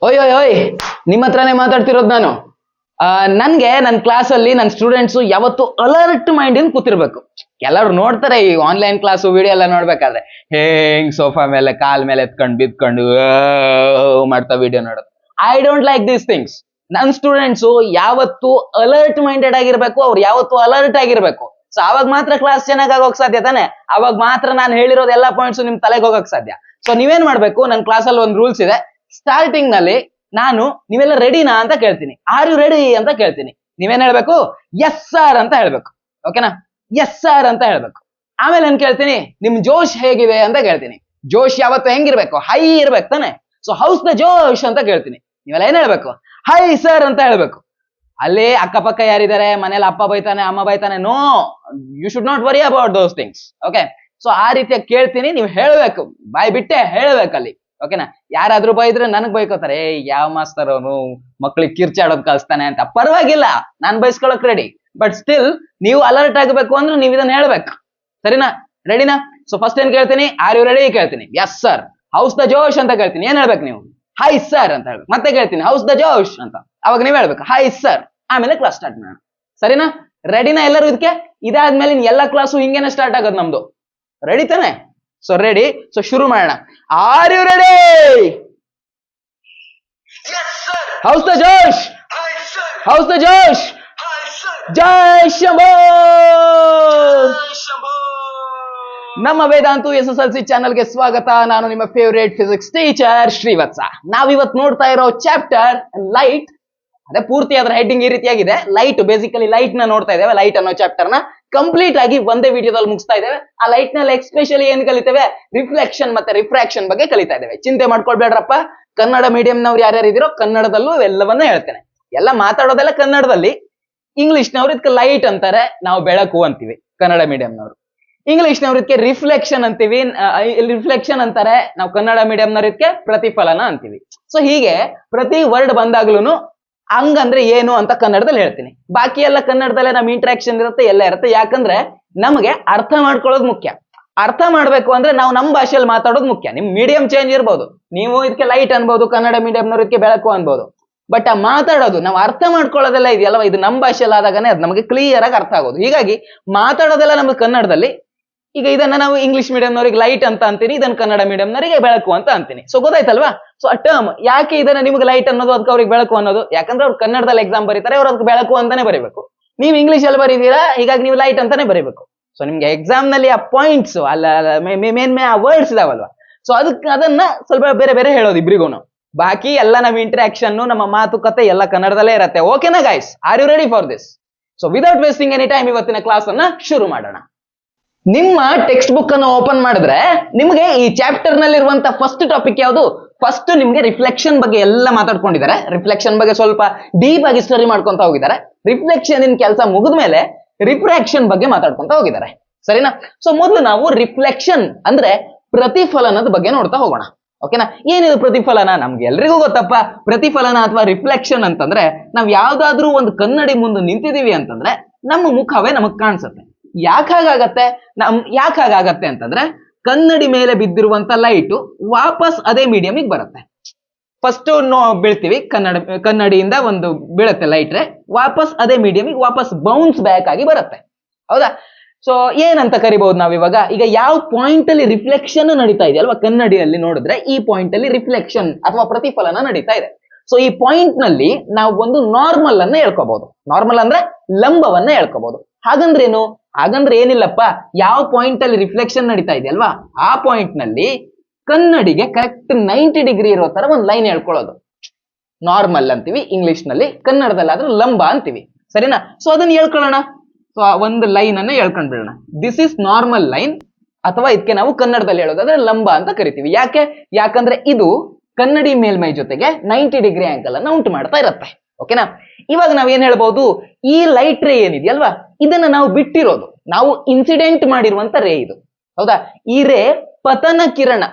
ಓಯ್ ಓಯ್ ಓಯ್ ನಿಮ್ಮ ಹತ್ರನೇ ಮಾತಾಡ್ತಿರೋದು ನಾನು. ನನ್ಗೆ ನನ್ನ ಕ್ಲಾಸಲ್ಲಿ ನನ್ನ ಸ್ಟೂಡೆಂಟ್ಸ್ ಯಾವತ್ತು ಅಲರ್ಟ್ ಮೈಂಡ್ ಇಂದ ಕೂತಿರ್ಬೇಕು. ಎಲ್ಲರೂ ನೋಡ್ತಾರೆ ಈ ಆನ್ಲೈನ್ ಕ್ಲಾಸು ವಿಡಿಯೋ ಎಲ್ಲ ನೋಡ್ಬೇಕಾದ್ರೆ ಹೇಂಗ್ ಸೋಫಾ ಮೇಲೆ ಕಾಲ್ ಮೇಲೆ ಎತ್ಕೊಂಡು ಬಿದ್ಕೊಂಡು ಮಾಡ್ತಾ ವಿಡಿಯೋ ನೋಡೋದು. I don't like these things. ನನ್ನ ಸ್ಟೂಡೆಂಟ್ಸು ಯಾವತ್ತು ಅಲರ್ಟ್ ಮೈಂಡೆಡ್ ಆಗಿರ್ಬೇಕು, ಅವ್ರು ಯಾವತ್ತು ಅಲರ್ಟ್ ಆಗಿರ್ಬೇಕು. ಸೊ ಅವಾಗ ಮಾತ್ರ ಕ್ಲಾಸ್ ಚೆನ್ನಾಗಿ ಆಗೋಕ್ ಸಾಧ್ಯ ತಾನೆ. ಅವಾಗ ಮಾತ್ರ ನಾನು ಹೇಳಿರೋದು ಎಲ್ಲಾ ಪಾಯಿಂಟ್ಸ್ ನಿಮ್ ತಲೆಗೆ ಹೋಗಕ್ ಸಾಧ್ಯ. ಸೊ ನೀವೇನ್ ಮಾಡ್ಬೇಕು, ನನ್ನ ಕ್ಲಾಸಲ್ಲಿ ಒಂದು ರೂಲ್ಸ್ ಇದೆ. ಸ್ಟಾರ್ಟಿಂಗ್ ನಲ್ಲಿ ನಾನು ನೀವೆಲ್ಲ ರೆಡಿನಾ ಅಂತ ಕೇಳ್ತೀನಿ, ಆರ್ ಯು ರೆಡಿ ಅಂತ ಕೇಳ್ತೀನಿ. ನೀವೇನ್ ಹೇಳ್ಬೇಕು, ಎಸ್ ಸರ್ ಅಂತ ಹೇಳ್ಬೇಕು. ಓಕೆನಾ, ಎಸ್ ಸರ್ ಅಂತ ಹೇಳ್ಬೇಕು. ಆಮೇಲೆ ಏನ್ ಕೇಳ್ತೀನಿ, ನಿಮ್ ಜೋಶ್ ಹೇಗಿದೆ ಅಂತ ಕೇಳ್ತೀನಿ. ಜೋಶ್ ಯಾವತ್ತು ಹೆಂಗಿರ್ಬೇಕು, ಹೈ ಇರ್ಬೇಕು ತಾನೆ. ಸೊ ಹೌಸ್ ದ ಜೋಶ್ ಅಂತ ಕೇಳ್ತೀನಿ. ನೀವೆಲ್ಲ ಏನ್ ಹೇಳ್ಬೇಕು, ಹೈ ಸರ್ ಅಂತ ಹೇಳ್ಬೇಕು. ಅಲ್ಲಿ ಅಕ್ಕಪಕ್ಕ ಯಾರಿದ್ದಾರೆ, ಮನೇಲಿ ಅಪ್ಪ ಬೈತಾನೆ ಅಮ್ಮ ಬೈತಾನೆ, no, you should not worry about those things. Okay, so ಆ ರೀತಿಯಾಗಿ ಕೇಳ್ತೀನಿ, ನೀವು ಹೇಳ್ಬೇಕು, ಬಾಯ್ ಬಿಟ್ಟೆ ಹೇಳ್ಬೇಕಲ್ಲಿ. ಓಕೆನಾ, ಯಾರಾದ್ರೂ ಬೈದ್ರೆ ನನಗ್ ಬೈಕೋತಾರೆ, ಯಾವ ಮಾಸ್ತರ್ ಅವನು ಮಕ್ಳಿಗೆ ಕಿರ್ಚಾಡೋದ್ ಕಲಿಸ್ತಾನೆ ಅಂತ. ಪರವಾಗಿಲ್ಲ, ನಾನ್ ಬೈಸ್ಕೊಳಕ್ ರೆಡಿ. ಬಟ್ ಸ್ಟಿಲ್ ನೀವು ಅಲರ್ಟ್ ಆಗಬೇಕು ಅಂದ್ರೆ ನೀವು ಇದನ್ನ ಹೇಳ್ಬೇಕು. ಸರಿನಾ, ರೆಡಿನಾ? ಸೊ ಫಸ್ಟ್ ಏನ್ ಕೇಳ್ತೀನಿ, ಆರ್ ಯು ರೆಡಿ ಕೇಳ್ತೀನಿ. Yes sir. ಹೌಸ್ ದ ಜೋಶ್ ಅಂತ ಕೇಳ್ತೀನಿ. ಏನ್ ಹೇಳ್ಬೇಕು ನೀವು, ಹೈ ಸರ್ ಅಂತ ಹೇಳ್ಬೇಕು. ಮತ್ತೆ ಕೇಳ್ತೀನಿ, ಹೌಸ್ ದ ಜೋಶ್ ಅಂತ. ಅವಾಗ ನೀವ್ ಹೇಳ್ಬೇಕು, ಹೈ ಸರ್. ಆಮೇಲೆ ಕ್ಲಾಸ್ ಸ್ಟಾರ್ಟ್ ಮಾಡೋಣ. ಸರಿನಾ, ರೆಡಿನಾ ಎಲ್ಲರೂ ಇದಕ್ಕೆ? ಇದಾದ್ಮೇಲೆ ಎಲ್ಲ ಕ್ಲಾಸು ಹಿಂಗೇನೆ ಸ್ಟಾರ್ಟ್ ಆಗೋದು ನಮ್ದು. ರೆಡಿ ತಾನೆ? So ready. ಸೊ ಶುರು ಮಾಡೋಣ. Are you ready? How's the josh, how's the josh. ಜೈ ಶಂಭೋ. ನಮ್ಮ ವೇದಾಂತು SSLC ಚಾನೆಲ್ಗೆ ಸ್ವಾಗತ. ನಾನು ನಿಮ್ಮ ಫೇವರೇಟ್ ಫಿಸಿಕ್ಸ್ ಟೀಚರ್ ಶ್ರೀವತ್ಸ. ನಾವಿವತ್ತು ನೋಡ್ತಾ ಇರೋ ಚಾಪ್ಟರ್ ಲೈಟ್. ಅದೇ ಪೂರ್ತಿ ಅದರ ಹೆಡ್ಡಿಂಗ್ ಈ ರೀತಿಯಾಗಿದೆ, ಲೈಟ್. ಬೇಸಿಕಲಿ ಲೈಟ್ ನ ನೋಡ್ತಾ ಇದ್ದೇವೆ. ಲೈಟ್ ಅನ್ನೋ ಚಾಪ್ಟರ್ ನ ಕಂಪ್ಲೀಟ್ ಆಗಿ ಒಂದೇ ವಿಡಿಯೋದಲ್ಲಿ ಮುಗಿಸ್ತಾ ಇದ್ದೇವೆ. ಆ ಲೈಟ್ ನಲ್ಲಿ ಎಕ್ಸ್ಪೆಷಲಿ ಏನ್ ಕಲಿತೇವೆ, ರಿಫ್ಲೆಕ್ಷನ್ ಮತ್ತೆ ರಿಫ್ರಾಕ್ಷನ್ ಬಗ್ಗೆ ಕಲಿತಾ ಇದ್ದೇವೆ. ಚಿಂತೆ ಮಾಡ್ಕೊಳ್ಬೇಡ್ರಪ್ಪ, ಕನ್ನಡ ಮೀಡಿಯಂನವ್ರು ಯಾರ್ಯಾರು ಇದೀರೋ ಕನ್ನಡದಲ್ಲೂ ಎಲ್ಲವನ್ನ ಹೇಳ್ತೇನೆ. ಎಲ್ಲ ಮಾತಾಡೋದೆಲ್ಲ ಕನ್ನಡದಲ್ಲಿ. ಇಂಗ್ಲಿಷ್ನವ್ರು ಇದಕ್ಕೆ ಲೈಟ್ ಅಂತಾರೆ, ನಾವು ಬೆಳಕು ಅಂತೀವಿ ಕನ್ನಡ ಮೀಡಿಯಂನವರು. ಇಂಗ್ಲಿಷ್ನವ್ರು ಇದಕ್ಕೆ ರಿಫ್ಲೆಕ್ಷನ್ ಅಂತೀವಿ, ರಿಫ್ಲೆಕ್ಷನ್ ಅಂತಾರೆ. ನಾವು ಕನ್ನಡ ಮೀಡಿಯಂನವ್ರು ಇದಕ್ಕೆ ಪ್ರತಿಫಲನ ಅಂತೀವಿ. ಸೊ ಹೀಗೆ ಪ್ರತಿ ವರ್ಡ್ ಬಂದಾಗ್ಲೂ ಹಂಗಂದ್ರೆ ಏನು ಅಂತ ಕನ್ನಡದಲ್ಲಿ ಹೇಳ್ತೀನಿ. ಬಾಕಿ ಎಲ್ಲ ಕನ್ನಡದಲ್ಲೇ ನಮ್ ಇಂಟ್ರಾಕ್ಷನ್ ಇರುತ್ತೆ, ಎಲ್ಲ ಇರುತ್ತೆ. ಯಾಕಂದ್ರೆ ನಮಗೆ ಅರ್ಥ ಮಾಡ್ಕೊಳ್ಳೋದು ಮುಖ್ಯ. ಅರ್ಥ ಮಾಡ್ಬೇಕು ಅಂದ್ರೆ ನಾವು ನಮ್ಮ ಭಾಷೆಯಲ್ಲಿ ಮಾತಾಡೋದು ಮುಖ್ಯ. ನಿಮ್ ಮೀಡಿಯಂ ಚೇಂಜ್ ಇರ್ಬೋದು, ನೀವು ಇದಕ್ಕೆ ಲೈಟ್ ಅನ್ಬೋದು, ಕನ್ನಡ ಮೀಡಿಯಂನವ್ರು ಇದಕ್ಕೆ ಬೆಳಕು ಅನ್ಬೋದು. ಬಟ್ ಆ ಮಾತಾಡೋದು, ನಾವು ಅರ್ಥ ಮಾಡ್ಕೊಳ್ಳೋದೆಲ್ಲ ಇದೆಯಲ್ವ, ಇದು ನಮ್ಮ ಭಾಷೆಯಲ್ಲಿ ಆದಾಗನೇ ಅದು ನಮಗೆ ಕ್ಲಿಯರ್ ಆಗಿ ಅರ್ಥ ಆಗೋದು. ಹೀಗಾಗಿ ಮಾತಾಡೋದೆಲ್ಲ ನಮಗೆ ಕನ್ನಡದಲ್ಲಿ. ಈಗ ಇದನ್ನ ನಾವು ಇಂಗ್ಲಿಷ್ ಮೀಡಿಯಂನವ್ರಿಗೆ ಲೈಟ್ ಅಂತ ಅಂತೀನಿ, ಇದನ್ನ ಕನ್ನಡ ಮೀಡಿಯಂನವರಿಗೆ ಬೆಳಕು ಅಂತ ಅಂತೀನಿ. ಸೊ ಗೊತ್ತಾಯ್ತಲ್ವಾ? ಸೊ ಆ ಟರ್ಮ್ ಯಾಕೆ ಇದನ್ನ ನಿಮ್ಗೆ ಲೈಟ್ ಅನ್ನೋದು, ಅದಕ್ಕೆ ಅವ್ರಿಗೆ ಬೆಳಕು ಅನ್ನೋದು. ಯಾಕಂದ್ರೆ ಅವ್ರು ಕನ್ನಡದಲ್ಲಿ ಎಕ್ಸಾಮ್ ಬರೀತಾರೆ, ಅವ್ರು ಅದಕ್ಕೆ ಬೆಳಕು ಅಂತಾನೆ ಬರೀಬೇಕು. ನೀವು ಇಂಗ್ಲಿಷ್ ಅಲ್ಲಿ ಬರೀತೀರಾ, ಹೀಗಾಗಿ ನೀವು ಲೈಟ್ ಅಂತಾನೆ ಬರೀಬೇಕು. ಸೊ ನಿಮ್ಗೆ ಎಕ್ಸಾಮ್ ನಲ್ಲಿ ಆ ಪಾಯಿಂಟ್ಸ್ ಅಲ್ಲ, ಮೇನ್ ಆ ವರ್ಡ್ಸ್ ಇದಾವಲ್ವಾ, ಸೊ ಅದನ್ನ ಸ್ವಲ್ಪ ಬೇರೆ ಬೇರೆ ಹೇಳೋದು ಇಬ್ರಿಗೂ. ಬಾಕಿ ಎಲ್ಲ ನಮ್ಮ ಇಂಟರಾಕ್ಷನ್, ನಮ್ಮ ಮಾತುಕತೆ ಎಲ್ಲ ಕನ್ನಡದಲ್ಲೇ ಇರುತ್ತೆ. ಓಕೆನಾ guys, are you ready for this? So without wasting any time ಇವತ್ತಿನ ಕ್ಲಾಸ್ ಅನ್ನ ಶುರು ಮಾಡೋಣ. ನಿಮ್ಮ ಟೆಕ್ಸ್ಟ್ ಬುಕ್ ಅನ್ನು ಓಪನ್ ಮಾಡಿದ್ರೆ ನಿಮಗೆ ಈ ಚಾಪ್ಟರ್ ನಲ್ಲಿ ಇರುವಂತ ಫಸ್ಟ್ ಟಾಪಿಕ್ ಯಾವುದು? ಫಸ್ಟ್ ನಿಮ್ಗೆ ರಿಫ್ಲೆಕ್ಷನ್ ಬಗ್ಗೆ ಎಲ್ಲ ಮಾತಾಡ್ಕೊಂಡಿದ್ದಾರೆ. ರಿಫ್ಲೆಕ್ಷನ್ ಬಗ್ಗೆ ಸ್ವಲ್ಪ ಡೀಪ್ ಆಗಿ ಸ್ಟಡಿ ಮಾಡ್ಕೊಂತ ಹೋಗಿದ್ದಾರೆ. ರಿಫ್ಲೆಕ್ಷನ್ ಇನ್ ಕೆಲಸ ಮುಗಿದ್ಮೇಲೆ ರಿಫ್ರಾಕ್ಷನ್ ಬಗ್ಗೆ ಮಾತಾಡ್ಕೊಂತ ಹೋಗಿದ್ದಾರೆ. ಸರಿನಾ? ಸೊ ಮೊದಲು ನಾವು ರಿಫ್ಲೆಕ್ಷನ್ ಅಂದ್ರೆ ಪ್ರತಿಫಲನದ ಬಗ್ಗೆ ನೋಡ್ತಾ ಹೋಗೋಣ. ಓಕೆನಾ? ಏನಿದು ಪ್ರತಿಫಲನ? ನಮ್ಗೆ ಎಲ್ರಿಗೂ ಗೊತ್ತಪ್ಪ. ಪ್ರತಿಫಲನ ಅಥವಾ ರಿಫ್ಲೆಕ್ಷನ್ ಅಂತಂದ್ರೆ, ನಾವ್ ಯಾವ್ದಾದ್ರೂ ಒಂದು ಕನ್ನಡಿ ಮುಂದೆ ನಿಂತಿದೀವಿ ಅಂತಂದ್ರೆ ನಮ್ಮ ಮುಖವೇ ನಮಗ್ ಕಾಣಿಸುತ್ತೆ. ಯಾಕೆ ಹಾಗಾಗತ್ತೆ ಅಂತಂದ್ರೆ, ಕನ್ನಡಿ ಮೇಲೆ ಬಿದ್ದಿರುವಂತ ಲೈಟು ವಾಪಸ್ ಅದೇ ಮೀಡಿಯಮಿಗೆ ಬರುತ್ತೆ. ಫಸ್ಟ್ ಬೀಳ್ತೀವಿ, ಕನ್ನಡಿಯಿಂದ ಒಂದು ಬೀಳುತ್ತೆ ಲೈಟ್, ವಾಪಸ್ ಅದೇ ಮೀಡಿಯಮಿಗೆ ವಾಪಸ್ ಬೌನ್ಸ್ ಬ್ಯಾಕ್ ಆಗಿ ಬರುತ್ತೆ. ಹೌದಾ? ಸೊ ಏನಂತ ಕರಿಬಹುದು ನಾವಿವಾಗ? ಈಗ ಯಾವ ಪಾಯಿಂಟ್ ಅಲ್ಲಿ ರಿಫ್ಲೆಕ್ಷನ್ ನಡೀತಾ ಇದೆ ಅಲ್ವಾ, ಕನ್ನಡಿಯಲ್ಲಿ ನೋಡಿದ್ರೆ ಈ ಪಾಯಿಂಟ್ ಅಲ್ಲಿ ರಿಫ್ಲೆಕ್ಷನ್ ಅಥವಾ ಪ್ರತಿಫಲನ ನಡೀತಾ ಇದೆ. ಸೊ ಈ ಪಾಯಿಂಟ್ ನಲ್ಲಿ ನಾವು ಒಂದು ನಾರ್ಮಲ್ ಅನ್ನ ಹೇಳ್ಕೋಬಹುದು. ನಾರ್ಮಲ್ ಅಂದ್ರೆ ಲಂಬವನ್ನ ಹೇಳ್ಕೋಬಹುದು. ಹಾಗಂದ್ರೇನು? ಹಾಗಂದ್ರೆ ಏನಿಲ್ಲಪ್ಪ, ಯಾವ ಪಾಯಿಂಟ್ ಅಲ್ಲಿ ರಿಫ್ಲೆಕ್ಷನ್ ನಡೀತಾ ಇದೆ ಅಲ್ವಾ, ಆ ಪಾಯಿಂಟ್ ನಲ್ಲಿ ಕನ್ನಡಿಗೆ ಕರೆಕ್ಟ್ 90 ಡಿಗ್ರಿ ಇರೋ ತರ ಒಂದು ಲೈನ್ ಹೇಳ್ಕೊಳ್ಳೋದು ನಾರ್ಮಲ್ ಅಂತೀವಿ ಇಂಗ್ಲಿಷ್ ನಲ್ಲಿ. ಕನ್ನಡದಲ್ಲಿ ಆದ್ರೆ ಲಂಬ ಅಂತೀವಿ. ಸರಿನಾ? ಸೊ ಅದನ್ನ ಹೇಳ್ಕೊಳ್ಳೋಣ. ಸೊ ಒಂದು ಲೈನ್ ಅನ್ನ ಹೇಳ್ಕೊಂಡ್ಬಿಡೋಣ. ದಿಸ್ ಇಸ್ ನಾರ್ಮಲ್ ಲೈನ್, ಅಥವಾ ಇದಕ್ಕೆ ನಾವು ಕನ್ನಡದಲ್ಲಿ ಹೇಳೋದಾದ್ರೆ ಲಂಬ ಅಂತ ಕರಿತೀವಿ. ಯಾಕಂದ್ರೆ ಇದು ಕನ್ನಡಿ ಮೇಲ್ಮೈ ಜೊತೆಗೆ 90 ಡಿಗ್ರಿ ಆಂಗಲ್ ಅನ್ನ ಉಂಟು ಮಾಡ್ತಾ ಇರುತ್ತೆ. ಓಕೆನಾ? ಇವಾಗ ನಾವ್ ಏನ್ ಹೇಳ್ಬಹುದು, ಈ ಲೈಟ್ ರೇ ಏನಿದೆಯಲ್ವಾ, ಇದನ್ನ ನಾವು ಬಿಟ್ಟಿರೋದು, ನಾವು ಇನ್ಸಿಡೆಂಟ್ ಮಾಡಿರುವಂತ ರೇ ಇದು. ಹೌದಾ? ಈ ರೇ ಪತನ ಕಿರಣ.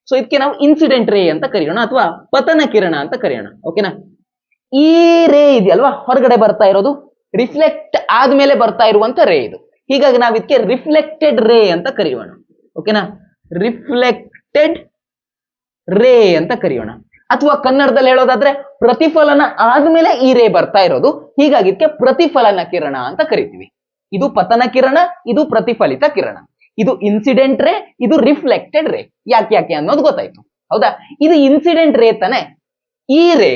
ಸೊ ಇದಕ್ಕೆ ನಾವು ಇನ್ಸಿಡೆಂಟ್ ರೇ ಅಂತ ಕರೆಯೋಣ, ಅಥವಾ ಪತನ ಕಿರಣ ಅಂತ ಕರೆಯೋಣ. ಓಕೆನಾ? ಈ ರೇ ಇದೆಯಲ್ವಾ, ಹೊರಗಡೆ ಬರ್ತಾ ಇರೋದು, ರಿಫ್ಲೆಕ್ಟ್ ಆದ್ಮೇಲೆ ಬರ್ತಾ ಇರುವಂತ ರೇ ಇದು. ಹೀಗಾಗಿ ನಾವ್ ಇದಕ್ಕೆ ರಿಫ್ಲೆಕ್ಟೆಡ್ ರೇ ಅಂತ ಕರೆಯೋಣ. ಓಕೆನಾ? ರಿಫ್ಲೆಕ್ಟೆಡ್ ರೇ ಅಂತ ಕರೆಯೋಣ. ಅಥವಾ ಕನ್ನಡದಲ್ಲಿ ಹೇಳೋದಾದ್ರೆ ಪ್ರತಿಫಲನ ಆದ್ಮೇಲೆ ಈ ರೇ ಬರ್ತಾ ಇರೋದು, ಹೀಗಾಗಿ ಇದಕ್ಕೆ ಪ್ರತಿಫಲನ ಕಿರಣ ಅಂತ ಕರಿತೀವಿ. ಇದು ಪತನ ಕಿರಣ, ಇದು ಪ್ರತಿಫಲಿತ ಕಿರಣ. ಇದು ಇನ್ಸಿಡೆಂಟ್ ರೇ, ಇದು ರಿಫ್ಲೆಕ್ಟೆಡ್ ರೇ. ಯಾಕೆ ಅನ್ನೋದು ಗೊತ್ತಾಯ್ತು, ಹೌದಾ? ಇದು ಇನ್ಸಿಡೆಂಟ್ ರೇ ತಾನೆ. ಈ ರೇ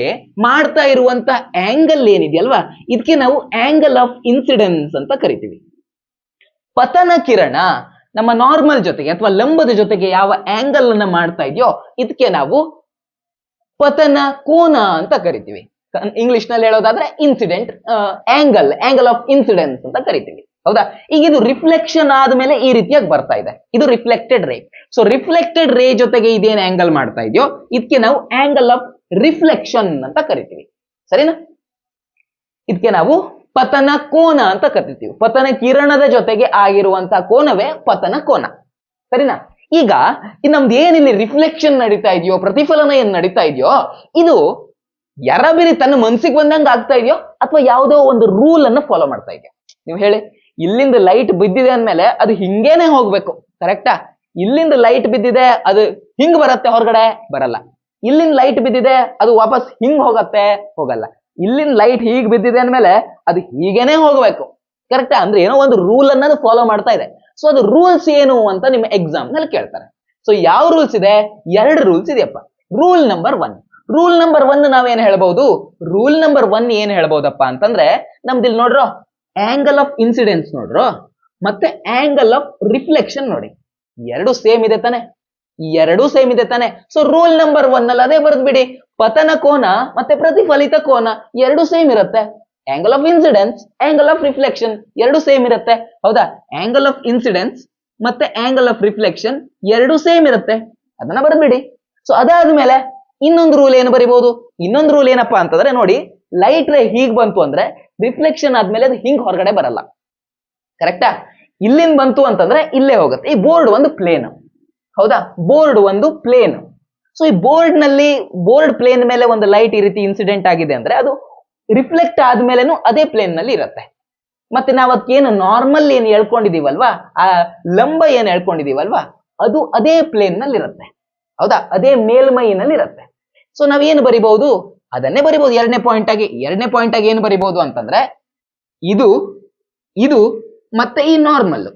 ಮಾಡ್ತಾ ಇರುವಂತ ಆಂಗಲ್ ಏನಿದೆಯಲ್ವಾ, ಇದಕ್ಕೆ ನಾವು ಆಂಗಲ್ ಆಫ್ ಇನ್ಸಿಡೆನ್ಸ್ ಅಂತ ಕರಿತೀವಿ. ಪತನ ಕಿರಣ ನಮ್ಮ ನಾರ್ಮಲ್ ಜೊತೆಗೆ ಅಥವಾ ಲಂಬದ ಜೊತೆಗೆ ಯಾವ ಆಂಗಲ್ ಅನ್ನ ಮಾಡ್ತಾ ಇದೆಯೋ ಇದಕ್ಕೆ ನಾವು ಪತನ ಕೋನ ಅಂತ ಕರಿತೀವಿ. ಇಂಗ್ಲಿಷ್ ನಲ್ಲಿ ಹೇಳೋದಾದ್ರೆ ಇನ್ಸಿಡೆಂಟ್ ಆಂಗಲ್ ಆಫ್ ಇನ್ಸಿಡೆನ್ಸ್ ಅಂತ ಕರಿತೀವಿ, ಹೌದಾ? ಈಗ ಇದು ರಿಫ್ಲೆಕ್ಷನ್ ಆದ್ಮೇಲೆ ಈ ರೀತಿಯಾಗಿ ಬರ್ತಾ ಇದೆ, ಇದು ರಿಫ್ಲೆಕ್ಟೆಡ್ ರೇ. ಸೊ ರಿಫ್ಲೆಕ್ಟೆಡ್ ರೇ ಜೊತೆಗೆ ಇದೇನ್ ಆಂಗಲ್ ಮಾಡ್ತಾ ಇದೆಯೋ ಇದಕ್ಕೆ ನಾವು ಆಂಗಲ್ ಆಫ್ ರಿಫ್ಲೆಕ್ಷನ್ ಅಂತ ಕರಿತೀವಿ, ಸರಿನಾ? ಇದಕ್ಕೆ ನಾವು ಪತನ ಕೋನ ಅಂತ ಕರಿತೀವಿ. ಪತನ ಕಿರಣದ ಜೊತೆಗೆ ಆಗಿರುವಂತಹ ಕೋನವೇ ಪತನ ಕೋನ, ಸರಿನಾ? ಈಗ ನಮ್ದು ಏನಿಲ್ಲಿ ರಿಫ್ಲೆಕ್ಷನ್ ನಡೀತಾ ಇದೆಯೋ, ಪ್ರತಿಫಲನ ಏನ್ ನಡೀತಾ ಇದೆಯೋ, ಇದು ಯಾರಬಿರಿ ತನ್ನ ಮನ್ಸಿಗೆ ಬಂದಂಗ ಆಗ್ತಾ ಇದೆಯೋ ಅಥವಾ ಯಾವುದೋ ಒಂದು ರೂಲ್ ಅನ್ನು ಫಾಲೋ ಮಾಡ್ತಾ ಇದೆಯೋ? ನೀವು ಹೇಳಿ, ಇಲ್ಲಿಂದ ಲೈಟ್ ಬಿದ್ದಿದೆ ಅಂದ್ಮೇಲೆ ಅದು ಹಿಂಗೇನೆ ಹೋಗ್ಬೇಕು, ಕರೆಕ್ಟಾ? ಇಲ್ಲಿಂದ ಲೈಟ್ ಬಿದ್ದಿದೆ ಅದು ಹಿಂಗ್ ಬರತ್ತೆ, ಹೊರಗಡೆ ಬರಲ್ಲ. ಇಲ್ಲಿಂದ ಲೈಟ್ ಬಿದ್ದಿದೆ ಅದು ವಾಪಸ್ ಹಿಂಗ್ ಹೋಗತ್ತೆ, ಹೋಗಲ್ಲ. ಇಲ್ಲಿಂದ ಲೈಟ್ ಹೀಗ್ ಬಿದ್ದಿದೆ ಅಂದ್ಮೇಲೆ ಅದು ಹೀಗೇನೆ ಹೋಗ್ಬೇಕು, ಕರೆಕ್ಟಾ? ಅಂದ್ರೆ ಏನೋ ಒಂದು ರೂಲ್ ಅನ್ನೋದು ಫಾಲೋ ಮಾಡ್ತಾ ಇದೆ. ಸೊ ಅದು ರೂಲ್ಸ್ ಏನು ಅಂತ ನಿಮ್ಮ ಎಕ್ಸಾಮ್ ನಲ್ಲಿ ಕೇಳ್ತಾರೆ. ಸೊ ಯಾವ ರೂಲ್ಸ್ ಇದೆ? 2 ರೂಲ್ಸ್ ಇದೆಯಪ್ಪ. ರೂಲ್ ನಂಬರ್ 1 ನಾವೇನ್ ಹೇಳ್ಬಹುದು? ರೂಲ್ ನಂಬರ್ 1 ಏನ್ ಹೇಳ್ಬಹುದಪ್ಪ ಅಂತಂದ್ರೆ, ನಮ್ದಿಲ್ ನೋಡ್ರೋ ಆಂಗಲ್ ಆಫ್ ಇನ್ಸಿಡೆನ್ಸ್ ನೋಡ್ರೋ, ಮತ್ತೆ ಆಂಗಲ್ ಆಫ್ ರಿಫ್ಲೆಕ್ಷನ್ ನೋಡಿ, 2 ಸೇಮ್ ಇದೆ ತಾನೆ, 2 ಸೇಮ್ ಇದೆ ತಾನೆ. ಸೊ ರೂಲ್ ನಂಬರ್ 1 ಅಲ್ಲಿ ಅದೇ ಬರೆದು ಬಿಡಿ, ಪತನ ಕೋನ ಮತ್ತೆ ಪ್ರತಿಫಲಿತ ಕೋನ 2 ಸೇಮ್ ಇರುತ್ತೆ. Angle of incidence, angle of reflection 2 same ಇರುತ್ತೆ, ಹೌದಾ? ಆಂಗಲ್ ಆಫ್ ಇನ್ಸಿಡೆನ್ಸ್ ಮತ್ತೆ ಆಂಗಲ್ ಆಫ್ ರಿಫ್ಲೆಕ್ಷನ್ 2 ಸೇಮ್ ಇರುತ್ತೆ, ಅದನ್ನ ಬರೆದ್ಬಿಡಿ. ಸೊ ಅದಾದ್ಮೇಲೆ ಇನ್ನೊಂದು ರೂಲ್ ಏನು ಬರಿಬಹುದು? ಇನ್ನೊಂದು ರೂಲ್ ಏನಪ್ಪಾ ಅಂತಂದ್ರೆ ನೋಡಿ, ಲೈಟ್ ರೇ ಹೀಗ್ ಬಂತು ಅಂದ್ರೆ ರಿಫ್ಲೆಕ್ಷನ್ ಆದ್ಮೇಲೆ ಅದು ಹಿಂಗ್ ಹೊರಗಡೆ ಬರಲ್ಲ, ಕರೆಕ್ಟಾ? ಇಲ್ಲಿಂದ ಬಂತು ಅಂತಂದ್ರೆ ಇಲ್ಲೇ ಹೋಗುತ್ತೆ. ಈ ಬೋರ್ಡ್ ಒಂದು ಪ್ಲೇನ್, ಹೌದಾ? ಬೋರ್ಡ್ ಒಂದು ಪ್ಲೇನ್. ಸೊ ಈ ಬೋರ್ಡ್ ಪ್ಲೇನ್ ಮೇಲೆ ಒಂದು ಲೈಟ್ ಈ ರೀತಿ ಇನ್ಸಿಡೆಂಟ್ ಆಗಿದೆ ಅಂದ್ರೆ ಅದು ರಿಫ್ಲೆಕ್ಟ್ ಆದ್ಮೇಲೆನೂ ಅದೇ ಪ್ಲೇನ್ ನಲ್ಲಿ ಇರುತ್ತೆ. ಮತ್ತೆ ನಾವು ಅದಕ್ಕೇನು ನಾರ್ಮಲ್ ಏನ್ ಹೇಳ್ಕೊಂಡಿದೀವಲ್ವಾ, ಆ ಲಂಬ ಏನ್ ಹೇಳ್ಕೊಂಡಿದೀವಲ್ವಾ, ಅದು ಅದೇ ಪ್ಲೇನ್ ನಲ್ಲಿ ಇರುತ್ತೆ, ಹೌದಾ? ಅದೇ ಮೇಲ್ಮೈನಲ್ಲಿ ಇರುತ್ತೆ. ಸೊ ನಾವೇನು ಬರಿಬಹುದು? ಅದನ್ನೇ ಬರಿಬಹುದು. 2ನೇ ಪಾಯಿಂಟ್ ಆಗಿ ಏನು ಬರಿಬಹುದು ಅಂತಂದ್ರೆ, ಇದು ಮತ್ತೆ ಈ ನಾರ್ಮಲ್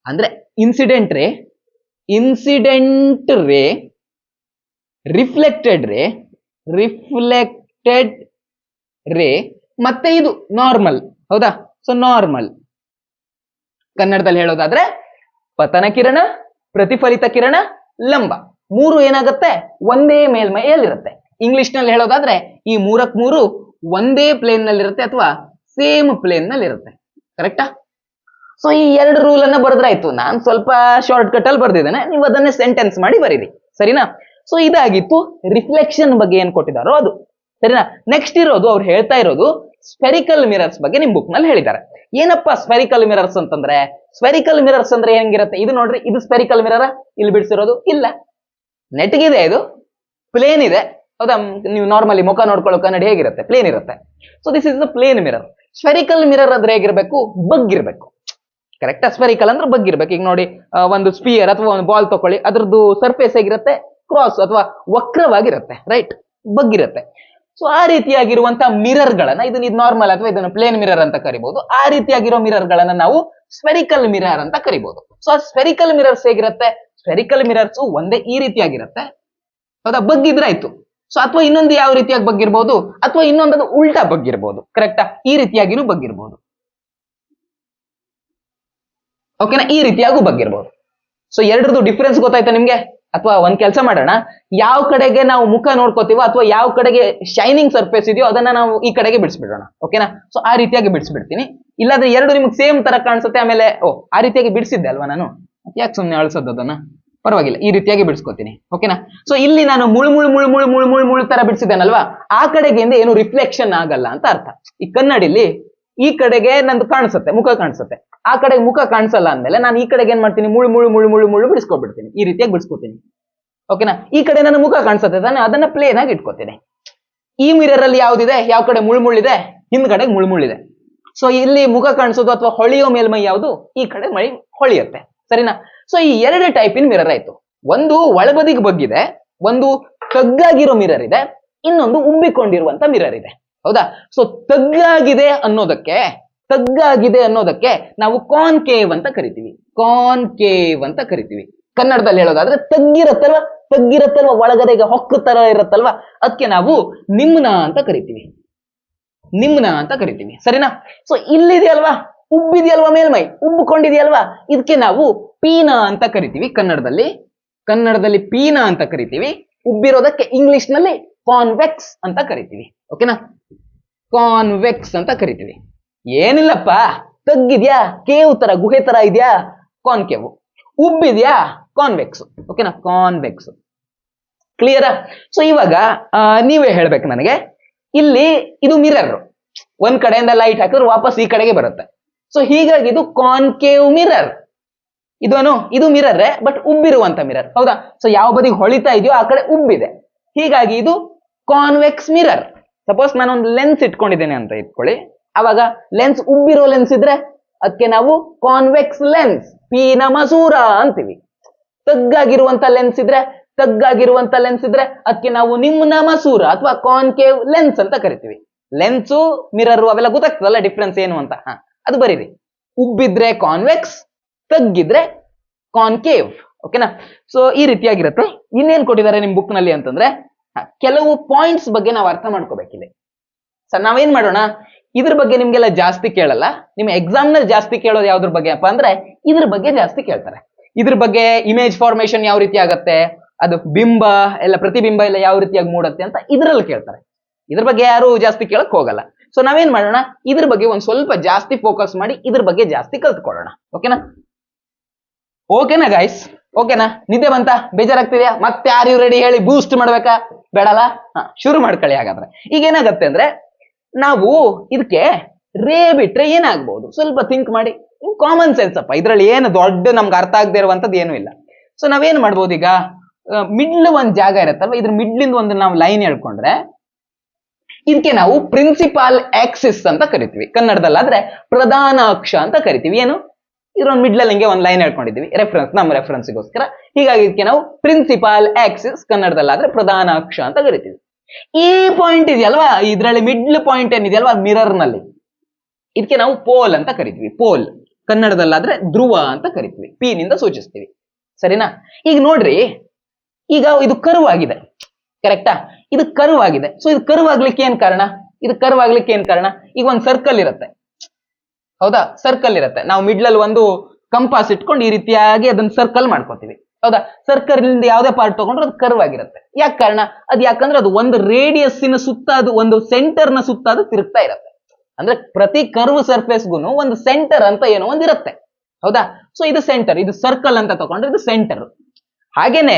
ಅಂದ್ರೆ ಇನ್ಸಿಡೆಂಟ್ ರೇ, ರಿಫ್ಲೆಕ್ಟೆಡ್ ರೇ ಮತ್ತೆ ಇದು ನಾರ್ಮಲ್, ಹೌದಾ? ಸೊ ನಾರ್ಮಲ್ ಕನ್ನಡದಲ್ಲಿ ಹೇಳೋದಾದ್ರೆ ಪತನ ಕಿರಣ, ಪ್ರತಿಫಲಿತ ಕಿರಣ, ಲಂಬ 3 ಏನಾಗುತ್ತೆ? ಒಂದೇ ಮೇಲ್ಮೈಯಲ್ಲಿರುತ್ತೆ. ಇಂಗ್ಲಿಷ್ ನಲ್ಲಿ ಹೇಳೋದಾದ್ರೆ ಈ 3 ಒಂದೇ ಪ್ಲೇನ್ ನಲ್ಲಿ ಇರುತ್ತೆ ಅಥವಾ ಸೇಮ್ ಪ್ಲೇನ್ ನಲ್ಲಿ ಇರುತ್ತೆ, ಕರೆಕ್ಟಾ? ಸೊ ಈ 2 ರೂಲ್ ಅನ್ನ ಬರೆದ್ರಾಯ್ತು. ನಾನು ಸ್ವಲ್ಪ ಶಾರ್ಟ್ ಕಟ್ ಅಲ್ಲಿ ಬರ್ದಿದ್ದೇನೆ, ನೀವು ಅದನ್ನೇ ಸೆಂಟೆನ್ಸ್ ಮಾಡಿ ಬರೀರಿ, ಸರಿನಾ? ಸೊ ಇದಾಗಿತ್ತು ರಿಫ್ಲೆಕ್ಷನ್ ಬಗ್ಗೆ ಏನ್ ಕೊಟ್ಟಿದಾರೋ ಅದು, ಸರಿನಾ? ನೆಕ್ಸ್ಟ್ ಇರೋದು ಅವ್ರು ಹೇಳ್ತಾ ಇರೋದು ಸ್ಫೆರಿಕಲ್ ಮಿರರ್ಸ್ ಬಗ್ಗೆ ನಿಮ್ ಬುಕ್ ನಲ್ಲಿ ಹೇಳಿದ್ದಾರೆ. ಏನಪ್ಪಾ ಸ್ಫೆರಿಕಲ್ ಮಿರರ್ಸ್ ಅಂತಂದ್ರೆ? ಸ್ಫೆರಿಕಲ್ ಮಿರರ್ಸ್ ಅಂದ್ರೆ ಹೆಂಗಿರುತ್ತೆ? ಇದು ನೋಡ್ರಿ, ಇದು ಸ್ಫೆರಿಕಲ್ ಮಿರರ್ ಇಲ್ಲಿ ಬಿಡಿಸಿರೋದು ಇಲ್ಲ, ನೆಟ್ಗಿದೆ, ಇದು ಪ್ಲೇನ್ ಇದೆ, ಹೌದಾ? ನೀವು ನಾರ್ಮಲಿ ಮುಖ ನೋಡ್ಕೊಳ್ಳೋ ಕನ್ನಡಿ ಹೇಗಿರುತ್ತೆ? ಪ್ಲೇನ್ ಇರುತ್ತೆ. So this is the plane mirror. Spherical mirror ಅಂದ್ರೆ ಹೇಗಿರ್ಬೇಕು? ಬಗ್ಗಿರ್ಬೇಕು, ಕರೆಕ್ಟಾ? ಸ್ಫೆರಿಕಲ್ ಅಂದ್ರೆ ಬಗ್ಗಿರ್ಬೇಕು. ಈಗ ನೋಡಿ, ಒಂದು ಸ್ಪಿಯರ್ ಅಥವಾ ಒಂದು ಬಾಲ್ ತಕೊಳ್ಳಿ, ಅದ್ರದ್ದು ಸರ್ಫೇಸ್ ಹೇಗಿರುತ್ತೆ? ಕ್ರಾಸ್ ಅಥವಾ ವಕ್ರವಾಗಿರುತ್ತೆ, ರೈಟ್? ಬಗ್ಗಿರುತ್ತೆ. ಸೊ ಆ ರೀತಿಯಾಗಿರುವಂತಹ ಮಿರರ್ ಗಳನ್ನ, ಇದನ್ನ ನಾರ್ಮಲ್ ಅಥವಾ ಇದನ್ನು ಪ್ಲೇನ್ ಮಿರರ್ ಅಂತ ಕರಿಬಹುದು. ಆ ರೀತಿಯಾಗಿರೋ ಮಿರರ್ ಗಳನ್ನ ನಾವು ಸ್ಫೆರಿಕಲ್ ಮಿರರ್ ಅಂತ ಕರಿಬಹುದು. ಸೊ ಆ ಸ್ಫೆರಿಕಲ್ ಮಿರರ್ಸ್ ಹೇಗಿರುತ್ತೆ? ಸ್ಫೆರಿಕಲ್ ಮಿರರ್ಸ್ ಒಂದೇ ಈ ರೀತಿಯಾಗಿರುತ್ತೆ, ಹೌದಾ? ಬಗ್ಗಿದ್ರಾಯ್ತು. ಸೊ ಅಥವಾ ಇನ್ನೊಂದು ಯಾವ ರೀತಿಯಾಗಿ ಬಗ್ಗಿರ್ಬೋದು, ಅಥವಾ ಇನ್ನೊಂದು ಉಲ್ಟಾ ಬಗ್ಗಿರ್ಬೋದು, ಕರೆಕ್ಟಾ? ಈ ರೀತಿಯಾಗಿನೂ ಬಗ್ಗಿರ್ಬೋದು, ಓಕೆನಾ? ಈ ರೀತಿಯಾಗೂ ಬಗ್ಗಿರ್ಬೋದು. ಸೊ 2ರದ್ದು ಡಿಫ್ರೆನ್ಸ್ ಗೊತ್ತಾಯ್ತಾ ನಿಮ್ಗೆ? ಅಥವಾ ಒಂದ್ ಕೆಲಸ ಮಾಡೋಣ, ಯಾವ ಕಡೆಗೆ ನಾವು ಮುಖ ನೋಡ್ಕೋತೀವೋ ಅಥವಾ ಯಾವ ಕಡೆಗೆ ಶೈನಿಂಗ್ ಸರ್ಫೇಸ್ ಇದೆಯೋ ಅದನ್ನ ನಾವು ಈ ಕಡೆಗೆ ಬಿಡಿಸ್ಬಿಡೋಣ, ಓಕೆನಾ? ಸೊ ಆ ರೀತಿಯಾಗಿ ಬಿಡಿಸ್ಬಿಡ್ತೀನಿ. ಇಲ್ಲಾಂದ್ರೆ 2 ನಿಮ್ಗೆ ಸೇಮ್ ತರ ಕಾಣಿಸುತ್ತೆ, ಆಮೇಲೆ ಆ ರೀತಿಯಾಗಿ ಬಿಡಿಸಿದ್ದೆ ಅಲ್ವಾ ನಾನು, ಯಾಕೆ ಸುಮ್ಮನೆ ಅಳಿಸೋದು ಅದನ್ನ? ಪರವಾಗಿಲ್ಲ, ಈ ರೀತಿಯಾಗಿ ಬಿಡಿಸ್ಕೊತೀನಿ, ಓಕೆನಾ? ಸೊ ಇಲ್ಲಿ ನಾನು ಮುಳು ತರ ಬಿಡಿಸಿದ್ದೇನಲ್ವಾ, ಆ ಕಡೆಗೆಯಿಂದ ಏನು ರಿಫ್ಲೆಕ್ಷನ್ ಆಗಲ್ಲ ಅಂತ ಅರ್ಥ. ಈ ಕನ್ನಡಿಲಿ ಈ ಕಡೆಗೆ ನಂದು ಕಾಣಿಸುತ್ತೆ, ಮುಖ ಕಾಣಿಸುತ್ತೆ, ಆ ಕಡೆಗೆ ಮುಖ ಕಾಣಿಸಲ್ಲ ಅಂದ್ಮೇಲೆ ನಾನು ಈ ಕಡೆಗೆ ಏನ್ ಮಾಡ್ತೀನಿ? ಮುಳು ಬಿಡಿಸ್ಕೊಬಿಡ್ತೀನಿ, ಈ ರೀತಿಯಾಗಿ ಬಿಡಿಸ್ಕೊತೀನಿ, ಓಕೆನಾ? ಈ ಕಡೆ ನನ್ನ ಮುಖ ಕಾಣಿಸುತ್ತೆ ತಾನೆ, ಅದನ್ನ ಪ್ಲೇನ್ ಆಗಿ ಇಟ್ಕೋತೀನಿ. ಈ ಮಿರರ್ ಅಲ್ಲಿ ಯಾವ್ದಿದೆ? ಯಾವ ಕಡೆ ಮುಳ್ಳಿದೆ? ಹಿಂದ್ಗಡೆಗೆ ಮುಳ್ಳಿದೆ. ಸೊ ಇಲ್ಲಿ ಮುಖ ಕಾಣಿಸೋದು ಅಥವಾ ಹೊಳೆಯೋ ಮೇಲ್ಮೈ ಯಾವುದು? ಈ ಕಡೆ ಮೈ ಹೊಳೆಯುತ್ತೆ, ಸರಿನಾ? ಸೊ ಈ 2 ಟೈಪಿನ ಮಿರರ್ ಆಯ್ತು. ಒಂದು ಒಳಬದಿಗೆ ಬಗ್ಗಿದೆ, ಒಂದು ಕಗ್ಗಾಗಿರೋ ಮಿರರ್ ಇದೆ, ಇನ್ನೊಂದು ಉಬ್ಬಿಕೊಂಡಿರುವಂತ ಮಿರರ್ ಇದೆ. ಹೌದಾ? ಸೊ ತಗ್ಗಾಗಿದೆ ಅನ್ನೋದಕ್ಕೆ ನಾವು ಕಾನ್ಕೇವ್ ಅಂತ ಕರಿತೀವಿ. ಕಾನ್ಕೇವ್ ಅಂತ ಕರಿತೀವಿ. ಕನ್ನಡದಲ್ಲಿ ಹೇಳೋದಾದ್ರೆ ತಗ್ಗಿರತ್ತಲ್ವಾ ಒಳಗಡೆಗೆ ಹೊಕ್ಕು ತರ ಇರತ್ತಲ್ವಾ, ಅದಕ್ಕೆ ನಾವು ನಿಮ್ನ ಅಂತ ಕರಿತೀವಿ. ಸರಿನಾ? ಸೊ ಇಲ್ಲಿದೆಯಲ್ವಾ, ಉಬ್ಬಿದೆಯಲ್ವಾ, ಮೇಲ್ಮೈ ಉಬ್ಬಿಕೊಂಡಿದೆಯಲ್ವಾ, ಇದಕ್ಕೆ ನಾವು ಪೀನ ಅಂತ ಕರಿತೀವಿ. ಕನ್ನಡದಲ್ಲಿ ಪೀನ ಅಂತ ಕರಿತೀವಿ. ಉಬ್ಬಿರೋದಕ್ಕೆ ಇಂಗ್ಲಿಷ್ ನಲ್ಲಿ ಕಾನ್ವೆಕ್ಸ್ ಅಂತ ಕರಿತೀವಿ. ಓಕೆನಾ? ಕಾನ್ವೆಕ್ಸ್ ಅಂತ ಕರಿತೀವಿ. ಏನಿಲ್ಲಪ್ಪ, ತಗ್ಗಿದ್ಯಾ, ಕೇವ್ ತರ ಗುಹೆ ತರ ಇದೆಯಾ, ಕಾನ್ಕೇವ್. ಉಬ್ಬಿದ್ಯಾ, ಕಾನ್ವೆಕ್ಸ್. ಓಕೆನಾ? ಕಾನ್ವೆಕ್ಸ್. ಕ್ಲಿಯರಾ? ಸೊ ಇವಾಗ ನೀವೇ ಹೇಳ್ಬೇಕು ನನಗೆ, ಇಲ್ಲಿ ಇದು ಮಿರರ್, ಒಂದ್ ಕಡೆಯಿಂದ ಲೈಟ್ ಹಾಕಿದ್ರೆ ವಾಪಸ್ ಈ ಕಡೆಗೆ ಬರುತ್ತೆ. ಸೊ ಹೀಗಾಗಿ ಇದು ಕಾನ್ಕೇವ್ ಮಿರರ್. ಇದು ಮಿರರ್ ಬಟ್ ಉಬ್ಬಿರುವಂತ ಮಿರರ್. ಹೌದಾ? ಸೊ ಯಾವ ಬದಿಗೆ ಹೊಳಿತಾ ಇದೆಯೋ ಆ ಕಡೆ ಉಬ್ಬಿದೆ. ಹೀಗಾಗಿ ಇದು ಕಾನ್ವೆಕ್ಸ್ ಮಿರರ್. ಸಪೋಸ್ ನಾನೊಂದು ಲೆನ್ಸ್ ಇಟ್ಕೊಂಡಿದ್ದೇನೆ ಅಂತ ಇಟ್ಕೊಳ್ಳಿ. ಅವಾಗ ಲೆನ್ಸ್ ಉಬ್ಬಿರೋ ಲೆನ್ಸ್ ಇದ್ರೆ ಅದಕ್ಕೆ ನಾವು ಕಾನ್ವೆಕ್ಸ್ ಲೆನ್ಸ್, ಪೀನ ಮಸೂರ ಅಂತೀವಿ. ತಗ್ಗಾಗಿರುವಂತ ಲೆನ್ಸ್ ಇದ್ರೆ ಅದಕ್ಕೆ ನಾವು ನಿಮ್ನ ಮಸೂರ ಅಥವಾ ಕಾನ್ಕೇವ್ ಲೆನ್ಸ್ ಅಂತ ಕರಿತೀವಿ. ಲೆನ್ಸು ಮಿರರ್ ಅವೆಲ್ಲ ಗೊತ್ತಾಗ್ತದಲ್ಲ ಡಿಫ್ರೆನ್ಸ್ ಏನು ಅಂತ. ಅದು ಬರೀರಿ. ಉಬ್ಬಿದ್ರೆ ಕಾನ್ವೆಕ್ಸ್, ತಗ್ಗಿದ್ರೆ ಕಾನ್ಕೇವ್. ಓಕೆನಾ? ಸೊ ಈ ರೀತಿಯಾಗಿರುತ್ತೆ. ಇನ್ನೇನ್ ಕೊಟ್ಟಿದ್ದಾರೆ ನಿಮ್ ಬುಕ್ ನಲ್ಲಿ ಅಂತಂದ್ರೆ, ಕೆಲವು ಪಾಯಿಂಟ್ಸ್ ಬಗ್ಗೆ ನಾವು ಅರ್ಥ ಮಾಡ್ಕೋಬೇಕಿದೆ. ಸರ್ ನಾವೇನ್ ಮಾಡೋಣ, ಇದ್ರ ಬಗ್ಗೆ ನಿಮ್ಗೆಲ್ಲ ಜಾಸ್ತಿ ಕೇಳಲ್ಲ. ನಿಮ್ಮ ಎಕ್ಸಾಮ್ ನಲ್ಲಿ ಜಾಸ್ತಿ ಕೇಳೋದು ಯಾವ್ದ್ರ ಬಗ್ಗೆ ಅಪ್ಪ ಅಂದ್ರೆ ಇದ್ರ ಬಗ್ಗೆ ಜಾಸ್ತಿ ಕೇಳ್ತಾರೆ. ಇದ್ರ ಬಗ್ಗೆ ಇಮೇಜ್ ಫಾರ್ಮೇಶನ್ ಯಾವ ರೀತಿ ಆಗತ್ತೆ, ಅದು ಬಿಂಬ ಎಲ್ಲ ಪ್ರತಿಬಿಂಬ ಎಲ್ಲ ಯಾವ ರೀತಿಯಾಗಿ ಮೂಡುತ್ತೆ ಅಂತ ಇದ್ರಲ್ಲಿ ಕೇಳ್ತಾರೆ. ಇದ್ರ ಬಗ್ಗೆ ಯಾರು ಜಾಸ್ತಿ ಕೇಳಕ್ ಹೋಗಲ್ಲ. ಸೊ ನಾವೇನ್ ಮಾಡೋಣ, ಇದ್ರ ಬಗ್ಗೆ ಒಂದ್ ಸ್ವಲ್ಪ ಜಾಸ್ತಿ ಫೋಕಸ್ ಮಾಡಿ ಇದ್ರ ಬಗ್ಗೆ ಜಾಸ್ತಿ ಕಲ್ತ್ಕೊಳ್ಳೋಣ. ಓಕೆನಾ ಗೈಸ್? ಓಕೆನಾ? ನಿದ್ದೆ ಬಂತ? ಬೇಜಾರಾಗ್ತಿದ್ಯಾ? ಮತ್ತೆ ಆರ್ ಯು ರೆಡಿ ಹೇಳಿ ಬೂಸ್ಟ್ ಮಾಡ್ಬೇಕಾ ಬೇಡಲ್ಲ? ಶುರು ಮಾಡ್ಕೊಳ್ಳಿ. ಹಾಗಾದ್ರೆ ಈಗ ಏನಾಗತ್ತೆ ಅಂದ್ರೆ, ನಾವು ಇದಕ್ಕೆ ರೇ ಬಿಟ್ರೆ ಏನಾಗ್ಬಹುದು ಸ್ವಲ್ಪ ಥಿಂಕ್ ಮಾಡಿ. ಕಾಮನ್ ಸೆನ್ಸ್ ಅಪ್ಪ, ಇದ್ರಲ್ಲಿ ಏನು ದೊಡ್ಡ ನಮ್ಗೆ ಅರ್ಥ ಆಗದೆ ಇರುವಂತದ್ದು ಏನೂ ಇಲ್ಲ. ಸೊ ನಾವೇನ್ ಮಾಡ್ಬೋದು, ಈಗ ಮಿಡ್ಲ್ ಒಂದ್ ಜಾಗ ಇರತ್ತಲ್ವ, ಇದ್ರ ಮಿಡ್ಲಿಂದ ಒಂದು ನಾವು ಲೈನ್ ಹೇಳ್ಕೊಂಡ್ರೆ ಇದಕ್ಕೆ ನಾವು ಪ್ರಿನ್ಸಿಪಾಲ್ ಆಕ್ಸಿಸ್ ಅಂತ ಕರಿತೀವಿ. ಕನ್ನಡದಲ್ಲಾದ್ರೆ ಪ್ರಧಾನ ಅಕ್ಷ ಅಂತ ಕರಿತೀವಿ. ಏನು, ಇದ್ರೊಂದು ಮಿಡ್ಲಲ್ಲಿ ಹಿಂಗೆ ಒಂದು ಲೈನ್ ಹೇಳ್ಕೊಂಡಿದೀವಿ, ನಮ್ಮ ರೆಫರೆನ್ಸ್ಗೋಸ್ಕರ. ಹೀಗಾಗಿ ಇದಕ್ಕೆ ನಾವು ಪ್ರಿನ್ಸಿಪಾಲ್ ಆಕ್ಸಿಸ್, ಕನ್ನಡದಲ್ಲಾದ್ರೆ ಪ್ರಧಾನ ಅಕ್ಷ ಅಂತ ಕರಿತೀವಿ. ಈ ಪಾಯಿಂಟ್ ಇದೆಯಲ್ವಾ, ಇದ್ರಲ್ಲಿ ಮಿಡ್ಲ್ ಪಾಯಿಂಟ್ ಏನಿದೆಯಲ್ವಾ ಮಿರರ್ ನಲ್ಲಿ, ಇದಕ್ಕೆ ನಾವು ಪೋಲ್ ಅಂತ ಕರಿತೀವಿ. ಪೋಲ್ ಕನ್ನಡದಲ್ಲಾದ್ರೆ ಧ್ರುವ ಅಂತ ಕರಿತೀವಿ, ಪಿ ನಿಂದ ಸೂಚಿಸ್ತೀವಿ. ಸರಿನಾ? ಈಗ ನೋಡ್ರಿ, ಈಗ ಇದು ಕರ್ವ್ ಆಗಿದೆ, ಕರೆಕ್ಟಾ? ಇದು ಕರ್ವ್ ಆಗಿದೆ. ಸೊ ಇದು ಕರ್ವ್ ಆಗ್ಲಿಕ್ಕೆ ಏನ್ ಕಾರಣ? ಈಗ ಒಂದು ಸರ್ಕಲ್ ಇರುತ್ತೆ. ಹೌದಾ? ಸರ್ಕಲ್ ಇರುತ್ತೆ. ನಾವು ಮಿಡ್ಲಲ್ಲಿ ಒಂದು ಕಂಪಾಸ್ ಇಟ್ಕೊಂಡು ಈ ರೀತಿಯಾಗಿ ಅದನ್ನ ಸರ್ಕಲ್ ಮಾಡ್ಕೋತೀವಿ. ಹೌದಾ? ಸರ್ಕಲ್ ನಿಂದ ಯಾವುದೇ ಪಾರ್ಟ್ ತಗೊಂಡ್ರೆ ಅದು ಕರ್ವ್ ಆಗಿರುತ್ತೆ. ಯಾಕೆ ಕಾರಣ? ಯಾಕಂದ್ರೆ ಅದು ಒಂದು ರೇಡಿಯಸ್ಸಿನ ಸುತ್ತ, ಅದು ಒಂದು ಸೆಂಟರ್ ನ ಸುತ್ತ ಅದು ತಿರುಗ್ತಾ ಇರುತ್ತೆ. ಅಂದ್ರೆ ಪ್ರತಿ ಕರ್ವ್ ಸರ್ಫೇಸ್ಗೂ ಒಂದು ಸೆಂಟರ್ ಅಂತ ಏನೋ ಒಂದಿರುತ್ತೆ. ಹೌದಾ? ಸೊ ಇದು ಸೆಂಟರ್, ಇದು ಸರ್ಕಲ್ ಅಂತ ತಗೊಂಡ್ರೆ ಇದು ಸೆಂಟರ್. ಹಾಗೇನೆ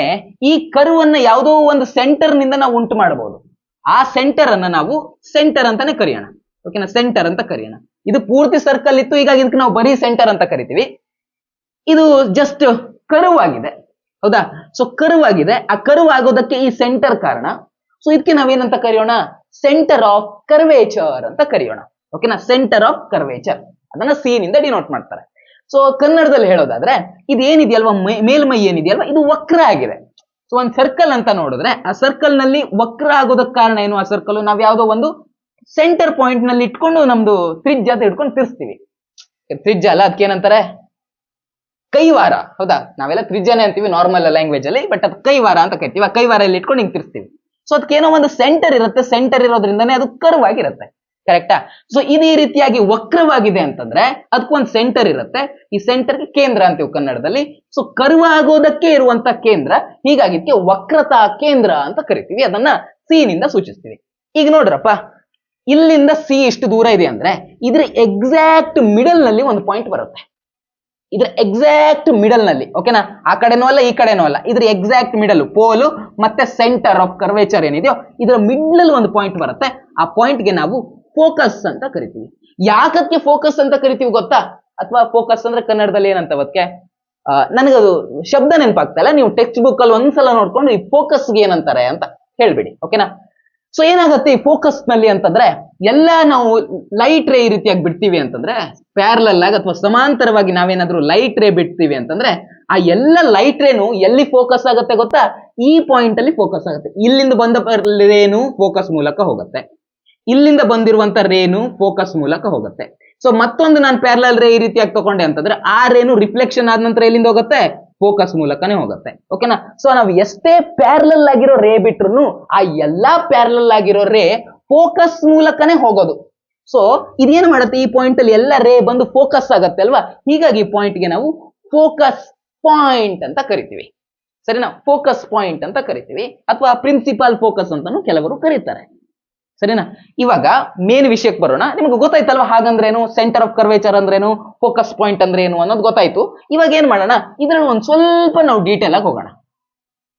ಈ ಕರ್ವ್ ಅನ್ನ ಯಾವುದೋ ಒಂದು ಸೆಂಟರ್ ನಿಂದ ನಾವು ಉಂಟು ಮಾಡಬಹುದು. ಆ ಸೆಂಟರ್ ಅನ್ನ ನಾವು ಸೆಂಟರ್ ಅಂತಾನೆ ಕರೆಯೋಣ. ಓಕೆನಾ? ಸೆಂಟರ್ ಅಂತ ಕರೆಯೋಣ. ಇದು ಪೂರ್ತಿ ಸರ್ಕಲ್ ಇತ್ತು, ಹೀಗಾಗಿ ಇದಕ್ಕೆ ನಾವು ಬರೀ ಸೆಂಟರ್ ಅಂತ ಕರಿತೀವಿ. ಇದು ಜಸ್ಟ್ ಕರ್ವ್ ಆಗಿದೆ. ಹೌದಾ? ಸೊ ಕರ್ವ್ ಆಗಿದೆ. ಆ ಕರ್ವ್ ಆಗೋದಕ್ಕೆ ಈ ಸೆಂಟರ್ ಕಾರಣ. ಸೊ ಇದಕ್ಕೆ ನಾವೇನಂತ ಕರೆಯೋಣ? ಸೆಂಟರ್ ಆಫ್ ಕರ್ವೇಚರ್ ಅಂತ ಕರೆಯೋಣ. ಓಕೆನಾ? ಸೆಂಟರ್ ಆಫ್ ಕರ್ವೇಚರ್, ಅದನ್ನ ಸಿ ನಿಂದ ಡಿನೋಟ್ ಮಾಡ್ತಾರೆ. ಸೊ ಕನ್ನಡದಲ್ಲಿ ಹೇಳೋದಾದ್ರೆ ಇದು ಏನಿದೆಯಲ್ವಾ, ಮೇಲ್ಮೈ ಏನಿದೆಯಲ್ವಾ, ಇದು ವಕ್ರ ಆಗಿದೆ. ಸೊ ಒಂದು ಸರ್ಕಲ್ ಅಂತ ನೋಡಿದ್ರೆ ಆ ಸರ್ಕಲ್ ನಲ್ಲಿ ವಕ್ರ ಆಗೋದಕ್ಕೆ ಕಾರಣ ಏನು? ಆ ಸರ್ಕಲ್ ನಾವ್ ಯಾವ್ದೋ ಒಂದು ಸೆಂಟರ್ ಪಾಯಿಂಟ್ ನಲ್ಲಿ ಇಟ್ಕೊಂಡು ನಮ್ದು ತ್ರಿಜ್ಯ ಅಂತ ಇಟ್ಕೊಂಡು ತಿರ್ಸ್ತೀವಿ. ತ್ರಿಜ್ಯ ಅಲ್ಲ, ಅದಕ್ಕೆ ಏನಂತಾರೆ? ಕೈವಾರ. ಹೌದಾ? ನಾವೆಲ್ಲ ತ್ರಿಜ್ಯನೇ ಅಂತೀವಿ ನಾರ್ಮಲ್ ಲ್ಯಾಂಗ್ವೇಜ್ ಅಲ್ಲಿ, ಬಟ್ ಅದು ಕೈವಾರ ಅಂತ ಕರಿತೀವಿ. ಆ ಕೈವಾರ ಇಲ್ಲಿ ಇಟ್ಕೊಂಡು ಹಿಂಗ್ ತಿರ್ಸ್ತೀವಿ. ಸೊ ಅದಕ್ಕೆ ಏನೋ ಒಂದು ಸೆಂಟರ್ ಇರುತ್ತೆ. ಸೆಂಟರ್ ಇರೋದ್ರಿಂದನೇ ಅದು ಕರ್ವ್ ಆಗಿರುತ್ತೆ. ಕರೆಕ್ಟಾ? ಸೊ ಇದು ಈ ರೀತಿಯಾಗಿ ವಕ್ರವಾಗಿದೆ ಅಂತಂದ್ರೆ ಅದಕ್ಕೊಂದು ಸೆಂಟರ್ ಇರುತ್ತೆ. ಈ ಸೆಂಟರ್ಗೆ ಕೇಂದ್ರ ಅಂತೀವಿ ಕನ್ನಡದಲ್ಲಿ. ಸೊ ಕರ್ವ್ ಆಗೋದಕ್ಕೆ ಇರುವಂತ ಕೇಂದ್ರ, ಹೀಗಾಗಿ ಇದಕ್ಕೆ ವಕ್ರತಾ ಕೇಂದ್ರ ಅಂತ ಕರಿತೀವಿ. ಅದನ್ನ ಸಿ ನಿಂದ ಸೂಚಿಸ್ತೀವಿ. ಈಗ ನೋಡ್ರಪ್ಪ, ಇಲ್ಲಿಂದ ಸಿ ಎಷ್ಟು ದೂರ ಇದೆ ಅಂದ್ರೆ ಇದ್ರ ಎಕ್ಸಾಕ್ಟ್ ಮಿಡಲ್ ನಲ್ಲಿ ಒಂದು ಪಾಯಿಂಟ್ ಬರುತ್ತೆ. ಇದ್ರ ಎಕ್ಸಾಕ್ಟ್ ಮಿಡಲ್ ನಲ್ಲಿ. ಓಕೆನಾ? ಆ ಕಡೆನೂ ಅಲ್ಲ, ಈ ಕಡೆನೂ ಅಲ್ಲ, ಇದ್ರ ಎಕ್ಸಾಕ್ಟ್ ಮಿಡಲ್, ಪೋಲು ಮತ್ತೆ ಸೆಂಟರ್ ಆಫ್ ಕರ್ವೇಚರ್ ಏನಿದೆಯೋ ಇದರ ಮಿಡ್ಲ್ ಒಂದು ಪಾಯಿಂಟ್ ಬರುತ್ತೆ. ಆ ಪಾಯಿಂಟ್ಗೆ ನಾವು ಫೋಕಸ್ ಅಂತ ಕರಿತೀವಿ. ಯಾಕಕ್ಕೆ ಫೋಕಸ್ ಅಂತ ಕರಿತೀವಿ ಗೊತ್ತಾ? ಅಥವಾ ಫೋಕಸ್ ಅಂದ್ರೆ ಕನ್ನಡದಲ್ಲಿ ಏನಂತ ಅದಕ್ಕೆ ನನಗದು ಶಬ್ದ ನೆನಪಾಗ್ತಾ ಇಲ್ಲ. ನೀವು ಟೆಕ್ಸ್ಟ್ ಬುಕ್ ಅಲ್ಲಿ ಒಂದ್ಸಲ ನೋಡ್ಕೊಂಡು ಈ ಫೋಕಸ್ಗೆ ಏನಂತಾರೆ ಅಂತ ಹೇಳ್ಬಿಡಿ. ಓಕೆನಾ? ಸೊ ಏನಾಗುತ್ತೆ ಈ ಫೋಕಸ್ ನಲ್ಲಿ ಅಂತಂದ್ರೆ ಎಲ್ಲ ನಾವು ಲೈಟ್ ರೇ ಈ ರೀತಿಯಾಗಿ ಬಿಡ್ತೀವಿ ಅಂತಂದ್ರೆ ಪ್ಯಾರಲಲ್ ಆಗಿ ಅಥವಾ ಸಮಾಂತರವಾಗಿ ನಾವೇನಾದ್ರೂ ಲೈಟ್ ರೇ ಬಿಡ್ತೀವಿ ಅಂತಂದ್ರೆ ಆ ಎಲ್ಲ ಲೈಟ್ ರೇನು ಎಲ್ಲಿ ಫೋಕಸ್ ಆಗುತ್ತೆ ಗೊತ್ತಾ, ಈ ಪಾಯಿಂಟ್ ಅಲ್ಲಿ ಫೋಕಸ್ ಆಗುತ್ತೆ. ಇಲ್ಲಿಂದ ಬಂದ ರೇನು ಫೋಕಸ್ ಮೂಲಕ ಹೋಗುತ್ತೆ, ಇಲ್ಲಿಂದ ಬಂದಿರುವಂತ ರೇನು ಫೋಕಸ್ ಮೂಲಕ ಹೋಗುತ್ತೆ. ಸೊ ಮತ್ತೊಂದು ನಾನು ಪ್ಯಾರಲಲ್ ರೇ ಈ ರೀತಿಯಾಗಿ ತಗೊಂಡೆ ಅಂತಂದ್ರೆ ಆ ರೇನು ರಿಫ್ಲೆಕ್ಷನ್ ಆದ ನಂತರ ಎಲ್ಲಿಂದ ಹೋಗುತ್ತೆ, ಫೋಕಸ್ ಮೂಲಕನೇ ಹೋಗುತ್ತೆ. ಓಕೆನಾ. ಸೊ ನಾವು ಎಷ್ಟೇ ಪ್ಯಾರಲಲ್ ಆಗಿರೋ ರೇ ಬಿಟ್ರು ಆ ಎಲ್ಲಾ ಪ್ಯಾರಲಲ್ ಆಗಿರೋ ರೇ ಫೋಕಸ್ ಮೂಲಕನೇ ಹೋಗೋದು. ಸೊ ಇದೇನು ಮಾಡುತ್ತೆ, ಈ ಪಾಯಿಂಟ್ ಅಲ್ಲಿ ಎಲ್ಲ ರೇ ಬಂದು ಫೋಕಸ್ ಆಗತ್ತೆ ಅಲ್ವಾ, ಹೀಗಾಗಿ ಈ ಪಾಯಿಂಟ್ ಗೆ ನಾವು ಫೋಕಸ್ ಪಾಯಿಂಟ್ ಅಂತ ಕರಿತೀವಿ. ಸರಿನಾ, ಫೋಕಸ್ ಪಾಯಿಂಟ್ ಅಂತ ಕರಿತೀವಿ ಅಥವಾ ಪ್ರಿನ್ಸಿಪಾಲ್ ಫೋಕಸ್ ಅಂತಾನು ಕೆಲವರು ಕರೀತಾರೆ. ಸರಿನಾ. ಇವಾಗ ಮೇನ್ ವಿಷಯಕ್ಕೆ ಬರೋಣ. ನಿಮ್ಗೆ ಗೊತ್ತಾಯ್ತಲ್ವಾ ಹಾಗಂದ್ರೇನು, ಸೆಂಟರ್ ಆಫ್ ಕರ್ವೇಚರ್ ಅಂದ್ರೇನು, ಫೋಕಸ್ ಪಾಯಿಂಟ್ ಅಂದ್ರೆ ಏನು ಅನ್ನೋದು ಗೊತ್ತಾಯ್ತು. ಇವಾಗ ಏನ್ ಮಾಡೋಣ, ಇದ್ರಲ್ಲಿ ಒಂದ್ ಸ್ವಲ್ಪ ನಾವು ಡೀಟೇಲ್ ಆಗಿ ಹೋಗೋಣ.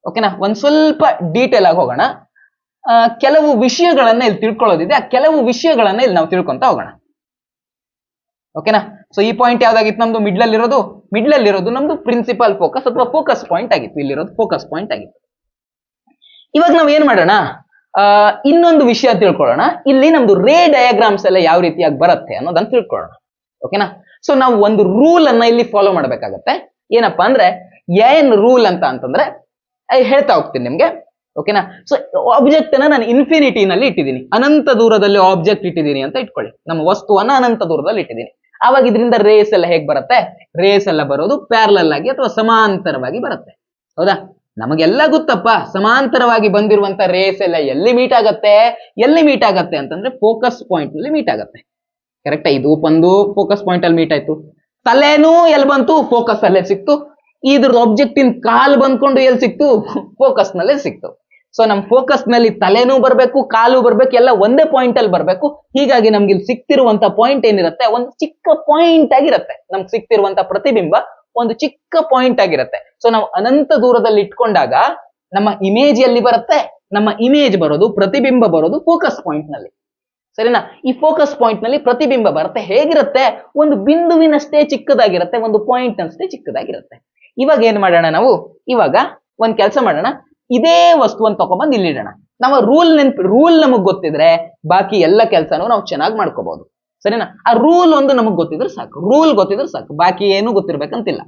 ಓಕೆನಾ, ಒಂದ್ ಸ್ವಲ್ಪ ಡೀಟೇಲ್ ಆಗಿ ಹೋಗೋಣ. ಕೆಲವು ವಿಷಯಗಳನ್ನ ಇಲ್ಲಿ ತಿಳ್ಕೊಳ್ಳೋದಿದೆ, ಆ ಕೆಲವು ವಿಷಯಗಳನ್ನ ಇಲ್ಲಿ ನಾವು ತಿಳ್ಕೊಂತ ಹೋಗೋಣ. ಓಕೆನಾ. ಸೊ ಈ ಪಾಯಿಂಟ್ ಯಾವ್ದಾಗಿತ್ತು ನಮ್ದು, ಮಿಡ್ಲ್ ಇರೋದು ನಮ್ದು ಪ್ರಿನ್ಸಿಪಲ್ ಫೋಕಸ್ ಅಥವಾ ಫೋಕಸ್ ಪಾಯಿಂಟ್ ಆಗಿತ್ತು. ಇಲ್ಲಿರೋದು ಫೋಕಸ್ ಪಾಯಿಂಟ್ ಆಗಿತ್ತು. ಇವಾಗ ನಾವ್ ಏನ್ ಮಾಡೋಣ, ಇನ್ನೊಂದು ವಿಷಯ ತಿಳ್ಕೊಳ್ಳೋಣ. ಇಲ್ಲಿ ನಮ್ದು ರೇ ಡಯಾಗ್ರಾಮ್ಸ್ ಎಲ್ಲ ಯಾವ ರೀತಿಯಾಗಿ ಬರುತ್ತೆ ಅನ್ನೋದನ್ನ ತಿಳ್ಕೊಳ್ಳೋಣ. ಓಕೆನಾ. ಸೊ ನಾವು ಒಂದು ರೂಲ್ ಅನ್ನ ಇಲ್ಲಿ ಫಾಲೋ ಮಾಡ್ಬೇಕಾಗತ್ತೆ. ಏನಪ್ಪಾ ಅಂದ್ರೆ ಏನ್ ರೂಲ್ ಅಂತಂದ್ರೆ ಹೇಳ್ತಾ ಹೋಗ್ತೀನಿ ನಿಮ್ಗೆ. ಓಕೆನಾ. ಸೊ ಆಬ್ಜೆಕ್ಟ್ ಅನ್ನ ನಾನು ಇನ್ಫಿನಿಟಿನಲ್ಲಿ ಇಟ್ಟಿದ್ದೀನಿ, ಅನಂತ ದೂರದಲ್ಲಿ ಆಬ್ಜೆಕ್ಟ್ ಇಟ್ಟಿದ್ದೀನಿ ಅಂತ ಇಟ್ಕೊಳ್ಳಿ. ನಮ್ಮ ವಸ್ತುವನ್ನ ಅನಂತ ದೂರದಲ್ಲಿ ಇಟ್ಟಿದ್ದೀನಿ. ಆವಾಗ ಇದರಿಂದ ರೇಸ್ ಎಲ್ಲ ಹೇಗ್ ಬರುತ್ತೆ, ರೇಸ್ ಎಲ್ಲ ಬರೋದು ಪ್ಯಾರಲಲ್ ಆಗಿ ಅಥವಾ ಸಮಾಂತರವಾಗಿ ಬರುತ್ತೆ. ಹೌದಾ, ನಮಗೆಲ್ಲ ಗೊತ್ತಪ್ಪ ಸಮಾಂತರವಾಗಿ ಬಂದಿರುವಂತ ರೇಸ್ ಎಲ್ಲ ಎಲ್ಲಿ ಮೀಟ್ ಆಗತ್ತೆ ಅಂತಂದ್ರೆ ಫೋಕಸ್ ಪಾಯಿಂಟ್ ನಲ್ಲಿ ಮೀಟ್ ಆಗತ್ತೆ. ಕರೆಕ್ಟಾ, ಇದು ಒಂದು ಫೋಕಸ್ ಪಾಯಿಂಟ್ ಅಲ್ಲಿ ಮೀಟ್ ಆಯ್ತು. ತಲೆನೂ ಎಲ್ಲಿ ಬಂತು, ಫೋಕಸ್ ಅಲ್ಲೇ ಸಿಕ್ತು. ಇದ್ರ ಆಬ್ಜೆಕ್ಟ್ ಇನ್ ಕಾಲ್ ಬಂದ್ಕೊಂಡು ಎಲ್ಲಿ ಸಿಕ್ತು, ಫೋಕಸ್ ನಲ್ಲೇ ಸಿಕ್ತು. ಸೊ ನಮ್ ಫೋಕಸ್ ನಲ್ಲಿ ತಲೆನೂ ಬರ್ಬೇಕು, ಕಾಲು ಬರ್ಬೇಕು, ಎಲ್ಲ ಒಂದೇ ಪಾಯಿಂಟ್ ಅಲ್ಲಿ ಬರ್ಬೇಕು. ಹೀಗಾಗಿ ನಮ್ಗೆ ಇಲ್ಲಿ ಸಿಕ್ತಿರುವಂತ ಪಾಯಿಂಟ್ ಏನಿರುತ್ತೆ, ಒಂದು ಚಿಕ್ಕ ಪಾಯಿಂಟ್ ಆಗಿರುತ್ತೆ. ನಮ್ಗೆ ಸಿಕ್ತಿರುವಂತ ಪ್ರತಿಬಿಂಬ ಒಂದು ಚಿಕ್ಕ ಪಾಯಿಂಟ್ ಆಗಿರುತ್ತೆ. ಸೊ ನಾವು ಅನಂತ ದೂರದಲ್ಲಿ ಇಟ್ಕೊಂಡಾಗ ನಮ್ಮ ಇಮೇಜ್ ಎಲ್ಲಿ ಬರುತ್ತೆ, ನಮ್ಮ ಇಮೇಜ್ ಬರೋದು, ಪ್ರತಿಬಿಂಬ ಬರೋದು ಫೋಕಸ್ ಪಾಯಿಂಟ್ ನಲ್ಲಿ. ಸರಿನಾ. ಈ ಫೋಕಸ್ ಪಾಯಿಂಟ್ ನಲ್ಲಿ ಪ್ರತಿಬಿಂಬ ಬರುತ್ತೆ. ಹೇಗಿರುತ್ತೆ, ಒಂದು ಬಿಂದುವಿನಷ್ಟೇ ಚಿಕ್ಕದಾಗಿರುತ್ತೆ, ಒಂದು ಪಾಯಿಂಟ್ ಅಷ್ಟೇ ಚಿಕ್ಕದಾಗಿರುತ್ತೆ. ಇವಾಗ ಏನ್ ಮಾಡೋಣ ನಾವು, ಇವಾಗ ಒಂದ್ ಕೆಲಸ ಮಾಡೋಣ, ಇದೇ ವಸ್ತುವನ್ನು ತಗೊಂಡ್ಬಂದು ಇಲ್ಲಿಡೋಣ. ನಮ್ಮ ರೂಲ್ ನಮಗ್ ಗೊತ್ತಿದ್ರೆ ಬಾಕಿ ಎಲ್ಲ ಕೆಲಸನೂ ನಾವು ಚೆನ್ನಾಗಿ ಮಾಡ್ಕೋಬಹುದು. ಸರಿನಾ. ಆ ರೂಲ್ ಒಂದು ನಮಗ್ ಗೊತ್ತಿದ್ರೆ ಸಾಕು, ಬಾಕಿ ಏನು ಗೊತ್ತಿರ್ಬೇಕಂತಿಲ್ಲ.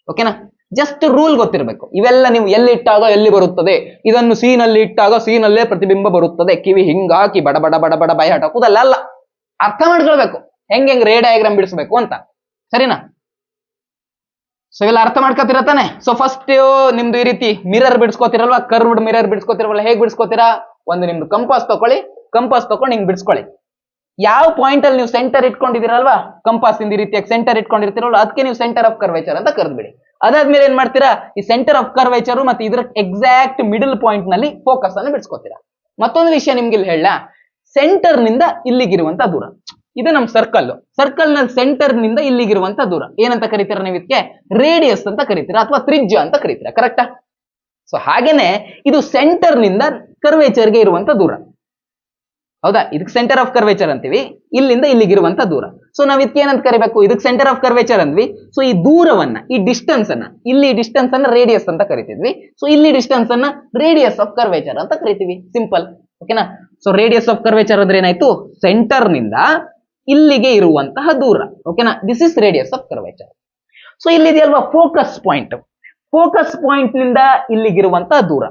ಓಕೆನಾ. ಜಸ್ಟ್ ರೂಲ್ ಗೊತ್ತಿರ್ಬೇಕು. ಇವೆಲ್ಲ ನೀವು ಎಲ್ಲಿ ಇಟ್ಟಾಗ ಎಲ್ಲಿ ಬರುತ್ತದೆ, ಇದನ್ನು ಸೀನಲ್ಲಿ ಇಟ್ಟಾಗ ಸೀನಲ್ಲೇ ಪ್ರತಿಬಿಂಬ ಬರುತ್ತದೆ, ಕಿವಿ ಹಿಂಗಾಕಿ ಬಡ ಬಡ ಬಡ ಬಡ ಬಾಯಿ ಹಾಕೋದಲ್ಲ, ಅಲ್ಲ, ಅರ್ಥ ಮಾಡ್ಕೊಳ್ಬೇಕು ಹೆಂಗ್ ರೇ ಡಯಾಗ್ರಾಮ್ ಬಿಡಿಸ್ಬೇಕು ಅಂತ. ಸರಿನಾ. ಸೊ ಇವೆಲ್ಲ ಅರ್ಥ ಮಾಡ್ಕೊತಿರತ್ತಾನೆ. ಸೊ ಫಸ್ಟ್ ನಿಮ್ದು ಈ ರೀತಿ ಮಿರರ್ ಬಿಡಿಸ್ಕೋತಿರಲ್ವಾ, ಕರ್ವ್ಡ್ ಮಿರರ್ ಬಿಡಿಸ್ಕೋತಿರಲ್ವಾ, ಹೇಗ್ ಬಿಡಿಸ್ಕೋತೀರಾ, ಒಂದು ನಿಮ್ದು ಕಂಪಾಸ್ ತಗೊಂಡು ಹಿಂಗ್ ಬಿಡಿಸ್ಕೊಳ್ಳಿ. ಯಾವ ಪಾಯಿಂಟ್ ಅಲ್ಲಿ ನೀವು ಸೆಂಟರ್ ಇಟ್ಕೊಂಡಿದ್ದೀರಲ್ವಾ, ಕಂಪಾಸ್ ಇಂದ ಈ ರೀತಿಯಾಗಿ ಸೆಂಟರ್ ಇಟ್ಕೊಂಡಿರ್ತೀರಲ್ವಾ, ಅದಕ್ಕೆ ನೀವು ಸೆಂಟರ್ ಆಫ್ ಕರ್ವೇಚರ್ ಅಂತ ಕರೆದ್ಬಿಡಿ. ಅದಾದ್ಮೇಲೆ ಏನ್ ಮಾಡ್ತೀರಾ, ಈ ಸೆಂಟರ್ ಆಫ್ ಕರ್ವೇಚರ್ ಮತ್ತೆ ಇದರ ಎಕ್ಸಾಕ್ಟ್ ಮಿಡಲ್ ಪಾಯಿಂಟ್ ನಲ್ಲಿ ಫೋಕಸ್ ಅನ್ನು ಬಿಡಿಸ್ಕೋತೀರಾ. ಮತ್ತೊಂದು ವಿಷಯ ನಿಮ್ಗೆ ಇಲ್ಲಿ ಹೇಳ, ಸೆಂಟರ್ ನಿಂದ ಇಲ್ಲಿಗಿರುವಂತ ದೂರ, ಇದು ನಮ್ ಸರ್ಕಲ್ ನಲ್ಲಿ ಸೆಂಟರ್ ನಿಂದ ಇಲ್ಲಿಗಿರುವಂತ ದೂರ ಏನಂತ ಕರಿತೀರಾ ನೀವು, ಇದಕ್ಕೆ ರೇಡಿಯಸ್ ಅಂತ ಕರಿತೀರಾ ಅಥವಾ ತ್ರಿಜ್ಯ ಅಂತ ಕರಿತೀರಾ. ಕರೆಕ್ಟಾ. ಸೊ ಹಾಗೇನೆ ಇದು ಸೆಂಟರ್ ನಿಂದ ಕರ್ವೇಚರ್ಗೆ ಇರುವಂತ ದೂರ. ಹೌದಾ, ಇದಕ್ಕೆ ಸೆಂಟರ್ ಆಫ್ ಕರ್ವೇಚರ್ ಅಂತೀವಿ, ಇಲ್ಲಿಂದ ಇಲ್ಲಿಗಿರುವಂತ ದೂರ. ಸೊ ನಾವ್ ಇದಕ್ಕೆ ಏನಂತ ಕರಿಬೇಕು, ಇದಕ್ಕೆ ಸೆಂಟರ್ ಆಫ್ ಕರ್ವೇಚರ್ ಅಂದ್ವಿ. ಸೊ ಈ ದೂರವನ್ನ, ಈ ಡಿಸ್ಟೆನ್ಸ್ ಅನ್ನ, ಇಲ್ಲಿ ಡಿಸ್ಟೆನ್ಸ್ ಅನ್ನ ರೇಡಿಯಸ್ ಅಂತ ಕರಿತಿದ್ವಿ. ಸೊ ಇಲ್ಲಿ ಡಿಸ್ಟೆನ್ಸ್ ಅನ್ನ ರೇಡಿಯಸ್ ಆಫ್ ಕರ್ವೇಚರ್ ಅಂತ ಕರಿತೀವಿ. ಸಿಂಪಲ್. ಓಕೆನಾ. ಸೊ ರೇಡಿಯಸ್ ಆಫ್ ಕರ್ವೇಚರ್ ಅಂದ್ರೆ ಏನಾಯ್ತು, ಸೆಂಟರ್ ನಿಂದ ಇಲ್ಲಿಗೆ ಇರುವಂತಹ ದೂರ. ಓಕೆನಾ, this is radius of curvature. So ಇಲ್ಲಿದೆಯಲ್ವಾ ಫೋಕಸ್ ಪಾಯಿಂಟ್ ನಿಂದ ಇಲ್ಲಿಗಿರುವಂತಹ ದೂರ,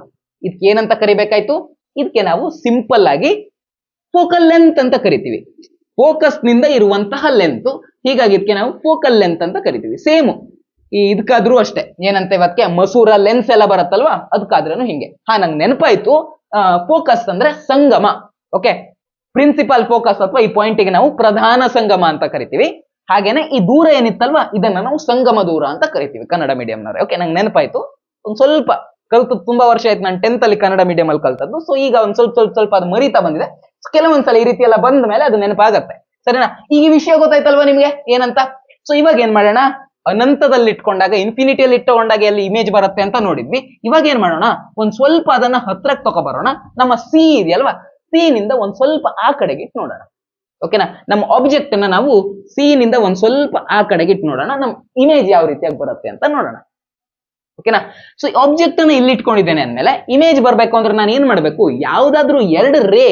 ಇದಕ್ಕೆ ಏನಂತ ಕರಿಬೇಕಾಯ್ತು, ಇದಕ್ಕೆ ನಾವು ಸಿಂಪಲ್ ಆಗಿ ಫೋಕಲ್ ಲೆಂತ್ ಅಂತ ಕರಿತೀವಿ. ಫೋಕಸ್ ನಿಂದ ಇರುವಂತಹ ಲೆಂತ್, ಹೀಗಾಗಿ ಇದಕ್ಕೆ ನಾವು ಫೋಕಲ್ ಲೆಂತ್ ಅಂತ ಕರಿತೀವಿ. ಸೇಮ್ ಇದಕ್ಕಾದ್ರೂ ಅಷ್ಟೇ, ಏನಂತ ಇವಕ್ಕೆ ಮಸೂರ ಲೆನ್ಸ್ ಎಲ್ಲ ಬರುತ್ತಲ್ವಾ, ಅದಕ್ಕಾದ್ರೂ ಹಿಂಗೆ. ನಂಗೆ ನೆನಪಾಯ್ತು, ಫೋಕಸ್ ಅಂದ್ರೆ ಸಂಗಮ. ಓಕೆ, ಪ್ರಿನ್ಸಿಪಲ್ ಫೋಕಸ್ ಅಥವಾ ಈ ಪಾಯಿಂಟ್ಗೆ ನಾವು ಪ್ರಧಾನ ಸಂಗಮ ಅಂತ ಕರಿತೀವಿ. ಹಾಗೇನೆ ಈ ದೂರ ಏನಿತ್ತಲ್ವಾ, ಇದನ್ನ ನಾವು ಸಂಗಮ ದೂರ ಅಂತ ಕರಿತೀವಿ ಕನ್ನಡ ಮೀಡಿಯಂನವ್ರೆ. ಓಕೆ, ನಂಗೆ ನೆನಪಾಯ್ತು, ಒಂದ್ ಸ್ವಲ್ಪ ಕಲ್ತು ತುಂಬಾ ವರ್ಷ ಆಯ್ತು, ನಾನು 10th ಅಲ್ಲಿ ಕನ್ನಡ ಮೀಡಿಯಂ ಅಲ್ಲಿ ಕಲ್ತದ್ದು. ಸೊ ಈಗ ಒಂದ್ ಸ್ವಲ್ಪ ಅದು ಮರಿತಾ ಬಂದಿದೆ. ಕೆಲವೊಂದ್ಸಲ ಈ ರೀತಿ ಎಲ್ಲ ಬಂದ ಮೇಲೆ ಅದು ನೆನಪಾಗತ್ತೆ. ಸರಿನಾ. ಈಗ ಈ ವಿಷಯ ಗೊತ್ತಾಯ್ತಲ್ವಾ ನಿಮ್ಗೆ ಏನಂತ. ಸೊ ಇವಾಗ ಏನ್ ಮಾಡೋಣ, ಅನಂತದಲ್ಲಿ ಇಟ್ಕೊಂಡಾಗ, ಇನ್ಫಿನಿಟಿಯಲ್ಲಿ ಇಟ್ಟುಕೊಂಡಾಗ ಎಲ್ಲಿ ಇಮೇಜ್ ಬರುತ್ತೆ ಅಂತ ನೋಡಿದ್ವಿ. ಇವಾಗ ಏನ್ ಮಾಡೋಣ, ಒಂದ್ ಸ್ವಲ್ಪ ಅದನ್ನ ಹತ್ರಕ್ಕೆ ತಗೊಬರೋಣ. ನಮ್ಮ ಸಿ ಇದೆಯಲ್ವಾ, ಸಿ ನಿಂದ ಒಂದ್ ಸ್ವಲ್ಪ ಆ ಕಡೆಗೆ ಇಟ್ಟು ನೋಡೋಣ. ಓಕೆನಾ. ನಮ್ಮ ಆಬ್ಜೆಕ್ಟ್ ಅನ್ನ ನಾವು ಸಿ ನಿಂದ ಒಂದ್ ಸ್ವಲ್ಪ ಆ ಕಡೆಗೆ ಇಟ್ಟು ನೋಡೋಣ, ನಮ್ ಇಮೇಜ್ ಯಾವ ರೀತಿಯಾಗಿ ಬರುತ್ತೆ ಅಂತ ನೋಡೋಣ. ಓಕೆನಾ. ಸೊ ಆಬ್ಜೆಕ್ಟ್ ಅನ್ನ ಇಲ್ಲಿ ಇಟ್ಕೊಂಡಿದ್ದೇನೆ ಅಂದ್ಮೇಲೆ ಇಮೇಜ್ ಬರ್ಬೇಕು ಅಂದ್ರೆ ನಾನು ಏನ್ ಮಾಡ್ಬೇಕು, ಯಾವ್ದಾದ್ರು ಎರಡು ರೇ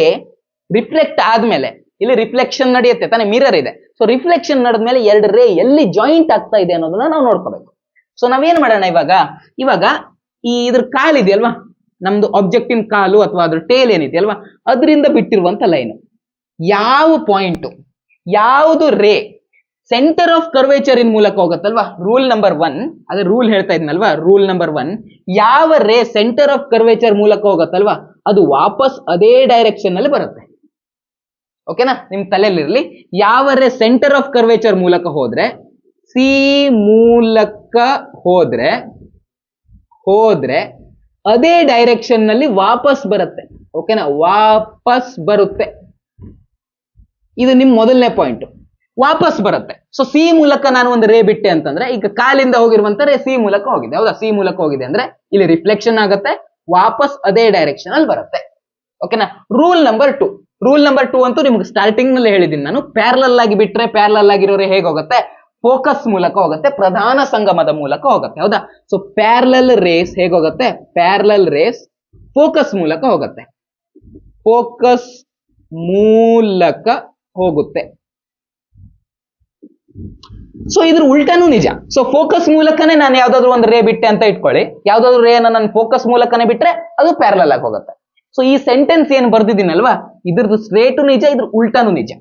ರಿಫ್ಲೆಕ್ಟ್ ಆದ್ಮೇಲೆ, ಇಲ್ಲಿ ರಿಫ್ಲೆಕ್ಷನ್ ನಡೆಯುತ್ತೆ ತಾನೇ, ಮಿರರ್ ಇದೆ. ಸೊ ರಿಫ್ಲೆಕ್ಷನ್ ನಡೆದ್ಮೇಲೆ ಎರಡು ರೇ ಎಲ್ಲಿ ಜಾಯಿಂಟ್ ಆಗ್ತಾ ಇದೆ ಅನ್ನೋದನ್ನ ನಾವು ನೋಡ್ಕೋಬೇಕು. ಸೊ ನಾವೇನ್ ಮಾಡೋಣ ಇವಾಗ ಈ ಇದ್ರ ಕಾಲಿದೆಯಲ್ವಾ, ನಮ್ದು ಆಬ್ಜೆಕ್ಟಿನ್ ಕಾಲು ಅಥವಾ ಅದ್ರ ಟೇಲ್ ಏನಿದೆಯಲ್ವಾ, ಅದರಿಂದ ಬಿಟ್ಟಿರುವಂತ ಲೈನ್ ಯಾವ ಪಾಯಿಂಟ್, ಯಾವುದು ರೇ ಸೆಂಟರ್ ಆಫ್ ಕರ್ವೇಚರ್ ಇನ್ ಮೂಲಕ ಹೋಗುತ್ತಲ್ವಾ, ರೂಲ್ ನಂಬರ್ 1, ಅದೇ ರೂಲ್ ಹೇಳ್ತಾ ಇದ್ನಲ್ವಾ, ರೂಲ್ ನಂಬರ್ 1, ಯಾವ ರೇ ಸೆಂಟರ್ ಆಫ್ ಕರ್ವೇಚರ್ ಮೂಲಕ ಹೋಗುತ್ತಲ್ವಾ ಅದು ವಾಪಸ್ ಅದೇ ಡೈರೆಕ್ಷನ್ ನಲ್ಲಿ ಬರುತ್ತೆ. ಓಕೆನಾ, ನಿಮ್ ತಲೆಯಲ್ಲಿರ್ಲಿ, ಯಾವ ರೇ ಸೆಂಟರ್ ಆಫ್ ಕರ್ವೇಚರ್ ಮೂಲಕ ಹೋದ್ರೆ, ಸಿ ಮೂಲಕ ಹೋದ್ರೆ ಅದೇ ಡೈರೆಕ್ಷನ್ ನಲ್ಲಿ ವಾಪಸ್ ಬರುತ್ತೆ. ಓಕೆನಾ, ವಾಪಸ್ ಬರುತ್ತೆ. ಇದು ನಿಮ್ ಮೊದಲನೇ ಪಾಯಿಂಟ್, ವಾಪಸ್ ಬರುತ್ತೆ. ಸೊ ಸಿ ಮೂಲಕ ನಾನು ಒಂದು ರೇ ಬಿಟ್ಟೆ ಅಂತಂದ್ರೆ, ಈಗ ಕಾಲಿಂದ ಹೋಗಿರುವಂತ ರೇ ಸಿ ಮೂಲಕ ಹೋಗಿದೆ, ಹೌದಾ, ಸಿ ಮೂಲಕ ಹೋಗಿದೆ ಅಂದ್ರೆ ಇಲ್ಲಿ ರಿಫ್ಲೆಕ್ಷನ್ ಆಗುತ್ತೆ, ವಾಪಸ್ ಅದೇ ಡೈರೆಕ್ಷನ್ ಅಲ್ಲಿ ಬರುತ್ತೆ. ಓಕೆನಾ. ರೂಲ್ ನಂಬರ್ 2 ಅಂತೂ ನಿಮ್ಗೆ ಸ್ಟಾರ್ಟಿಂಗ್ ನಲ್ಲಿ ಹೇಳಿದ್ದೀನಿ ನಾನು, ಪ್ಯಾರಲಲ್ ಆಗಿ ಬಿಟ್ರೆ ಪ್ಯಾರಲಲ್ ಆಗಿರೋರೆ ಹೇಗೆ ಹೋಗುತ್ತೆ, ಫೋಕಸ್ ಮೂಲಕ ಹೋಗುತ್ತೆ, ಪ್ರಧಾನ ಸಂಗಮದ ಮೂಲಕ ಹೋಗುತ್ತೆ, ಹೌದಾ. ಸೊ ಪ್ಯಾರಲಲ್ ರೇಸ್ ಹೇಗೋಗುತ್ತೆ, ಪ್ಯಾರಲಲ್ ರೇಸ್ ಫೋಕಸ್ ಮೂಲಕ ಹೋಗುತ್ತೆ, ಫೋಕಸ್ ಮೂಲಕ ಹೋಗುತ್ತೆ. ಸೊ ಇದ್ರ ಉಲ್ಟಾನು ನಿಜ. ಸೊ ಫೋಕಸ್ ಮೂಲಕನೇ ನಾನು ಯಾವ್ದಾದ್ರು ಒಂದು ರೇ ಬಿಟ್ಟೆ ಅಂತ ಇಟ್ಕೊಳ್ಳಿ, ಯಾವ್ದಾದ್ರು ರೇ ನಾನು ಫೋಕಸ್ ಮೂಲಕನೇ ಬಿಟ್ರೆ ಅದು ಪ್ಯಾರಲಲ್ ಆಗಿ ಹೋಗುತ್ತೆ. ಸೊ ಈ ಸೆಂಟೆನ್ಸ್ ಏನ್ ಬರ್ದಿದ್ದೀನಲ್ವಾ, ಇದ್ರದ್ದು ಸ್ಟ್ರೇಟು ನಿಜ, ಇದ್ರ ಉಲ್ಟಾನು ನಿಜ.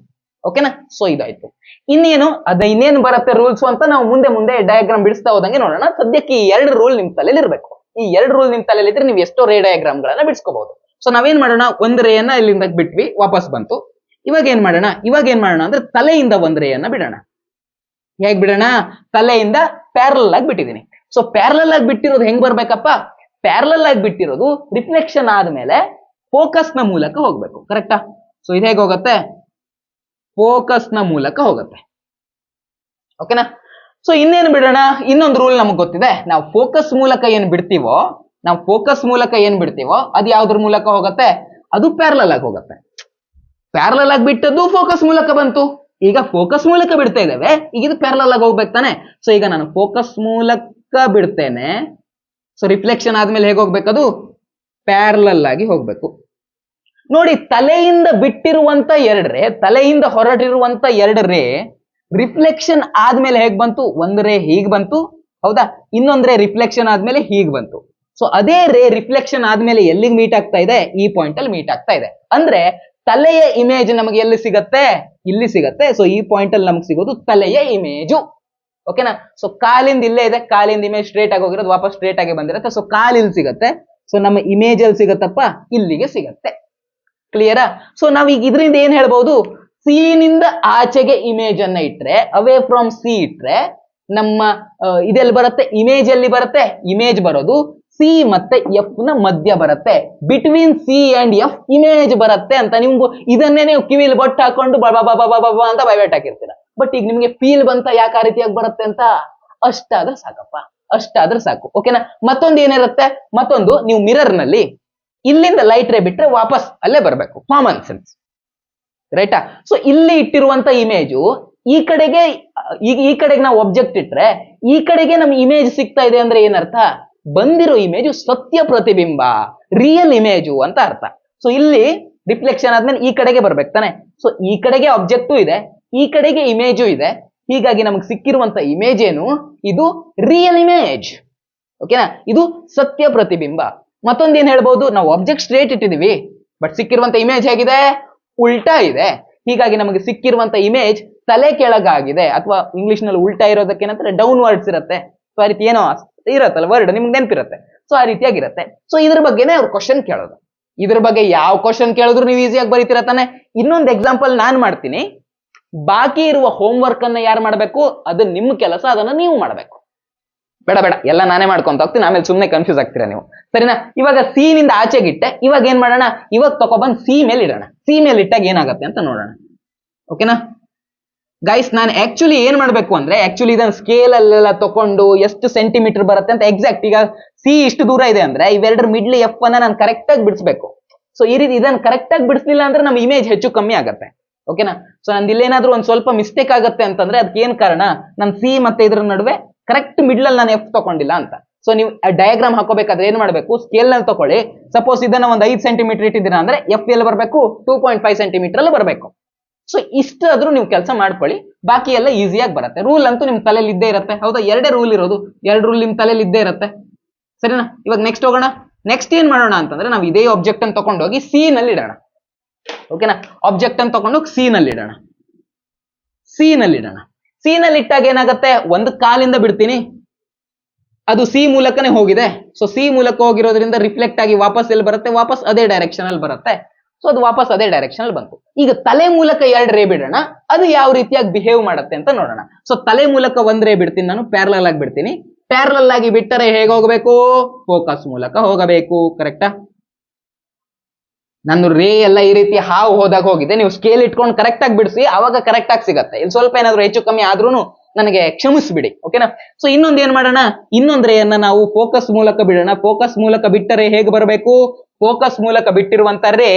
ಓಕೆನಾ. ಸೊ ಇದಾಯ್ತು. ಇನ್ನೇನು ಬರುತ್ತೆ ರೂಲ್ಸ್ ಅಂತ ನಾವು ಮುಂದೆ ಡಯಾಗ್ರಾಮ್ ಬಿಡಿಸ್ತಾ ಹೋದಂಗೆ ನೋಡೋಣ. ಸದ್ಯಕ್ಕೆ ಈ 2 ರೂಲ್ ನಿಮ್ ತಲೆಯಲ್ಲಿ ಇರಬೇಕು. ಈ 2 ರೂಲ್ ನಿಮ್ ತಲೆಯಲ್ಲಿ ಇದ್ರೆ ನೀವು ಎಷ್ಟೋ ರೇ ಡಯಾಗ್ರಾಮ್ ಗಳನ್ನ ಬಿಡಿಸ್ಕೋಬಹುದು. ಸೊ ನಾವೇನ್ ಮಾಡೋಣ, ಒಂದು ರೇಯನ್ನ ಇಲ್ಲಿಂದ ಬಿಟ್ವಿ, ವಾಪಸ್ ಬಂತು. ಇವಾಗ ಏನ್ ಮಾಡೋಣ ಅಂದ್ರೆ ತಲೆಯಿಂದ ಒಂದು ರೇಯನ್ನ ಬಿಡೋಣ. ಹೇಗ್ ಬಿಡೋಣ, ತಲೆಯಿಂದ ಪ್ಯಾರಲಲ್ ಆಗಿ ಬಿಟ್ಟಿದ್ದೀನಿ. ಸೊ ಪ್ಯಾರಲಲ್ ಆಗಿ ಬಿಟ್ಟಿರೋದು ಹೆಂಗ್ ಬರ್ಬೇಕಪ್ಪ, ಪ್ಯಾರಲಲ್ ಆಗಿ ಬಿಟ್ಟಿರೋದು ರಿಫ್ಲೆಕ್ಷನ್ ಆದ್ಮೇಲೆ ಫೋಕಸ್ ನ ಮೂಲಕ ಹೋಗ್ಬೇಕು, ಕರೆಕ್ಟಾ. ಸೊ ಇದು ಹೇಗೆ ಹೋಗುತ್ತೆ, ಫೋಕಸ್ ನ ಮೂಲಕ ಹೋಗುತ್ತೆ. ಓಕೆನಾ. ಸೊ ಇನ್ನೇನು ಬಿಡೋಣ, ಇನ್ನೊಂದು ರೂಲ್ ನಮಗ್ ಗೊತ್ತಿದೆ, ನಾವು ಫೋಕಸ್ ಮೂಲಕ ಏನ್ ಬಿಡ್ತೀವೋ ಅದು ಯಾವ್ದ್ರ ಮೂಲಕ ಹೋಗುತ್ತೆ, ಅದು ಪ್ಯಾರಲಲ್ ಆಗಿ ಹೋಗುತ್ತೆ. ಪ್ಯಾರಲಲ್ ಆಗಿ ಬಿಟ್ಟದ್ದು ಫೋಕಸ್ ಮೂಲಕ ಬಂತು, ಈಗ ಫೋಕಸ್ ಮೂಲಕ ಬಿಡ್ತಾ ಇದ್ದೇವೆ, ಈಗ ಇದು ಪ್ಯಾರಲಲ್ ಆಗಿ ಹೋಗ್ಬೇಕು ತಾನೆ. ಸೊ ಈಗ ನಾನು ಫೋಕಸ್ ಮೂಲಕ ಬಿಡ್ತೇನೆ, ಸೊ ರಿಫ್ಲೆಕ್ಷನ್ ಆದ್ಮೇಲೆ ಹೇಗೆ ಹೋಗ್ಬೇಕು, ಅದು ಪ್ಯಾರಲಲ್ ಆಗಿ ಹೋಗ್ಬೇಕು. ನೋಡಿ, ತಲೆಯಿಂದ ಬಿಟ್ಟಿರುವಂತ 2 ರೇ, ತಲೆಯಿಂದ ಹೊರಟಿರುವಂತ 2 ರೇ ರಿಫ್ಲೆಕ್ಷನ್ ಆದ್ಮೇಲೆ ಹೇಗ್ ಬಂತು, ಒಂದು ರೇ ಹೀಗ್ ಬಂತು, ಹೌದಾ, ಇನ್ನೊಂದ್ ರೇ ರಿಫ್ಲೆಕ್ಷನ್ ಆದ್ಮೇಲೆ ಹೀಗ್ ಬಂತು. ಸೊ ಅದೇ ರೇ ರಿಫ್ಲೆಕ್ಷನ್ ಆದ್ಮೇಲೆ ಎಲ್ಲಿಗೆ ಮೀಟ್ ಆಗ್ತಾ ಇದೆ, ಈ ಪಾಯಿಂಟ್ ಅಲ್ಲಿ ಮೀಟ್ ಆಗ್ತಾ ಇದೆ. ಅಂದ್ರೆ ತಲೆಯ ಇಮೇಜ್ ನಮಗೆ ಎಲ್ಲಿ ಸಿಗತ್ತೆ, ಇಲ್ಲಿ ಸಿಗತ್ತೆ. ಸೊ ಈ ಪಾಯಿಂಟ್ ಅಲ್ಲಿ ನಮಗೆ ಸಿಗೋದು ತಲೆಯ ಇಮೇಜು. ಓಕೆನಾ. ಸೊ ಕಾಲಿಂದ ಇಲ್ಲೇ ಇದೆ, ಕಾಲಿಂದ ಇಮೇಜ್ ಸ್ಟ್ರೇಟ್ ಆಗಿ ಹೋಗಿರೋದು ವಾಪಸ್ ಸ್ಟ್ರೇಟ್ ಆಗಿ ಬಂದಿರುತ್ತೆ. ಸೊ ಕಾಲಿಲ್ಲಿ ಸಿಗತ್ತೆ, ಸೊ ನಮ್ಮ ಇಮೇಜ್ ಅಲ್ಲಿ ಸಿಗತ್ತಪ್ಪ, ಇಲ್ಲಿಗೆ ಸಿಗತ್ತೆ. ಕ್ಲಿಯರಾ. ಸೊ ನಾವೀಗ ಇದರಿಂದ ಏನ್ ಹೇಳ್ಬಹುದು, ಸಿ ನಿಂದ ಆಚೆಗೆ ಇಮೇಜ್ ಅನ್ನ ಇಟ್ರೆ, ಅವೇ ಫ್ರಮ್ ಸಿ ಇಟ್ರೆ ನಮ್ಮ ಇದೆಲ್ಲಿ ಬರುತ್ತೆ, ಇಮೇಜ್ ಎಲ್ಲಿ ಬರುತ್ತೆ, ಇಮೇಜ್ ಬರೋದು ಸಿ ಮತ್ತೆ ಎಫ್ ನ ಮಧ್ಯ ಬರುತ್ತೆ, between C and F image ಬರುತ್ತೆ ಅಂತ. ನಿಮ್ಗೂ ಇದನ್ನೇ ನೀವು ಕಿವಿಲಿ ಬೊಟ್ಟು ಹಾಕೊಂಡು ಬಾಬಾ ಅಂತ ಬೈಬೇಟ್ ಹಾಕಿರ್ತೀರ. ಬಟ್ ಈಗ ನಿಮ್ಗೆ ಫೀಲ್ ಬಂತ ಯಾಕೆ ಆ ರೀತಿಯಾಗಿ ಬರುತ್ತೆ ಅಂತ, ಅಷ್ಟಾದ್ರೆ ಸಾಕಪ್ಪ, ಅಷ್ಟಾದ್ರೆ ಸಾಕು. ಓಕೆನಾ. ಮತ್ತೊಂದು ಏನಿರುತ್ತೆ, ಮತ್ತೊಂದು ನೀವು ಮಿರರ್ ನಲ್ಲಿ ಇಲ್ಲಿಂದ ಲೈಟ್ ರೇ ಬಿಟ್ರೆ ವಾಪಸ್ ಅಲ್ಲೇ ಬರ್ಬೇಕು, ಕಾಮನ್ ಸೆನ್ಸ್, ರೈಟಾ. ಸೊ ಇಲ್ಲಿ ಇಟ್ಟಿರುವಂತ ಇಮೇಜು ಈ ಕಡೆಗೆ ನಾವು ಒಬ್ಜೆಕ್ಟ್ ಇಟ್ರೆ ಈ ಕಡೆಗೆ ನಮ್ ಇಮೇಜ್ ಸಿಗ್ತಾ ಇದೆ ಅಂದ್ರೆ ಏನರ್ಥ, ಬಂದಿರೋ ಇಮೇಜು ಸತ್ಯ ಪ್ರತಿಬಿಂಬ, ರಿಯಲ್ ಇಮೇಜು ಅಂತ ಅರ್ಥ. ಸೊ ಇಲ್ಲಿ ರಿಫ್ಲೆಕ್ಷನ್ ಆದ್ಮೇಲೆ ಈ ಕಡೆಗೆ ಬರ್ಬೇಕು ತಾನೆ. ಸೊ ಈ ಕಡೆಗೆ ಆಬ್ಜೆಕ್ಟು ಇದೆ, ಈ ಕಡೆಗೆ ಇಮೇಜು ಇದೆ, ಹೀಗಾಗಿ ನಮಗೆ ಸಿಕ್ಕಿರುವಂತ ಇಮೇಜ್ ಏನು, ಇದು ರಿಯಲ್ ಇಮೇಜ್. ಓಕೆನಾ, ಇದು ಸತ್ಯ ಪ್ರತಿಬಿಂಬ. ಮತ್ತೊಂದೇನ್ ಹೇಳ್ಬಹುದು, ನಾವು ಆಬ್ಜೆಕ್ಟ್ ಸ್ಟ್ರೇಟ್ ಇಟ್ಟಿದೀವಿ, ಬಟ್ ಸಿಕ್ಕಿರುವಂತ ಇಮೇಜ್ ಹೇಗಿದೆ, ಉಲ್ಟಾ ಇದೆ. ಹೀಗಾಗಿ ನಮಗೆ ಸಿಕ್ಕಿರುವಂತ ಇಮೇಜ್ ತಲೆ ಕೆಳಗಾಗಿದೆ, ಅಥವಾ ಇಂಗ್ಲಿಷ್ ನಲ್ಲಿ ಉಲ್ಟಾ ಇರೋದಕ್ಕೆ ಏನಂತಾರೆ, ಡೌನ್ ವರ್ಡ್ಸ್ ಇರುತ್ತೆ. ಸೊ ಆ ರೀತಿ ಏನೋ ಇರತ್ತಲ್ಲ ವರ್ಡ್, ನಿಮ್ಗೆ ನೆನಪಿರುತ್ತೆ. ಸೊ ಆ ರೀತಿಯಾಗಿರುತ್ತೆ. ಸೊ ಇದ್ರ ಬಗ್ಗೆನೇ ಅವ್ರು ಕ್ವಶನ್ ಕೇಳೋದು. ಇದ್ರ ಬಗ್ಗೆ ಯಾವ ಕ್ವಶನ್ ಕೇಳಿದ್ರು ನೀವು ಈಸಿಯಾಗಿ ಬರೀತೀರ ತಾನೆ. ಇನ್ನೊಂದು ಎಕ್ಸಾಂಪಲ್ ನಾನ್ ಮಾಡ್ತೀನಿ, ಬಾಕಿ ಇರುವ ಹೋಮ್ ವರ್ಕ್ ಅನ್ನ ಯಾರು ಮಾಡ್ಬೇಕು, ಅದು ನಿಮ್ಮ ಕೆಲಸ, ಅದನ್ನ ನೀವು ಮಾಡ್ಬೇಕು. ಬೇಡ ಎಲ್ಲ ನಾನೇ ಮಾಡ್ಕೊಂತ ಹೋಗ್ತೀನಿ, ಆಮೇಲೆ ಸುಮ್ಮನೆ ಕನ್ಫ್ಯೂಸ್ ಆಗ್ತೀರಾ ನೀವು, ಸರಿನಾ. ಇವಾಗ ಸಿ ನಿಂದ ಆಚೆಗಿಟ್ಟೆ, ಇವಾಗ ಏನ್ ಮಾಡೋಣ, ಇವಾಗ ತಗೊಬಂದ್ ಸಿ ಮೇಲೆ ಇಡೋಣ. ಸಿ ಮೇಲೆ ಇಟ್ಟಾಗ ಏನಾಗತ್ತೆ ಅಂತ ನೋಡೋಣ. ಓಕೆನಾ ಗೈಸ್, ನಾನು ಆಕ್ಚುಲಿ ಏನ್ ಮಾಡ್ಬೇಕು ಅಂದ್ರೆ, ಆಕ್ಚುಲಿ ಇದನ್ನ ಸ್ಕೇಲ್ ಅಲ್ಲೆಲ್ಲ ತಕೊಂಡು ಎಷ್ಟು ಸೆಂಟಿಮೀಟರ್ ಬರುತ್ತೆ ಅಂತ ಎಕ್ಸಾಕ್ಟ್, ಈಗ ಸಿ ಇಷ್ಟು ದೂರ ಇದೆ ಅಂದ್ರೆ ಇವೆರಡರ ಮಿಡ್ಲ್ ಎಫ್ ಅನ್ನ ನಾನು ಕರೆಕ್ಟ್ ಆಗಿ ಬಿಡಿಸ್ಬೇಕು. ಸೊ ಈ ರೀತಿ ಇದನ್ನ ಕರೆಕ್ಟ್ ಆಗಿ ಬಿಡಿಸ್ಲಿಲ್ಲ ಅಂದ್ರೆ ನಮ್ಮ ಇಮೇಜ್ ಹೆಚ್ಚು ಕಮ್ಮಿ ಆಗುತ್ತೆ. ಓಕೆನಾ. ಸೊ ನಂದು ಇಲ್ಲೇನಾದ್ರೂ ಒಂದ್ ಸ್ವಲ್ಪ ಮಿಸ್ಟೇಕ್ ಆಗುತ್ತೆ ಅಂತಂದ್ರೆ ಅದಕ್ಕೆ ಏನ್ ಕಾರಣ, ನಾನು ಸಿ ಮತ್ತೆ ಇದ್ರ ನಡುವೆ ಕರೆಕ್ಟ್ ಮಿಡ್ಲ್ ಅಲ್ಲಿ ನಾನು ಎಫ್ ತಗೊಂಡಿಲ್ಲ ಅಂತ. ಸೊ ನೀವು ಡಯಾಗ್ರಾಮ್ ಹಾಕೋಬೇಕಾದ್ರೆ ಏನ್ ಮಾಡಬೇಕು, ಸ್ಕೇಲ್ ನಲ್ಲಿ ತಗೊಳ್ಳಿ. ಸಪೋಸ್ ಇದನ್ನ ಒಂದು 5 ಸೆಂಟಿಮೀಟರ್ ಇಟ್ಟಿದ್ದೀರಾ ಅಂದ್ರೆ ಎಫ್ ಎಲ್ಲಿ ಬರಬೇಕು, 2.5 ಸೆಂಟಿಮೀಟರ್ ಅಲ್ಲಿ ಬರಬೇಕು. ಸೊ ಇಷ್ಟಾದ್ರೂ ನೀವು ಕೆಲಸ ಮಾಡ್ಕೊಳ್ಳಿ, ಬಾಕಿ ಎಲ್ಲ ಈಸಿಯಾಗಿ ಬರುತ್ತೆ. ರೂಲ್ ಅಂತೂ ನಿಮ್ ತಲೆಯಲ್ಲಿ ಇದ್ದೇ ಇರುತ್ತೆ, ಹೌದಾ? 2 ರೂಲ್ ಇರೋದು, 2 ರೂಲ್ ನಿಮ್ ತಲೆಯಲ್ಲಿ ಇದ್ದೇ ಇರುತ್ತೆ, ಸರಿನಾ? ಇವಾಗ ನೆಕ್ಸ್ಟ್ ಹೋಗೋಣ. ನೆಕ್ಸ್ಟ್ ಏನ್ ಮಾಡೋಣ ಅಂತಂದ್ರೆ ನಾವು ಇದೇ ಆಬ್ಜೆಕ್ಟ್ ಅನ್ನು ತಗೊಂಡೋಗಿ ಸಿ ನಲ್ಲಿ ಇಡೋಣ. ಓಕೆನಾ? ಆಬ್ಜೆಕ್ಟ್ ಅನ್ನು ತಗೊಂಡೋಗಿ ಸಿ ನಲ್ಲಿ ಇಡೋಣ. ಸಿ ನಲ್ಲಿ ಇಡೋಣ. ಸಿ ನಲ್ಲಿ ಇಟ್ಟಾಗ ಏನಾಗುತ್ತೆ, ಒಂದು ಕಾಲಿಂದ ಬಿಡ್ತೀನಿ, ಅದು ಸಿ ಮೂಲಕನೇ ಹೋಗಿದೆ. ಸೊ ಸಿ ಮೂಲಕ ಹೋಗಿರೋದ್ರಿಂದ ರಿಫ್ಲೆಕ್ಟ್ ಆಗಿ ವಾಪಸ್ ಎಲ್ಲಿ ಬರುತ್ತೆ, ವಾಪಸ್ ಅದೇ ಡೈರೆಕ್ಷನ್ ಅಲ್ಲಿ ಬರುತ್ತೆ. ಸೊ ಅದು ವಾಪಸ್ ಅದೇ ಡೈರೆಕ್ಷನ್ ಅಲ್ಲಿ ಬಂತು. ಈಗ ತಲೆ ಮೂಲಕ 2 ರೇ ಬಿಡೋಣ, ಅದು ಯಾವ ರೀತಿಯಾಗಿ ಬಿಹೇವ್ ಮಾಡುತ್ತೆ ಅಂತ ನೋಡೋಣ. ಸೊ ತಲೆ ಮೂಲಕ 1 ರೇ ಬಿಡ್ತೀನಿ, ನಾನು ಪ್ಯಾರಲಲ್ ಆಗಿ ಬಿಡ್ತೀನಿ. ಪ್ಯಾರಲಲ್ ಆಗಿ ಬಿಟ್ಟರೆ ಹೇಗೆ ಹೋಗಬೇಕು, ಫೋಕಸ್ ಮೂಲಕ ಹೋಗಬೇಕು. ಕರೆಕ್ಟಾ? ನನ್ನ ರೇ ಎಲ್ಲ ಈ ರೀತಿ ಹಾವು ಹೋದಾಗ ಹೋಗಿದೆ. ನೀವು ಸ್ಕೇಲ್ ಇಟ್ಕೊಂಡು ಕರೆಕ್ಟ್ ಆಗಿ ಬಿಡಿಸಿ, ಅವಾಗ ಕರೆಕ್ಟ್ ಆಗಿ ಸಿಗತ್ತೆ. ಇಲ್ಲಿ ಸ್ವಲ್ಪ ಏನಾದ್ರು ಹೆಚ್ಚು ಕಮ್ಮಿ ಆದ್ರೂ ನನಗೆ ಕ್ಷಮಿಸ್ಬಿಡಿ. ಓಕೆನಾ? ಸೊ ಇನ್ನೊಂದು ಏನ್ ಮಾಡೋಣ, ಇನ್ನೊಂದು ರೇಯನ್ನ ನಾವು ಫೋಕಸ್ ಮೂಲಕ ಬಿಡೋಣ. ಫೋಕಸ್ ಮೂಲಕ ಬಿಟ್ಟರೆ ಹೇಗೆ ಬರಬೇಕು, ಫೋಕಸ್ ಮೂಲಕ ಬಿಟ್ಟಿರುವಂತ ರೇ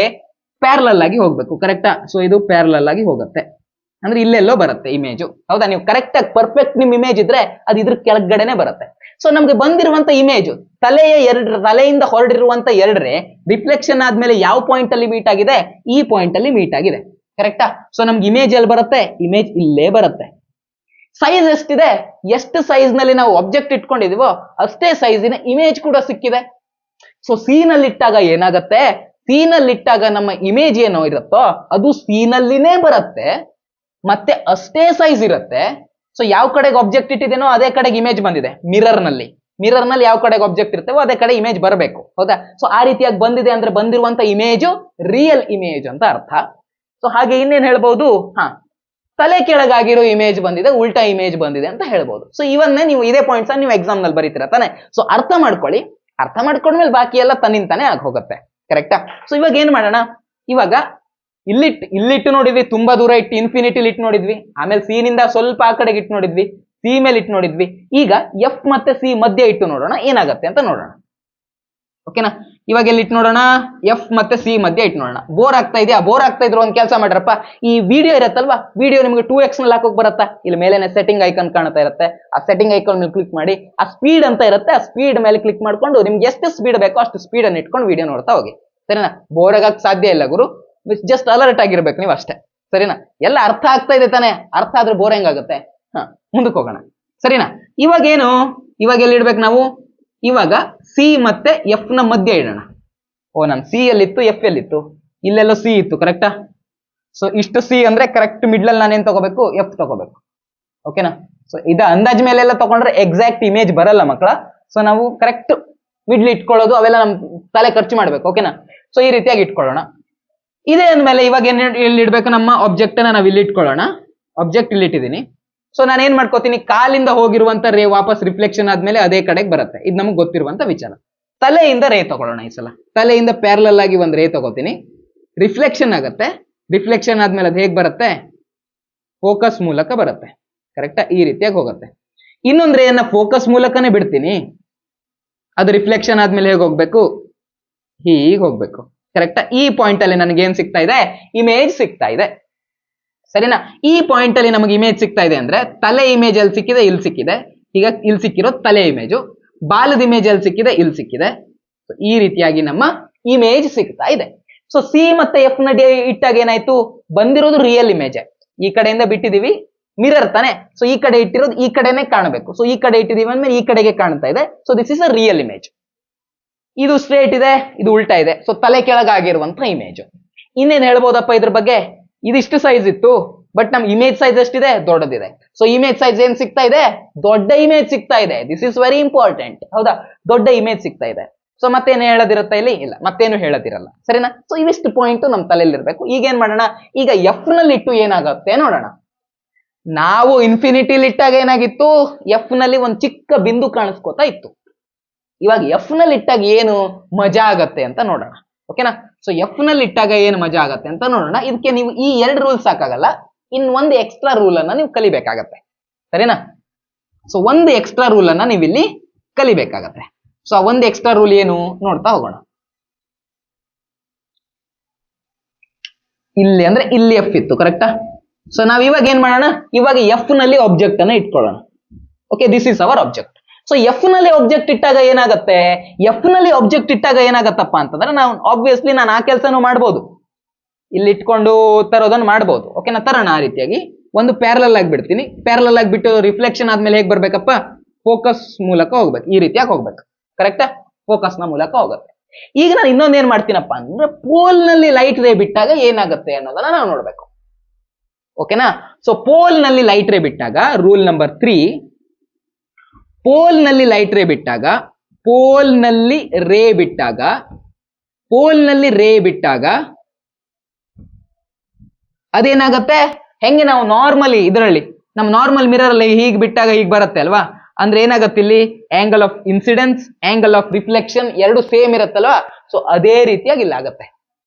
ಪ್ಯಾರಲಲ್ ಆಗಿ ಹೋಗ್ಬೇಕು. ಕರೆಕ್ಟಾ? ಸೊ ಇದು ಪ್ಯಾರಲಲ್ ಆಗಿ ಹೋಗುತ್ತೆ, ಅಂದ್ರೆ ಇಲ್ಲೆಲ್ಲೋ ಬರುತ್ತೆ ಇಮೇಜು, ಹೌದಾ? ನೀವು ಕರೆಕ್ಟ್ ಆಗಿ ಪರ್ಫೆಕ್ಟ್ ನಿಮ್ ಇಮೇಜ್ ಇದ್ರೆ ಅದು ಇದ್ರ ಕೆಳಗಡೆನೆ ಬರುತ್ತೆ. ಸೊ ನಮ್ಗೆ ಬಂದಿರುವಂತ ಇಮೇಜು ತಲೆಯಿಂದ ಹೊರಡಿರುವಂತ 2 ರೇ ರಿಫ್ಲೆಕ್ಷನ್ ಆದ್ಮೇಲೆ ಯಾವ ಪಾಯಿಂಟ್ ಅಲ್ಲಿ ಮೀಟ್ ಆಗಿದೆ, ಈ ಪಾಯಿಂಟ್ ಅಲ್ಲಿ ಮೀಟ್ ಆಗಿದೆ. ಕರೆಕ್ಟಾ? ಸೊ ನಮ್ಗೆ ಇಮೇಜ್ ಎಲ್ಲಿ ಬರುತ್ತೆ, ಇಮೇಜ್ ಇಲ್ಲೇ ಬರುತ್ತೆ. ಸೈಜ್ ಎಷ್ಟಿದೆ, ಎಷ್ಟು ಸೈಜ್ ನಲ್ಲಿ ನಾವು ಆಬ್ಜೆಕ್ಟ್ ಇಟ್ಕೊಂಡಿದೀವೋ ಅಷ್ಟೇ ಸೈಜಿನ ಇಮೇಜ್ ಕೂಡ ಸಿಕ್ಕಿದೆ. ಸೊ ಸಿ ನಲ್ಲಿ ಇಟ್ಟಾಗ ಏನಾಗತ್ತೆ, ಸಿ ನಲ್ಲಿ ಇಟ್ಟಾಗ ನಮ್ಮ ಇಮೇಜ್ ಏನೋ ಇರುತ್ತೋ ಅದು ಸಿ ನಲ್ಲಿನೇ ಬರುತ್ತೆ, ಮತ್ತೆ ಅಷ್ಟೇ ಸೈಜ್ ಇರುತ್ತೆ. ಸೊ ಯಾವ ಕಡೆಗೆ ಆಬ್ಜೆಕ್ಟ್ ಇಟ್ಟಿದೇನೋ ಅದೇ ಕಡೆಗೆ ಇಮೇಜ್ ಬಂದಿದೆ. ಮಿರರ್ ನಲ್ಲಿ ಯಾವ ಕಡೆಗೆ ಆಬ್ಜೆಕ್ಟ್ ಇರ್ತೇವೋ ಅದೇ ಕಡೆ ಇಮೇಜ್ ಬರಬೇಕು, ಹೌದಾ? ಸೊ ಆ ರೀತಿಯಾಗಿ ಬಂದಿದೆ ಅಂದ್ರೆ ಬಂದಿರುವಂತ ಇಮೇಜು ರಿಯಲ್ ಇಮೇಜ್ ಅಂತ ಅರ್ಥ. ಸೊ ಹಾಗೆ ಇನ್ನೇನ್ ಹೇಳ್ಬಹುದು, ತಲೆ ಕೆಳಗಾಗಿರೋ ಇಮೇಜ್ ಬಂದಿದೆ, ಉಲ್ಟಾ ಇಮೇಜ್ ಬಂದಿದೆ ಅಂತ ಹೇಳ್ಬಹುದು. ಸೊ ಇವನ್ನೇ ನೀವು ಇದೇ ಪಾಯಿಂಟ್ಸ್ ನೀವು ಎಕ್ಸಾಮ್ ನಲ್ಲಿ ಬರೀತೀರ ತಾನೆ. ಸೊ ಅರ್ಥ ಮಾಡ್ಕೊಳ್ಳಿ, ಅರ್ಥ ಮಾಡ್ಕೊಂಡ್ಮೇಲೆ ಬಾಕಿ ಎಲ್ಲ ತನ್ನಿಂತಾನೆ ಆಗಿ ಹೋಗುತ್ತೆ. ಕರೆಕ್ಟಾ? ಸೊ ಇವಾಗ ಏನ್ ಮಾಡೋಣ, ಇವಾಗ ಇಲ್ಲಿಟ್ಟು ನೋಡಿದ್ವಿ, ತುಂಬಾ ದೂರ ಇಟ್ಟು ಇನ್ಫಿನಿಟಿಲಿ ಇಟ್ಟು ನೋಡಿದ್ವಿ, ಆಮೇಲೆ ಸಿ ನಿಂದ ಸ್ವಲ್ಪ ಆ ಕಡೆಗೆ ಇಟ್ಟು ನೋಡಿದ್ವಿ, ಸಿ ಮೇಲೆ ಇಟ್ಟು ನೋಡಿದ್ವಿ. ಈಗ ಎಫ್ ಮತ್ತೆ ಸಿ ಮಧ್ಯೆ ಇಟ್ಟು ನೋಡೋಣ ಏನಾಗತ್ತೆ ಅಂತ ನೋಡೋಣ. ಓಕೆನಾ? ಇವಾಗ ಎಲ್ಲಿ ಇಟ್ಟು ನೋಡೋಣ, ಎಫ್ ಮತ್ತೆ ಸಿ ಮಧ್ಯೆ ಇಟ್ಟು ನೋಡೋಣ. ಬೋರ್ ಆಗ್ತಾ ಇದೆಯಾ? ಬೋರ್ ಆಗ್ತಾ ಇದ್ರು ಒಂದ್ ಕೆಲಸ ಮಾಡ್ರಪ್ಪ, ಈ ವಿಡಿಯೋ ಇರತ್ತಲ್ವಾ, ವಿಡಿಯೋ ನಿಮಗೆ 2x ನಲ್ಲಿ ಹಾಕೋಕ್ ಬರುತ್ತಾ? ಇಲ್ಲಿ ಮೇಲೆನೆ ಸೆಟ್ಟಿಂಗ್ ಐಕಾನ್ ಕಾಣ್ತಾ ಇರುತ್ತೆ, ಆ ಸೆಟ್ಟಿಂಗ್ ಐಕಾನ್ ಮೇಲೆ ಕ್ಲಿಕ್ ಮಾಡಿ, ಆ ಸ್ಪೀಡ್ ಅಂತ ಇರುತ್ತೆ, ಆ ಸ್ಪೀಡ್ ಮೇಲೆ ಕ್ಲಿಕ್ ಮಾಡ್ಕೊಂಡು ನಿಮ್ಗೆ ಎಷ್ಟು ಸ್ಪೀಡ್ ಬೇಕೋ ಅಷ್ಟು ಸ್ಪೀಡ್ ಅನ್ನು ಇಟ್ಕೊಂಡು ವಿಡಿಯೋ ನೋಡ್ತಾ ಹೋಗಿ. ಸರಿನಾ? ಬೋರ್ ಆಗಕ್ ಸಾಧ್ಯ ಇಲ್ಲ ಗುರು, ಜಸ್ಟ್ ಅಲರ್ಟ್ ಆಗಿರ್ಬೇಕು ನೀವು ಅಷ್ಟೇ. ಸರಿನಾ? ಎಲ್ಲ ಅರ್ಥ ಆಗ್ತಾ ಇದೆ ತಾನೆ? ಅರ್ಥ ಆದ್ರೆ ಬೋರ್ ಹೆಂಗಾಗುತ್ತೆ? ಮುಂದಕ್ಕೆ ಹೋಗೋಣ. ಸರಿನಾ? ಇವಾಗ ಎಲ್ಲಿ ಇಡ್ಬೇಕು ನಾವು, ಇವಾಗ ಸಿ ಮತ್ತೆ ಎಫ್ ನ ಮಧ್ಯೆ ಇಡೋಣ. ನಾನು ಸಿ ಎಲ್ಲಿತ್ತು, ಎಫ್ ಎಲ್ಲಿತ್ತು, ಇಲ್ಲೆಲ್ಲೋ ಸಿ ಇತ್ತು. ಕರೆಕ್ಟಾ? ಸೊ ಇಷ್ಟು ಸಿ ಅಂದ್ರೆ ಕರೆಕ್ಟ್ ಮಿಡ್ಲ್ ಅಲ್ಲಿ ನಾನೇನ್ ತಗೋಬೇಕು, ಎಫ್ ತಗೋಬೇಕು. ಓಕೆನಾ? ಸೊ ಇದ ಅಂದಾಜ್ ಮೇಲೆಲ್ಲ ತಗೊಂಡ್ರೆ ಎಕ್ಸಾಕ್ಟ್ ಇಮೇಜ್ ಬರಲ್ಲ ಮಕ್ಕಳ. ಸೊ ನಾವು ಕರೆಕ್ಟ್ ಮಿಡ್ಲ್ ಇಟ್ಕೊಳ್ಳೋದು ಅವೆಲ್ಲ ನಮ್ ತಲೆ ಖರ್ಚು ಮಾಡ್ಬೇಕು. ಓಕೆನಾ? ಸೊ ಈ ರೀತಿಯಾಗಿ ಇಟ್ಕೊಳ್ಳೋಣ. ಇದೇ ಅಂದ್ಮೇಲೆ ಇವಾಗ ಎಲ್ಲಿ ಇಡ್ಬೇಕು, ನಮ್ಮ ಆಬ್ಜೆಕ್ಟ್ ಅನ್ನ ನಾವು ಇಲ್ಲಿ ಇಟ್ಕೊಳ್ಳೋಣ. ಆಬ್ಜೆಕ್ಟ್ ಇಲ್ಲಿ ಇಟ್ಟಿದ್ದೀನಿ. ಸೊ ನಾನು ಏನ್ ಮಾಡ್ಕೋತೀನಿ, ಕಾಲಿಂದ ಹೋಗಿರುವಂತ ರೇ ವಾಪಸ್ ರಿಫ್ಲೆಕ್ಷನ್ ಆದ್ಮೇಲೆ ಅದೇ ಕಡೆಗೆ ಬರುತ್ತೆ. ಇದು ನಮಗೆ ಗೊತ್ತಿರುವಂತ ವಿಚಾರ. ತಲೆಯಿಂದ ರೇ ತಗೊಳ್ಳೋಣ ಈ ಸಲ. ತಲೆಯಿಂದ ಪ್ಯಾರಲಲ್ ಆಗಿ ಒಂದು ರೇ ತಗೋತೀನಿ, ರಿಫ್ಲೆಕ್ಷನ್ ಆಗುತ್ತೆ. ರಿಫ್ಲೆಕ್ಷನ್ ಆದ್ಮೇಲೆ ಅದು ಹೇಗೆ ಬರುತ್ತೆ, ಫೋಕಸ್ ಮೂಲಕ ಬರುತ್ತೆ. ಕರೆಕ್ಟಾ? ಈ ರೀತಿಯಾಗಿ ಹೋಗುತ್ತೆ. ಇನ್ನೊಂದು ರೇಯನ್ನ ಫೋಕಸ್ ಮೂಲಕನೇ ಬಿಡ್ತೀನಿ, ಅದು ರಿಫ್ಲೆಕ್ಷನ್ ಆದ್ಮೇಲೆ ಹೇಗೆ ಹೋಗ್ಬೇಕು, ಹೀಗೆ ಹೋಗ್ಬೇಕು. ಕರೆಕ್ಟಾ? ಈ ಪಾಯಿಂಟ್ ಅಲ್ಲಿ ನನಗೆ ಏನ್ ಸಿಗ್ತಾ ಇದೆ, ಇಮೇಜ್ ಸಿಗ್ತಾ ಇದೆ. ಸರಿನಾ? ಈ ಪಾಯಿಂಟ್ ಅಲ್ಲಿ ನಮಗೆ ಇಮೇಜ್ ಸಿಗ್ತಾ ಇದೆ ಅಂದ್ರೆ ತಲೆ ಇಮೇಜ್ ಅಲ್ಲಿ ಸಿಕ್ಕಿದೆ, ಇಲ್ಲಿ ಸಿಕ್ಕಿದೆ. ಈಗ ಇಲ್ಲಿ ಸಿಕ್ಕಿರೋ ತಲೆ ಇಮೇಜು, ಬಾಲದ ಇಮೇಜ್ ಅಲ್ಲಿ ಸಿಕ್ಕಿದೆ, ಇಲ್ಲಿ ಸಿಕ್ಕಿದೆ. ಈ ರೀತಿಯಾಗಿ ನಮ್ಮ ಇಮೇಜ್ ಸಿಗ್ತಾ ಇದೆ. ಸೊ ಸಿ ಮತ್ತೆ ಎಫ್ ನ ಇಟ್ಟಾಗ ಏನಾಯ್ತು, ಬಂದಿರೋದು ರಿಯಲ್ ಇಮೇಜ್. ಈ ಕಡೆಯಿಂದ ಬಿಟ್ಟಿದೀವಿ, ಮಿರರ್ ತಾನೆ. ಸೊ ಈ ಕಡೆ ಇಟ್ಟಿರೋದು ಈ ಕಡೆನೆ ಕಾಣಬೇಕು. ಸೊ ಈ ಕಡೆ ಇಟ್ಟಿದೀವಿ ಅಂದ್ಮೇಲೆ ಈ ಕಡೆಗೆ ಕಾಣ್ತಾ ಇದೆ. So this is a real image. ಇದು ಸ್ಟ್ರೇಟ್ ಇದೆ, ಇದು ಉಲ್ಟಾ ಇದೆ. ಸೊ ತಲೆ ಕೆಳಗಾಗಿರುವಂತ ಇಮೇಜ್. ಇನ್ನೇನ್ ಹೇಳ್ಬೋದಪ್ಪ ಇದ್ರ ಬಗ್ಗೆ, ಇದಿಷ್ಟು ಸೈಜ್ ಇತ್ತು, ಬಟ್ ನಮ್ ಇಮೇಜ್ ಸೈಜ್ ಎಷ್ಟಿದೆ, ದೊಡ್ಡದಿದೆ. ಸೊ ಇಮೇಜ್ ಸೈಜ್ ಏನ್ ಸಿಗ್ತಾ ಇದೆ, ದೊಡ್ಡ ಇಮೇಜ್ ಸಿಗ್ತಾ ಇದೆ. ದಿಸ್ ಇಸ್ ವೆರಿ ಇಂಪಾರ್ಟೆಂಟ್, ಹೌದಾ? ದೊಡ್ಡ ಇಮೇಜ್ ಸಿಗ್ತಾ ಇದೆ. ಸೊ ಮತ್ತೇನು ಹೇಳೋದಿರುತ್ತೆ ಇಲ್ಲಿ, ಇಲ್ಲ ಮತ್ತೇನು ಹೇಳೋದಿರಲ್ಲ. ಸರಿನಾ? ಸೊ ಇವಿಷ್ಟು ಪಾಯಿಂಟ್ ನಮ್ ತಲೆಯಲ್ಲಿ ಇರ್ಬೇಕು. ಈಗ ಏನ್ ಮಾಡೋಣ, ಈಗ ಎಫ್ ನಲ್ಲಿ ಇಟ್ಟು ಏನಾಗುತ್ತೆ ನೋಡೋಣ. ನಾವು ಇನ್ಫಿನಿಟಿಲಿ ಇಟ್ಟಾಗ ಏನಾಗಿತ್ತು, ಎಫ್ ನಲ್ಲಿ ಒಂದ್ ಚಿಕ್ಕ ಬಿಂದು ಕಾಣಿಸ್ಕೋತಾ ಇತ್ತು. ಇವಾಗ ಎಫ್ ನಲ್ಲಿ ಇಟ್ಟಾಗ ಏನು ಮಜಾ ಆಗತ್ತೆ ಅಂತ ನೋಡೋಣ. ಓಕೆನಾ? ಸೊ ಎಫ್ ನಲ್ಲಿ ಇಟ್ಟಾಗ ಏನು ಮಜಾ ಆಗತ್ತೆ ಅಂತ ನೋಡೋಣ. ಇದಕ್ಕೆ ನೀವು ಈ 2 ರೂಲ್ಸ್ ಸಾಕಾಗಲ್ಲ, ಒಂದು ಎಕ್ಸ್ಟ್ರಾ ರೂಲ್ ಅನ್ನ ನೀವು ಕಲಿಬೇಕಾಗತ್ತೆ. ಸರಿನಾ? ಸೊ ಒಂದು ಎಕ್ಸ್ಟ್ರಾ ರೂಲ್ ಅನ್ನ ನೀವು ಇಲ್ಲಿ ಕಲಿಬೇಕಾಗತ್ತೆ. ಸೊ ಆ ಒಂದು ಎಕ್ಸ್ಟ್ರಾ ರೂಲ್ ಏನು ನೋಡ್ತಾ ಹೋಗೋಣ. ಇಲ್ಲಿ ಅಂದ್ರೆ ಇಲ್ಲಿ ಎಫ್ ಇತ್ತು. ಕರೆಕ್ಟಾ? ಸೊ ನಾವ್ ಇವಾಗ ಏನ್ ಮಾಡೋಣ, ಇವಾಗ ಎಫ್ ನಲ್ಲಿ ಆಬ್ಜೆಕ್ಟ್ ಅನ್ನ ಇಟ್ಕೊಳ್ಳೋಣ. Okay, this is our object. So F ನಲ್ಲಿ ಆಬ್ಜೆಕ್ಟ್ ಇಟ್ಟಾಗ ಏನಾಗುತ್ತೆ, ಎಫ್ ನಲ್ಲಿ ಆಬ್ಜೆಕ್ಟ್ ಇಟ್ಟಾಗ ಏನಾಗತ್ತಪ್ಪ ಅಂತಂದ್ರೆ ನಾವು ಆಬ್ವಿಯಸ್ಲಿ ನಾನು ಆ ಕೆಲಸನೂ ಮಾಡ್ಬೋದು, ಇಲ್ಲಿ ಇಟ್ಕೊಂಡು ತರೋದನ್ನ ಮಾಡ್ಬೋದು. ಓಕೆನಾ, ತರೋಣ ಆ ರೀತಿಯಾಗಿ. ಒಂದು ಪ್ಯಾರಲಲ್ ಆಗಿ ಬಿಡ್ತೀನಿ, ಪ್ಯಾರಲಲ್ ಆಗಿ ಬಿಟ್ಟು ರಿಫ್ಲೆಕ್ಷನ್ ಆದ್ಮೇಲೆ ಹೇಗೆ ಬರ್ಬೇಕಪ್ಪ, ಫೋಕಸ್ ಮೂಲಕ ಹೋಗ್ಬೇಕು, ಈ ರೀತಿಯಾಗಿ ಹೋಗ್ಬೇಕು. ಕರೆಕ್ಟಾ, ಫೋಕಸ್ ನ ಮೂಲಕ ಹೋಗುತ್ತೆ. ಈಗ ನಾನು ಇನ್ನೊಂದು ಏನ್ ಮಾಡ್ತೀನಪ್ಪ ಅಂದ್ರೆ ಪೋಲ್ ನಲ್ಲಿ ಲೈಟ್ ರೇ ಬಿಟ್ಟಾಗ ಏನಾಗುತ್ತೆ ಅನ್ನೋದನ್ನ ನಾವು ನೋಡ್ಬೇಕು. ಓಕೆನಾ, ಸೊ ಪೋಲ್ ನಲ್ಲಿ ಲೈಟ್ ರೇ ಬಿಟ್ಟಾಗ ರೂಲ್ ನಂಬರ್ 3, ಪೋಲ್ ನಲ್ಲಿ ಲೈಟ್ ರೇ ಬಿಟ್ಟಾಗ, ಪೋಲ್ ನಲ್ಲಿ ರೇ ಬಿಟ್ಟಾಗ, ಪೋಲ್ ನಲ್ಲಿ ರೇ ಬಿಟ್ಟಾಗ ಅದೇನಾಗತ್ತೆ, ಹೆಂಗೆ ನಾವು ನಾರ್ಮಲಿ ಇದರಲ್ಲಿ ನಮ್ಮ ನಾರ್ಮಲ್ ಮಿರರ್ ಅಲ್ಲಿ ಹೀಗೆ ಬಿಟ್ಟಾಗ ಹೀಗೆ ಬರುತ್ತೆ ಅಲ್ವಾ, ಅಂದ್ರೆ ಏನಾಗತ್ತೆ ಇಲ್ಲಿ angle of incidence, angle of reflection ಎರಡು ಸೇಮ್ ಇರುತ್ತಲ್ವಾ, ಸೊ ಅದೇ ರೀತಿಯಾಗಿ ಇಲ್ಲಿ ಆಗುತ್ತೆ.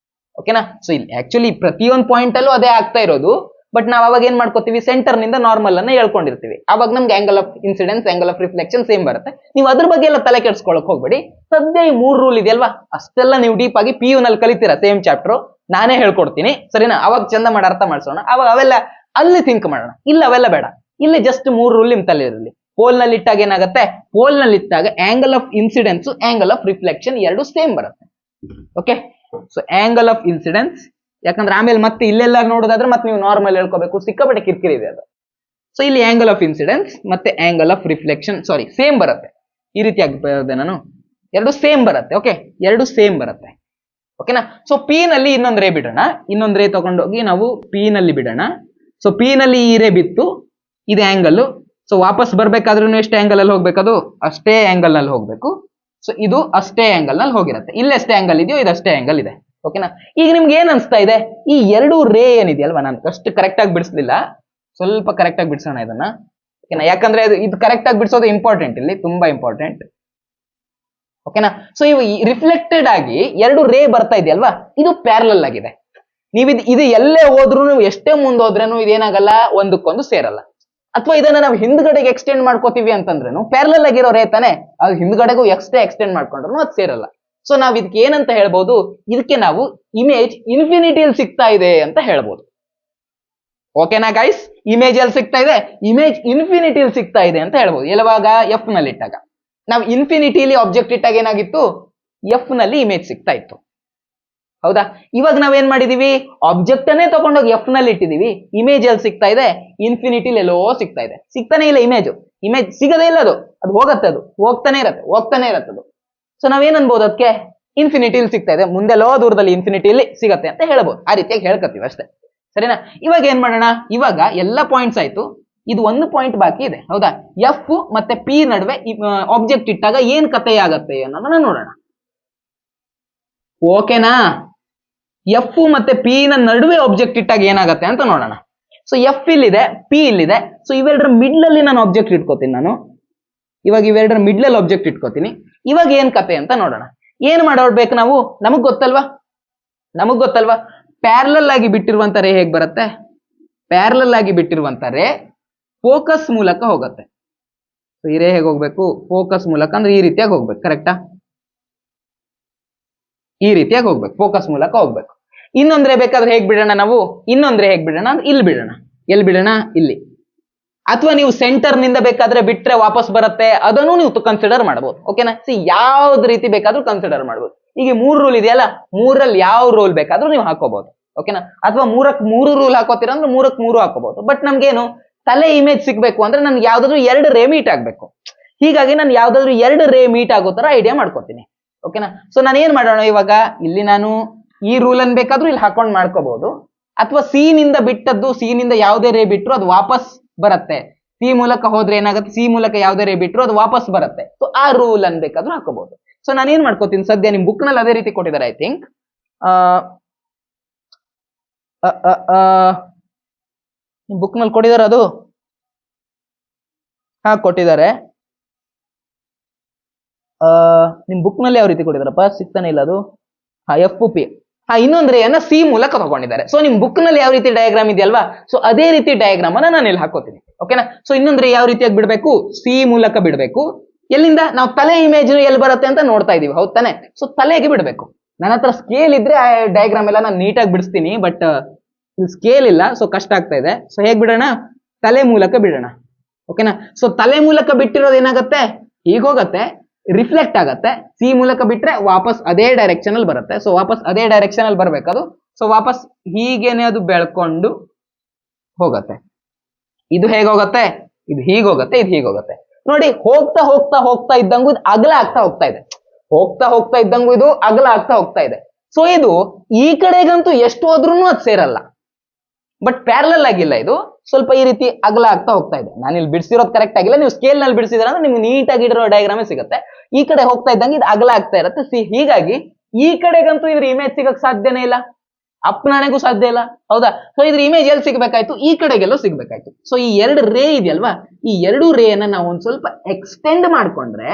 ಓಕೆನಾ, ಸೊ ಇಲ್ಲಿ ಆಕ್ಚುಲಿ ಪ್ರತಿಯೊಂದು ಪಾಯಿಂಟ್ ಅಲ್ಲೂ ಅದೇ ಆಗ್ತಾ ಇರೋದು, ಬಟ್ ನಾವು ಅವಾಗ ಏನ್ ಮಾಡ್ಕೋತೀವಿ, ಸೆಂಟರ್ ನಿಂದ ನಾರ್ಮಲ್ ಅನ್ನ ಹೇಳ್ಕೊಂಡಿರ್ತೀವಿ, ಅವಾಗ ನಮ್ಗೆ angle of incidence, angle of reflection same ಬರುತ್ತೆ. ನೀವು ಅದ್ರ ಬಗ್ಗೆ ಎಲ್ಲ ತಲೆ ಕೆಡ್ಸ್ಕೊಳಕ್ ಹೋಗ್ಬೇಡಿ. ಸದ್ಯ ಈ 3 ರೂಲ್ ಇದೆಯಲ್ವಾ, ಅಷ್ಟೆಲ್ಲ ನೀವು ಡೀಪ್ ಆಗಿ PU ನಲ್ಲಿ ಕಲಿತೀರಾ, ಸೇಮ್ ಚಾಪ್ಟರ್ ನಾನೇ ಹೇಳ್ಕೊಡ್ತೀನಿ, ಸರಿನಾ? ಅವಾಗ ಚಂದ ಮಾಡಿ ಅರ್ಥ ಮಾಡಿಸೋಣ, ಅವಾಗ ಅವೆಲ್ಲ ಅಲ್ಲಿ ಥಿಂಕ್ ಮಾಡೋಣ. ಇಲ್ಲ ಅವೆಲ್ಲ ಬೇಡ, ಇಲ್ಲಿ ಜಸ್ಟ್ 3 ರೂಲ್ ನಿಮ್ ತಲೆ ಇರಲಿ. ಪೋಲ್ ನಲ್ಲಿ ಇಟ್ಟಾಗ ಏನಾಗುತ್ತೆ, ಪೋಲ್ ನಲ್ಲಿ ಇಟ್ಟಾಗ angle of incidence, angle of reflection ಎರಡು ಸೇಮ್ ಬರುತ್ತೆ. Okay, so angle of incidence, ಯಾಕಂದ್ರೆ ಆಮೇಲೆ ಮತ್ತೆ ಇಲ್ಲೆಲ್ಲ ನೋಡೋದಾದ್ರೆ ಮತ್ತೆ ನೀವು ನಾರ್ಮಲ್ ಹೇಳ್ಕೋಬೇಕು, ಸಿಕ್ಕಾಪಟ್ಟೆ ಕಿರಿಕಿರಿ ಇದೆ ಅದು. ಸೊ ಇಲ್ಲಿ ಆಂಗಲ್ ಆಫ್ ಇನ್ಸಿಡೆನ್ಸ್ ಮತ್ತೆ ಆಂಗಲ್ ಆಫ್ ರಿಫ್ಲೆಕ್ಷನ್ ಸೇಮ್ ಬರುತ್ತೆ. ಈ ರೀತಿಯಾಗಿ ಬರುತ್ತೆ, ನಾನು ಎರಡು ಸೇಮ್ ಬರುತ್ತೆ. ಓಕೆ, ಎರಡು ಸೇಮ್ ಬರುತ್ತೆ. ಓಕೆನಾ, ಸೊ ಪಿ ನಲ್ಲಿ ಇನ್ನೊಂದು ರೇ ಬಿಡೋಣ, ಇನ್ನೊಂದು ರೇ ತಗೊಂಡೋಗಿ ನಾವು ಪಿ ನಲ್ಲಿ ಬಿಡೋಣ. ಸೊ ಪಿ ನಲ್ಲಿ ಈ ರೇ ಬಿತ್ತು, ಇದು ಆಂಗಲ್. ಸೊ ವಾಪಸ್ ಬರ್ಬೇಕಾದ್ರೂ ಎಷ್ಟು ಆಂಗಲ್ ಅಲ್ಲಿ ಹೋಗ್ಬೇಕದು, ಅಷ್ಟೇ ಆಂಗಲ್ ನಲ್ಲಿ ಹೋಗ್ಬೇಕು. ಸೊ ಇದು ಅಷ್ಟೇ ಆಂಗಲ್ ನಲ್ಲಿ ಹೋಗಿರುತ್ತೆ, ಇಲ್ಲೆಷ್ಟೇ ಆಂಗಲ್ ಇದೆಯೋ ಇದು ಅಷ್ಟೇ ಆಂಗಲ್ ಇದೆ. ಓಕೆನಾ, ಈಗ ನಿಮ್ಗೆ ಏನ್ ಅನ್ಸ್ತಾ ಇದೆ, ಈ ಎರಡು ರೇ ಏನಿದೆಯಲ್ವಾ, ನಾನು ಅಷ್ಟು ಕರೆಕ್ಟ್ ಆಗಿ ಬಿಡಿಸ್ಲಿಲ್ಲ, ಸ್ವಲ್ಪ ಕರೆಕ್ಟ್ ಆಗಿ ಬಿಡಿಸೋಣ ಇದನ್ನ. ಓಕೆನಾ, ಯಾಕಂದ್ರೆ ಇದು ಕರೆಕ್ಟ್ ಆಗಿ ಬಿಡಿಸೋದು ಇಂಪಾರ್ಟೆಂಟ್, ಇಲ್ಲಿ ತುಂಬಾ ಇಂಪಾರ್ಟೆಂಟ್. ಓಕೆನಾ, ಸೊ ಇವು ರಿಫ್ಲೆಕ್ಟೆಡ್ ಆಗಿ ಎರಡು ರೇ ಬರ್ತಾ ಇದೆಯಲ್ವಾ, ಇದು ಪ್ಯಾರಲಲ್ ಆಗಿದೆ. ನೀವು ಇದು ಎಲ್ಲೇ ಹೋದ್ರೂ, ಎಷ್ಟೇ ಮುಂದೆ ಹೋದ್ರೇನು ಇದೇನಾಗಲ್ಲ, ಒಂದಕ್ಕೊಂದು ಸೇರಲ್ಲ. ಅಥವಾ ಇದನ್ನ ನಾವು ಹಿಂದ್ಗಡೆಗೆ ಎಕ್ಸ್ಟೆಂಡ್ ಮಾಡ್ಕೋತೀವಿ ಅಂತಂದ್ರೇನು ಪ್ಯಾರಲಲ್ ಆಗಿರೋ ರೇ ತಾನೆ, ಅದು ಹಿಂದ್ಗಡೆಗೂ ಎಕ್ಸ್ಟ್ರಾ ಎಕ್ಸ್ಟೆಂಡ್ ಮಾಡ್ಕೊಂಡ್ರು ಅದು ಸೇರಲ್ಲ. ಸೊ ನಾವ್ ಇದಕ್ಕೆ ಏನಂತ ಹೇಳ್ಬೋದು, ಇದಕ್ಕೆ ನಾವು ಇಮೇಜ್ ಇನ್ಫಿನಿಟಿಯಲ್ಲಿ ಸಿಗ್ತಾ ಇದೆ ಅಂತ ಹೇಳ್ಬೋದು. ಓಕೆನಾ ಗೈಸ್, ಇಮೇಜ್ ಎಲ್ಲಿ ಸಿಗ್ತಾ ಇದೆ, ಇಮೇಜ್ ಇನ್ಫಿನಿಟಿಯಲ್ಲಿ ಸಿಗ್ತಾ ಇದೆ ಅಂತ ಹೇಳ್ಬೋದು. ಯಾವಾಗ ಎಫ್ ನಲ್ಲಿ ಇಟ್ಟಾಗ, ನಾವು ಇನ್ಫಿನಿಟಿಲಿ ಆಬ್ಜೆಕ್ಟ್ ಇಟ್ಟಾಗ ಏನಾಗಿತ್ತು, ಎಫ್ ನಲ್ಲಿ ಇಮೇಜ್ ಸಿಗ್ತಾ ಇತ್ತು. ಹೌದಾ, ಇವಾಗ ನಾವೇನ್ ಮಾಡಿದೀವಿ, ಆಬ್ಜೆಕ್ಟ್ ಅನ್ನೇ ತಗೊಂಡೋಗಿ ಎಫ್ ನಲ್ಲಿ ಇಟ್ಟಿದೀವಿ, ಇಮೇಜ್ ಎಲ್ಲಿ ಸಿಗ್ತಾ ಇದೆ, ಇನ್ಫಿನಿಟಿಲಿ ಎಲ್ಲೋ ಸಿಗ್ತಾ ಇದೆ. ಸಿಗ್ತಾನೆ ಇಲ್ಲ ಇಮೇಜ್ ಸಿಗದೇ ಇಲ್ಲ, ಅದು ಹೋಗತ್ತೆ, ಅದು ಹೋಗ್ತಾನೆ ಇರತ್ತೆ ಅದು. ಸೊ ನಾವೇನ್ ಅನ್ಬೋದು, ಅದಕ್ಕೆ ಇನ್ಫಿನಿಟಿಲಿ ಸಿಗ್ತಾ ಇದೆ, ಮುಂದೆಲ್ಲೋ ದೂರದಲ್ಲಿ ಇನ್ಫಿನಿಟಿಲಿ ಸಿಗತ್ತೆ ಅಂತ ಹೇಳ್ಬೋದು. ಆ ರೀತಿಯಾಗಿ ಹೇಳ್ಕತ್ತೀವಿ ಅಷ್ಟೇ, ಸರಿನಾ? ಇವಾಗ ಏನ್ ಮಾಡೋಣ, ಇವಾಗ ಎಲ್ಲ ಪಾಯಿಂಟ್ಸ್ ಆಯ್ತು, ಇದು ಒಂದು ಪಾಯಿಂಟ್ ಬಾಕಿ ಇದೆ. ಹೌದಾ, ಎಫ್ ಮತ್ತೆ ಪಿ ನಡುವೆ ಆಬ್ಜೆಕ್ಟ್ ಇಟ್ಟಾಗ ಏನ್ ಕಥೆ ಆಗತ್ತೆ ಅನ್ನೋದನ್ನ ನೋಡೋಣ. ಓಕೆನಾ, ಎಫ್ ಮತ್ತೆ ಪಿ ನ ನಡುವೆ ಆಬ್ಜೆಕ್ಟ್ ಇಟ್ಟಾಗ ಏನಾಗತ್ತೆ ಅಂತ ನೋಡೋಣ. ಸೊ ಎಫ್ ಇಲ್ಲಿದೆ, ಪಿ ಇಲ್ಲಿದೆ. ಸೊ ಇವೆರಡರ ಮಿಡ್ಲ್ ಅಲ್ಲಿ ನಾನು ಆಬ್ಜೆಕ್ಟ್ ಇಟ್ಕೋತೀನಿ. ನಾನು ಇವಾಗ ಇವೆರಡರ ಮಿಡ್ಲ್ ಅಲ್ಲಿ ಆಬ್ಜೆಕ್ಟ್ ಇಟ್ಕೋತೀನಿ. ಇವಾಗ ಏನ್ ಕತೆ ಅಂತ ನೋಡೋಣ. ಏನ್ ಮಾಡೋಡ್ಬೇಕು ನಾವು, ನಮಗ್ ಗೊತ್ತಲ್ವಾ ಪ್ಯಾರಲಲ್ ಆಗಿ ಬಿಟ್ಟಿರುವಂತ ರೇ ಹೇಗ್ ಬರುತ್ತೆ, ಪ್ಯಾರಲಲ್ ಆಗಿ ಬಿಟ್ಟಿರುವಂತ ರೇ ಫೋಕಸ್ ಮೂಲಕ ಹೋಗುತ್ತೆ. ಈ ರೇ ಹೇಗೆ ಹೋಗ್ಬೇಕು, ಫೋಕಸ್ ಮೂಲಕ, ಅಂದ್ರೆ ಈ ರೀತಿಯಾಗಿ ಹೋಗ್ಬೇಕು. ಕರೆಕ್ಟಾ, ಈ ರೀತಿಯಾಗಿ ಹೋಗ್ಬೇಕು, ಫೋಕಸ್ ಮೂಲಕ ಹೋಗ್ಬೇಕು. ಇನ್ನೊಂದ್ರೆ ಬೇಕಾದ್ರೆ ಹೇಗ್ ಬಿಡೋಣ ನಾವು, ಇನ್ನೊಂದ್ರೆ ಹೇಗ್ ಬಿಡೋಣ ಅಂದ್ರೆ ಇಲ್ಲಿ ಬಿಡೋಣ. ಎಲ್ಲಿ ಬಿಡೋಣ, ಇಲ್ಲಿ. ಅಥವಾ ನೀವು ಸೆಂಟರ್ ನಿಂದ ಬೇಕಾದ್ರೆ ಬಿಟ್ರೆ ವಾಪಸ್ ಬರುತ್ತೆ, ಅದನ್ನು ನೀವು ಕನ್ಸಿಡರ್ ಮಾಡಬಹುದು. ಓಕೆನಾ, ಯಾವ್ದು ರೀತಿ ಬೇಕಾದ್ರೂ ಕನ್ಸಿಡರ್ ಮಾಡಬಹುದು. ಈಗ 3 ರೂಲ್ ಇದೆಯಲ್ಲ, 3ರಲ್ಲಿ ಯಾವ ರೂಲ್ ಬೇಕಾದ್ರೂ ನೀವು ಹಾಕೋಬಹುದು. ಓಕೆನಾ, ಅಥವಾ 3ಕ್ಕೆ 3 ರೂಲ್ ಹಾಕೋತೀರ ಅಂದ್ರೆ 3ಕ್ಕೆ 3 ಹಾಕೋಬಹುದು. ಬಟ್ ನಮ್ಗೇನು ತಲೆ ಇಮೇಜ್ ಸಿಗ್ಬೇಕು ಅಂದ್ರೆ ನನ್ಗೆ ಯಾವ್ದಾದ್ರು 2 ರೇ ಮೀಟ್ ಆಗ್ಬೇಕು. ಹೀಗಾಗಿ ನಾನು ಯಾವ್ದಾದ್ರು 2 ರೇ ಮೀಟ್ ಆಗೋ ತರ ಐಡಿಯಾ ಮಾಡ್ಕೋತೀನಿ. ಓಕೆನಾ, ಸೊ ನಾನು ಏನ್ ಮಾಡೋಣ, ಇವಾಗ ಇಲ್ಲಿ ನಾನು ಈ ರೂಲ್ ಅನ್ನು ಬೇಕಾದ್ರೂ ಇಲ್ಲಿ ಹಾಕೊಂಡು ಮಾಡ್ಕೋಬಹುದು. ಅಥವಾ ಸಿ ನಿಂದ ಬಿಟ್ಟದ್ದು, ಸಿ ನಿಂದ ಯಾವುದೇ ರೇ ಬಿಟ್ರು ಅದು ವಾಪಸ್ ಬರುತ್ತೆ. ಸಿ ಮೂಲಕ ಹೋದ್ರೆ ಏನಾಗುತ್ತೆ, ಸಿ ಮೂಲಕ ಯಾವುದೇ ರೇ ಬಿಟ್ರು ಅದು ವಾಪಸ್ ಬರುತ್ತೆ. ಸೊ ಆ ರೂಲ್ ಅನ್ನು ಬೇಕಾದ್ರೂ ಹಾಕೋಬಹುದು. ಸೊ ನಾನು ಏನ್ ಮಾಡ್ಕೋತೀನಿ, ಸದ್ಯ ನಿಮ್ ಬುಕ್ ನಲ್ಲಿ ಅದೇ ರೀತಿ ಕೊಟ್ಟಿದ್ದಾರೆ. ಐ ಥಿಂಕ್ ನಿಮ್ ಬುಕ್ ನಲ್ಲಿ ಕೊಟ್ಟಿದ್ದಾರೆ, ಅದು ಕೊಟ್ಟಿದ್ದಾರೆ. ನಿಮ್ ಬುಕ್ ನಲ್ಲಿ ಯಾವ ರೀತಿ ಕೊಟ್ಟಿದಾರಪ್ಪ, ಸಿಗ್ತಾನೆ ಇಲ್ಲ ಅದು. ಎಫ್ ಪಿ ಇನ್ನೊಂದು ರೇಯನ್ನ ಸಿ ಮೂಲಕ ತಗೊಂಡಿದ್ದಾರೆ. ಸೊ ನಿಮ್ ಬುಕ್ ನಲ್ಲಿ ಯಾವ ರೀತಿ ಡಯಾಗ್ರಾಮ್ ಇದೆಯಲ್ವಾ, ಸೊ ಅದೇ ರೀತಿ ಡಯಾಗ್ರಾಮ್ ಅನ್ನ ನಾನು ಇಲ್ಲಿ ಹಾಕೋತೀನಿ. ಓಕೆನಾ, ಸೊ ಇನ್ನೊಂದು ರೇ ಯಾವ ರೀತಿಯಾಗಿ ಬಿಡ್ಬೇಕು, ಸಿ ಮೂಲಕ ಬಿಡ್ಬೇಕು. ಎಲ್ಲಿಂದ, ನಾವು ತಲೆ ಇಮೇಜ್ ಎಲ್ಲಿ ಬರುತ್ತೆ ಅಂತ ನೋಡ್ತಾ ಇದೀವಿ, ಹೌದ್ ತಾನೆ? ಸೊ ತಲೆಗೆ ಬಿಡ್ಬೇಕು. ನನ್ನ ಹತ್ರ ಸ್ಕೇಲ್ ಇದ್ರೆ ಆ ಡಯಾಗ್ರಾಮ್ ಎಲ್ಲ ನಾನು ನೀಟಾಗಿ ಬಿಡಿಸ್ತೀನಿ, ಬಟ್ ಇಲ್ಲಿ ಸ್ಕೇಲ್ ಇಲ್ಲ, ಸೊ ಕಷ್ಟ ಆಗ್ತಾ ಇದೆ. ಸೊ ಹೇಗ್ ಬಿಡೋಣ, ತಲೆ ಮೂಲಕ ಬಿಡೋಣ. ಓಕೆನಾ, ಸೊ ತಲೆ ಮೂಲಕ ಬಿಟ್ಟಿರೋದು ಏನಾಗುತ್ತೆ, ಹೀಗೋಗತ್ತೆ, ರಿಫ್ಲೆಕ್ಟ್ ಆಗತ್ತೆ, ಸಿ ಮೂಲಕ ಬಿಟ್ರೆ ವಾಪಸ್ ಅದೇ ಡೈರೆಕ್ಷನ್ ಅಲ್ಲಿ ಬರುತ್ತೆ. ಸೊ ವಾಪಸ್ ಅದೇ ಡೈರೆಕ್ಷನ್ ಅಲ್ಲಿ ಬರ್ಬೇಕದು. ಸೊ ವಾಪಸ್ ಹೀಗೇನೆ ಅದು ಬೆಳ್ಕೊಂಡು ಹೋಗತ್ತೆ. ಇದು ಹೇಗೋಗತ್ತೆ, ಇದು ಹೀಗೋಗತ್ತೆ, ಇದು ಹೀಗೋಗತ್ತೆ. ನೋಡಿ, ಹೋಗ್ತಾ ಹೋಗ್ತಾ ಹೋಗ್ತಾ ಇದ್ದಂಗೂ ಇದು ಅಗಲ ಆಗ್ತಾ ಹೋಗ್ತಾ ಇದೆ, ಹೋಗ್ತಾ ಹೋಗ್ತಾ ಇದ್ದಂಗೂ ಇದು ಅಗಲ ಆಗ್ತಾ ಹೋಗ್ತಾ ಇದೆ. ಸೊ ಇದು ಈ ಕಡೆಗಂತೂ ಎಷ್ಟು ಹೋದ್ರೂ ಅದು ಸೇರಲ್ಲ, ಬಟ್ ಪ್ಯಾರಲಲ್ ಆಗಿಲ್ಲ, ಇದು ಸ್ವಲ್ಪ ಈ ರೀತಿ ಅಗಲ ಆಗ್ತಾ ಹೋಗ್ತಾ ಇದೆ. ನಾನು ಇಲ್ಲಿ ಬಿಡಿಸಿರೋದು ಕರೆಕ್ಟ್ ಆಗಿಲ್ಲ, ನೀವು ಸ್ಕೇಲ್ ನಲ್ಲಿ ಬಿಡಿಸಿದ್ರೆ ಅಂದ್ರೆ ನಿಮ್ಗೆ ನೀಟಾಗಿ ಇಡಿರೋ ಡಯಾಗ್ರಾಮೇ ಸಿಗುತ್ತೆ. ಈ ಕಡೆ ಹೋಗ್ತಾ ಇದ್ದಂಗೆ ಇದು ಅಗಲ ಆಗ್ತಾ ಇರುತ್ತೆ. ಹೀಗಾಗಿ ಈ ಕಡೆಗಂತೂ ಇದ್ರ ಇಮೇಜ್ ಸಿಗಕ್ ಸಾಧ್ಯನೇ ಇಲ್ಲ, ಅಪ್ಪನಾಣೆಗೂ ಸಾಧ್ಯ ಇಲ್ಲ, ಹೌದಾ? ಸೊ ಇದ್ರ ಇಮೇಜ್ ಎಲ್ಲಿ ಸಿಗ್ಬೇಕಾಯ್ತು, ಈ ಕಡೆಗೆಲ್ಲೋ ಸಿಗ್ಬೇಕಾಯ್ತು. ಸೊ ಈ ಎರಡು ರೇ ಇದೆಯಲ್ವಾ, ಈ ಎರಡು ರೇಯನ್ನ ನಾವು ಒಂದ್ ಸ್ವಲ್ಪ ಎಕ್ಸ್ಟೆಂಡ್ ಮಾಡ್ಕೊಂಡ್ರೆ,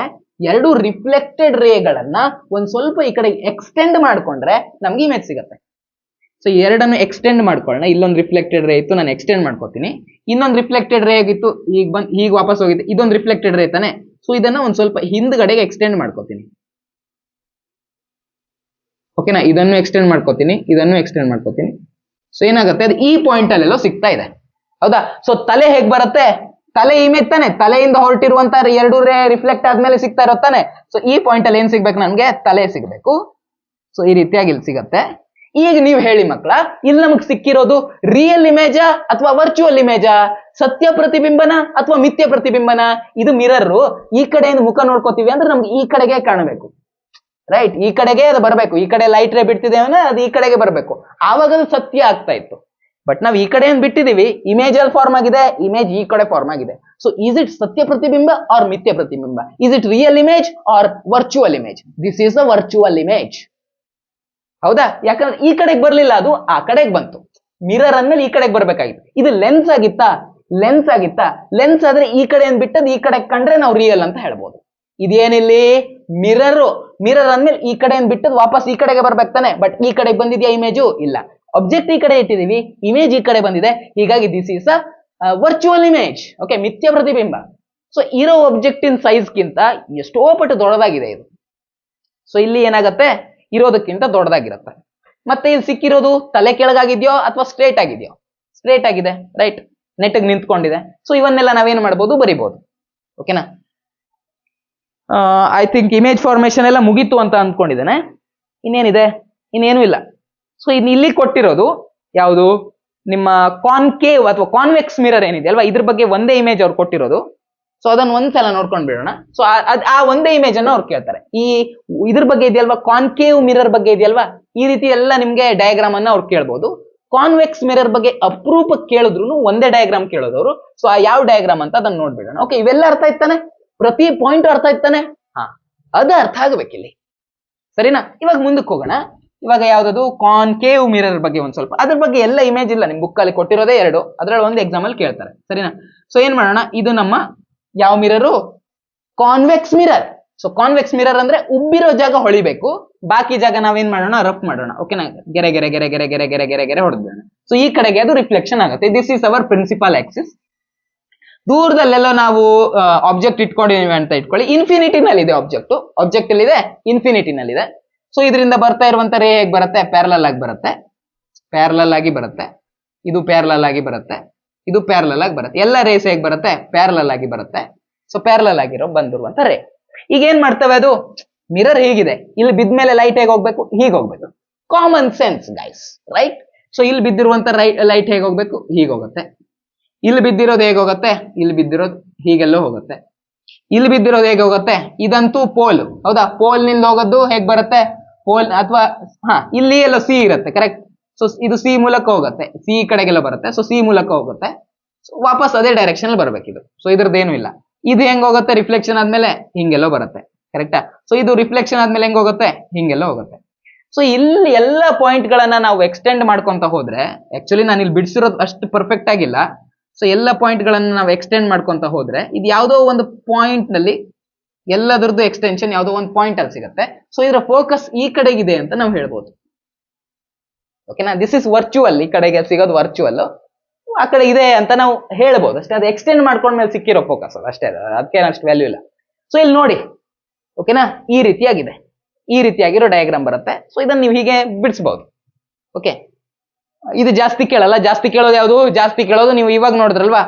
ಎರಡು ರಿಫ್ಲೆಕ್ಟೆಡ್ ರೇಗಳನ್ನ ಒಂದ್ ಸ್ವಲ್ಪ ಈ ಕಡೆ ಎಕ್ಸ್ಟೆಂಡ್ ಮಾಡ್ಕೊಂಡ್ರೆ ನಮ್ಗೆ ಇಮೇಜ್ ಸಿಗತ್ತೆ. ಸೊ ಎರಡನ್ನು ಎಕ್ಸ್ಟೆಂಡ್ ಮಾಡ್ಕೊಳ್ಳೋಣ. ಇಲ್ಲೊಂದು ರಿಫ್ಲೆಕ್ಟೆಡ್ ರೇ ಇತ್ತು, ನಾನು ಎಕ್ಸ್ಟೆಂಡ್ ಮಾಡ್ಕೋತೀನಿ. ಇನ್ನೊಂದು ರಿಫ್ಲೆಕ್ಟೆಡ್ ರೇ ಆಗಿತ್ತು, ಈಗ ಬಂದ್ ಹೀಗೆ ವಾಪಸ್ ಹೋಗಿತ್ತು, ಇದೊಂದು ರಿಫ್ಲೆಕ್ಟೆಡ್ ರೇ ತಾನೆ. ಸೊ ಇದನ್ನ ಒಂದ್ ಸ್ವಲ್ಪ ಹಿಂದ್ಗಡೆಗೆ ಎಕ್ಸ್ಟೆಂಡ್ ಮಾಡ್ಕೋತೀನಿ. ಓಕೆನಾ? ಇದನ್ನು ಎಕ್ಸ್ಟೆಂಡ್ ಮಾಡ್ಕೋತೀನಿ, ಇದನ್ನು ಎಕ್ಸ್ಟೆಂಡ್ ಮಾಡ್ಕೋತೀನಿ. ಸೊ ಏನಾಗುತ್ತೆ, ಅದು ಈ ಪಾಯಿಂಟ್ ಅಲ್ಲೆಲ್ಲೋ ಸಿಗ್ತಾ ಇದೆ, ಹೌದಾ? ಸೊ ತಲೆ ಹೇಗ್ ಬರುತ್ತೆ, ತಲೆ ಇಮೇಜ್ ತಾನೆ, ತಲೆಯಿಂದ ಹೊರಟಿರುವಂತ ಎರಡು ರೇ ರಿಫ್ಲೆಕ್ಟ್ ಆದ್ಮೇಲೆ ಸಿಗ್ತಾ ಇರೋತ್ತಾನೆ. ಸೊ ಈ ಪಾಯಿಂಟ್ ಅಲ್ಲಿ ಏನ್ ಸಿಗ್ಬೇಕು, ನನ್ಗೆ ತಲೆ ಸಿಗ್ಬೇಕು. ಸೊ ಈ ರೀತಿಯಾಗಿ ಇಲ್ಲಿ ಸಿಗತ್ತೆ. ಈಗ ನೀವು ಹೇಳಿ ಮಕ್ಕಳ, ಇಲ್ಲಿ ನಮಗ್ ಸಿಕ್ಕಿರೋದು ರಿಯಲ್ ಇಮೇಜಾ ಅಥವಾ ವರ್ಚುವಲ್ ಇಮೇಜಾ, ಸತ್ಯ ಪ್ರತಿಬಿಂಬನ ಅಥವಾ ಮಿಥ್ಯ ಪ್ರತಿಬಿಂಬನ? ಇದು ಮಿರರ್, ಈ ಕಡೆಯಿಂದ ಮುಖ ನೋಡ್ಕೋತೀವಿ ಅಂದ್ರೆ ನಮ್ಗೆ ಈ ಕಡೆಗೆ ಕಾಣಬೇಕು, ರೈಟ್? ಈ ಕಡೆಗೆ ಅದು ಬರಬೇಕು, ಈ ಕಡೆ ಲೈಟ್ ರೇ ಬಿಡ್ತಿದ್ದೇವೆ ಅದು ಈ ಕಡೆಗೆ ಬರಬೇಕು, ಆವಾಗ ಅದು ಸತ್ಯ ಆಗ್ತಾ ಇತ್ತು. ಬಟ್ ನಾವು ಈ ಕಡೆ ಏನ್ ಬಿಟ್ಟಿದೀವಿ, ಇಮೇಜ್ ಅಲ್ಲಿ ಫಾರ್ಮ್ ಆಗಿದೆ, ಇಮೇಜ್ ಈ ಕಡೆ ಫಾರ್ಮ್ ಆಗಿದೆ. ಸೊ ಈಸ್ ಇಟ್ ಸತ್ಯ ಪ್ರತಿಬಿಂಬ ಆರ್ ಮಿಥ್ಯ ಪ್ರತಿಬಿಂಬ? Is it real image or virtual image? This is a virtual image, ಹೌದಾ? ಯಾಕಂದ್ರೆ ಈ ಕಡೆಗೆ ಬರ್ಲಿಲ್ಲ, ಅದು ಆ ಕಡೆಗೆ ಬಂತು. ಮಿರರ್ ಅಂದ್ಮೇಲೆ ಈ ಕಡೆಗೆ ಬರ್ಬೇಕಾಗಿತ್ತು. ಇದು ಲೆನ್ಸ್ ಆಗಿತ್ತಾ? ಲೆನ್ಸ್ ಆಗಿತ್ತಾ? ಲೆನ್ಸ್ ಆದ್ರೆ ಈ ಕಡೆ ಏನ್ ಬಿಟ್ಟದ್ ಈ ಕಡೆ ಕಂಡ್ರೆ ನಾವು ರಿಯಲ್ ಅಂತ ಹೇಳ್ಬೋದು. ಇದೇನಿಲ್ಲಿ ಮಿರರ್, ಮಿರರ್ ಅಂದ್ಮೇಲೆ ಈ ಕಡೆ ಏನ್ ಬಿಟ್ಟದ್ ವಾಪಸ್ ಈ ಕಡೆಗೆ ಬರ್ಬೇಕು ತಾನೆ. ಬಟ್ ಈ ಕಡೆಗೆ ಬಂದಿದ್ಯಾ ಇಮೇಜು? ಇಲ್ಲ. ಆಬ್ಜೆಕ್ಟ್ ಈ ಕಡೆ ಇಟ್ಟಿದೀವಿ, ಇಮೇಜ್ ಈ ಕಡೆ ಬಂದಿದೆ, ಹೀಗಾಗಿ this is a virtual image. Okay, ಮಿಥ್ಯ ಪ್ರತಿಬಿಂಬ. ಸೊ ಇರೋ ಆಬ್ಜೆಕ್ಟ್ ಇನ್ ಸೈಜ್ಗಿಂತ ಎಷ್ಟೋ ಪಟ್ಟು ದೊಡ್ಡದಾಗಿದೆ ಇದು. ಸೊ ಇಲ್ಲಿ ಏನಾಗತ್ತೆ, ಇರೋದಕ್ಕಿಂತ ದೊಡ್ಡದಾಗಿರುತ್ತೆ. ಮತ್ತೆ ಇಲ್ಲಿ ಸಿಕ್ಕಿರೋದು ತಲೆ ಕೆಳಗಾಗಿದ್ಯೋ ಅಥವಾ ಸ್ಟ್ರೇಟ್ ಆಗಿದೆಯೋ? ಸ್ಟ್ರೇಟ್ ಆಗಿದೆ, ರೈಟ್? ನೆಟ್ಗೆ ನಿಂತ್ಕೊಂಡಿದೆ. ಸೊ ಇವನ್ನೆಲ್ಲ ನಾವೇನು ಮಾಡ್ಬೋದು, ಬರಿಬಹುದು. ಓಕೆನಾ? ಐ ಥಿಂಕ್ ಇಮೇಜ್ ಫಾರ್ಮೇಶನ್ ಎಲ್ಲ ಮುಗೀತು ಅಂತ ಅಂದ್ಕೊಂಡಿದ್ದೇನೆ. ಇನ್ನೇನಿದೆ? ಇನ್ನೇನು ಇಲ್ಲ. ಸೊ ಇನ್ನು ಇಲ್ಲಿ ಕೊಟ್ಟಿರೋದು ಯಾವುದು, ನಿಮ್ಮ ಕಾನ್ಕೇವ್ ಅಥವಾ ಕಾನ್ವೆಕ್ಸ್ ಮಿರರ್ ಏನಿದೆ ಅಲ್ವಾ, ಇದ್ರ ಬಗ್ಗೆ ಒಂದೇ ಇಮೇಜ್ ಅವ್ರು ಕೊಟ್ಟಿರೋದು. ಸೊ ಅದನ್ನ ಒಂದ್ಸಲ ನೋಡ್ಕೊಂಡ್ ಬಿಡೋಣ. ಸೊ ಆ ಒಂದೇ ಇಮೇಜ್ ಅನ್ನ ಅವ್ರು ಕೇಳ್ತಾರೆ. ಈ ಇದ್ರ ಬಗ್ಗೆ ಇದೆಯಲ್ವಾ, ಕಾನ್ಕೇವ್ ಮಿರರ್ ಬಗ್ಗೆ ಇದೆಯಲ್ವಾ, ಈ ರೀತಿ ಎಲ್ಲ ನಿಮ್ಗೆ ಡಯಾಗ್ರಾಮ್ ಅನ್ನ ಅವ್ರು ಕೇಳ್ಬೋದು. ಕಾನ್ವೆಕ್ಸ್ ಮಿರರ್ ಬಗ್ಗೆ ಅಪರೂಪ ಕೇಳಿದ್ರು ಒಂದೇ ಡಯಾಗ್ರಾಮ್ ಕೇಳೋದವ್ರು. ಸೊ ಆ ಯಾವ ಡಯಾಗ್ರಾಮ್ ಅಂತ ಅದನ್ನ ನೋಡ್ಬಿಡೋಣ. ಓಕೆ, ಇವೆಲ್ಲ ಅರ್ಥ ಇತ್ತಾನೆ? ಪ್ರತಿ ಪಾಯಿಂಟ್ ಅರ್ಥ ಇತ್ತಾನೆ? ಹಾ, ಅದು ಅರ್ಥ ಆಗ್ಬೇಕಿಲ್ಲಿ, ಸರಿನಾ? ಇವಾಗ ಮುಂದಕ್ಕೆ ಹೋಗೋಣ. ಇವಾಗ ಯಾವ್ದದು ಕಾನ್ಕೇವ್ ಮಿರರ್ ಬಗ್ಗೆ ಒಂದ್ ಸ್ವಲ್ಪ, ಅದ್ರ ಬಗ್ಗೆ ಎಲ್ಲ ಇಮೇಜ್ ಇಲ್ಲ, ನಿಮ್ ಬುಕ್ ಅಲ್ಲಿ ಕೊಟ್ಟಿರೋದೇ ಎರಡು, ಅದ್ರಲ್ಲಿ ಒಂದು ಎಕ್ಸಾಮ್ ಅಲ್ಲಿ ಕೇಳ್ತಾರೆ, ಸರಿನಾ? ಸೊ ಏನ್ ಮಾಡೋಣ, ಇದು ನಮ್ಮ ಯಾವ mirror, convex mirror. So convex mirror ಅಂದ್ರೆ ಉಬ್ಬಿರೋ ಜಾಗ ಹೊಳಿಬೇಕು, ಬಾಕಿ ಜಾಗ ನಾವೇನ್ ಮಾಡೋಣ, ರಫ್ ಮಾಡೋಣ. ಓಕೆನಾ? ಗೆರೆ ಗೆರೆ ಗೆರೆ ಗೆರೆ ಗೆರೆ ಗೆರೆ ಗೆರೆ ಗೆರೆ ಹೊಡೆದ್ಬಿಡೋಣ. ಸೊ ಈ ಕಡೆಗೆ ಅದು ರಿಫ್ಲೆಕ್ಷನ್ ಆಗುತ್ತೆ. This is our principal axis. ದೂರದಲ್ಲೆಲ್ಲ ನಾವು ಆಬ್ಜೆಕ್ಟ್ ಇಟ್ಕೊಂಡಿದೀವಿ ಅಂತ ಇಟ್ಕೊಳ್ಳಿ. ಇನ್ಫಿನಿಟಿನಲ್ಲಿ ಇದೆ ಆಬ್ಜೆಕ್ಟ್, ಆಬ್ಜೆಕ್ಟ್ ಅಲ್ಲಿ ಇದೆ, ಇನ್ಫಿನಿಟಿನಲ್ಲಿ ಇದೆ. ಸೊ ಇದರಿಂದ ಬರ್ತಾ ಇರುವಂತ ರೇ ಹೇಗೆ ಬರುತ್ತೆ, ಪ್ಯಾರಲಲ್ ಆಗಿ ಬರುತ್ತೆ, ಪ್ಯಾರಲಲ್ ಆಗಿ ಬರುತ್ತೆ. ಇದು ಪ್ಯಾರಲಲ್ ಆಗಿ ಬರುತ್ತೆ, ಇದು ಪ್ಯಾರಲಲ್ ಆಗಿ ಬರುತ್ತೆ. ಎಲ್ಲ ರೇಸ್ ಹೇಗೆ ಬರುತ್ತೆ, ಪ್ಯಾರಲಲ್ ಆಗಿ ಬರುತ್ತೆ. ಸೊ ಪ್ಯಾರಲಲ್ ಆಗಿರೋ ಬಂದಿರುವಂತ ರೇ. ಈಗ ಏನ್ ಮಾಡ್ತವೆ, ಅದು ಮಿರರ್ ಹೀಗಿದೆ, ಇಲ್ಲಿ ಬಿದ್ಮೇಲೆ ಲೈಟ್ ಹೇಗೆ ಹೋಗ್ಬೇಕು, ಹೀಗೆ ಹೋಗ್ಬೇಕು. Common sense guys, right? So ಇಲ್ಲಿ ಬಿದ್ದಿರುವಂತ ಲೈಟ್ ಹೇಗೆ ಹೋಗ್ಬೇಕು, ಹೀಗೆ ಹೋಗುತ್ತೆ. ಇಲ್ಲಿ ಬಿದ್ದಿರೋದು ಹೇಗೆ ಹೋಗುತ್ತೆ, ಇಲ್ಲಿ ಬಿದ್ದಿರೋದು ಹೀಗೆಲ್ಲೋ ಹೋಗುತ್ತೆ. ಇಲ್ಲಿ ಬಿದ್ದಿರೋದು ಹೇಗೆ ಹೋಗುತ್ತೆ, ಇದಂತೂ ಪೋಲ್, ಹೌದಾ? ಪೋಲ್ ನಿಂದ ಹೋಗೋದು ಹೇಗ್ ಬರುತ್ತೆ, ಪೋಲ್ ಅಥವಾ ಇಲ್ಲಿ ಎಲ್ಲ ಸಿ ಇರುತ್ತೆ, ಕರೆಕ್ಟ್? ಸೊ ಇದು ಸಿ ಮೂಲಕ ಹೋಗುತ್ತೆ, ಸಿ ಕಡೆಗೆಲ್ಲ ಬರುತ್ತೆ. ಸೊ ಸಿ ಮೂಲಕ ಹೋಗುತ್ತೆ, ವಾಪಸ್ ಅದೇ ಡೈರೆಕ್ಷನ್ ಅಲ್ಲಿ ಬರ್ಬೇಕು ಇದು. ಸೊ ಇದ್ರದ್ದೇನು ಇಲ್ಲ. ಇದು ಹೆಂಗ್ ಹೋಗುತ್ತೆ, ರಿಫ್ಲೆಕ್ಷನ್ ಆದ್ಮೇಲೆ ಹಿಂಗೆಲ್ಲೋ ಬರುತ್ತೆ, ಕರೆಕ್ಟಾ? ಸೊ ಇದು ರಿಫ್ಲೆಕ್ಷನ್ ಆದ್ಮೇಲೆ ಹೆಂಗ್ ಹೋಗುತ್ತೆ, ಹಿಂಗೆಲ್ಲೋ ಹೋಗುತ್ತೆ. ಸೊ ಇಲ್ಲಿ ಎಲ್ಲ ಪಾಯಿಂಟ್ ಗಳನ್ನ ನಾವು ಎಕ್ಸ್ಟೆಂಡ್ ಮಾಡ್ಕೊಂತ ಹೋದ್ರೆ, ಆಕ್ಚುಲಿ ನಾನು ಇಲ್ಲಿ ಬಿಡಿಸಿರೋದು ಅಷ್ಟು ಪರ್ಫೆಕ್ಟ್ ಆಗಿಲ್ಲ. ಸೊ ಎಲ್ಲ ಪಾಯಿಂಟ್ ಗಳನ್ನ ನಾವು ಎಕ್ಸ್ಟೆಂಡ್ ಮಾಡ್ಕೊಂತ ಹೋದ್ರೆ, ಇದು ಯಾವುದೋ ಒಂದು ಪಾಯಿಂಟ್ ನಲ್ಲಿ ಎಲ್ಲದರದ್ದು ಎಕ್ಸ್ಟೆನ್ಷನ್ ಯಾವುದೋ ಒಂದು ಪಾಯಿಂಟ್ ಅಲ್ಲಿ ಸಿಗುತ್ತೆ. ಸೊ ಇದರ ಫೋಕಸ್ ಈ ಕಡೆಗಿದೆ ಅಂತ ನಾವು ಹೇಳ್ಬೋದು. ಓಕೆನಾ? ದಿಸ್ ಇಸ್ ವರ್ಚುವಲ್, ಈ ಕಡೆಗೆ ಸಿಗೋದು ವರ್ಚುವಲ್, ಆ ಕಡೆ ಇದೆ ಅಂತ ನಾವು ಹೇಳ್ಬೋದು ಅಷ್ಟೇ. ಅದು ಎಕ್ಸ್ಟೆಂಡ್ ಮಾಡ್ಕೊಂಡ್ಮೇಲೆ ಸಿಕ್ಕಿರೋ ಫೋಕಸ್ ಅದು ಅಷ್ಟೇ, ಅದಕ್ಕೆ ಅಷ್ಟು ವ್ಯಾಲ್ಯೂ ಇಲ್ಲ. ಸೊ ಇಲ್ಲಿ ನೋಡಿ, ಓಕೆನಾ? ಈ ರೀತಿಯಾಗಿದೆ, ಈ ರೀತಿಯಾಗಿರೋ ಡಯಾಗ್ರಾಮ್ ಬರುತ್ತೆ. ಸೊ ಇದನ್ನ ನೀವು ಹೀಗೆ ಬಿಡಿಸಬಹುದು. ಓಕೆ, ಇದು ಜಾಸ್ತಿ ಕೇಳಲ್ಲ. ಜಾಸ್ತಿ ಕೇಳೋದು ಯಾವುದು, ಜಾಸ್ತಿ ಕೇಳೋದು ನೀವು ಇವಾಗ ನೋಡಿದ್ರಲ್ವಾ,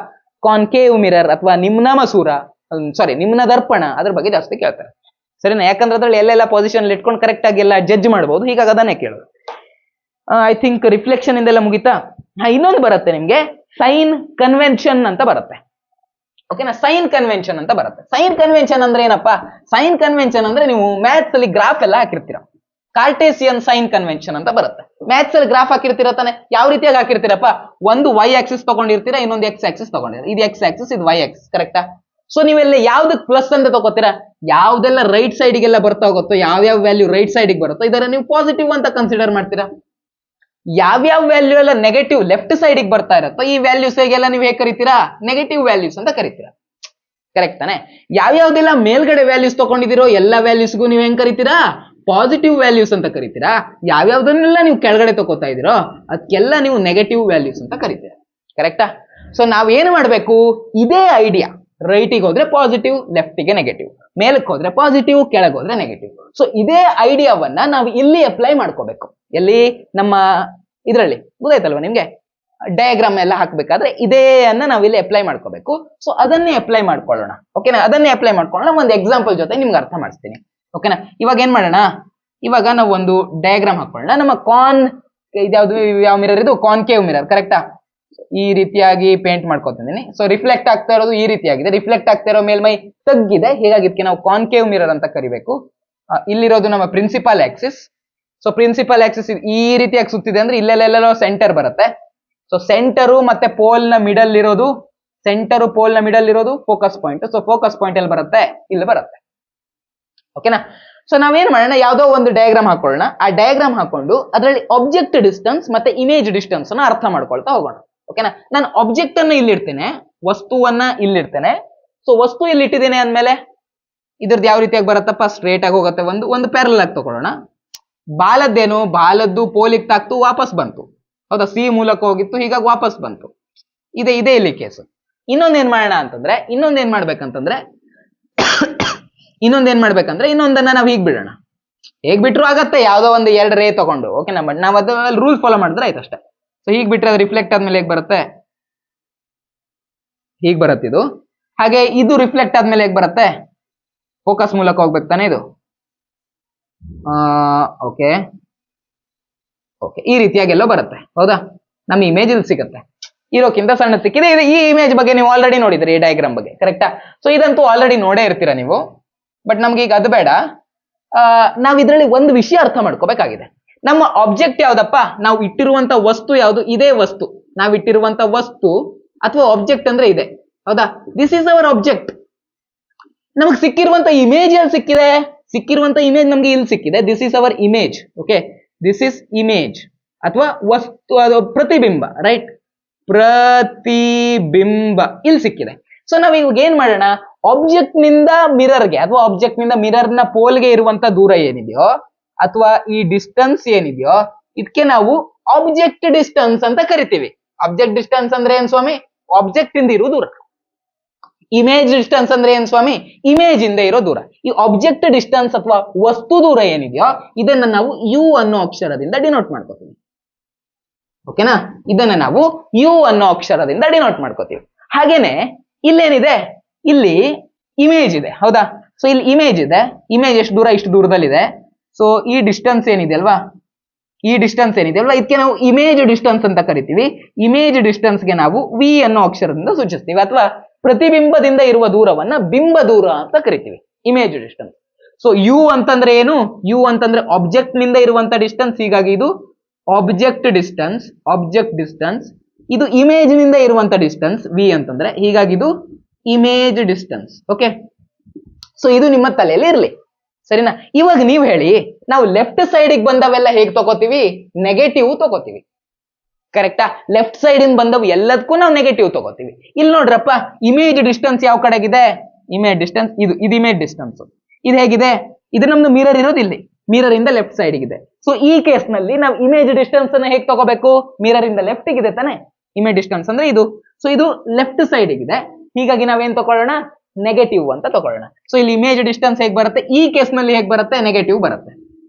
ಕಾನ್ಕೇವ್ ಮಿರರ್ ಅಥವಾ ನಿಮ್ನ ಮಸೂರ ಸಾರಿ ನಿಮ್ನ ದರ್ಪಣ ಅದ್ರ ಬಗ್ಗೆ ಜಾಸ್ತಿ ಕೇಳ್ತಾರೆ. ಸರಿನಾ? ಯಾಕಂದ್ರೆ ಅದ್ರಲ್ಲಿ ಎಲ್ಲೆಲ್ಲ ಪೊಸಿಷನ್ ಇಟ್ಕೊಂಡು ಕರೆಕ್ಟ್ ಆಗಿ ಎಲ್ಲ ಜಡ್ಜ್ ಮಾಡಬಹುದು. ಹೀಗಾಗಿ ಅದನ್ನೇ ಕೇಳೋದು. ಐ ಥಿಂಕ್ ರಿಫ್ಲೆಕ್ಷನ್ ಇಂದೆಲ್ಲ ಮುಗಿತಾ? ಇನ್ನೊಂದು ಬರುತ್ತೆ ನಿಮ್ಗೆ, ಸೈನ್ ಕನ್ವೆನ್ಷನ್ ಅಂತ ಬರುತ್ತೆ. ಓಕೆನಾ? ಸೈನ್ ಕನ್ವೆನ್ಷನ್ ಅಂತ ಬರುತ್ತೆ. ಸೈನ್ ಕನ್ವೆನ್ಷನ್ ಅಂದ್ರೆ ಏನಪ್ಪಾ? ಸೈನ್ ಕನ್ವೆನ್ಷನ್ ಅಂದ್ರೆ ನೀವು ಮ್ಯಾಥ್ಸ್ ಅಲ್ಲಿ ಗ್ರಾಫ್ ಎಲ್ಲ ಹಾಕಿರ್ತೀರ. ಕಾರ್ಟೇಸಿಯನ್ ಸೈನ್ ಕನ್ವೆನ್ಷನ್ ಅಂತ ಬರುತ್ತೆ. ಮ್ಯಾಥ್ಸ್ ಅಲ್ಲಿ ಗ್ರಾಫ್ ಹಾಕಿರ್ತೀರ ತಾನೆ? ಯಾವ ರೀತಿಯಾಗಿ ಹಾಕಿರ್ತೀರಪ್ಪ? ಒಂದು ವೈ ಆಕ್ಸಿಸ್ ತಗೊಂಡಿರ್ತೀರಾ, ಇನ್ನೊಂದು ಎಕ್ಸ್ ಆಕ್ಸಿಸ್ ತಗೊಂಡಿರ್ತೀರಾ. ಇದು ಎಕ್ಸ್ ಆಕ್ಸಿಸ್, ಇದು ವೈ ಆಕ್ಸಿಸ್, ಕರೆಕ್ಟಾ? ಸೊ ನೀವೆಲ್ಲ ಯಾವ್ದಕ್ ಪ್ಲಸ್ ಅಂತ ತಗೋತೀರಾ? ಯಾವ್ದೆಲ್ಲ ರೈಟ್ ಸೈಡ್ಗೆಲ್ಲ ಬರ್ತಾ ಹೋಗುತ್ತೋ, ಯಾವ್ಯಾವ ವ್ಯಾಲ್ಯೂ ರೈಟ್ ಸೈಡ್ಗೆ ಬರುತ್ತೋ ಇದರ ನೀವು ಪಾಸಿಟಿವ್ ಅಂತ ಕನ್ಸಿಡರ್ ಮಾಡ್ತೀರಾ. ಯಾವ್ಯಾವ ವ್ಯಾಲ್ಯೂ ಎಲ್ಲ ನೆಗೆಟಿವ್ ಲೆಫ್ಟ್ ಸೈಡ್ಗೆ ಬರ್ತಾ ಇರುತ್ತೋ ಈ ವ್ಯಾಲ್ಯೂಸ್ ಎಲ್ಲ ನೀವು ಹೇಗೆ ಕರಿತೀರಾ? ನೆಗೆಟಿವ್ ವ್ಯಾಲ್ಯೂಸ್ ಅಂತ ಕರಿತೀರಾ. ಕರೆಕ್ಟ್ ತಾನೆ? ಯಾವ್ಯಾವ್ದೆಲ್ಲ ಮೇಲ್ಗಡೆ ವ್ಯಾಲ್ಯೂಸ್ ತಗೊಂಡಿದ್ದೀರೋ ಎಲ್ಲ ವ್ಯಾಲ್ಯೂಸ್ಗೂ ನೀವು ಹೆಂಗ್ ಕರಿತೀರಾ? ಪಾಸಿಟಿವ್ ವ್ಯಾಲ್ಯೂಸ್ ಅಂತ ಕರಿತೀರಾ. ಯಾವ್ಯಾವ್ದನ್ನೆಲ್ಲ ನೀವು ಕೆಳಗಡೆ ತಗೋತಾ ಇದೀರೋ ಅದಕ್ಕೆಲ್ಲ ನೀವು ನೆಗೆಟಿವ್ ವ್ಯಾಲ್ಯೂಸ್ ಅಂತ ಕರಿತೀರಾ. ಕರೆಕ್ಟಾ? ಸೊ ನಾವ್ ಏನು ಮಾಡ್ಬೇಕು? ಇದೇ ಐಡಿಯಾ ರೈಟಿಗೆ ಹೋದ್ರೆ ಪಾಸಿಟಿವ್, ಲೆಫ್ಟಿಗೆ ನೆಗೆಟಿವ್, ಮೇಲಕ್ಕೆ ಹೋದ್ರೆ ಪಾಸಿಟಿವ್, ಕೆಳಗೆ ಹೋದ್ರೆ ನೆಗೆಟಿವ್. ಸೊ ಇದೇ ಐಡಿಯಾವನ್ನ ನಾವು ಇಲ್ಲಿ ಅಪ್ಲೈ ಮಾಡ್ಕೋಬೇಕು. ಎಲ್ಲಿ? ನಮ್ಮ ಇದರಲ್ಲಿ ಗೊತ್ತಾಯ್ತಲ್ವಾ ನಿಮ್ಗೆ? ಡಯಾಗ್ರಾಮ್ ಎಲ್ಲ ಹಾಕ್ಬೇಕಾದ್ರೆ ಇದೇ ಅನ್ನ ನಾವು ಇಲ್ಲಿ ಅಪ್ಲೈ ಮಾಡ್ಕೋಬೇಕು. ಸೊ ಅದನ್ನೇ ಅಪ್ಲೈ ಮಾಡ್ಕೊಳ್ಳೋಣ. ಓಕೆನಾ? ಅದನ್ನೇ ಅಪ್ಲೈ ಮಾಡ್ಕೊಳ್ಳೋಣ. ಒಂದು ಎಕ್ಸಾಂಪಲ್ ಜೊತೆ ನಿಮ್ಗೆ ಅರ್ಥ ಮಾಡಿಸ್ತೀನಿ. ಓಕೆನಾ? ಇವಾಗ ಏನ್ ಮಾಡೋಣ? ಇವಾಗ ನಾವು ಒಂದು ಡಯಾಗ್ರಾಮ್ ಹಾಕೊಳ್ಳೋಣ. ನಮ್ಮ ಇದ್ಯಾವ್ದು, ಯಾವ ಮಿರರ್ ಇದು? ಕಾನ್ಕೇವ್ ಮಿರರ್, ಕರೆಕ್ಟಾ? ಈ ರೀತಿಯಾಗಿ ಪೇಂಟ್ ಮಾಡ್ಕೊತಿದ್ದೀನಿ. ಸೊ ರಿಫ್ಲೆಕ್ಟ್ ಆಗ್ತಾ ಇರೋದು ಈ ರೀತಿಯಾಗಿದೆ. ರಿಫ್ಲೆಕ್ಟ್ ಆಗ್ತಾ ಇರೋ ಮೇಲ್ಮೈ ತಗ್ಗಿದೆ, ಹೀಗಾಗಿ ಇದಕ್ಕೆ ನಾವು ಕಾನ್ಕೇವ್ ಮಿರರ್ ಅಂತ ಕರಿಬೇಕು. ಇಲ್ಲಿರೋದು ನಮ್ಮ principal axis. So principal axis ಈ ರೀತಿಯಾಗಿ ಸುತ್ತಿದೆ ಅಂದ್ರೆ ಇಲ್ಲೆಲ್ಲೆಲ್ಲೋ ಸೆಂಟರ್ ಬರುತ್ತೆ. ಸೊ ಸೆಂಟರು ಮತ್ತೆ ಪೋಲ್ ನ ಮಿಡಲ್ ಇರೋದು, ಸೆಂಟರು ಪೋಲ್ ನ ಮಿಡಲ್ ಇರೋದು focus point. So focus point ಎಲ್ಲಿ ಬರುತ್ತೆ? ಇಲ್ಲಿ ಬರುತ್ತೆ. ಓಕೆನಾ? ಸೊ ನಾವೇನ್ ಮಾಡೋಣ? ಯಾವ್ದೋ ಒಂದು ಡಯಾಗ್ರಾಮ್ ಹಾಕೊಳ್ಳೋಣ. ಆ ಡಯಾಗ್ರಾಮ್ ಹಾಕೊಂಡು ಅದರಲ್ಲಿ ಆಬ್ಜೆಕ್ಟ್ ಡಿಸ್ಟೆನ್ಸ್ ಮತ್ತೆ ಇಮೇಜ್ ಡಿಸ್ಟೆನ್ಸ್ ಅನ್ನ ಅರ್ಥ ಮಾಡ್ಕೊಳ್ತಾ ಹೋಗೋಣ. ಓಕೆನಾ? ನಾನು ಆಬ್ಜೆಕ್ಟ್ ಅನ್ನ ಇಲ್ಲಿಡ್ತೇನೆ, ವಸ್ತುವನ್ನ ಇಲ್ಲಿಡ್ತೇನೆ. ಸೊ ವಸ್ತು ಇಲ್ಲಿ ಇಟ್ಟಿದ್ದೇನೆ ಅಂದ್ಮೇಲೆ ಇದ್ರದ್ದು ಯಾವ ರೀತಿಯಾಗಿ ಬರುತ್ತಪ್ಪ? ಸ್ಟ್ರೇಟ್ ಆಗಿ ಹೋಗುತ್ತೆ. ಒಂದು ಪ್ಯಾರಲ್ ಆಗಿ ತಗೊಳ್ಳೋಣ. ಬಾಲದ್ದೇನು? ಬಾಲದ್ದು ಪೋಲಿಗೆ ತಾಕ್ತು, ವಾಪಸ್ ಬಂತು. ಹೌದಾ? ಸಿ ಮೂಲಕ ಹೋಗಿತ್ತು, ಹೀಗಾಗಿ ವಾಪಸ್ ಬಂತು. ಇದೆ ಇಲ್ಲಿ ಕೇಸು. ಇನ್ನೊಂದೇನ್ ಮಾಡೋಣ ಅಂತಂದ್ರೆ, ಇನ್ನೊಂದೇನ್ ಮಾಡ್ಬೇಕಂದ್ರೆ ಇನ್ನೊಂದನ್ನ ನಾವು ಹೀಗ್ ಬಿಡೋಣ. ಹೇಗ್ ಬಿಟ್ರು ಆಗತ್ತೆ, ಯಾವ್ದೋ ಒಂದು 2 ರೇ ತಗೊಂಡು. ಓಕೆನಾ? ಬಟ್ ನಾವು ಅದು ರೂಲ್ ಫಾಲೋ ಮಾಡಿದ್ರೆ ಆಯ್ತು ಅಷ್ಟೇ. ಸೊ ಹೀಗ್ ಬಿಟ್ರೆ ಅದು ರಿಫ್ಲೆಕ್ಟ್ ಆದ್ಮೇಲೆ ಹೇಗ್ ಬರುತ್ತೆ? ಹೀಗ್ ಬರುತ್ತೆ ಇದು. ಹಾಗೆ ಇದು ರಿಫ್ಲೆಕ್ಟ್ ಆದ್ಮೇಲೆ ಹೇಗ್ ಬರುತ್ತೆ? ಫೋಕಸ್ ಮೂಲಕ ಹೋಗ್ಬೇಕು ತಾನೆ ಇದು. ಓಕೆ, ಈ ರೀತಿಯಾಗೆಲ್ಲೋ ಬರುತ್ತೆ. ಹೌದಾ? ನಮ್ಮ ಇಮೇಜ್ ಇಲ್ಲಿ ಸಿಗುತ್ತೆ. ಇರೋಕ್ಕಿಂತ ಸಣ್ಣ ಸಿಕ್ಕಿದೆ. ಈ ಇಮೇಜ್ ಬಗ್ಗೆ ನೀವು ಆಲ್ರೆಡಿ ನೋಡಿದ್ರಿ, ಈ ಡಯಾಗ್ರಾಮ್ ಬಗ್ಗೆ, ಕರೆಕ್ಟಾ? ಸೊ ಇದಂತೂ ಆಲ್ರೆಡಿ ನೋಡೇ ಇರ್ತೀರಾ ನೀವು. ಬಟ್ ನಮ್ಗೆ ಈಗ ಅದು ಬೇಡ. ನಾವ್ ಇದ್ರಲ್ಲಿ ಒಂದು ವಿಷಯ ಅರ್ಥ ಮಾಡ್ಕೋಬೇಕಾಗಿದೆ. ನಮ್ಮ ಆಬ್ಜೆಕ್ಟ್ ಯಾವ್ದಪ್ಪ? ನಾವು ಇಟ್ಟಿರುವಂತ ವಸ್ತು ಯಾವುದು? ಇದೇ ವಸ್ತು. ನಾವು ಇಟ್ಟಿರುವಂತ ವಸ್ತು ಅಥವಾ ಆಬ್ಜೆಕ್ಟ್ ಅಂದ್ರೆ ಇದೆ. ಹೌದಾ? This is hour object. ನಮಗ್ ಸಿಕ್ಕಿರುವಂತ ಇಮೇಜ್ ಎಲ್ಲಿ ಸಿಕ್ಕಿದೆ? ಸಿಕ್ಕಿರುವಂತ ಇಮೇಜ್ ನಮ್ಗೆ ಇಲ್ಲಿ ಸಿಕ್ಕಿದೆ. This is hour image. Okay, this is image ಅಥವಾ ವಸ್ತು, ಅದು ಪ್ರತಿಬಿಂಬ, ರೈಟ್? ಪ್ರತಿಬಿಂಬ ಇಲ್ಲಿ ಸಿಕ್ಕಿದೆ. ಸೊ ನಾವ್ ಇವಾಗ ಏನ್ ಮಾಡೋಣ? ಆಬ್ಜೆಕ್ಟ್ ನಿಂದ ಮಿರರ್ಗೆ ಅಥವಾ ಆಬ್ಜೆಕ್ಟ್ ನಿಂದ ಮಿರರ್ ನ ಪೋಲ್ಗೆ ಇರುವಂತ ದೂರ ಏನಿದೆಯೋ ಅಥವಾ ಈ ಡಿಸ್ಟೆನ್ಸ್ ಏನಿದೆಯೋ ಇದಕ್ಕೆ ನಾವು ಆಬ್ಜೆಕ್ಟ್ ಡಿಸ್ಟೆನ್ಸ್ ಅಂತ ಕರಿತೀವಿ. ಆಬ್ಜೆಕ್ಟ್ ಡಿಸ್ಟೆನ್ಸ್ ಅಂದ್ರೆ ಏನ್ ಸ್ವಾಮಿ? ಆಬ್ಜೆಕ್ಟ್ ಇಂದ ಇರೋ ದೂರ. ಇಮೇಜ್ ಡಿಸ್ಟೆನ್ಸ್ ಅಂದ್ರೆ ಏನ್ ಸ್ವಾಮಿ? ಇಮೇಜ್ ಇಂದ ಇರೋ ದೂರ. ಈ ಆಬ್ಜೆಕ್ಟ್ ಡಿಸ್ಟೆನ್ಸ್ ಅಥವಾ ವಸ್ತು ದೂರ ಏನಿದೆಯೋ ಇದನ್ನ ನಾವು ಯು ಅನ್ನೋ ಅಕ್ಷರದಿಂದ ಡಿನೋಟ್ ಮಾಡ್ಕೋತೀವಿ. ಓಕೆನಾ? ಇದನ್ನ ನಾವು ಯು ಅನ್ನೋ ಅಕ್ಷರದಿಂದ ಡಿನೋಟ್ ಮಾಡ್ಕೋತೀವಿ. ಹಾಗೇನೆ ಇಲ್ಲೇನಿದೆ? ಇಲ್ಲಿ ಇಮೇಜ್ ಇದೆ. ಹೌದಾ? ಸೊ ಇಲ್ಲಿ ಇಮೇಜ್ ಇದೆ. ಇಮೇಜ್ ಎಷ್ಟು ದೂರ? ಇಷ್ಟು ದೂರದಲ್ಲಿದೆ. ಸೊ ಈ ಡಿಸ್ಟೆನ್ಸ್ ಏನಿದೆ ಅಲ್ವಾ, ಇದಕ್ಕೆ ನಾವು ಇಮೇಜ್ ಡಿಸ್ಟೆನ್ಸ್ ಅಂತ ಕರಿತೀವಿ. ಇಮೇಜ್ ಡಿಸ್ಟೆನ್ಸ್ಗೆ ನಾವು ವಿ ಅನ್ನೋ ಅಕ್ಷರದಿಂದ ಸೂಚಿಸ್ತೀವಿ. ಅಥವಾ ಪ್ರತಿಬಿಂಬದಿಂದ ಇರುವ ದೂರವನ್ನ ಬಿಂಬ ದೂರ ಅಂತ ಕರಿತೀವಿ, ಇಮೇಜ್ ಡಿಸ್ಟೆನ್ಸ್. ಸೊ ಯು ಅಂತಂದ್ರೆ ಏನು? ಯು ಅಂತಂದ್ರೆ ಆಬ್ಜೆಕ್ಟ್ ನಿಂದ ಇರುವಂತ ಡಿಸ್ಟೆನ್ಸ್. ಹೀಗಾಗಿ ಇದು ಆಬ್ಜೆಕ್ಟ್ ಡಿಸ್ಟೆನ್ಸ್. ಇದು ಇಮೇಜ್ ನಿಂದ ಇರುವಂತ ಡಿಸ್ಟೆನ್ಸ್ ವಿ ಅಂತಂದ್ರೆ, ಹೀಗಾಗಿ ಇದು ಇಮೇಜ್ ಡಿಸ್ಟೆನ್ಸ್. ಓಕೆ, ಸೊ ಇದು ನಿಮ್ಮ ತಲೆಯಲ್ಲಿ ಇರ್ಲಿ, ಸರಿನಾ? ಇವಾಗ ನೀವು ಹೇಳಿ, ನಾವು ಲೆಫ್ಟ್ ಸೈಡಿಗೆ ಬಂದವೆಲ್ಲ ಹೇಗೆ ತಗೋತೀವಿ? ನೆಗೆಟಿವ್ ತಗೋತೀವಿ, ಕರೆಕ್ಟಾ? ಲೆಫ್ಟ್ ಸೈಡ್ ಇಂದ ಬಂದವು ಎಲ್ಲದಕ್ಕೂ ನಾವು ನೆಗೆಟಿವ್ ತಗೋತೀವಿ. ಇಲ್ಲಿ ನೋಡ್ರಪ್ಪ, ಇಮೇಜ್ ಡಿಸ್ಟೆನ್ಸ್ ಯಾವ ಕಡೆಗಿದೆ? ಇಮೇಜ್ ಡಿಸ್ಟೆನ್ಸ್ ಇದು ಇಮೇಜ್ ಡಿಸ್ಟೆನ್ಸ್. ಇದು ಹೇಗಿದೆ? ಇದು ನಮ್ದು ಮಿರರ್ ಇರೋದು ಇಲ್ಲಿ, ಮಿರರ್ ಇಂದ ಲೆಫ್ಟ್ ಸೈಡ್ಗಿದೆ. ಸೊ ಈ ಕೇಸ್ ನಲ್ಲಿ ನಾವು ಇಮೇಜ್ ಡಿಸ್ಟೆನ್ಸ್ ಅನ್ನ ಹೇಗೆ ತಗೋಬೇಕು? ಮಿರರ್ ಇಂದ ಲೆಫ್ಟ್ ಗಿದೆ ತಾನೆ ಇಮೇಜ್ ಡಿಸ್ಟೆನ್ಸ್ ಅಂದ್ರೆ ಇದು. ಸೊ ಇದು ಲೆಫ್ಟ್ ಸೈಡ್ಗಿದೆ, ಹೀಗಾಗಿ ನಾವೇನ್ ತಗೊಳ್ಳೋಣ? ನೆಗೆಟಿವ್ ಅಂತ ತಗೊಳ್ಳೋಣ. ಸೊ ಇಲ್ಲಿ ಇಮೇಜ್ ಡಿಸ್ಟೆನ್ಸ್ ಹೇಗೆ ಬರುತ್ತೆ? ಈ ಕೇಸ್ ನಲ್ಲಿ ಹೇಗೆ ಬರುತ್ತೆ? ನೆಗೆಟಿವ್ ಬರುತ್ತೆ.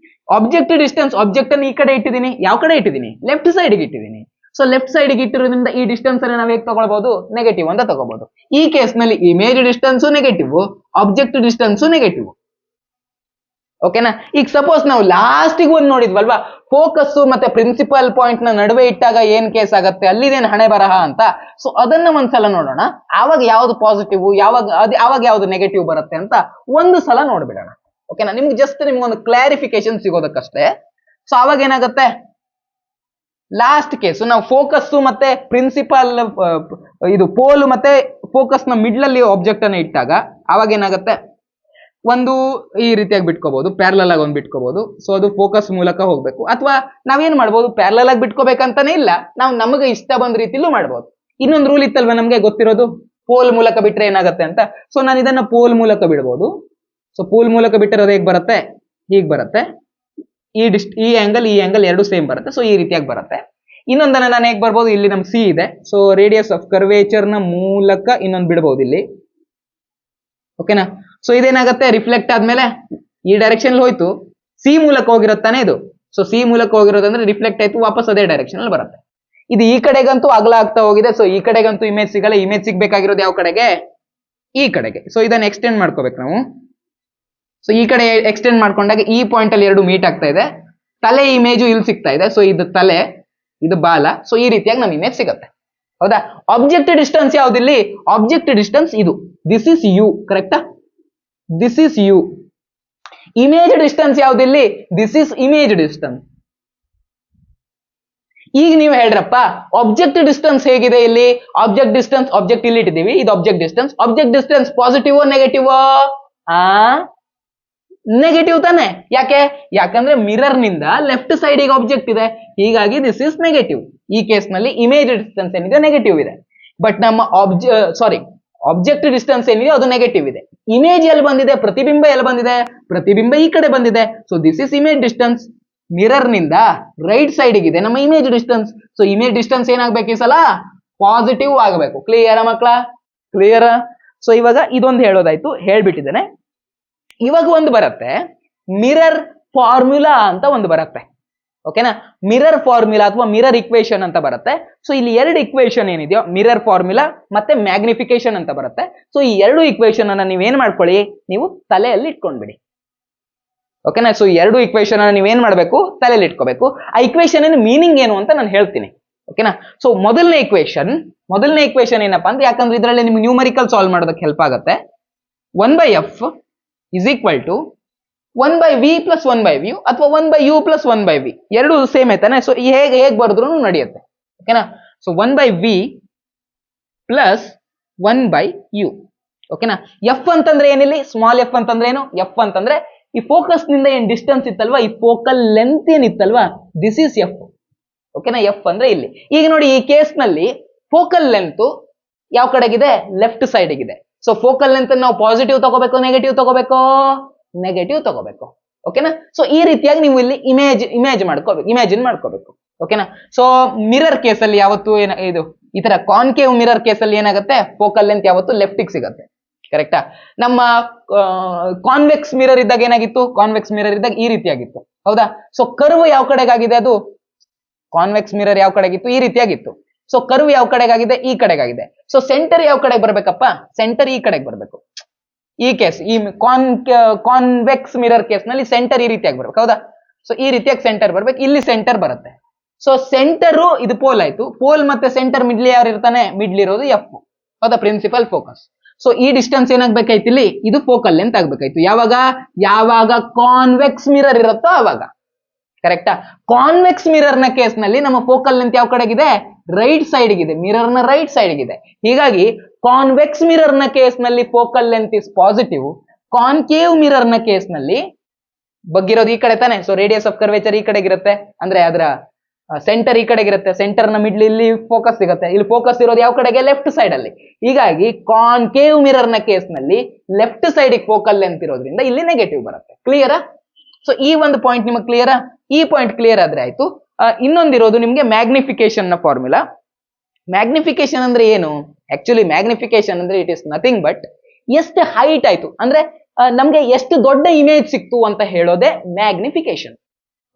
ಆಬ್ಜೆಕ್ಟ್ ಡಿಸ್ಟೆನ್ಸ್, ಆಬ್ಜೆಕ್ಟ್ ಅನ್ನು ಈ ಕಡೆ ಇಟ್ಟಿದ್ದೀನಿ. ಯಾವ ಕಡೆ ಇಟ್ಟಿದ್ದೀನಿ? ಲೆಫ್ಟ್ ಸೈಡ್ಗೆ ಇಟ್ಟಿದ್ದೀನಿ. ಸೊ ಲೆಫ್ಟ್ ಸೈಡ್ ಇಟ್ಟಿರೋದ್ರಿಂದ ಈ ಡಿಸ್ಟೆನ್ಸ್ ಅನ್ನು ನಾವು ಹೇಗೆ ತಗೊಳ್ಬಹುದು, ನೆಗೆಟಿವ್ ಅಂತ ತಗೋಬಹುದು. ಈ ಕೇಸ್ ನಲ್ಲಿ image distance negative, object distance negative. ಓಕೆನಾ. ಈಗ ಸಪೋಸ್ ನಾವು ಲಾಸ್ಟಿಗೆ ಒಂದು ನೋಡಿದ್ವಲ್ವಾ, ಫೋಕಸ್ ಮತ್ತೆ ಪ್ರಿನ್ಸಿಪಲ್ ಪಾಯಿಂಟ್ ನ ನಡುವೆ ಇಟ್ಟಾಗ ಏನ್ ಕೇಸ್ ಆಗತ್ತೆ, ಅಲ್ಲಿದೇನು ಹಣೆ ಬರಹ ಅಂತ. ಸೊ ಅದನ್ನ ಒಂದ್ಸಲ ನೋಡೋಣ. ಆವಾಗ ಯಾವ್ದು ಪಾಸಿಟಿವ್, ಯಾವಾಗ ಯಾವ್ದು ನೆಗೆಟಿವ್ ಬರುತ್ತೆ ಅಂತ ಒಂದು ಸಲ ನೋಡ್ಬಿಡೋಣ. ಓಕೆನಾ. ನಿಮ್ಗೆ ಜಸ್ಟ್ ನಿಮ್ಗೊಂದು ಕ್ಲಾರಿಫಿಕೇಶನ್ ಸಿಗೋದಕ್ಕಷ್ಟೇ. ಸೊ ಅವಾಗ ಏನಾಗುತ್ತೆ, ಲಾಸ್ಟ್ ಕೇಸ್ ನಾವು ಫೋಕಸ್ ಮತ್ತೆ ಪ್ರಿನ್ಸಿಪಲ್ ಇದು ಪೋಲ್ ಮತ್ತೆ ಫೋಕಸ್ ನ ಮಿಡ್ಲ್ ಅಲ್ಲಿ ಆಬ್ಜೆಕ್ಟ್ ಅನ್ನ ಇಟ್ಟಾಗ ಅವಾಗ ಏನಾಗುತ್ತೆ, ಒಂದು ಈ ರೀತಿಯಾಗಿ ಬಿಟ್ಕೋಬಹುದು, ಪ್ಯಾರಲಲ್ ಆಗಿ ಒಂದು ಬಿಟ್ಕೋಬಹುದು. ಸೊ ಅದು ಫೋಕಸ್ ಮೂಲಕ ಹೋಗ್ಬೇಕು. ಅಥವಾ ನಾವೇನ್ ಮಾಡ್ಬೋದು, ಪ್ಯಾರಲಲ್ ಆಗಿ ಬಿಟ್ಕೋಬೇಕಂತಾನೆ ಇಲ್ಲ, ನಾವು ನಮಗೆ ಇಷ್ಟ ಬಂದ ರೀತಿಲೂ ಮಾಡ್ಬೋದು. ಇನ್ನೊಂದು ರೂಲ್ ಇತ್ತಲ್ವಾ ನಮ್ಗೆ ಗೊತ್ತಿರೋದು, ಪೋಲ್ ಮೂಲಕ ಬಿಟ್ರೆ ಏನಾಗುತ್ತೆ ಅಂತ. ಸೊ ನಾನು ಇದನ್ನ ಪೋಲ್ ಮೂಲಕ ಬಿಡ್ಬೋದು. ಸೊ ಪೋಲ್ ಮೂಲಕ ಬಿಟ್ಟಿರೋದು ಹೇಗೆ ಬರುತ್ತೆ, ಹೀಗೆ ಬರುತ್ತೆ. ಈ ಆಂಗಲ್ ಎರಡು ಸೇಮ್ ಬರುತ್ತೆ. ಸೊ ಈ ರೀತಿಯಾಗಿ ಬರುತ್ತೆ. ಇನ್ನೊಂದನ್ನ ನಾನು ಹೇಗೆ ಬರ್ಬೋದು, ಇಲ್ಲಿ ನಮ್ಗೆ ಸಿ ಇದೆ. ಸೊ ರೇಡಿಯಸ್ ಆಫ್ ಕರ್ವೇಚರ್ ನ ಮೂಲಕ ಇನ್ನೊಂದು ಬಿಡ್ಬೋದು ಇಲ್ಲಿ. ಓಕೆನಾ. ಸೊ ಇದೇನಾಗುತ್ತೆ, ರಿಫ್ಲೆಕ್ಟ್ ಆದ್ಮೇಲೆ ಈ ಡೈರೆಕ್ಷನ್ ಹೋಯ್ತು, ಸಿ ಮೂಲಕ ಹೋಗಿರುತ್ತಾನೆ ಇದು. ಸೊ ಸಿ ಮೂಲಕ ಹೋಗಿರೋದಂದ್ರೆ ರಿಫ್ಲೆಕ್ಟ್ ಆಯ್ತು, ವಾಪಸ್ ಅದೇ ಡೈರೆಕ್ಷನ್ ಅಲ್ಲಿ ಬರುತ್ತೆ. ಇದು ಈ ಕಡೆಗಂತೂ ಅಗಲ ಆಗ್ತಾ ಹೋಗಿದೆ. ಸೊ ಈ ಕಡೆಗಂತೂ ಇಮೇಜ್ ಸಿಗಲ್ಲ. ಇಮೇಜ್ ಸಿಗ್ಬೇಕಾಗಿರೋದು ಯಾವ ಕಡೆಗೆ, ಈ ಕಡೆಗೆ. ಸೊ ಇದನ್ನ ಎಕ್ಸ್ಟೆಂಡ್ ಮಾಡ್ಕೋಬೇಕು ನಾವು. ಸೊ ಈ ಕಡೆ ಎಕ್ಸ್ಟೆಂಡ್ ಮಾಡ್ಕೊಂಡಾಗ ಈ ಪಾಯಿಂಟ್ ಅಲ್ಲಿ ಎರಡು ಮೀಟ್ ಆಗ್ತಾ ಇದೆ. ತಲೆ ಇಮೇಜು ಇಲ್ಲಿ ಸಿಗ್ತಾ ಇದೆ. ಸೊ ಇದು ತಲೆ, ಇದು ಬಾಲ. ಸೊ ಈ ರೀತಿಯಾಗಿ ನಮ್ ಇಮೇಜ್ ಸಿಗುತ್ತೆ. ಹೌದಾ. ಆಬ್ಜೆಕ್ಟ್ ಡಿಸ್ಟೆನ್ಸ್ ಯಾವ್ದಿಲ್ಲಿ, ಆಬ್ಜೆಕ್ಟ್ ಡಿಸ್ಟೆನ್ಸ್ ಇದು, ದಿಸ್ ಇಸ್ ಯು. ಕರೆಕ್ಟಾ, this is U. Image distance ಯಾವ್ದಿಲ್ಲಿ, ದಿಸ್ ಇಸ್ ಇಮೇಜ್ ಡಿಸ್ಟೆನ್ಸ್. ಈಗ ನೀವು ಹೇಳ್ರಪ್ಪ, ಆಬ್ಜೆಕ್ಟ್ ಡಿಸ್ಟೆನ್ಸ್ ಹೇಗಿದೆ ಇಲ್ಲಿ, ಆಬ್ಜೆಕ್ಟ್ ಡಿಸ್ಟೆನ್ಸ್, ಆಬ್ಜೆಕ್ಟ್ ಇಲ್ಲಿ ಇಟ್ಟಿದ್ದೀವಿ, ಇದು object distance. Object distance positive negative, negative ತಾನೆ. ಯಾಕಂದ್ರೆ ಮಿರರ್ ನಿಂದ ಲೆಫ್ಟ್ ಸೈಡ್ ಗೆ ಆಬ್ಜೆಕ್ಟ್ ಇದೆ, ಹೀಗಾಗಿ ದಿಸ್ ಇಸ್ ನೆಗೆಟಿವ್. ಈ ಕೇಸ್ ನಲ್ಲಿ ಇಮೇಜ್ ಡಿಸ್ಟೆನ್ಸ್ ಏನಿದೆ ನೆಗೆಟಿವ್ ಇದೆ. ಬಟ್ ನಮ್ಮ ಆಬ್ಜೆಕ್ಟ್ ಡಿಸ್ಟೆನ್ಸ್ ಏನಿದೆ ಅದು ನೆಗೆಟಿವ್ ಇದೆ. ಇಮೇಜ್ ಎಲ್ಲಿ ಬಂದಿದೆ, ಪ್ರತಿಬಿಂಬ ಎಲ್ಲಿ ಬಂದಿದೆ, ಪ್ರತಿಬಿಂಬ ಈ ಕಡೆ ಬಂದಿದೆ. So this is image distance. Mirror ನಿಂದ ರೈಟ್ ಸೈಡ್ ಇದೆ ನಮ್ಮ image distance. So image distance ಏನಾಗಬೇಕು ಈ ಸಲ, ಪಾಸಿಟಿವ್ ಆಗಬೇಕು. ಕ್ಲಿಯರ್ ಮಕ್ಕಳ, ಕ್ಲಿಯರ್. ಸೊ ಇವಾಗ ಇದೊಂದು ಹೇಳೋದಾಯ್ತು, ಹೇಳ್ಬಿಟ್ಟಿದ್ದೇನೆ. ಇವಾಗ ಒಂದು ಬರುತ್ತೆ, ಮಿರರ್ ಫಾರ್ಮುಲಾ ಅಂತ ಒಂದು ಬರುತ್ತೆ. ಓಕೆನಾ. ಮಿರರ್ ಫಾರ್ಮುಲಾ ಅಥವಾ ಮಿರರ್ ಇಕ್ವೇಶನ್ ಅಂತ ಬರುತ್ತೆ. ಸೊ ಇಲ್ಲಿ ಎರಡು ಇಕ್ವೇಶನ್ ಏನಿದೆಯೋ, ಮಿರರ್ ಫಾರ್ಮುಲಾ ಮತ್ತೆ ಮ್ಯಾಗ್ನಿಫಿಕೇಶನ್ ಅಂತ ಬರುತ್ತೆ. ಸೊ ಈ ಎರಡು ಇಕ್ವೇಶನ್ ಅನ್ನ ನೀವೇನ್ ಮಾಡ್ಕೊಳ್ಳಿ, ನೀವು ತಲೆಯಲ್ಲಿ ಇಟ್ಕೊಂಡ್ಬಿಡಿ. ಓಕೆನಾ. ಸೊ ಎರಡು ಇಕ್ವೇಶನ್ ಅನ್ನ ನೀವೇನ್ ಮಾಡ್ಬೇಕು, ತಲೆಯಲ್ಲಿ ಇಟ್ಕೋಬೇಕು. ಆ ಇಕ್ವೇಶನ್ ಮೀನಿಂಗ್ ಏನು ಅಂತ ನಾನು ಹೇಳ್ತೀನಿ. ಓಕೆನಾ. ಸೊ ಮೊದಲನೇ ಇಕ್ವೇಶನ್ ಏನಪ್ಪಾ ಅಂದ್ರೆ, ಯಾಕಂದ್ರೆ ಇದರಲ್ಲಿ ನಿಮ್ಗೆ ನ್ಯೂಮರಿಕಲ್ ಸಾಲ್ವ್ ಮಾಡೋದಕ್ಕೆ ಹೆಲ್ಪ್ ಆಗುತ್ತೆ. 1/f is equal to 1/v plus 1/v ಅಥವಾ 1/u plus 1/v ಎರಡು ಸೇಮ್ ಐತಾನೆ. ಸೊ ಹೇಗೆ ಬರೆದ್ರು ನಡೆಯುತ್ತೆ. ಓಕೆನಾ. So 1/v plus 1/u. ಓಕೆನಾ. ಎಫ್ ಅಂತಂದ್ರೆ ಏನಿಲ್ಲಿ, ಸ್ಮಾಲ್ ಎಫ್ ಅಂತಂದ್ರೆ ಏನು, ಎಫ್ ಅಂತಂದ್ರೆ ಈ ಫೋಕಸ್ ನಿಂದ ಏನ್ ಡಿಸ್ಟೆನ್ಸ್ ಇತ್ತಲ್ವಾ, ಈ ಫೋಕಲ್ ಲೆಂತ್ ಏನಿತ್ತಲ್ವಾ, ದಿಸ್ ಇಸ್ ಎಫ್. ಓಕೆನಾ. ಎಫ್ ಅಂದ್ರೆ ಇಲ್ಲಿ. ಈಗ ನೋಡಿ, ಈ ಕೇಸ್ ನಲ್ಲಿ ಫೋಕಲ್ ಲೆಂತ್ ಯಾವ ಕಡೆಗಿದೆ, ಲೆಫ್ಟ್ ಸೈಡ್ ಗಿದೆ. ಸೊ ಫೋಕಲ್ ಲೆಂತ್ ನಾವು ಪಾಸಿಟಿವ್ ತಗೋಬೇಕು, ನೆಗೆಟಿವ್ ತಗೋಬೇಕು, ನೆಗೆಟಿವ್ ತಗೋಬೇಕು. ಓಕೆನಾ. ಸೊ ಈ ರೀತಿಯಾಗಿ ನೀವು ಇಲ್ಲಿ ಇಮ್ಯಾಜಿನ್ ಮಾಡ್ಕೋಬೇಕು. ಓಕೆನಾ. ಸೊ ಮಿರರ್ ಕೇಸಲ್ಲಿ ಯಾವತ್ತು ಇದು ಈ ತರ ಕಾನ್ಕೇವ್ ಮಿರರ್ ಕೇಸಲ್ಲಿ ಏನಾಗುತ್ತೆ, ಫೋಕಲ್ ಲೆಂತ್ ಯಾವತ್ತು ಲೆಫ್ಟಿಗೆ ಸಿಗುತ್ತೆ. ಕರೆಕ್ಟಾ. ನಮ್ಮ ಕಾನ್ವೆಕ್ಸ್ ಮಿರರ್ ಇದ್ದಾಗ ಏನಾಗಿತ್ತು, ಕಾನ್ವೆಕ್ಸ್ ಮಿರರ್ ಇದ್ದಾಗ ಈ ರೀತಿಯಾಗಿತ್ತು. ಹೌದಾ. ಸೊ ಕರ್ವ್ ಯಾವ ಕಡೆಗಾಗಿದೆ, ಅದು ಕಾನ್ವೆಕ್ಸ್ ಮಿರರ್ ಯಾವ ಕಡೆಗಿತ್ತು, ಈ ರೀತಿಯಾಗಿತ್ತು. ಸೊ ಕರ್ವ್ ಯಾವ ಕಡೆಗಾಗಿದೆ, ಈ ಕಡೆಗಾಗಿದೆ. ಸೊ ಸೆಂಟರ್ ಯಾವ ಕಡೆಗೆ ಬರ್ಬೇಕಪ್ಪ, ಸೆಂಟರ್ ಈ ಕಡೆಗೆ ಬರ್ಬೇಕು. ಈ ಕೇಸ್, ಈ ಕಾನ್ವೆಕ್ಸ್ ಮಿರರ್ ಕೇಸ್ ನಲ್ಲಿ ಸೆಂಟರ್ ಈ ರೀತಿಯಾಗಿ ಬರ್ಬೇಕು. ಹೌದಾ. ಸೊ ಈ ರೀತಿಯಾಗಿ ಸೆಂಟರ್ ಬರ್ಬೇಕು, ಇಲ್ಲಿ ಸೆಂಟರ್ ಬರುತ್ತೆ. ಸೊ ಸೆಂಟರು ಇದು ಪೋಲ್ ಆಯ್ತು. ಪೋಲ್ ಮತ್ತೆ ಸೆಂಟರ್ ಮಿಡ್ಲ್ ಯಾರು ಇರ್ತಾನೆ, ಮಿಡ್ಲ್ ಇರೋದು ಎಫ್. ಹೌದಾ, ಪ್ರಿನ್ಸಿಪಲ್ ಫೋಕಸ್. ಸೊ ಈ ಡಿಸ್ಟೆನ್ಸ್ ಏನಾಗ್ಬೇಕಾಯ್ತು ಇಲ್ಲಿ, ಇದು ಫೋಕಲ್ ಲೆಂತ್ ಆಗ್ಬೇಕಾಯ್ತು. ಯಾವಾಗ ಕಾನ್ವೆಕ್ಸ್ ಮಿರರ್ ಇರುತ್ತೋ ಅವಾಗ. ಕರೆಕ್ಟಾ. ಕಾನ್ವೆಕ್ಸ್ ಮಿರರ್ ನ ಕೇಸ್ ನಲ್ಲಿ ನಮ್ಮ ಫೋಕಲ್ ಲೆಂತ್ ಯಾವ ಕಡೆಗಿದೆ, ರೈಟ್ ಸೈಡ್ ಗಿದೆ, ಮಿರರ್ ನ ರೈಟ್ ಸೈಡ್ ಗಿದೆ. ಹೀಗಾಗಿ ಕಾನ್ವೆಕ್ಸ್ ಮಿರರ್ ನ ಕೇಸ್ ನಲ್ಲಿ focal length is positive. Concave mirror ನ ಕೇಸ್ ನಲ್ಲಿ ಬಗ್ಗಿರೋದು ಈ ಕಡೆ ತಾನೆ. ಸೊ ರೇಡಿಯಸ್ ಆಫ್ ಕರ್ವೇಚರ್ ಈ ಕಡೆಗಿರುತ್ತೆ, ಅಂದ್ರೆ ಅದರ ಸೆಂಟರ್ ಈ ಕಡೆಗಿರುತ್ತೆ. ಸೆಂಟರ್ ನ ಮಿಡ್ಲ್ ಇಲ್ಲಿ ಫೋಕಸ್ ಸಿಗುತ್ತೆ. ಇಲ್ಲಿ ಫೋಕಸ್ ಇರೋದು ಯಾವ ಕಡೆಗೆ, ಲೆಫ್ಟ್ ಸೈಡ್ ಅಲ್ಲಿ. ಹೀಗಾಗಿ ಕಾನ್ಕೇವ್ ಮಿರರ್ ನ ಕೇಸ್ ನಲ್ಲಿ ಲೆಫ್ಟ್ ಸೈಡ್ ಫೋಕಲ್ ಲೆಂತ್ ಇರೋದ್ರಿಂದ ಇಲ್ಲಿ ನೆಗೆಟಿವ್ ಬರುತ್ತೆ. ಕ್ಲಿಯರಾ. ಸೊ ಈ ಒಂದು ಪಾಯಿಂಟ್ ನಿಮಗೆ ಕ್ಲಿಯರಾ. ಈ ಪಾಯಿಂಟ್ ಕ್ಲಿಯರ್ ಆದ್ರೆ ಆಯ್ತು. ಇನ್ನೊಂದಿರೋದು ನಿಮ್ಗೆ ಮ್ಯಾಗ್ನಿಫಿಕೇಶನ್ ನ ಫಾರ್ಮುಲಾ. ಮ್ಯಾಗ್ನಿಫಿಕೇಶನ್ ಅಂದ್ರೆ ಏನು, ಆಕ್ಚುಲಿ ಮ್ಯಾಗ್ನಿಫಿಕೇಶನ್ ಅಂದ್ರೆ ಇಟ್ ಇಸ್ ನಥಿಂಗ್ ಬಟ್ ಎಷ್ಟು ಹೈಟ್ ಆಯ್ತು ಅಂದ್ರೆ ನಮ್ಗೆ ಎಷ್ಟು ದೊಡ್ಡ ಇಮೇಜ್ ಸಿಕ್ತು ಅಂತ ಹೇಳೋದೇ ಮ್ಯಾಗ್ನಿಫಿಕೇಶನ್.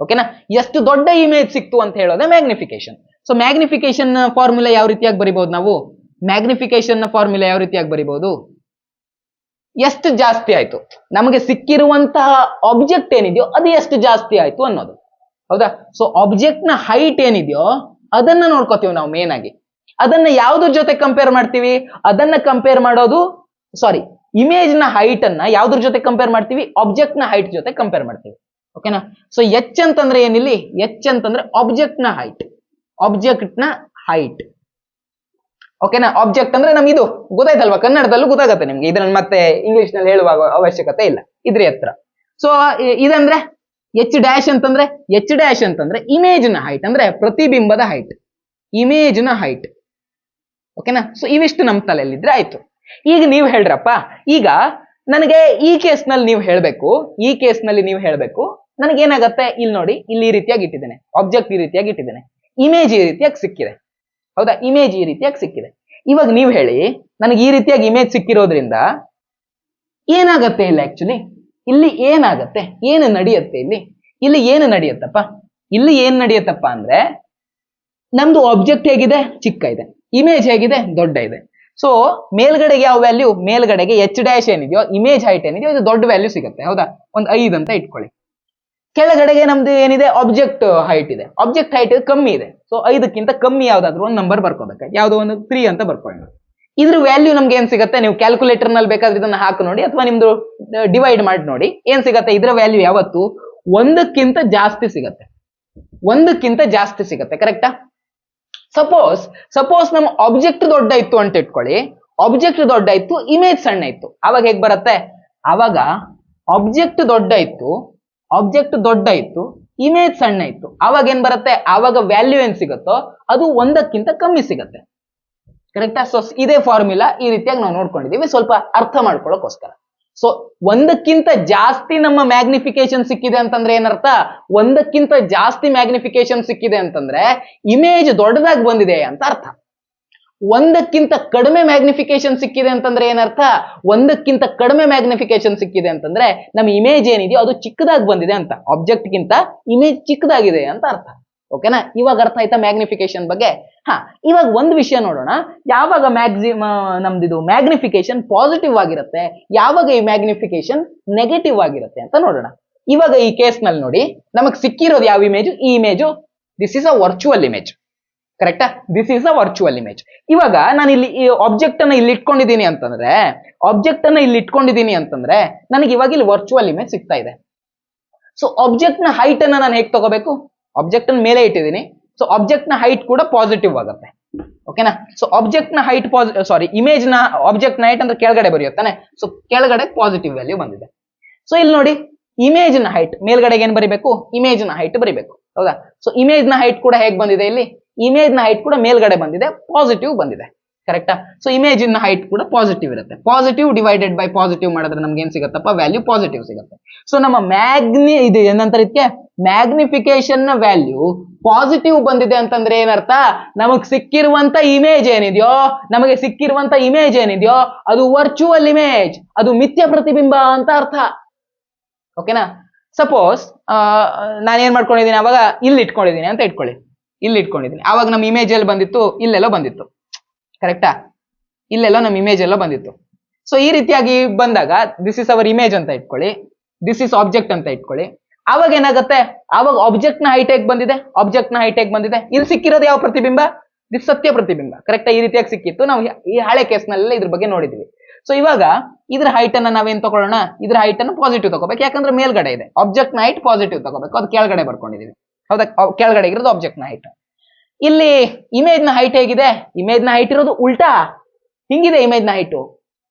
ಓಕೆನಾ. ಎಷ್ಟು ದೊಡ್ಡ ಇಮೇಜ್ ಸಿಕ್ತು ಅಂತ ಹೇಳೋದೇ ಮ್ಯಾಗ್ನಿಫಿಕೇಶನ್. ಸೊ ಮ್ಯಾಗ್ನಿಫಿಕೇಶನ್ ಫಾರ್ಮುಲಾ ಯಾವ ರೀತಿಯಾಗಿ ಬರಿಬಹುದು ನಾವು? ಮ್ಯಾಗ್ನಿಫಿಕೇಶನ್ ಫಾರ್ಮುಲಾ ಯಾವ ರೀತಿಯಾಗಿ ಬರಿಬಹುದು? ಎಷ್ಟು ಜಾಸ್ತಿ ಆಯ್ತು ನಮಗೆ ಸಿಕ್ಕಿರುವಂತಹ ಆಬ್ಜೆಕ್ಟ್ ಏನಿದೆಯೋ ಅದು ಎಷ್ಟು ಜಾಸ್ತಿ ಆಯ್ತು ಅನ್ನೋದು. ಹೌದಾ? ಸೊ ಆಬ್ಜೆಕ್ಟ್ ನ ಹೈಟ್ ಏನಿದೆಯೋ ಅದನ್ನ ನೋಡ್ಕೋತೀವಿ ನಾವು ಮೇನ್ ಆಗಿ. ಅದನ್ನ ಯಾವ್ದ್ರ ಜೊತೆ ಕಂಪೇರ್ ಮಾಡ್ತೀವಿ? ಅದನ್ನ ಕಂಪೇರ್ ಮಾಡೋದು ಸಾರಿ ಇಮೇಜ್ ನ ಹೈಟ್ ಅನ್ನ ಯಾವ್ದ್ರ ಜೊತೆ ಕಂಪೇರ್ ಮಾಡ್ತೀವಿ? ಆಬ್ಜೆಕ್ಟ್ ನ ಹೈಟ್ ಜೊತೆ ಕಂಪೇರ್ ಮಾಡ್ತೀವಿ. ಓಕೆನಾ? ಸೊ ಎಚ್ ಅಂತಂದ್ರೆ ಏನಿಲ್ಲಿ? ಎಚ್ ಅಂತಂದ್ರೆ ಆಬ್ಜೆಕ್ಟ್ ನ ಹೈಟ್. ಆಬ್ಜೆಕ್ಟ್ ನ ಹೈಟ್. ಓಕೆನಾ? ಆಬ್ಜೆಕ್ಟ್ ಅಂದ್ರೆ ನಮ್ಗೆ ಇದು ಗೊತ್ತಾಯ್ತಲ್ವಾ? ಕನ್ನಡದಲ್ಲೂ ಗೊತ್ತಾಗತ್ತೆ ನಿಮ್ಗೆ, ಇದನ್ನ ಮತ್ತೆ ಇಂಗ್ಲಿಷ್ ನಲ್ಲಿ ಹೇಳುವ ಅವಶ್ಯಕತೆ ಇಲ್ಲ. ಇದ್ರ ಎತ್ತರ. ಸೊ ಇದಂದ್ರೆ ಎಚ್ ಡ್ಯಾಶ್ ಅಂತಂದ್ರೆ, ಎಚ್ ಡ್ಯಾಶ್ ಅಂತಂದ್ರೆ ಇಮೇಜ್ ನ ಹೈಟ್, ಅಂದ್ರೆ ಪ್ರತಿಬಿಂಬದ ಹೈಟ್, ಇಮೇಜ್ ನ ಹೈಟ್. ಓಕೆನಾ? ಸೊ ಇವಿಷ್ಟು ನಮ್ಮ ತಲೆಯಲ್ಲಿದ್ರೆ ಆಯ್ತು. ಈಗ ನೀವು ಹೇಳ್ರಪ್ಪ, ಈಗ ನನಗೆ ಈ ಕೇಸ್ ನಲ್ಲಿ ನೀವು ಹೇಳ್ಬೇಕು, ಈ ಕೇಸ್ ನಲ್ಲಿ ನೀವು ಹೇಳ್ಬೇಕು ನನಗೇನಾಗತ್ತೆ? ಇಲ್ಲಿ ನೋಡಿ, ಇಲ್ಲಿ ಈ ರೀತಿಯಾಗಿ ಇಟ್ಟಿದ್ದೇನೆ, ಆಬ್ಜೆಕ್ಟ್ ಈ ರೀತಿಯಾಗಿ ಇಟ್ಟಿದ್ದೇನೆ, ಇಮೇಜ್ ಈ ರೀತಿಯಾಗಿ ಸಿಕ್ಕಿದೆ. ಹೌದಾ? ಇಮೇಜ್ ಈ ರೀತಿಯಾಗಿ ಸಿಕ್ಕಿದೆ. ಇವಾಗ ನೀವು ಹೇಳಿ, ನನಗೆ ಈ ರೀತಿಯಾಗಿ ಇಮೇಜ್ ಸಿಕ್ಕಿರೋದ್ರಿಂದ ಏನಾಗತ್ತೆ ಇಲ್ಲಿ? ಆಕ್ಚುಲಿ ಇಲ್ಲಿ ಏನಾಗತ್ತೆ? ಏನು ನಡೆಯುತ್ತೆ ಇಲ್ಲಿ? ಇಲ್ಲಿ ಏನು ನಡೆಯುತ್ತಪ್ಪ? ಇಲ್ಲಿ ಏನ್ ನಡೆಯುತ್ತಪ್ಪ ಅಂದ್ರೆ ನಮ್ದು ಆಬ್ಜೆಕ್ಟ್ ಹೇಗಿದೆ? ಚಿಕ್ಕ ಇದೆ. ಇಮೇಜ್ ಹೇಗಿದೆ? ದೊಡ್ಡ ಇದೆ. ಸೊ ಮೇಲ್ಗಡೆಗೆ ಯಾವ ವ್ಯಾಲ್ಯೂ? ಮೇಲ್ಗಡೆಗೆ ಎಚ್ ಡ್ಯಾಶ್ ಏನಿದೆಯೋ, ಇಮೇಜ್ ಹೈಟ್ ಏನಿದೆಯೋ ಇದು ದೊಡ್ಡ ವ್ಯಾಲ್ಯೂ ಸಿಗುತ್ತೆ. ಹೌದಾ? ಒಂದು 5 ಅಂತ ಇಟ್ಕೊಳ್ಳಿ. ಕೆಳಗಡೆಗೆ ನಮ್ದು ಏನಿದೆ? ಆಬ್ಜೆಕ್ಟ್ ಹೈಟ್ ಇದೆ. ಆಬ್ಜೆಕ್ಟ್ ಹೈಟ್ ಕಮ್ಮಿ ಇದೆ. ಸೊ 5ಕ್ಕಿಂತ ಕಮ್ಮಿ ಯಾವ್ದಾದ್ರು ಒಂದು ನಂಬರ್ ಬರ್ಕೋಬೇಕು. ಯಾವ್ದೋ ಒಂದು 3 ಅಂತ ಬರ್ಕೊಳ್ಳಿ. ಇದ್ರ ವ್ಯಾಲ್ಯೂ ನಮ್ಗೆ ಏನ್ ಸಿಗುತ್ತೆ? ನೀವು ಕ್ಯಾಲ್ಕುಲೇಟರ್ ನಲ್ಲಿ ಬೇಕಾದ್ರೆ ಇದನ್ನ ಹಾಕಿ ನೋಡಿ, ಅಥವಾ ನಿಮ್ದು ಡಿವೈಡ್ ಮಾಡಿ ನೋಡಿ. ಏನ್ ಸಿಗತ್ತೆ? ಇದ್ರ ವ್ಯಾಲ್ಯೂ ಯಾವತ್ತು 1ಕ್ಕಿಂತ ಜಾಸ್ತಿ ಸಿಗತ್ತೆ. 1ಕ್ಕಿಂತ ಜಾಸ್ತಿ ಸಿಗತ್ತೆ. ಕರೆಕ್ಟಾ? ಸಪೋಸ್ ನಮ್ಮ ಆಬ್ಜೆಕ್ಟ್ ದೊಡ್ಡ ಇತ್ತು ಅಂತ ಇಟ್ಕೊಳ್ಳಿ. ಆಬ್ಜೆಕ್ಟ್ ದೊಡ್ಡ ಇತ್ತು, ಇಮೇಜ್ ಸಣ್ಣ ಇತ್ತು. ಅವಾಗ ಹೇಗ್ ಬರುತ್ತೆ? ಅವಾಗ ಆಬ್ಜೆಕ್ಟ್ ದೊಡ್ಡ ಇತ್ತು, ಇಮೇಜ್ ಸಣ್ಣ ಇತ್ತು. ಅವಾಗ ಏನ್ ಬರುತ್ತೆ? ಅವಾಗ ವ್ಯಾಲ್ಯೂ ಏನ್ ಸಿಗುತ್ತೋ ಅದು 1ಕ್ಕಿಂತ ಕಮ್ಮಿ ಸಿಗತ್ತೆ. ಕರೆಕ್ಟಾ? ಸೊ ಇದೇ ಫಾರ್ಮುಲಾ ಈ ರೀತಿಯಾಗಿ ನಾವು ನೋಡ್ಕೊಂಡಿದೀವಿ, ಸ್ವಲ್ಪ ಅರ್ಥ ಮಾಡ್ಕೊಳ್ಳೋಕೋಸ್ಕರ. ಸೊ 1ಕ್ಕಿಂತ ಜಾಸ್ತಿ ನಮ್ಮ ಮ್ಯಾಗ್ನಿಫಿಕೇಶನ್ ಸಿಕ್ಕಿದೆ ಅಂತಂದ್ರೆ ಏನರ್ಥ? 1ಕ್ಕಿಂತ ಜಾಸ್ತಿ ಮ್ಯಾಗ್ನಿಫಿಕೇಶನ್ ಸಿಕ್ಕಿದೆ ಅಂತಂದ್ರೆ ಇಮೇಜ್ ದೊಡ್ಡದಾಗಿ ಬಂದಿದೆ ಅಂತ ಅರ್ಥ. 1ಕ್ಕಿಂತ ಕಡಿಮೆ ಮ್ಯಾಗ್ನಿಫಿಕೇಶನ್ ಸಿಕ್ಕಿದೆ ಅಂತಂದ್ರೆ ಏನರ್ಥ? 1ಕ್ಕಿಂತ ಕಡಿಮೆ ಮ್ಯಾಗ್ನಿಫಿಕೇಶನ್ ಸಿಕ್ಕಿದೆ ಅಂತಂದ್ರೆ ನಮ್ಮ ಇಮೇಜ್ ಏನಿದೆಯೋ ಅದು ಚಿಕ್ಕದಾಗಿ ಬಂದಿದೆ ಅಂತ. ಆಬ್ಜೆಕ್ಟ್ ಗಿಂತ ಇಮೇಜ್ ಚಿಕ್ಕದಾಗಿದೆ ಅಂತ ಅರ್ಥ. ಓಕೆನಾ? ಇವಾಗ ಅರ್ಥ ಆಯ್ತಾ ಮ್ಯಾಗ್ನಿಫಿಕೇಶನ್ ಬಗ್ಗೆ? ಇವಾಗ ಒಂದು ವಿಷಯ ನೋಡೋಣ. ಯಾವಾಗ ನಮ್ದಿದು ಮ್ಯಾಗ್ನಿಫಿಕೇಶನ್ ಪಾಸಿಟಿವ್ ಆಗಿರುತ್ತೆ, ಯಾವಾಗ ಈ ಮ್ಯಾಗ್ನಿಫಿಕೇಶನ್ ನೆಗೆಟಿವ್ ಆಗಿರುತ್ತೆ ಅಂತ ನೋಡೋಣ. ಇವಾಗ ಈ ಕೇಸ್ ನಲ್ಲಿ ನೋಡಿ, ನಮಗ್ ಸಿಕ್ಕಿರೋದು ಯಾವ ಇಮೇಜ್? ಈ image this is a virtual image. ಕರೆಕ್ಟಾ? This is a virtual image. ಇವಾಗ ನಾನು ಇಲ್ಲಿ ಈ ಆಬ್ಜೆಕ್ಟ್ ಅನ್ನ ಇಲ್ಲಿ ಇಟ್ಕೊಂಡಿದ್ದೀನಿ ಅಂತಂದ್ರೆ ನನಗೆ ಇವಾಗ ಇಲ್ಲಿ ವರ್ಚುವಲ್ ಇಮೇಜ್ ಸಿಗ್ತಾ ಇದೆ. ಸೊ ಆಬ್ಜೆಕ್ಟ್ ನ ಹೈಟ್ ಅನ್ನ ನಾನು ಹೇಗೆ ತಗೋಬೇಕು? ಆಬ್ಜೆಕ್ಟ್ ಅನ್ನ ಮೇಲೆ ಇಟ್ಟಿದ್ದೀನಿ. ಸೊ ಆಬ್ಜೆಕ್ಟ್ ನ ಹೈಟ್ ಕೂಡ ಪಾಸಿಟಿವ್ ಆಗುತ್ತೆ. ಓಕೆನಾ? ಸೊ ಆಬ್ಜೆಕ್ಟ್ ನ ಹೈಟ್ ಇಮೇಜ್ ನ ಆಬ್ಜೆಕ್ಟ್ ನ ಹೈಟ್ ಅಂದ್ರೆ ಕೆಳಗಡೆ ಬರೆಯುತ್ತಾನೆ. ಸೊ ಕೆಳಗಡೆ ಪಾಸಿಟಿವ್ ವ್ಯಾಲ್ಯೂ ಬಂದಿದೆ. ಸೊ ಇಲ್ಲಿ ನೋಡಿ, ಇಮೇಜ್ ನ ಹೈಟ್ ಮೇಲ್ಗಡೆಗೆ ಏನ್ ಬರಿಬೇಕು? ಇಮೇಜ್ ನ ಹೈಟ್ ಬರಿಬೇಕು. ಹೌದಾ? ಸೊ ಇಮೇಜ್ ನ ಹೈಟ್ ಕೂಡ ಹೇಗೆ ಬಂದಿದೆ? ಇಲ್ಲಿ ಇಮೇಜ್ ನ ಹೈಟ್ ಕೂಡ ಮೇಲ್ಗಡೆ ಬಂದಿದೆ, ಪಾಸಿಟಿವ್ ಬಂದಿದೆ. ಕರೆಕ್ಟಾ? ಸೊ ಇಮೇಜ್ ನ ಹೈಟ್ ಕೂಡ ಪಾಸಿಟಿವ್ ಇರುತ್ತೆ. ಪಾಸಿಟಿವ್ ಡಿವೈಡೆಡ್ ಬೈ ಪಾಸಿಟಿವ್ ಮಾಡಿದ್ರೆ ನಮ್ಗೆ ಏನ್ ಸಿಗತ್ತಪ್ಪ? ವ್ಯಾಲ್ಯೂ ಪಾಸಿಟಿವ್ ಸಿಗುತ್ತೆ. ಸೊ ನಮ್ಮ ಇದು ಏನಂತಾರೆ? ಇದಕ್ಕೆ ಮ್ಯಾಗ್ನಿಫಿಕೇಶನ್ ನ ವ್ಯಾಲ್ಯೂ ಪಾಸಿಟಿವ್ ಬಂದಿದೆ ಅಂತಂದ್ರೆ ಏನರ್ಥ? ನಮಗ್ ಸಿಕ್ಕಿರುವಂತ ಇಮೇಜ್ ಏನಿದೆಯೋ ಅದು ವರ್ಚುವಲ್ ಇಮೇಜ್, ಅದು ಮಿಥ್ಯ ಪ್ರತಿಬಿಂಬ ಅಂತ ಅರ್ಥ. ಓಕೆನಾ? ಸಪೋಸ್ ನಾನೇನ್ ಮಾಡ್ಕೊಂಡಿದ್ದೀನಿ? ಅವಾಗ ಇಲ್ಲಿ ಇಟ್ಕೊಂಡಿದ್ದೀನಿ ಅಂತ ಇಟ್ಕೊಳ್ಳಿ. ಇಲ್ಲಿ ಇಟ್ಕೊಂಡಿದ್ದೀನಿ. ಅವಾಗ ನಮ್ಮ ಇಮೇಜ್ ಎಲ್ಲಿ ಬಂದಿತ್ತು? ಇಲ್ಲೆಲ್ಲೋ ಬಂದಿತ್ತು. ಕರೆಕ್ಟಾ? ಇಲ್ಲೆಲ್ಲೋ ನಮ್ಮ ಇಮೇಜ್ ಎಲ್ಲೋ ಬಂದಿತ್ತು. ಸೊ ಈ ರೀತಿಯಾಗಿ ಬಂದಾಗ ದಿಸ್ ಇಸ್ ಅವರ್ ಇಮೇಜ್ ಅಂತ ಇಟ್ಕೊಳ್ಳಿ, ದಿಸ್ ಇಸ್ ಆಬ್ಜೆಕ್ಟ್ ಅಂತ ಇಟ್ಕೊಳ್ಳಿ. ಅವಾಗ ಏನಾಗುತ್ತೆ? ಅವಾಗ ಆಬ್ಜೆಕ್ಟ್ ನ ಹೈಟ್ ಹೇಗೆ ಬಂದಿದೆ? ಇಲ್ಲಿ ಸಿಕ್ಕಿರೋದು ಯಾವ ಪ್ರತಿಬಿಂಬ? ದಿಸ್ ಸತ್ಯ ಪ್ರತಿಬಿಂಬ. ಕರೆಕ್ಟಾ? ಈ ರೀತಿಯಾಗಿ ಸಿಕ್ಕಿತ್ತು. ನಾವು ಈ ಹಳೆ ಕೇಸ್ ನಲ್ಲಿ ಇದ್ರ ಬಗ್ಗೆ ನೋಡಿದ್ವಿ. ಸೊ ಇವಾಗ ಇದ್ರ ಹೈಟ್ ಅನ್ನ ನಾವೇನ್ ತಗೊಳ್ಳೋಣ? ಇದ್ರ ಹೈಟ್ ಅನ್ನು ಪಾಸಿಟಿವ್ ತಗೋಬೇಕು. ಯಾಕಂದ್ರೆ ಮೇಲ್ಗಡೆ ಇದೆ. ಆಬ್ಜೆಕ್ಟ್ ನ ಹೈಟ್ ಪಾಸಿಟಿವ್ ತಗೋಬೇಕು. ಅದು ಕೆಳಗಡೆ ಬರ್ಕೊಂಡಿದೀವಿ. ಹೌದಾ? ಕೆಳಗಡೆ ಇರೋದು ಆಬ್ಜೆಕ್ಟ್ ನ ಹೈಟ್. ಇಲ್ಲಿ ಇಮೇಜ್ ನ ಹೈಟ್ ಹೇಗಿದೆ? ಇಮೇಜ್ ನ ಹೈಟ್ ಇರೋದು ಉಲ್ಟಾ, ಹಿಂಗಿದೆ. ಇಮೇಜ್ ನ ಹೈಟ್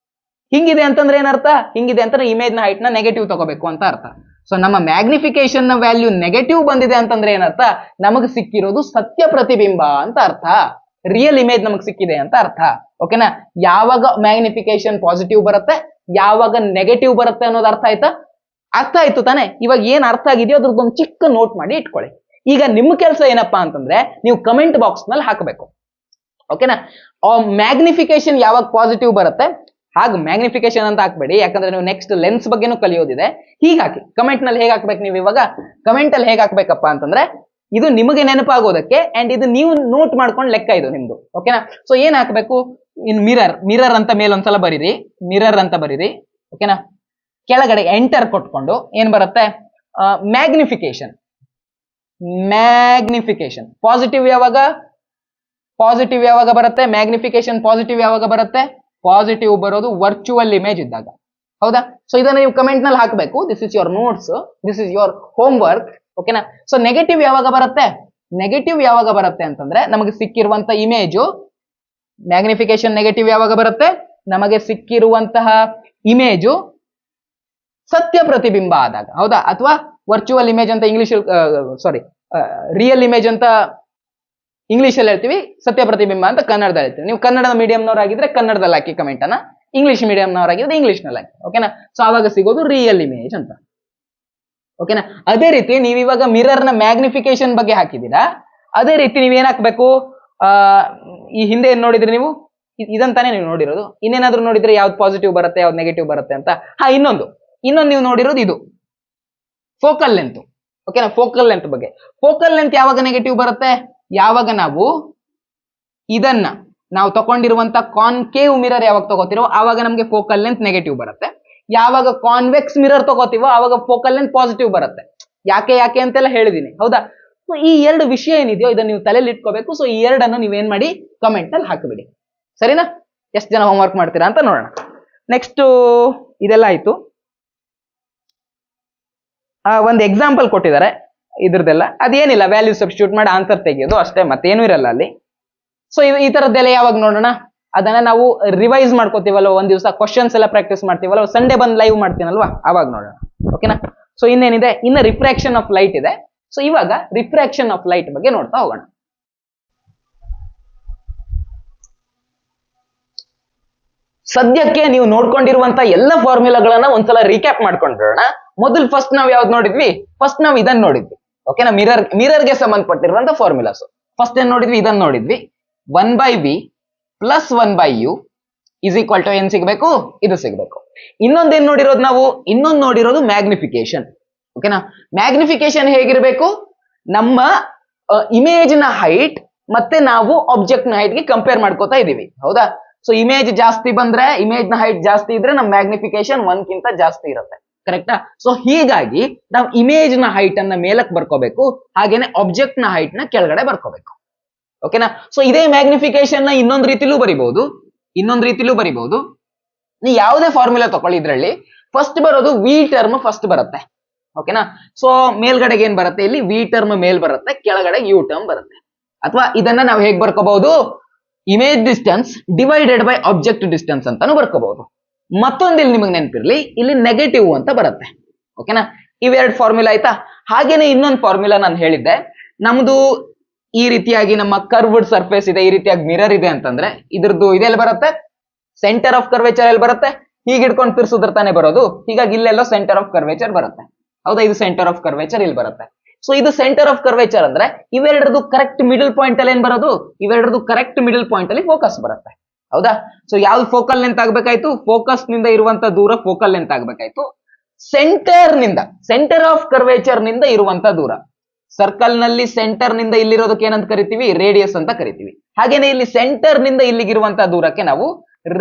ಹಿಂಗಿದೆ ಅಂತಂದ್ರೆ ಏನರ್ಥ? ಹಿಂಗಿದೆ ಅಂತಂದ್ರೆ ಇಮೇಜ್ ನ ಹೈಟ್ ನ ನೆಗೆಟಿವ್ ತಗೋಬೇಕು ಅಂತ ಅರ್ಥ. ಸೊ ನಮ್ಮ ಮ್ಯಾಗ್ನಿಫಿಕೇಶನ್ ನ ವ್ಯಾಲ್ಯೂ ನೆಗೆಟಿವ್ ಬಂದಿದೆ ಅಂತಂದ್ರೆ ಏನರ್ಥ? ನಮಗೆ ಸಿಕ್ಕಿರೋದು ಸತ್ಯ ಪ್ರತಿಬಿಂಬ ಅಂತ ಅರ್ಥ. ರಿಯಲ್ ಇಮೇಜ್ ನಮಗೆ ಸಿಕ್ಕಿದೆ ಅಂತ ಅರ್ಥ. ಓಕೆನಾ? ಯಾವಾಗ ಮ್ಯಾಗ್ನಿಫಿಕೇಶನ್ ಪಾಸಿಟಿವ್ ಬರುತ್ತೆ, ಯಾವಾಗ ನೆಗೆಟಿವ್ ಬರುತ್ತೆ ಅನ್ನೋದು ಅರ್ಥ ಆಯ್ತಾ? ಅರ್ಥ ಆಯ್ತು ತಾನೆ? ಇವಾಗ ಏನ್ ಅರ್ಥ ಆಗಿದೆಯೋ ಅದ್ರದ್ದೊಂದು ಚಿಕ್ಕ ನೋಟ್ ಮಾಡಿ ಇಟ್ಕೊಳ್ಳಿ. ಈಗ ನಿಮ್ಮ ಕೆಲಸ ಏನಪ್ಪಾ ಅಂತಂದ್ರೆ ನೀವು ಕಮೆಂಟ್ ಬಾಕ್ಸ್ ನಲ್ಲಿ ಹಾಕಬೇಕು. ಓಕೆನಾ? ಮ್ಯಾಗ್ನಿಫಿಕೇಶನ್ ಯಾವಾಗ ಪಾಸಿಟಿವ್ ಬರುತ್ತೆ ಹಾಗೆ ಮ್ಯಾಗ್ನಿಫಿಕೇಶನ್ ಅಂತ ಹಾಕ್ಬೇಡಿ, ಯಾಕಂದ್ರೆ ನೀವು ನೆಕ್ಸ್ಟ್ ಲೆನ್ಸ್ ಬಗ್ಗೆನೂ ಕಲಿಯೋದಿದೆ. ಹೀಗೆ ಹಾಕಿ. ಕಮೆಂಟ್ ನಲ್ಲಿ ಹೇಗೆ ಹಾಕ್ಬೇಕು? ನೀವು ಇವಾಗ ಕಮೆಂಟ್ ಅಲ್ಲಿ ಹೇಗೆ ಹಾಕ್ಬೇಕಪ್ಪ ಅಂತಂದ್ರೆ ಇದು ನಿಮಗೆ ನೆನಪಾಗೋದಕ್ಕೆ ಅಂಡ್ ಇದು ನೀವು ನೋಟ್ ಮಾಡ್ಕೊಂಡು ಲೆಕ್ಕ ಇದು ನಿಮ್ದು. ಓಕೆನಾ? ಸೊ ಏನ್ ಹಾಕ್ಬೇಕು, ಇನ್ ಮಿರರ್ ಅಂತ ಮೇಲೆ ಒಂದ್ಸಲ ಬರೀರಿ, ಮಿರರ್ ಅಂತ ಬರೀರಿ. ಓಕೆನಾ? ಕೆಳಗಡೆ ಎಂಟರ್ ಕೊಟ್ಕೊಂಡು ಏನ್ ಬರುತ್ತೆ, ಮ್ಯಾಗ್ನಿಫಿಕೇಶನ್. ಮ್ಯಾಗ್ನಿಫಿಕೇಶನ್ ಪಾಸಿಟಿವ್ ಯಾವಾಗ ಬರುತ್ತೆ, ಮ್ಯಾಗ್ನಿಫಿಕೇಶನ್ ಪಾಸಿಟಿವ್ ಯಾವಾಗ ಬರುತ್ತೆ, ಪಾಸಿಟಿವ್ ಬರೋದು ವರ್ಚುವಲ್ ಇಮೇಜ್ ಇದ್ದಾಗ. ಹೌದಾ? ಸೊ ಇದನ್ನ ನೀವು ಕಮೆಂಟ್ ನಲ್ಲಿ ಹಾಕಬೇಕು. This is your notes, this is your home work. ಓಕೆನಾ? ಸೊ ನೆಗೆಟಿವ್ ಯಾವಾಗ ಬರುತ್ತೆ ಅಂತಂದ್ರೆ ನಮಗೆ ಸಿಕ್ಕಿರುವಂತ ಇಮೇಜು, ಮ್ಯಾಗ್ನಿಫಿಕೇಶನ್ ನೆಗೆಟಿವ್ ಯಾವಾಗ ಬರುತ್ತೆ, ನಮಗೆ ಸಿಕ್ಕಿರುವಂತಹ ಇಮೇಜು ಸತ್ಯ ಪ್ರತಿಬಿಂಬ ಆದಾಗ. ಹೌದಾ? ಅಥವಾ ವರ್ಚುವಲ್ ಇಮೇಜ್ ಅಂತ ಇಂಗ್ಲಿಷ್, ರಿಯಲ್ ಇಮೇಜ್ ಅಂತ ಇಂಗ್ಲಿಷ್ ಅಲ್ಲಿ ಹೇಳ್ತೀವಿ, ಸತ್ಯ ಪ್ರತಿಬಿಂಬ ಅಂತ ಕನ್ನಡದಲ್ಲಿ ಹೇಳ್ತೀವಿ. ನೀವು ಕನ್ನಡದ ಮೀಡಿಯಂನವರಾಗಿದ್ರೆ ಕನ್ನಡದಲ್ಲಿ ಹಾಕಿ ಕಮೆಂಟ್ ಅನ್ನ, ಇಂಗ್ಲಿಷ್ ಮೀಡಿಯಂನವರಾಗಿದ್ರೆ ಇಂಗ್ಲಿಷ್ ನಲ್ಲಿ ಹಾಕಿ. ಓಕೆನಾ? ಸೊ ಆವಾಗ ಸಿಗೋದು ರಿಯಲ್ ಇಮೇಜ್ ಅಂತ. ಓಕೆನಾ? ಅದೇ ರೀತಿ ನೀವು ಇವಾಗ ಮಿರರ್ ನ ಮ್ಯಾಗ್ನಿಫಿಕೇಶನ್ ಬಗ್ಗೆ ಹಾಕಿದ್ದೀರಾ, ಅದೇ ರೀತಿ ನೀವೇನ್ ಹಾಕ್ಬೇಕು, ಈ ಹಿಂದೆ ಏನ್ ನೋಡಿದ್ರಿ ನೀವು, ಇದಂತಾನೆ ನೀವು ನೋಡಿರೋದು. ಇನ್ನೇನಾದ್ರೂ ನೋಡಿದ್ರೆ ಯಾವ್ದು ಪಾಸಿಟಿವ್ ಬರುತ್ತೆ, ಯಾವ್ದು ನೆಗೆಟಿವ್ ಬರುತ್ತೆ ಅಂತ. ಇನ್ನೊಂದು ನೀವು ನೋಡಿರೋದು ಇದು ಫೋಕಲ್ ಲೆಂತ್. ಓಕೆನಾ? ಫೋಕಲ್ ಲೆಂತ್ ಬಗ್ಗೆ. ಫೋಕಲ್ ಲೆಂತ್ ಯಾವಾಗ ನೆಗೆಟಿವ್ ಬರುತ್ತೆ, ಯಾವಾಗ ನಾವು ತಗೊಂಡಿರುವಂತ ಕಾನ್ಕೇವ್ ಮಿರರ್ ಯಾವಾಗ ತಗೋತಿರೋ ಆವಾಗ ನಮ್ಗೆ ಫೋಕಲ್ ಲೆಂತ್ ನೆಗೆಟಿವ್ ಬರುತ್ತೆ. ಯಾವಾಗ ಕಾನ್ವೆಕ್ಸ್ ಮಿರರ್ ತಗೋತೀವೋ ಆವಾಗ ಫೋಕಲ್ ಲೆಂತ್ ಪಾಸಿಟಿವ್ ಬರುತ್ತೆ. ಯಾಕೆ ಅಂತೆಲ್ಲ ಹೇಳಿದೀನಿ. ಹೌದಾ? ಸೊ ಈ ಎರಡು ವಿಷಯ ಏನಿದೆಯೋ ಇದನ್ನ ನೀವು ತಲೆಯಲ್ಲಿ ಇಟ್ಕೋಬೇಕು. ಸೊ ಈ ಎರಡನ್ನು ನೀವೇನ್ ಮಾಡಿ ಕಮೆಂಟ್ ಅಲ್ಲಿ ಹಾಕಿಬಿಡಿ. ಸರಿನಾ? ಎಷ್ಟು ಜನ ಹೋಮ್ವರ್ಕ್ ಮಾಡ್ತೀರಾ ಅಂತ ನೋಡೋಣ. ನೆಕ್ಸ್ಟ್ ಇದೆಲ್ಲ ಆಯ್ತು. ಒಂದು ಎಕ್ಸಾಂಪಲ್ ಕೊಟ್ಟಿದ್ದಾರೆ ಇದ್ರದ್ದೆಲ್ಲ, ಅದೇನಿಲ್ಲ, ವ್ಯಾಲ್ಯೂ ಸಬ್ಸ್ಟಿಟ್ಯೂಟ್ ಮಾಡಿ ಆನ್ಸರ್ ತೆಗೆಯೋದು ಅಷ್ಟೇ, ಮತ್ತೇನು ಇರಲ್ಲ ಅಲ್ಲಿ. ಸೊ ಈ ತರದ್ದೆಲ್ಲ ಯಾವಾಗ ನೋಡೋಣ, ಅದನ್ನ ನಾವು ರಿವೈಸ್ ಮಾಡ್ಕೋತೀವಲ್ವ, ಒಂದ್ ದಿವಸ ಕ್ವಶನ್ಸ್ ಎಲ್ಲ ಪ್ರಾಕ್ಟೀಸ್ ಮಾಡ್ತೀವಲ್ವ, ಸಂಡೇ ಬಂದು ಲೈವ್ ಮಾಡ್ತೀನಲ್ವಾ, ಅವಾಗ ನೋಡೋಣ. ಓಕೆನಾ? ಸೊ ಇನ್ನೇನಿದೆ, ಇನ್ನು ರಿಫ್ರಾಕ್ಷನ್ ಆಫ್ ಲೈಟ್ ಇದೆ. ಸೊ ಇವಾಗ ರಿಫ್ರಾಕ್ಷನ್ ಆಫ್ ಲೈಟ್ ಬಗ್ಗೆ ನೋಡ್ತಾ ಹೋಗೋಣ. ಸದ್ಯಕ್ಕೆ ನೀವು ನೋಡ್ಕೊಂಡಿರುವಂತ ಎಲ್ಲ ಫಾರ್ಮುಲಾಗಳನ್ನ ಒಂದ್ಸಲ ರೀಕ್ಯಾಪ್ ಮಾಡ್ಕೊಂಡ್ರೋಣ. ಮೊದಲು ಫಸ್ಟ್ ನಾವ್ ಯಾವ್ದು ನೋಡಿದ್ವಿ, ಫಸ್ಟ್ ನಾವು ಇದನ್ನ ನೋಡಿದ್ವಿ. ಓಕೆನಾ? ಮಿರರ್ಗೆ ಸಂಬಂಧಪಟ್ಟಿರುವಂತ ಫಾರ್ಮುಲಾಸ್. ಫಸ್ಟ್ ಏನ್ ನೋಡಿದ್ವಿ, ಇದನ್ನ ನೋಡಿದ್ವಿ. 1/v + 1/u = ಏನ್ ಸಿಗ್ಬೇಕು, ಇದು ಸಿಗ್ಬೇಕು. ಇನ್ನೊಂದೇನ್ ನೋಡಿರೋದು ನಾವು, ಇನ್ನೊಂದು ನೋಡಿರೋದು ಮ್ಯಾಗ್ನಿಫಿಕೇಶನ್. ಓಕೆನಾ? ಮ್ಯಾಗ್ನಿಫಿಕೇಶನ್ ಹೇಗಿರ್ಬೇಕು, ನಮ್ಮ ಇಮೇಜ್ ನ ಹೈಟ್ ಮತ್ತೆ ನಾವು ಆಬ್ಜೆಕ್ಟ್ ನ ಹೈಟ್ ಗೆ ಕಂಪೇರ್ ಮಾಡ್ಕೋತಾ ಇದೀವಿ. ಹೌದಾ? ಸೊ ಇಮೇಜ್ ಜಾಸ್ತಿ ಬಂದ್ರೆ, ಇಮೇಜ್ ನ ಹೈಟ್ ಜಾಸ್ತಿ ಇದ್ರೆ ನಮ್ಮ ಮ್ಯಾಗ್ನಿಫಿಕೇಶನ್ 1 ಗಿಂತ ಜಾಸ್ತಿ ಇರುತ್ತೆ. ಕರೆಕ್ಟಾ? ಸೊ ಹೀಗಾಗಿ ನಾವು ಇಮೇಜ್ ನ ಹೈಟ್ ಅನ್ನ ಮೇಲಕ್ಕೆ ಬರ್ಕೋಬೇಕು, ಹಾಗೇನೆ ಆಬ್ಜೆಕ್ಟ್ ನ ಹೈಟ್ ನ ಕೆಳಗಡೆ ಬರ್ಕೋಬೇಕು. ಓಕೆನಾ? ಸೊ ಇದೇ ಮ್ಯಾಗ್ನಿಫಿಕೇಶನ್ ನ ಇನ್ನೊಂದು ರೀತಿಲೂ ಬರಿಬಹುದು. ನೀವು ಯಾವುದೇ ಫಾರ್ಮುಲಾ ತಗೊಳ್ಳಿ, ಇದ್ರಲ್ಲಿ ಫಸ್ಟ್ ಬರೋದು ವಿ ಟರ್ಮ್ ಫಸ್ಟ್ ಬರುತ್ತೆ. ಓಕೆನಾ? ಸೊ ಮೇಲ್ಗಡೆಗೆ ಏನ್ ಬರುತ್ತೆ, ಇಲ್ಲಿ ವಿ ಟರ್ಮ್ ಮೇಲ್ ಬರುತ್ತೆ, ಕೆಳಗಡೆ ಯು ಟರ್ಮ್ ಬರುತ್ತೆ. ಅಥವಾ ಇದನ್ನ ನಾವು ಹೇಗ್ ಬರ್ಕೋಬಹುದು, image distance divided by object distance ಅಂತಾನು ಬರ್ಕೋಬಹುದು. ಮತ್ತೊಂದು ಇಲ್ಲಿ ನಿಮಗೆ ನೆನಪಿರ್ಲಿ, ಇಲ್ಲಿ ನೆಗೆಟಿವ್ ಅಂತ ಬರುತ್ತೆ. ಓಕೆನಾ? ಇವೆರಡು ಫಾರ್ಮುಲಾ ಆಯ್ತಾ. ಹಾಗೇನೆ ಇನ್ನೊಂದು ಫಾರ್ಮುಲಾ ನಾನು ಹೇಳಿದ್ದೆ, ನಮ್ದು ಈ ರೀತಿಯಾಗಿ ನಮ್ಮ ಕರ್ವ್ಡ್ ಸರ್ಫೇಸ್ ಇದೆ, ಈ ರೀತಿಯಾಗಿ ಮಿರರ್ ಇದೆ ಅಂತಂದ್ರೆ ಇದ್ರದ್ದು ಇದೆಲ್ಲಿ ಬರುತ್ತೆ, ಸೆಂಟರ್ ಆಫ್ ಕರ್ವೇಚರ್ ಎಲ್ಲಿ ಬರುತ್ತೆ, ಹೀಗೆ ಇಟ್ಕೊಂಡು ತಿರ್ಸುದ್ರ ತಾನೇ ಬರೋದು. ಹೀಗಾಗಿ ಇಲ್ಲೆಲ್ಲೋ ಸೆಂಟರ್ ಆಫ್ ಕರ್ವೇಚರ್ ಬರುತ್ತೆ. ಹೌದಾ? ಇದು ಸೆಂಟರ್ ಆಫ್ ಕರ್ವೇಚರ್ ಇಲ್ಲಿ ಬರುತ್ತೆ. ಸೊ ಇದು ಸೆಂಟರ್ ಆಫ್ ಕರ್ವೇಚರ್ ಅಂದ್ರೆ ಇವೆರಡರದು ಕರೆಕ್ಟ್ ಮಿಡಲ್ ಪಾಯಿಂಟ್ ಅಲ್ಲಿ ಏನ್ ಬರೋದು, ಇವೆರಡರದು ಕರೆಕ್ಟ್ ಮಿಡಲ್ ಪಾಯಿಂಟ್ ಅಲ್ಲಿ ಫೋಕಸ್ ಬರುತ್ತೆ. ಹೌದಾ? ಸೊ ಯಾವ್ದು ಫೋಕಲ್ ಲೆಂತ್ ಆಗ್ಬೇಕಾಯ್ತು, ಫೋಕಸ್ ನಿಂದ ಇರುವಂತ ದೂರ ಫೋಕಲ್ ಲೆಂತ್ ಆಗ್ಬೇಕಾಯ್ತು. ಸೆಂಟರ್ ಆಫ್ ಕರ್ವೇಚರ್ ನಿಂದ ಇರುವಂತ ದೂರ, ಸರ್ಕಲ್ ನಲ್ಲಿ ಸೆಂಟರ್ ನಿಂದ ಇಲ್ಲಿರೋದಕ್ಕೆ ಏನಂತ ಕರಿತೀವಿ, ರೇಡಿಯಸ್ ಅಂತ ಕರಿತೀವಿ. ಹಾಗೇನೆ ಇಲ್ಲಿ ಸೆಂಟರ್ ನಿಂದ ಇಲ್ಲಿಗಿರುವಂತಹ ದೂರಕ್ಕೆ ನಾವು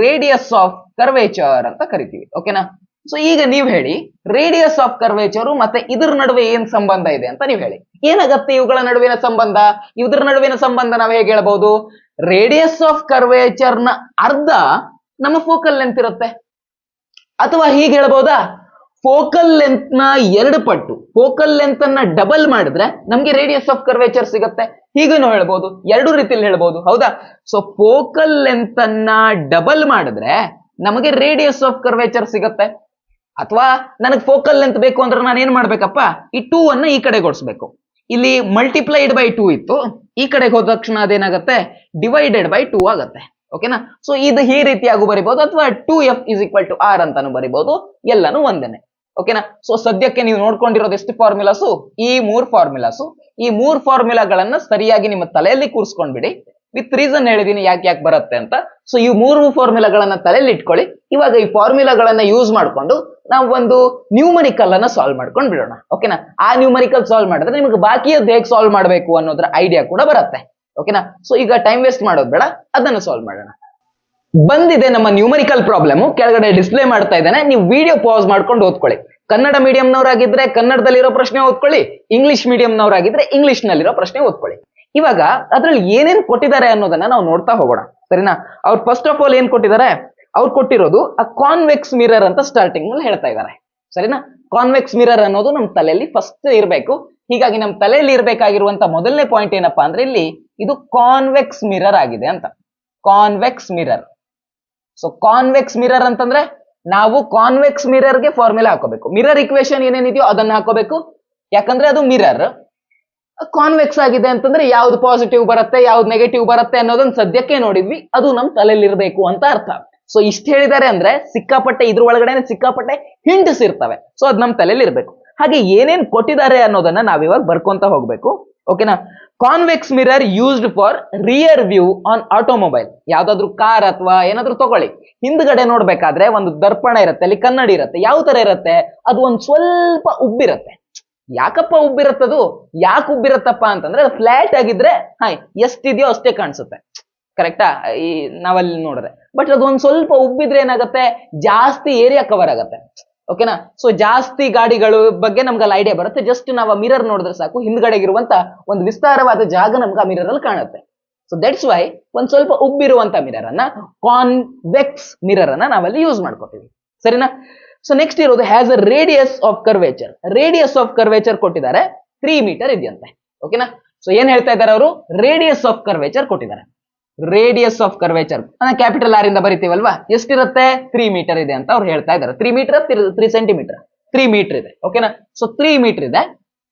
ರೇಡಿಯಸ್ ಆಫ್ ಕರ್ವೇಚರ್ ಅಂತ ಕರಿತೀವಿ. ಓಕೆನಾ? ಸೊ ಈಗ ನೀವ್ ಹೇಳಿ, ರೇಡಿಯಸ್ ಆಫ್ ಕರ್ವೇಚರ್ ಮತ್ತೆ ಇದ್ರ ನಡುವೆ ಏನ್ ಸಂಬಂಧ ಇದೆ ಅಂತ ನೀವ್ ಹೇಳಿ. ಏನಾಗತ್ತೆ ಇವುಗಳ ನಡುವಿನ ಸಂಬಂಧ, ಇದ್ರ ನಡುವಿನ ಸಂಬಂಧ ನಾವ್ ಹೇಗೆ ಹೇಳ್ಬಹುದು, ರೇಡಿಯಸ್ ಆಫ್ ಕರ್ವೇಚರ್ ನ ಅರ್ಧ ನಮ್ಮ ಫೋಕಲ್ ಲೆಂತ್ ಇರುತ್ತೆ. ಅಥವಾ ಹೀಗೆ ಹೇಳ್ಬಹುದಾ, ಫೋಕಲ್ ಲೆಂತ್ ನ 2 ಪಟ್ಟು, ಫೋಕಲ್ ಲೆಂತ್ ಅನ್ನ ಡಬಲ್ ಮಾಡಿದ್ರೆ ನಮ್ಗೆ ರೇಡಿಯಸ್ ಆಫ್ ಕರ್ವೇಚರ್ ಸಿಗುತ್ತೆ. ಹೀಗೂ ಹೇಳ್ಬಹುದು, ಎರಡು ರೀತಿಯಲ್ಲಿ ಹೇಳ್ಬಹುದು. ಹೌದಾ? ಸೊ ಫೋಕಲ್ ಲೆಂತ್ ಅನ್ನ ಡಬಲ್ ಮಾಡಿದ್ರೆ ನಮಗೆ ರೇಡಿಯಸ್ ಆಫ್ ಕರ್ವೇಚರ್ ಸಿಗುತ್ತೆ. ಅಥವಾ ನನಗೆ ಫೋಕಲ್ ಲೆಂತ್ ಬೇಕು ಅಂದ್ರೆ ನಾನು ಏನ್ ಮಾಡ್ಬೇಕಪ್ಪ, ಈ 2 ಅನ್ನ ಈ ಕಡೆ ಓಡಿಸ್ಬೇಕು. ಇಲ್ಲಿ ಮಲ್ಟಿಪ್ಲೈಡ್ ಬೈ 2 ಇತ್ತು, ಈ ಕಡೆಗೆ ಹೋದ ತಕ್ಷಣ ಅದೇನಾಗುತ್ತೆ, ಡಿವೈಡೆಡ್ ಬೈ 2 ಆಗುತ್ತೆ. ಓಕೆನಾ? ಸೊ ಇದು ಈ ರೀತಿಯಾಗೂ ಬರಿಬಹುದು, ಅಥವಾ 2f = r ಅಂತಾನು ಬರಿಬಹುದು. ಎಲ್ಲಾನು ಒಂದೇನೆ. ಓಕೆನಾ? ಸೊ ಸದ್ಯಕ್ಕೆ ನೀವು ನೋಡ್ಕೊಂಡಿರೋದು ಎಷ್ಟು ಫಾರ್ಮುಲಾಸು, ಈ 3 ಫಾರ್ಮುಲಾಸು. ಈ 3 ಫಾರ್ಮುಲಾಗಳನ್ನ ಸರಿಯಾಗಿ ನಿಮ್ಮ ತಲೆಯಲ್ಲಿ ಕೂರಿಸ್ಕೊಂಡ್ಬಿಡಿ. ವಿತ್ ರೀಸನ್ ಹೇಳಿದೀನಿ ಯಾಕೆ ಯಾಕೆ ಬರುತ್ತೆ ಅಂತ. ಸೊ ಈ 3 ಫಾರ್ಮುಲಾಗಳನ್ನ ತಲೆಯಲ್ಲಿ ಇಟ್ಕೊಳ್ಳಿ. ಇವಾಗ ಈ ಫಾರ್ಮುಲಾಗಳನ್ನ ಯೂಸ್ ಮಾಡ್ಕೊಂಡು ನಾವು ಒಂದು ನ್ಯೂಮರಿಕಲ್ ಅನ್ನ ಸಾಲ್ವ್ ಮಾಡ್ಕೊಂಡು ಬಿಡೋಣ. ಓಕೆನಾ? ಆ ನ್ಯೂಮರಿಕಲ್ ಸಾಲ್ವ್ ಮಾಡಿದ್ರೆ ನಿಮಗೆ ಬಾಕಿಯದ್ದು ಹೇಗೆ ಸಾಲ್ವ್ ಮಾಡಬೇಕು ಅನ್ನೋದ್ರ ಐಡಿಯಾ ಕೂಡ ಬರುತ್ತೆ. ಓಕೆನಾ? ಸೊ ಈಗ ಟೈಮ್ ವೇಸ್ಟ್ ಮಾಡೋದು ಬೇಡ, ಅದನ್ನು ಸಾಲ್ವ್ ಮಾಡೋಣ. ಬಂದಿದೆ ನಮ್ಮ ನ್ಯೂಮರಿಕಲ್ ಪ್ರಾಬ್ಲಮ್, ಕೆಳಗಡೆ ಡಿಸ್ಪ್ಲೇ ಮಾಡ್ತಾ ಇದ್ದಾನೆ, ನೀವು ವಿಡಿಯೋ ಪಾಸ್ ಮಾಡ್ಕೊಂಡು ಓದ್ಕೊಳ್ಳಿ. ಕನ್ನಡ ಮೀಡಿಯಂನವರಾಗಿದ್ರೆ ಕನ್ನಡದಲ್ಲಿರೋ ಪ್ರಶ್ನೆ ಓದ್ಕೊಳ್ಳಿ, ಇಂಗ್ಲಿಷ್ ಮೀಡಿಯಂನವರಾಗಿದ್ರೆ ಇಂಗ್ಲಿಷ್ ನಲ್ಲಿರೋ ಪ್ರಶ್ನೆ ಓದ್ಕೊಳ್ಳಿ. ಇವಾಗ ಅದ್ರಲ್ಲಿ ಏನೇನ್ ಕೊಟ್ಟಿದ್ದಾರೆ ಅನ್ನೋದನ್ನ ನಾವು ನೋಡ್ತಾ ಹೋಗೋಣ, ಸರಿನಾ? ಅವ್ರು ಫಸ್ಟ್ ಆಫ್ ಆಲ್ ಏನ್ ಕೊಟ್ಟಿದ್ದಾರೆ, ಅವ್ರು ಕೊಟ್ಟಿರೋದು ಆ ಕಾನ್ವೆಕ್ಸ್ ಮಿರರ್ ಅಂತ ಸ್ಟಾರ್ಟಿಂಗ್ ನಲ್ಲಿ ಹೇಳ್ತಾ ಇದ್ದಾರೆ, ಸರಿನಾ? ಕಾನ್ವೆಕ್ಸ್ ಮಿರರ್ ಅನ್ನೋದು ನಮ್ಮ ತಲೆಯಲ್ಲಿ ಫಸ್ಟ್ ಇರಬೇಕು. ಹೀಗಾಗಿ ನಮ್ಮ ತಲೆಯಲ್ಲಿ ಇರಬೇಕಾಗಿರುವಂತ ಮೊದಲನೇ ಪಾಯಿಂಟ್ ಏನಪ್ಪಾ ಅಂದ್ರೆ ಇಲ್ಲಿ ಇದು ಕಾನ್ವೆಕ್ಸ್ ಮಿರರ್ ಆಗಿದೆ ಅಂತ. Convex mirror. So convex mirror ಅಂತಂದ್ರೆ ನಾವು ಕಾನ್ವೆಕ್ಸ್ ಮಿರರ್ಗೆ ಫಾರ್ಮುಲಾ ಹಾಕೋಬೇಕು. ಮಿರರ್ ಇಕ್ವೇಶನ್ ಏನೇನಿದೆಯೋ ಅದನ್ನ ಹಾಕೋಬೇಕು, ಯಾಕಂದ್ರೆ ಅದು ಮಿರರ್. ಕಾನ್ವೆಕ್ಸ್ ಆಗಿದೆ ಅಂತಂದ್ರೆ ಯಾವ್ದು ಪಾಸಿಟಿವ್ ಬರುತ್ತೆ ಯಾವ್ದು ನೆಗೆಟಿವ್ ಬರುತ್ತೆ ಅನ್ನೋದನ್ನ ಸದ್ಯಕ್ಕೆ ನೋಡಿದ್ವಿ, ಅದು ನಮ್ ತಲೆಯಲ್ಲಿ ಇರಬೇಕು ಅಂತ ಅರ್ಥ. ಸೊ ಇಷ್ಟ ಹೇಳಿದ್ದಾರೆ ಅಂದ್ರೆ ಸಿಕ್ಕಾಪಟ್ಟೆ ಇದ್ರ ಒಳಗಡೆ ಸಿಕ್ಕಾಪಟ್ಟೆ ಹಿಂಟ್ಸ್ ಇರ್ತವೆ. ಸೊ ಅದ್ ನಮ್ ತಲೆಯಲ್ಲಿ ಇರಬೇಕು. ಹಾಗೆ ಏನೇನ್ ಕೊಟ್ಟಿದ್ದಾರೆ ಅನ್ನೋದನ್ನ ನಾವಿವಾಗ ಬರ್ಕೊಂತ ಹೋಗ್ಬೇಕು. ಓಕೆನಾ? Convex mirror used for rear view on automobile. ಯಾವ್ದಾದ್ರು ಕಾರ್ ಅಥವಾ ಏನಾದ್ರು ತಗೊಳ್ಳಿ, ಹಿಂದ್ಗಡೆ ನೋಡ್ಬೇಕಾದ್ರೆ ಒಂದು ದರ್ಪಣ ಇರುತ್ತೆ, ಅಲ್ಲಿ ಕನ್ನಡಿ ಇರುತ್ತೆ. ಯಾವ ತರ ಇರುತ್ತೆ, ಅದು ಒಂದ್ ಸ್ವಲ್ಪ ಉಬ್ಬಿರತ್ತೆ. ಯಾಕಪ್ಪ ಉಬ್ಬಿರತ್ತದು, ಯಾಕೆ ಉಬ್ಬಿರತ್ತಪ್ಪ ಅಂತಂದ್ರೆ ಅದು ಫ್ಲಾಟ್ ಆಗಿದ್ರೆ ಎಷ್ಟಿದೆಯೋ ಅಷ್ಟೇ ಕಾಣಿಸುತ್ತೆ, ಕರೆಕ್ಟಾ? ಈ ನಾವಲ್ಲಿ ನೋಡಿದ್ರೆ. ಬಟ್ ಅದು ಒಂದ್ ಸ್ವಲ್ಪ ಉಬ್ಬಿದ್ರೆ ಏನಾಗುತ್ತೆ, ಜಾಸ್ತಿ ಏರಿಯಾ ಕವರ್ ಆಗತ್ತೆ. ಓಕೆನಾ? ಸೊ ಜಾಸ್ತಿ ಗಾಡಿಗಳು ಬಗ್ಗೆ ನಮ್ಗೆ ಅಲ್ಲಿ ಐಡಿಯಾ ಬರುತ್ತೆ. ಜಸ್ಟ್ ನಾವು ಮಿರರ್ ನೋಡಿದ್ರೆ ಸಾಕು, ಹಿಂದ್ಗಡೆಗಿರುವಂತ ಒಂದು ವಿಸ್ತಾರವಾದ ಜಾಗ ನಮ್ಗೆ ಆ ಮಿರರ್ ಅಲ್ಲಿ ಕಾಣುತ್ತೆ. ಸೊ ದಟ್ಸ್ ವೈ ಒಂದ್ ಸ್ವಲ್ಪ ಉಬ್ಬಿರುವಂತ ಮಿರರ್ ಅನ್ನ, ಕಾನ್ವೆಕ್ಸ್ ಮಿರರ್ ಅನ್ನ ನಾವಲ್ಲಿ ಯೂಸ್ ಮಾಡ್ಕೋತೀವಿ, ಸರಿನಾ? ಸೊ ನೆಕ್ಸ್ಟ್ ಇರೋದು has a radius of curvature. Radius of curvature ಕೊಟ್ಟಿದ್ದಾರೆ, 3 ಮೀಟರ್ ಇದೆಯಂತೆ. ಓಕೆನಾ? ಸೊ ಏನ್ ಹೇಳ್ತಾ ಇದ್ದಾರೆ ಅವರು, ರೇಡಿಯಸ್ ಆಫ್ ಕರ್ವೇಚರ್ ಕೊಟ್ಟಿದ್ದಾರೆ. Radius of curvature capital R ಇಂದ ಬರಿತೀವಲ್ವಾ, ಎಷ್ಟಿರುತ್ತೆ, 3 ಮೀಟರ್ ಇದೆ ಅಂತ ಅವ್ರು ಹೇಳ್ತಾ ಇದ್ದಾರೆ. 3 ಮೀಟರ್ 3 ಸೆಂಟಿಮೀಟರ್, 3 ಮೀಟರ್ ಇದೆ. ಓಕೆನಾ? ಸೊ 3 ಮೀಟರ್ ಇದೆ.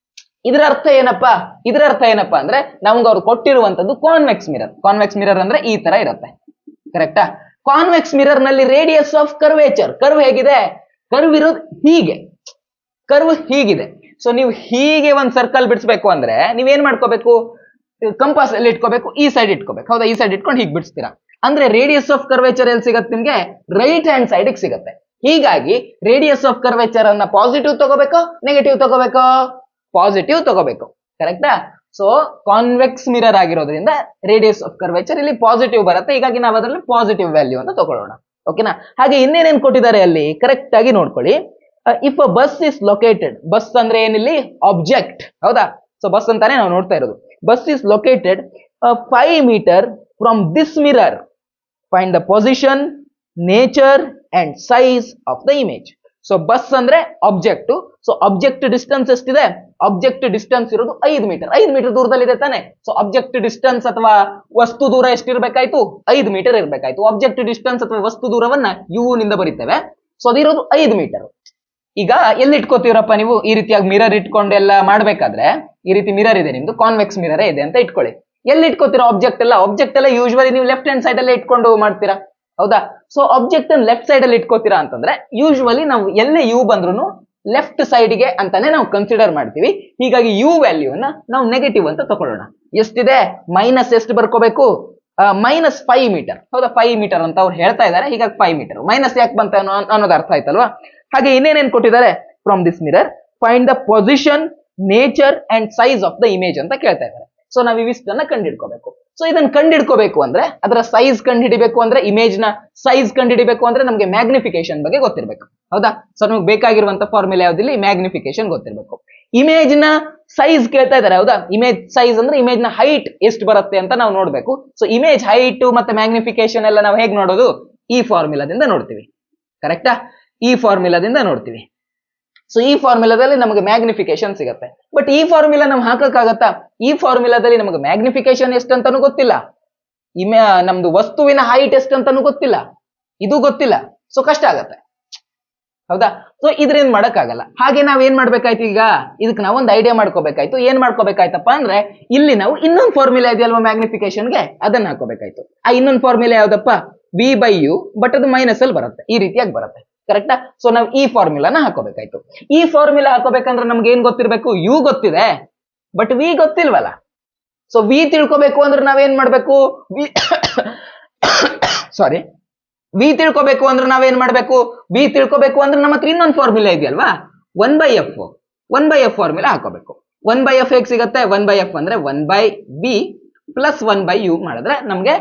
ಇದರ ಅರ್ಥ ಏನಪ್ಪಾ, ಅಂದ್ರೆ ನಮ್ಗೆ ಅವ್ರು ಕೊಟ್ಟಿರುವಂತದ್ದು ಕಾನ್ವೆಕ್ಸ್ ಮಿರರ್. ಕಾನ್ವೆಕ್ಸ್ ಮಿರರ್ ಅಂದ್ರೆ ಈ ತರ ಇರುತ್ತೆ, ಕರೆಕ್ಟಾ? ಕಾನ್ವೆಕ್ಸ್ ಮಿರರ್ ನಲ್ಲಿ ರೇಡಿಯಸ್ ಆಫ್ ಕರ್ವೇಚರ್, ಕರ್ವ್ ಹೇಗಿದೆ, ಕರ್ವ್ ಇರೋದು ಹೀಗೆ, ಕರ್ವ್ ಹೀಗಿದೆ. ಸೊ ನೀವು ಹೀಗೆ ಒಂದ್ ಸರ್ಕಲ್ ಬಿಡಿಸ್ಬೇಕು ಅಂದ್ರೆ ನೀವೇನ್ ಮಾಡ್ಕೋಬೇಕು, ಕಂಪಾಸ್ ಅಲ್ಲಿ ಇಟ್ಕೋಬೇಕು, ಈ ಸೈಡ್ ಇಟ್ಕೋಬೇಕು. ಹೌದಾ? ಈ ಸೈಡ್ ಇಟ್ಕೊಂಡು ಹೀಗೆ ಬಿಡಿಸ್ತೀರಾ ಅಂದ್ರೆ ರೇಡಿಯಸ್ ಆಫ್ ಕರ್ವೇಚರ್ ಎಲ್ಲಿ ಸಿಗುತ್ತೆ ನಿಮ್ಗೆ, ರೈಟ್ ಹ್ಯಾಂಡ್ ಸೈಡ್ ಸಿಗುತ್ತೆ. ಹೀಗಾಗಿ ರೇಡಿಯಸ್ ಆಫ್ ಕರ್ವೇಚರ್ ಅನ್ನ ಪಾಸಿಟಿವ್ ತಗೋಬೇಕು, ನೆಗೆಟಿವ್ ತಗೋಬೇಕು, ಪಾಸಿಟಿವ್ ತಗೋಬೇಕು, ಕರೆಕ್ಟಾ? ಸೊ ಕಾನ್ವೆಕ್ಸ್ ಮಿರರ್ ಆಗಿರೋದ್ರಿಂದ ರೇಡಿಯಸ್ ಆಫ್ ಕರ್ವೇಚರ್ ಇಲ್ಲಿ ಪಾಸಿಟಿವ್ ಬರುತ್ತೆ. ಹೀಗಾಗಿ ನಾವು ಅದರಲ್ಲಿ ಪಾಸಿಟಿವ್ ವ್ಯಾಲ್ಯೂ ಅಂತ ತಗೊಳ್ಳೋಣ. ಓಕೆನಾ? ಹಾಗೆ ಇನ್ನೇನೇನ್ ಕೊಟ್ಟಿದ್ದಾರೆ ಅಲ್ಲಿ ಕರೆಕ್ಟ್ ಆಗಿ ನೋಡ್ಕೊಳ್ಳಿ. If a bus is located, bus ಅಂದ್ರೆ ಏನಿಲ್ಲಿ ಆಬ್ಜೆಕ್ಟ್, ಹೌದಾ? ಸೊ ಬಸ್ ಅಂತಾನೆ ನಾವು ನೋಡ್ತಾ ಇರೋದು. Bus is located 5 metre from this mirror, find the position, nature and size of the image. So bus ಅಂದ್ರೆ ಆಬ್ಜೆಕ್ಟ್. ಸೊ ಆಬ್ಜೆಕ್ಟ್ ಡಿಸ್ಟೆನ್ಸ್ ಎಷ್ಟಿದೆ, object distance ಇರೋದು 5 ಮೀಟರ್. 5 ಮೀಟರ್ ದೂರದಲ್ಲಿದೆ ತಾನೆ. ಸೊ ಆಬ್ಜೆಕ್ಟ್ ಡಿಸ್ಟೆನ್ಸ್ ಅಥವಾ ವಸ್ತು ದೂರ ಎಷ್ಟಿರ್ಬೇಕಾಯ್ತು, 5 ಮೀಟರ್ ಇರ್ಬೇಕಾಯ್ತು. ಆಬ್ಜೆಕ್ಟ್ ಡಿಸ್ಟೆನ್ಸ್ ಅಥವಾ ವಸ್ತು ದೂರವನ್ನ ಯು ನಿಂದ ಬರೀತೇವೆ. So ಅದಿರೋದು 5 metre. ಈಗ ಎಲ್ಲಿ ಇಟ್ಕೋತೀರಪ್ಪ ನೀವು ಈ ರೀತಿಯಾಗಿ ಮಿರರ್ ಇಟ್ಕೊಂಡೆಲ್ಲ ಮಾಡ್ಬೇಕಾದ್ರೆ, ಈ ರೀತಿ ಮಿರರ್ ಇದೆ ನಿಮ್ದು, ಕಾನ್ವೆಕ್ಸ್ ಮಿರರ್ ಇದೆ ಅಂತ ಇಟ್ಕೊಳ್ಳಿ. ಎಲ್ಲಿ ಇಟ್ಕೋತೀರಾ ಆಬ್ಜೆಕ್ಟ್ ಎಲ್ಲ ಯೂಶುವಲಿ ನೀವು ಲೆಫ್ಟ್ ಹ್ಯಾಂಡ್ ಸೈಡ್ ಅಲ್ಲೇ ಇಟ್ಕೊಂಡು ಮಾಡ್ತೀರಾ, ಹೌದಾ? ಸೊ ಆಬ್ಜೆಕ್ಟ್ ಅನ್ನು ಲೆಫ್ಟ್ ಸೈಡ್ ಅಲ್ಲಿ ಇಟ್ಕೋತೀರಾ ಅಂತಂದ್ರೆ ಯೂಶುವಲಿ ನಾವು ಎಲ್ಲೇ ಯು ಬಂದ್ರು ಲೆಫ್ಟ್ ಸೈಡ್ಗೆ ಅಂತಾನೆ ನಾವು ಕನ್ಸಿಡರ್ ಮಾಡ್ತೀವಿ. ಹೀಗಾಗಿ ಯು ವ್ಯಾಲ್ಯೂನ ನಾವು ನೆಗೆಟಿವ್ ಅಂತ ತಗೊಳ್ಳೋಣ. ಎಷ್ಟಿದೆ, ಮೈನಸ್ ಎಷ್ಟು ಬರ್ಕೋಬೇಕು, -5 ಮೀಟರ್. ಹೌದಾ? 5 ಮೀಟರ್ ಅಂತ ಅವ್ರು ಹೇಳ್ತಾ ಇದ್ದಾರೆ. ಹೀಗಾಗಿ 5 ಮೀಟರ್ ಮೈನಸ್ ಯಾಕೆ ಬಂತ ಅನ್ನೋದು ಅರ್ಥ ಆಯ್ತಲ್ವಾ? ಹಾಗೆ ಇನ್ನೇನೇನ್ ಕೊಟ್ಟಿದ್ದಾರೆ, from this mirror find the position, nature and size of the image ಅಂತ ಕೇಳ್ತಾ ಇದ್ದಾರೆ. ಸೊ ನಾವು ಇವಿಷ್ಟನ್ನ ಕಂಡಿಡ್ಕೋಬೇಕು. ಸೊ ಇದನ್ನ ಕಂಡಿಡ್ಕೋಬೇಕು ಅಂದ್ರೆ ಅದರ ಸೈಜ್ ಕಂಡುಹಿಡಿಬೇಕು, ಅಂದ್ರೆ ಇಮೇಜ್ ನ ಸೈಜ್ ಕಂಡುಹಿಡಿಬೇಕು ಅಂದ್ರೆ ನಮಗೆ ಮ್ಯಾಗ್ನಿಫಿಕೇಶನ್ ಬಗ್ಗೆ ಗೊತ್ತಿರಬೇಕು, ಹೌದಾ? ಸೊ ನಮಗೆ ಬೇಕಾಗಿರುವಂತ ಫಾರ್ಮುಲಾ ಯಾವ್ದಿಲ್ಲ, ಮ್ಯಾಗ್ನಿಫಿಕೇಶನ್ ಗೊತ್ತಿರಬೇಕು. ಇಮೇಜ್ ನ ಸೈಜ್ ಕೇಳ್ತಾ ಇದ್ದಾರೆ, ಹೌದಾ? ಇಮೇಜ್ ಸೈಜ್ ಅಂದ್ರೆ ಇಮೇಜ್ ನ ಹೈಟ್ ಎಷ್ಟು ಬರುತ್ತೆ ಅಂತ ನಾವು ನೋಡ್ಬೇಕು. ಸೊ ಇಮೇಜ್ ಹೈಟ್ ಮತ್ತೆ ಮ್ಯಾಗ್ನಿಫಿಕೇಶನ್ ಎಲ್ಲ ನಾವು ಹೇಗೆ ನೋಡೋದು, ಈ ಫಾರ್ಮುಲಾದಿಂದ ನೋಡ್ತೀವಿ, ಕರೆಕ್ಟಾ? ಈ ಫಾರ್ಮುಲಾದಿಂದ ನೋಡ್ತೀವಿ. ಸೊ ಈ ಫಾರ್ಮುಲಾದಲ್ಲಿ ನಮಗೆ ಮ್ಯಾಗ್ನಿಫಿಕೇಶನ್ ಸಿಗುತ್ತೆ. ಬಟ್ ಈ ಫಾರ್ಮುಲಾ ನಾವು ಹಾಕಕ್ಕಾಗತ್ತಾ, ಈ ಫಾರ್ಮುಲಾದಲ್ಲಿ ನಮಗೆ ಮ್ಯಾಗ್ನಿಫಿಕೇಶನ್ ಎಷ್ಟಂತಾನು ಗೊತ್ತಿಲ್ಲ, ನಮ್ದು ವಸ್ತುವಿನ ಹೈಟ್ ಎಷ್ಟಂತಾನು ಗೊತ್ತಿಲ್ಲ, ಇದು ಗೊತ್ತಿಲ್ಲ. ಸೊ ಕಷ್ಟ ಆಗತ್ತೆ, ಹೌದಾ? ಸೊ ಇದ್ರೇನ್ ಮಾಡಕ್ಕಾಗಲ್ಲ. ಹಾಗೆ ನಾವ್ ಏನ್ ಮಾಡ್ಬೇಕಾಯ್ತು, ಈಗ ಇದಕ್ಕೆ ನಾವು ಒಂದು ಐಡಿಯಾ ಮಾಡ್ಕೋಬೇಕಾಯ್ತು. ಏನ್ ಮಾಡ್ಕೋಬೇಕಾಯ್ತಪ್ಪ ಅಂದ್ರೆ ಇಲ್ಲಿ ನಾವು ಇನ್ನೊಂದು ಫಾರ್ಮುಲಾ ಇದೆಯಲ್ವಾ ಮ್ಯಾಗ್ನಿಫಿಕೇಶನ್ಗೆ, ಅದನ್ನ ಹಾಕೋಬೇಕಾಯ್ತು. ಆ ಇನ್ನೊಂದು ಫಾರ್ಮುಲಾ ಯಾವ್ದಪ್ಪ, v/u, ಬಟ್ ಅದು ಮೈನಸ್ ಅಲ್ಲಿ ಬರುತ್ತೆ, ಈ ರೀತಿಯಾಗಿ ಬರುತ್ತೆ, ಕರೆಕ್ಟಾ? ಸೊ ನಾವು ಈ ಫಾರ್ಮುಲಾನ ಹಾಕೋಬೇಕಾಯ್ತು. ಈ ಫಾರ್ಮುಲಾ ಹಾಕೋಬೇಕಂದ್ರೆ ನಮ್ಗೆ ಏನ್ ಗೊತ್ತಿರ್ಬೇಕು, ಯು ಗೊತ್ತಿದೆ ಬಟ್ ವಿ ಗೊತ್ತಿಲ್ವಲ್ಲ. ಸೊ ವಿ ತಿಳ್ಕೊಬೇಕು ಅಂದ್ರೆ ನಾವೇನ್ ಮಾಡ್ಬೇಕು, ಸಾರಿ, ವಿ ತಿಳ್ಕೊಬೇಕು ಅಂದ್ರೆ ನಾವೇನ್ ಮಾಡ್ಬೇಕು, ವಿ ತಿಳ್ಕೊಬೇಕು ಅಂದ್ರೆ ನಮ್ಮ ಹತ್ರ ಇನ್ನೊಂದು ಫಾರ್ಮುಲಾ ಇದೆಯಲ್ವಾ, 1/f. 1/f ಫಾರ್ಮುಲಾ ಹಾಕೋಬೇಕು. 1/f ಹೇಗೆ ಸಿಗತ್ತೆ, 1/f ಅಂದ್ರೆ 1/v ಪ್ಲಸ್ 1/u ಮಾಡಿದ್ರೆ ನಮ್ಗೆ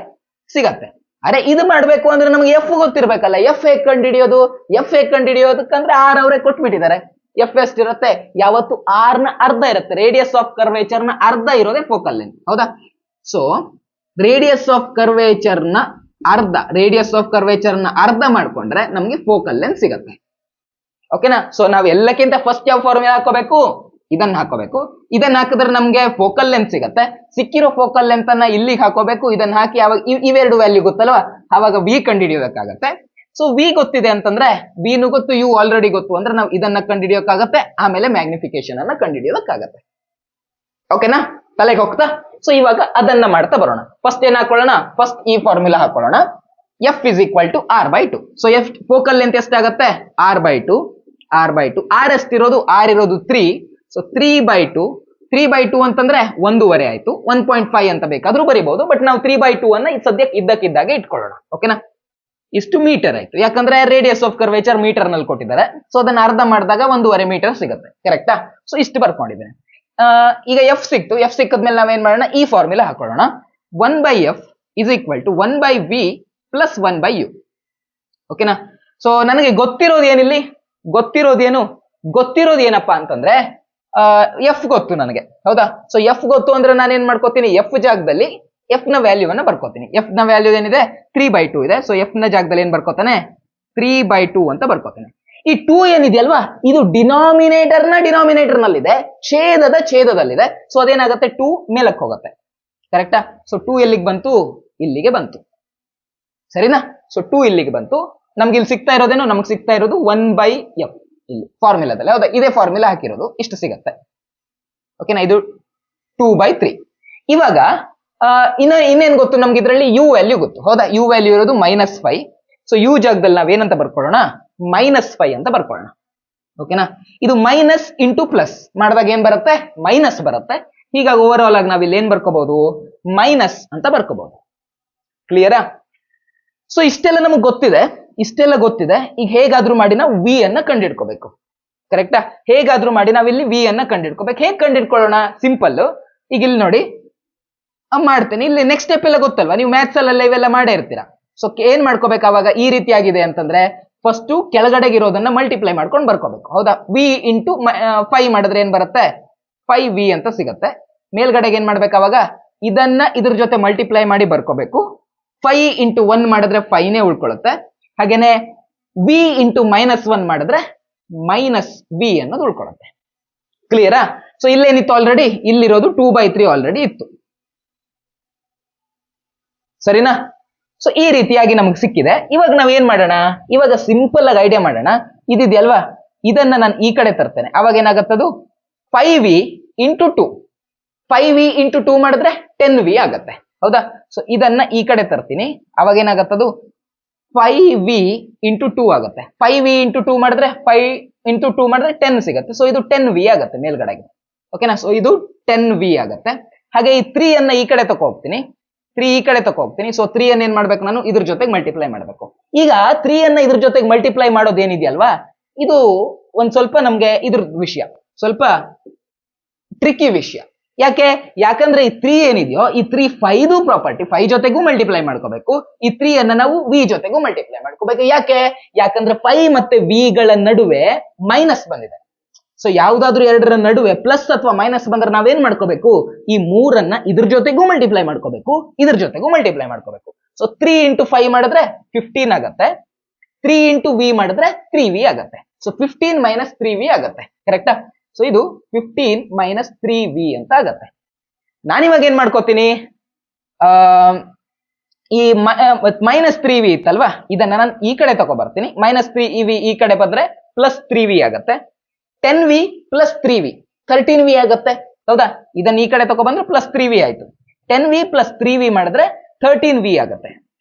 ಸಿಗತ್ತೆ. ಅರೆ ಇದು ಮಾಡ್ಬೇಕು ಅಂದ್ರೆ ನಮ್ಗೆ ಎಫ್ ಗೊತ್ತಿರ್ಬೇಕಲ್ಲ. ಎಫ್ ಹೇಗೆ ಕಂಡುಹಿಡಿಯೋದು, ಎಫ್ ಹೇಗೆ ಕಂಡುಹಿಡಿಯೋದಕ್ಕಂದ್ರೆ ಆರ್ ಅವರೇ ಕೊಟ್ಬಿಟ್ಟಿದ್ದಾರೆ. ಎಫ್ ಎಷ್ಟಿರುತ್ತೆ, ಯಾವತ್ತು ಆರ್ ನ ಅರ್ಧ ಇರುತ್ತೆ. ರೇಡಿಯಸ್ ಆಫ್ ಕರ್ವೇಚರ್ ನ ಅರ್ಧ ಇರೋದೇ ಫೋಕಲ್ ಲೆಂತ್, ಹೌದಾ. ಸೊ ರೇಡಿಯಸ್ ಆಫ್ ಕರ್ವೇಚರ್ ನ ಅರ್ಧ ಮಾಡ್ಕೊಂಡ್ರೆ ನಮ್ಗೆ ಫೋಕಲ್ ಲೆಂತ್ ಸಿಗತ್ತೆ. ಓಕೆನಾ. ಸೊ ನಾವ್ ಎಲ್ಲಕ್ಕಿಂತ ಫಸ್ಟ್ ಯಾವ ಫಾರ್ಮುಲಾ ಹಾಕೋಬೇಕು, ಇದನ್ನ ಹಾಕೋಬೇಕು. ಇದನ್ನ ಹಾಕಿದ್ರೆ ನಮ್ಗೆ ಫೋಕಲ್ ಲೆಂತ್ ಸಿಗತ್ತೆ. ಸಿಕ್ಕಿರೋ ಫೋಕಲ್ ಲೆಂತ್ ಅನ್ನ ಇಲ್ಲಿಗೆ ಹಾಕೋಬೇಕು. ಇದನ್ನ ಹಾಕಿ ಅವಾಗ ಇವೆರಡು ವ್ಯಾಲ್ಯೂ ಗೊತ್ತಲ್ವಾ, ಅವಾಗ ವಿ ಕಂಡುಹಿಡಿಯೋದಕ್ಕಾಗತ್ತೆ. ಸೊ ವಿ ಗೊತ್ತಿದೆ ಅಂತಂದ್ರೆ, ವಿ ನು ಗೊತ್ತು, ಯು ಆಲ್ರೆಡಿ ಗೊತ್ತು ಅಂದ್ರೆ ನಾವು ಇದನ್ನ ಕಂಡುಹಿಡಿಯೋಕ್ಕಾಗತ್ತೆ. ಆಮೇಲೆ ಮ್ಯಾಗ್ನಿಫಿಕೇಶನ್ ಅನ್ನ ಕಂಡುಹಿಡಿಯೋದಕ್ಕಾಗತ್ತೆ. ಓಕೆನಾ, ತಲೆಗೆ ಹೋಗ್ತಾ. ಸೊ ಇವಾಗ ಅದನ್ನ ಮಾಡ್ತಾ ಬರೋಣ. ಫಸ್ಟ್ ಏನ್ ಹಾಕೊಳ್ಳೋಣ, ಫಸ್ಟ್ ಈ ಫಾರ್ಮುಲಾ ಹಾಕೊಳ್ಳೋಣ. F is equal to r/2. So F focal length ಎಷ್ಟಾಗತ್ತೆ, r/2. ಆರ್ ಎಷ್ಟಿರೋದು, ಆರ್ ಇರೋದು 3. ಸೊ 3/2 ಅಂತಂದ್ರೆ 1.5 ಆಯ್ತು. 1.5 ಅಂತ ಬೇಕಾದ್ರೂ ಬರೀಬಹುದು, ಬಟ್ ನಾವು 3/2 ಅನ್ನ ಸದ್ಯಕ್ಕೆ ಇದ್ದಕ್ಕಿದ್ದಾಗೆ ಇಟ್ಕೊಳ್ಳೋಣ. ಓಕೆನಾ. ಇಷ್ಟು ಮೀಟರ್ ಆಯ್ತು, ಯಾಕಂದ್ರೆ ರೇಡಿಯಸ್ ಆಫ್ ಕರ್ವೇಚರ್ ಮೀಟರ್ ನಲ್ಲಿ ಕೊಟ್ಟಿದ್ದಾರೆ. ಸೊ ಅದನ್ನ ಅರ್ಧ ಮಾಡಿದಾಗ 1.5 ಮೀಟರ್ ಸಿಗುತ್ತೆ. ಕರೆಕ್ಟಾ. ಸೊ ಇಷ್ಟು ಬರ್ಕೊಂಡಿದ್ದೇನೆ. ಈಗ ಎಫ್ ಸಿಕ್ತು. ಎಫ್ ಸಿಕ್ಕದ್ಮೇಲೆ ನಾವೇನ್ ಮಾಡೋಣ, ಈ ಫಾರ್ಮುಲಾ ಹಾಕೊಳ್ಳೋಣ. 1/f is equal to 1/v plus 1/u. ಓಕೆನಾ. ಸೊ ನನಗೆ ಗೊತ್ತಿರೋದು ಏನಿಲ್ಲಿ, ಗೊತ್ತಿರೋದು ಏನಪ್ಪಾ ಅಂತಂದ್ರೆ ಎಫ್ ಗೊತ್ತು ನನಗೆ, ಹೌದಾ. ಸೊ ಎಫ್ ಗೊತ್ತು ಅಂದ್ರೆ ನಾನು ಏನ್ ಮಾಡ್ಕೋತೀನಿ, ಎಫ್ ಜಾಗದಲ್ಲಿ ಎಫ್ ನ ವ್ಯಾಲ್ಯೂವನ್ನ ಬರ್ಕೋತೀನಿ. ಎಫ್ ನ ವ್ಯಾಲ್ಯೂ ಏನಿದೆ, 3/2 ಇದೆ. ಸೊ ಎಫ್ ನ ಜಾಗದಲ್ಲಿ ಏನ್ ಬರ್ಕೋತಾನೆ, 3/2 ಅಂತ ಬರ್ಕೋತಾನೆ. ಈ 2 ಏನಿದೆಯಲ್ವಾ, ಇದು ಡಿನಾಮಿನೇಟರ್ ನಲ್ಲಿದೆ, ಛೇದದಲ್ಲಿದೆ. ಸೊ ಅದೇನಾಗುತ್ತೆ, 2 ಮೇಲಕ್ಕೆ ಹೋಗುತ್ತೆ. ಕರೆಕ್ಟಾ. ಸೊ 2 ಎಲ್ಲಿಗೆ ಬಂತು, ಇಲ್ಲಿಗೆ ಬಂತು. ಸರಿನಾ. ಸೊ 2 ಇಲ್ಲಿಗೆ ಬಂತು. ನಮ್ಗೆ ಇಲ್ಲಿ ಸಿಗ್ತಾ ಇರೋದೇನು, ನಮ್ಗೆ ಸಿಗ್ತಾ ಇರೋದು 1/f ಇಲ್ಲಿ ಫಾರ್ಮುಲಾದಲ್ಲಿ, ಹೌದಾ. ಇದೇ ಫಾರ್ಮುಲಾ ಹಾಕಿರೋದು, ಇಷ್ಟು ಸಿಗತ್ತೆ. ಓಕೆನಾ. ಇದು 2/3. ಇವಾಗ ಇನ್ನೇನ್ ಗೊತ್ತು ನಮ್ಗೆ, ಇದರಲ್ಲಿ ಯು ವ್ಯಾಲ್ಯೂ ಗೊತ್ತು, ಹೌದಾ. ಯು ವ್ಯಾಲ್ಯೂ ಇರೋದು -5. ಸೊ ಯು ಜಾಗದಲ್ಲಿ ನಾವೇನಂತ ಬರ್ಕೊಳ್ಳೋಣ, -5 ಅಂತ ಬರ್ಕೊಳ್ಳೋಣ. ಓಕೆನಾ. ಇದು ಮೈನಸ್ ಇಂಟು ಪ್ಲಸ್ ಮಾಡಿದಾಗ ಏನ್ ಬರುತ್ತೆ, ಮೈನಸ್ ಬರುತ್ತೆ. ಹೀಗಾಗಿ ಓವರ್ ಆಲ್ ಆಗಿ ನಾವಿಲ್ಲಿ ಏನ್ ಬರ್ಕೋಬಹುದು, ಮೈನಸ್ ಅಂತ ಬರ್ಕೋಬಹುದು. ಕ್ಲಿಯರಾ. ಸೊ ಇಷ್ಟೆಲ್ಲ ನಮಗೆ ಗೊತ್ತಿದೆ. ಈಗ ಹೇಗಾದ್ರೂ ಮಾಡಿ ನಾವು ವಿ ಅನ್ನ ಕಂಡಿಡ್ಕೋಬೇಕು. ಕರೆಕ್ಟಾ. ಹೇಗಾದ್ರೂ ಮಾಡಿ ನಾವಿಲ್ಲಿ ವಿ ಅನ್ನ ಕಂಡಿಡ್ಕೋಬೇಕು. ಹೇಗೆ ಕಂಡಿಡ್ಕೊಳ್ಳೋಣ, ಸಿಂಪಲ್. ಈಗ ಇಲ್ಲಿ ನೋಡಿ ಮಾಡ್ತೇನೆ. ಇಲ್ಲಿ ನೆಕ್ಸ್ಟ್ ಸ್ಟೆಪ್ ಎಲ್ಲ ಗೊತ್ತಲ್ವಾ, ನೀವು ಮ್ಯಾಥ್ಸ್ ಅಲ್ಲೆಲ್ಲ ಇವೆಲ್ಲ ಮಾಡೇ ಇರ್ತೀರಾ. ಸೊ ಏನ್ ಮಾಡ್ಕೋಬೇಕು, ಅವಾಗ ಈ ರೀತಿಯಾಗಿದೆ ಅಂತಂದ್ರೆ ಫಸ್ಟ್ ಕೆಳಗಡೆಗಿರೋದನ್ನ ಮಲ್ಟಿಪ್ಲೈ ಮಾಡ್ಕೊಂಡು ಬರ್ಕೋಬೇಕು, ಹೌದಾ. ವಿ ಇಂಟು 5 ಮಾಡಿದ್ರೆ ಏನ್ ಬರುತ್ತೆ, 5v ಅಂತ ಸಿಗತ್ತೆ. ಮೇಲ್ಗಡೆಗೆ ಏನ್ ಮಾಡ್ಬೇಕು, ಅವಾಗ ಇದನ್ನ ಇದ್ರ ಜೊತೆ ಮಲ್ಟಿಪ್ಲೈ ಮಾಡಿ ಬರ್ಕೋಬೇಕು. 5 ಇಂಟು 1 ಮಾಡಿದ್ರೆ 5ನೇ ಉಳ್ಕೊಳ್ಳುತ್ತೆ. ಹಾಗೇನೆ v ಇಂಟು -1 ಮಾಡಿದ್ರೆ -v ಅನ್ನೋದು ಉಳ್ಕೊಳ್ಳುತ್ತೆ. ಕ್ಲಿಯರಾ. ಸೊ ಇಲ್ಲೇನಿತ್ತು ಆಲ್ರೆಡಿ, ಇಲ್ಲಿರೋದು 2/3 ಆಲ್ರೆಡಿ ಇತ್ತು. ಸರಿನಾ. ಸೊ ಈ ರೀತಿಯಾಗಿ ನಮ್ಗೆ ಸಿಕ್ಕಿದೆ. ಇವಾಗ ನಾವ್ ಏನ್ ಮಾಡೋಣ, ಇವಾಗ ಸಿಂಪಲ್ ಆಗಿ ಐಡಿಯಾ ಮಾಡೋಣ. ಇದಿದೆಯಲ್ವಾ, ಇದನ್ನ ನಾನು ಈ ಕಡೆ ತರ್ತೇನೆ. ಅವಾಗ ಏನಾಗತ್ತದು 5v ಇಂಟು 2. 5v ಇಂಟು 2 ಮಾಡಿದ್ರೆ 10v ಆಗತ್ತೆ, ಹೌದಾ. ಸೊ ಇದನ್ನ ಈ ಕಡೆ ತರ್ತೀನಿ. ಅವಾಗ ಏನಾಗತ್ತದು 5v ಇಂಟು 2 ಆಗುತ್ತೆ. 5v ಇಂಟು 2 ಮಾಡಿದ್ರೆ 5 ಇಂಟು 2 ಮಾಡಿದ್ರೆ 10 ಸಿಗುತ್ತೆ. ಸೊ ಇದು 10v ಆಗುತ್ತೆ ಮೇಲ್ಗಡೆಗೆ. ಓಕೆನಾ. ಸೊ ಇದು 10v ಆಗುತ್ತೆ. ಹಾಗೆ ಈ 3 ಅನ್ನ ಈ ಕಡೆ ತಗೋಗ್ತೀನಿ. 3 ಈ ಕಡೆ ತಗೋಗ್ತೀನಿ. ಸೊ 3 ಅನ್ನ ಏನ್ ಮಾಡ್ಬೇಕು, ನಾನು ಇದ್ರ ಜೊತೆಗೆ ಮಲ್ಟಿಪ್ಲೈ ಮಾಡ್ಬೇಕು. ಈಗ 3 ಅನ್ನ ಇದ್ರ ಜೊತೆಗೆ ಮಲ್ಟಿಪ್ಲೈ ಮಾಡೋದು ಏನಿದೆಯಲ್ವಾ, ಇದು ಒಂದ್ ಸ್ವಲ್ಪ ನಮ್ಗೆ ಇದ್ರ ವಿಷಯ ಸ್ವಲ್ಪ ಟ್ರಿಕಿ ವಿಷಯ. ಯಾಕಂದ್ರೆ ಈ 3 ಏನಿದೆಯೋ, ಈ 3 5 ಪ್ರಾಪರ್ಟಿ, 5 ಜೊತೆಗೂ ಮಲ್ಟಿಪ್ಲೈ ಮಾಡ್ಕೋಬೇಕು. ಈ 3 ಅನ್ನ ನಾವು v ಜೊತೆಗೂ ಮಲ್ಟಿಪ್ಲೈ ಮಾಡ್ಕೋಬೇಕು. ಯಾಕಂದ್ರೆ 5 ಮತ್ತೆ v ಗಳ ನಡುವೆ ಮೈನಸ್ ಬಂದಿದೆ. ಸೊ ಯಾವ್ದಾದ್ರು ಎರಡರ ನಡುವೆ ಪ್ಲಸ್ ಅಥವಾ ಮೈನಸ್ ಬಂದ್ರೆ ನಾವೇನ್ ಮಾಡ್ಕೋಬೇಕು, ಈ 3 ಅನ್ನ ಇದ್ರ ಜೊತೆಗೂ ಮಲ್ಟಿಪ್ಲೈ ಮಾಡ್ಕೋಬೇಕು, ಇದ್ರ ಜೊತೆಗೂ ಮಲ್ಟಿಪ್ಲೈ ಮಾಡ್ಕೋಬೇಕು. ಸೊ 3 ಇಂಟು 5 ಮಾಡಿದ್ರೆ 15 ಆಗತ್ತೆ. 3 ಇಂಟು v ಮಾಡಿದ್ರೆ 3v ಆಗತ್ತೆ. ಸೊ 15 ಮೈನಸ್ 3v ಆಗತ್ತೆ. ಕರೆಕ್ಟಾ. ಸೊ ಇದು 15 ಮೈನಸ್ 3v ಅಂತ ಆಗತ್ತೆ. ನಾನಿವಾಗ ಏನ್ ಮಾಡ್ಕೋತೀನಿ, ಈ -3v ಇತ್ತಲ್ವಾ, ಇದನ್ನ ನಾನು ಈ ಕಡೆ ತಗೊಬರ್ತೀನಿ. -3v ಈ ಕಡೆ ಬಂದ್ರೆ ಪ್ಲಸ್ 3v ಆಗತ್ತೆ. 10v ಪ್ಲಸ್ 3v 13v ಆಗತ್ತೆ, ಹೌದಾ. ಇದನ್ನ ಈ ಕಡೆ ತಗೊಬಂದ್ರೆ ಪ್ಲಸ್ 3v ಆಯ್ತು. 10v ಪ್ಲಸ್ 3v ಮಾಡಿದ್ರೆ 13v ಆಗತ್ತೆ.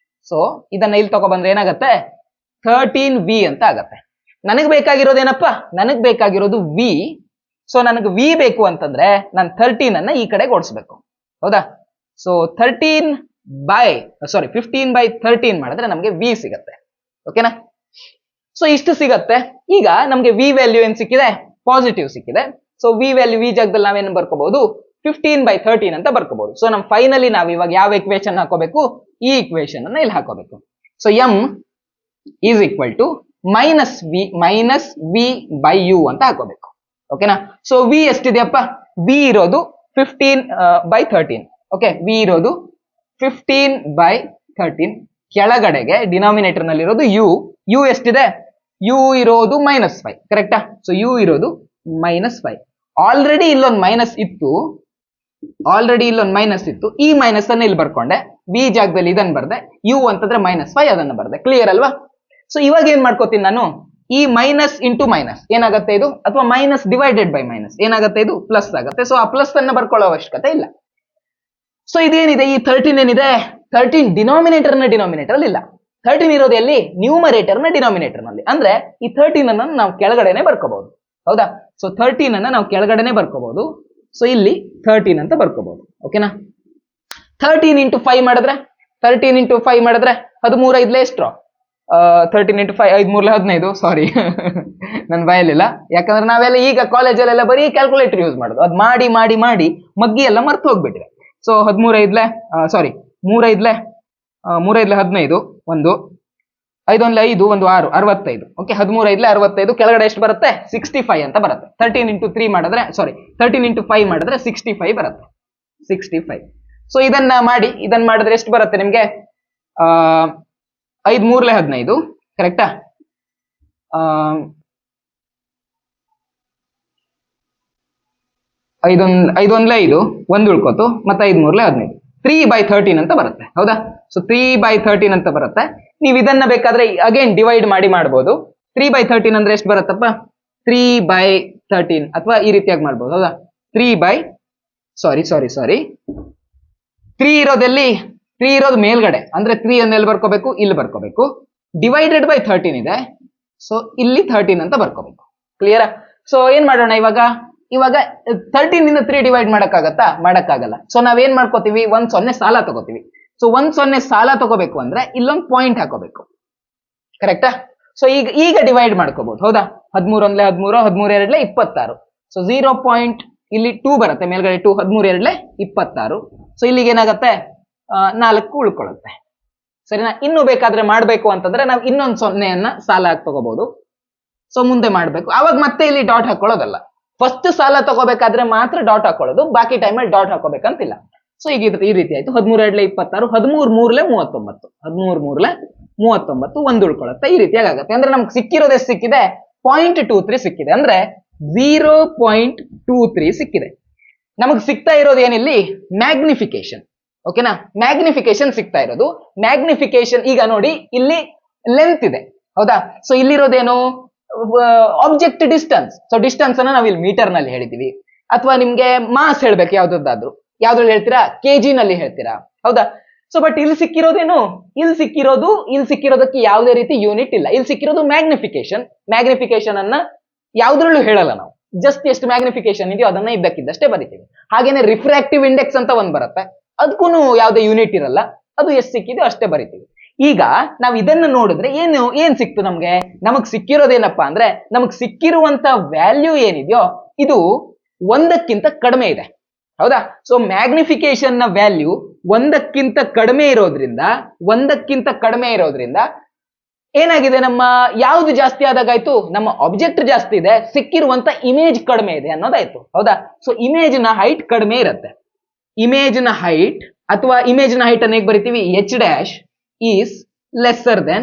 ಸೊ ಇದನ್ನ ಇಲ್ಲಿ ತಗೊಬಂದ್ರೆ ಏನಾಗತ್ತೆ, 13v ಅಂತ ಆಗತ್ತೆ. ನನಗ್ ಬೇಕಾಗಿರೋದೇನಪ್ಪ, ನನಗ್ ಬೇಕಾಗಿರೋದು v. ಸೊ ನನಗೆ v ಬೇಕು ಅಂತಂದ್ರೆ ನಾನು 13 ಅನ್ನ ಈ ಕಡೆ ಓಡಿಸ್ಬೇಕು. ಹೌದಾ. ಸೊ 15/13 ಮಾಡಿದ್ರೆ ನಮಗೆ ವಿ ಸಿಗತ್ತೆ. ಓಕೆನಾ. ಸೊ ಇಷ್ಟು ಸಿಗತ್ತೆ. ಈಗ ನಮ್ಗೆ ವಿ ವ್ಯಾಲ್ಯೂ ಏನ್ ಸಿಕ್ಕಿದೆ, ಪಾಸಿಟಿವ್ ಸಿಕ್ಕಿದೆ. ಸೊ ವಿ ವ್ಯಾಲ್ಯೂ ವಿ ಜಾಗದಲ್ಲಿ ನಾವೇನು ಬರ್ಕೋಬಹುದು, 15/13 ಅಂತ ಬರ್ಕೋಬಹುದು. ಸೊ ನಮ್ ಫೈನಲಿ ನಾವ್ ಇವಾಗ ಯಾವ ಇಕ್ವೇಶನ್ ಹಾಕೋಬೇಕು, ಈ ಇಕ್ವೇಶನ್ ಅನ್ನ ಇಲ್ಲಿ ಹಾಕೋಬೇಕು. So M is equal to minus V by U ಅಂತ ಹಾಕೋಬೇಕು. ಓಕೆನಾ. ಸೊ ವಿ ಎಷ್ಟಿದೆಯಪ್ಪ, ವಿ ಇರೋದು 15/13. ಓಕೆ, ವಿ ಇರೋದು 15/13. ಕೆಳಗಡೆಗೆ ಡಿನಾಮಿನೇಟರ್ ನಲ್ಲಿ ಇರೋದು ಯು ಎಷ್ಟಿದೆ, ಯು ಇರೋದು -5. ಕರೆಕ್ಟಾ. ಸೊ ಯು ಇರೋದು -5. ಆಲ್ರೆಡಿ ಇಲ್ಲೊಂದು ಮೈನಸ್ ಇತ್ತು, ಈ ಮೈನಸ್ ಅನ್ನ ಇಲ್ಲಿ ಬರ್ಕೊಂಡೆ, ವಿ ಜಾಗದಲ್ಲಿ ಇದನ್ನ ಬರ್ದೆ, ಯು ಅಂತಂದ್ರೆ -5 ಅದನ್ನ ಬರ್ದೆ. ಕ್ಲಿಯರ್ ಅಲ್ವಾ. ಸೊ ಇವಾಗ ಏನ್ ಮಾಡ್ಕೋತೀನಿ ನಾನು, ಈ ಮೈನಸ್ ಇಂಟು ಮೈನಸ್ ಏನಾಗುತ್ತೆ ಇದು, ಅಥವಾ ಮೈನಸ್ ಡಿವೈಡೆಡ್ ಬೈ ಮೈನಸ್ ಏನಾಗುತ್ತೆ, ಇದು ಪ್ಲಸ್ ಆಗುತ್ತೆ. ಸೊ ಆ ಪ್ಲಸ್ ಅನ್ನ ಬರ್ಕೊಳ್ಳೋ ಅವಶ್ಯಕತೆ ಇಲ್ಲ. ಸೊ ಇದೇನಿದೆ, ಈ 13 ಏನಿದೆ, 13 ಡಿನಾಮಿನೇಟರ್ ಅಲ್ಲಿ ಇಲ್ಲ. 13 ಇರೋದು ಎಲ್ಲಿ, ನ್ಯೂಮರೇಟರ್ ನ ಡಿನಾಮಿನೇಟರ್ ನಲ್ಲಿ. ಅಂದ್ರೆ ಈ 13 ಅನ್ನ ನಾವು ಕೆಳಗಡೆನೆ ಬರ್ಕೋಬಹುದು. ಹೌದಾ. ಸೊ 13 ಅನ್ನ ನಾವು ಕೆಳಗಡೆನೆ ಬರ್ಕೋಬಹುದು. ಸೊ ಇಲ್ಲಿ 13 ಅಂತ ಬರ್ಕೋಬಹುದು. ಓಕೆನಾ. 13 ಇಂಟು 5 ಮಾಡಿದ್ರೆ 13 5 ಎಷ್ಟು, 13 ಇಂಟು 5 5 3 15. ಸಾರಿ ನನ್ನ ಬಾಯಲ್ಲಿಲ್ಲ, ಯಾಕಂದ್ರೆ ನಾವೆಲ್ಲ ಈಗ ಕಾಲೇಜಲ್ಲೆಲ್ಲ ಬರೀ ಕ್ಯಾಲ್ಕುಲೇಟರ್ ಯೂಸ್ ಮಾಡೋದು. ಅದು ಮಾಡಿ ಮಾಡಿ ಮಾಡಿ ಮಗ್ಗಿ ಎಲ್ಲ ಮರ್ತು ಹೋಗ್ಬಿಟ್ಟಿದೆ. ಸೊ 13 5 15, 1 5 1 5 1 6 65. ಓಕೆ, 13 5 65. ಕೆಳಗಡೆ ಎಷ್ಟು ಬರುತ್ತೆ, 65 ಅಂತ ಬರುತ್ತೆ. 13 ಇಂಟು 3 ಮಾಡಿದ್ರೆ 13 ಇಂಟು 5 ಮಾಡಿದ್ರೆ 65 ಬರುತ್ತೆ. 65. ಸೊ ಇದನ್ನ ಮಾಡಿದ್ರೆ ಎಷ್ಟು ಬರುತ್ತೆ ನಿಮ್ಗೆ, 5 3 15. ಕರೆಕ್ಟಾ. 5 1 5 1 ಉಳ್ಕೋತು, ಮತ್ತೆ 5 3 15. 3/13 ಅಂತ ಬರುತ್ತೆ. ಹೌದಾ. ಸೊ 3/13 ಅಂತ ಬರುತ್ತೆ. ನೀವು ಇದನ್ನ ಬೇಕಾದ್ರೆ ಅಗೇನ್ ಡಿವೈಡ್ ಮಾಡ್ಬೋದು. 3/13 ಅಂದ್ರೆ ಎಷ್ಟು ಬರುತ್ತಪ್ಪ, 3/13 ಅಥವಾ ಈ ರೀತಿಯಾಗಿ ಮಾಡ್ಬೋದು. ಹೌದಾ. 3 ಇರೋದೆಲ್ಲಿ, 3 ಇರೋದು ಮೇಲ್ಗಡೆ, ಅಂದ್ರೆ 3 ಅನ್ನ ಎಲ್ಲಿ ಬರ್ಕೋಬೇಕು, ಇಲ್ಲಿ ಬರ್ಕೋಬೇಕು. ಡಿವೈಡೆಡ್ ಬೈ 13 ಇದೆ, ಸೊ ಇಲ್ಲಿ 13 ಅಂತ ಬರ್ಕೋಬೇಕು. ಕ್ಲಿಯರಾ. ಸೊ ಏನ್ ಮಾಡೋಣ ಇವಾಗ 13 ಇಂದ 3 ಡಿವೈಡ್ ಮಾಡಕ್ಕಾಗಲ್ಲ. ಸೊ ನಾವೇನ್ ಮಾಡ್ಕೋತೀವಿ, 1 0 ಸಾಲ ತಗೋತೀವಿ. ಸೊ 1 0 ಸಾಲ ತಗೋಬೇಕು ಅಂದ್ರೆ ಇಲ್ಲೊಂದು ಪಾಯಿಂಟ್ ಹಾಕೋಬೇಕು. ಕರೆಕ್ಟಾ. ಸೊ ಈಗ ಡಿವೈಡ್ ಮಾಡ್ಕೋಬಹುದು. ಹೌದಾ. 13 1 13, 13 2 26. ಸೊ 0 ಪಾಯಿಂಟ್ ಇಲ್ಲಿ 2 ಬರುತ್ತೆ ಮೇಲ್ಗಡೆ, 2 13 2 26. ಸೊ ಇಲ್ಲಿಗೆ ಏನಾಗುತ್ತೆ, 4 ಉಳ್ಕೊಳ್ಳುತ್ತೆ. ಸರಿನಾ. ಇನ್ನು ಬೇಕಾದ್ರೆ ಮಾಡ್ಬೇಕು ಅಂತಂದ್ರೆ ನಾವು ಇನ್ನೊಂದು 0 ಸಾಲ ಹಾಕಿ ತಗೋಬಹುದು. ಸೊ ಮುಂದೆ ಮಾಡ್ಬೇಕು, ಅವಾಗ ಮತ್ತೆ ಇಲ್ಲಿ ಡಾಟ್ ಹಾಕೊಳ್ಳೋದಲ್ಲ. ಫಸ್ಟ್ ಸಾಲ ತಗೋಬೇಕಾದ್ರೆ ಮಾತ್ರ ಡಾಟ್ ಹಾಕೊಳ್ಳೋದು, ಬಾಕಿ ಟೈಮಲ್ಲಿ ಡಾಟ್ ಹಾಕೋಬೇಕಂತಿಲ್ಲ. ಸೊ ಈಗ ಈ ರೀತಿ ಆಯ್ತು. 13 2 26, 13 3 39, 13 3 39, 1 ಉಳ್ಕೊಳ್ಳುತ್ತೆ. ಈ ರೀತಿಯಾಗಿ ಆಗುತ್ತೆ. ಅಂದ್ರೆ ನಮ್ಗೆ ಸಿಕ್ಕಿರೋದು ಎಷ್ಟು ಸಿಕ್ಕಿದೆ, 0.23 ಸಿಕ್ಕಿದೆ. ಅಂದ್ರೆ 0.23 ಸಿಕ್ಕಿದೆ. ನಮಗ್ ಸಿಗ್ತಾ ಇರೋದು ಏನಿಲ್ಲಿ, ಮ್ಯಾಗ್ನಿಫಿಕೇಶನ್. ಓಕೆನಾ. ಮ್ಯಾಗ್ನಿಫಿಕೇಶನ್ ಸಿಗ್ತಾ ಇರೋದು. ಮ್ಯಾಗ್ನಿಫಿಕೇಶನ್ ಈಗ ನೋಡಿ, ಇಲ್ಲಿ ಲೆಂತ್ ಇದೆ. ಹೌದಾ. ಸೊ ಇಲ್ಲಿರೋದೇನು, ಆಬ್ಜೆಕ್ಟ್ ಡಿಸ್ಟೆನ್ಸ್. ಸೊ ಡಿಸ್ಟೆನ್ಸ್ ಅನ್ನ ನಾವು ಇಲ್ಲಿ ಮೀಟರ್ ನಲ್ಲಿ ಹೇಳಿದೀವಿ, ಅಥವಾ ನಿಮ್ಗೆ ಮಾಸ್ ಹೇಳ್ಬೇಕು ಯಾವ್ದ್ರಲ್ಲಿ ಹೇಳ್ತೀರಾ, ಕೆಜಿ ನಲ್ಲಿ ಹೇಳ್ತೀರಾ. ಹೌದಾ. ಸೊ ಬಟ್ ಇಲ್ಲಿ ಸಿಕ್ಕಿರೋದೇನು, ಇಲ್ಲಿ ಸಿಕ್ಕಿರೋದಕ್ಕೆ ಯಾವುದೇ ರೀತಿ ಯೂನಿಟ್ ಇಲ್ಲ. ಇಲ್ಲಿ ಸಿಕ್ಕಿರೋದು ಮ್ಯಾಗ್ನಿಫಿಕೇಶನ್ ಅನ್ನ ಯಾವ್ದ್ರಲ್ಲೂ ಹೇಳಲ್ಲ ನಾವು. ಜಸ್ಟ್ ಎಷ್ಟು ಮ್ಯಾಗ್ನಿಫಿಕೇಶನ್ ಇದೆಯೋ ಅದನ್ನ ಇದ್ದಕ್ಕಿದ್ದಷ್ಟೇ ಬರಿತೀವಿ. ಹಾಗೇನೆ ರಿಫ್ರಾಕ್ಟಿವ್ ಇಂಡೆಕ್ಸ್ ಅಂತ ಒಂದ್ ಬರುತ್ತೆ, ಅದಕ್ಕೂ ಯಾವುದೇ ಯೂನಿಟ್ ಇರಲ್ಲ. ಅದು ಎಷ್ಟು ಸಿಕ್ಕಿದೆಯೋ ಅಷ್ಟೇ ಬರಿತೀವಿ. ಈಗ ನಾವ್ ಇದನ್ನ ನೋಡಿದ್ರೆ ಏನ್ ಸಿಕ್ತು ನಮ್ಗೆ, ನಮಗ್ ಸಿಕ್ಕಿರೋದೇನಪ್ಪಾ ಅಂದ್ರೆ, ನಮಗ್ ಸಿಕ್ಕಿರುವಂತ ವ್ಯಾಲ್ಯೂ ಏನಿದೆಯೋ ಇದು 1ಕ್ಕಿಂತ ಕಡಿಮೆ ಇದೆ. ಹೌದಾ. ಸೊ ಮ್ಯಾಗ್ನಿಫಿಕೇಶನ್ ನ ವ್ಯಾಲ್ಯೂ 1ಕ್ಕಿಂತ ಕಡಿಮೆ ಇರೋದ್ರಿಂದ ಏನಾಗಿದೆ, ನಮ್ಮ ಯಾವ್ದು ಜಾಸ್ತಿ ಆದಾಗಾಯ್ತು, ನಮ್ಮ ಆಬ್ಜೆಕ್ಟ್ ಜಾಸ್ತಿ ಇದೆ, ಸಿಕ್ಕಿರುವಂತ ಇಮೇಜ್ ಕಡಿಮೆ ಇದೆ ಅನ್ನೋದಾಯ್ತು. ಹೌದಾ. ಸೊ ಇಮೇಜ್ ನ ಹೈಟ್ ಕಡಿಮೆ ಇರುತ್ತೆ. ಇಮೇಜ್ ನ ಹೈಟ್ ಅನ್ನು ಹೇಗೆ ಬರಿತೀವಿ, h dash is lesser than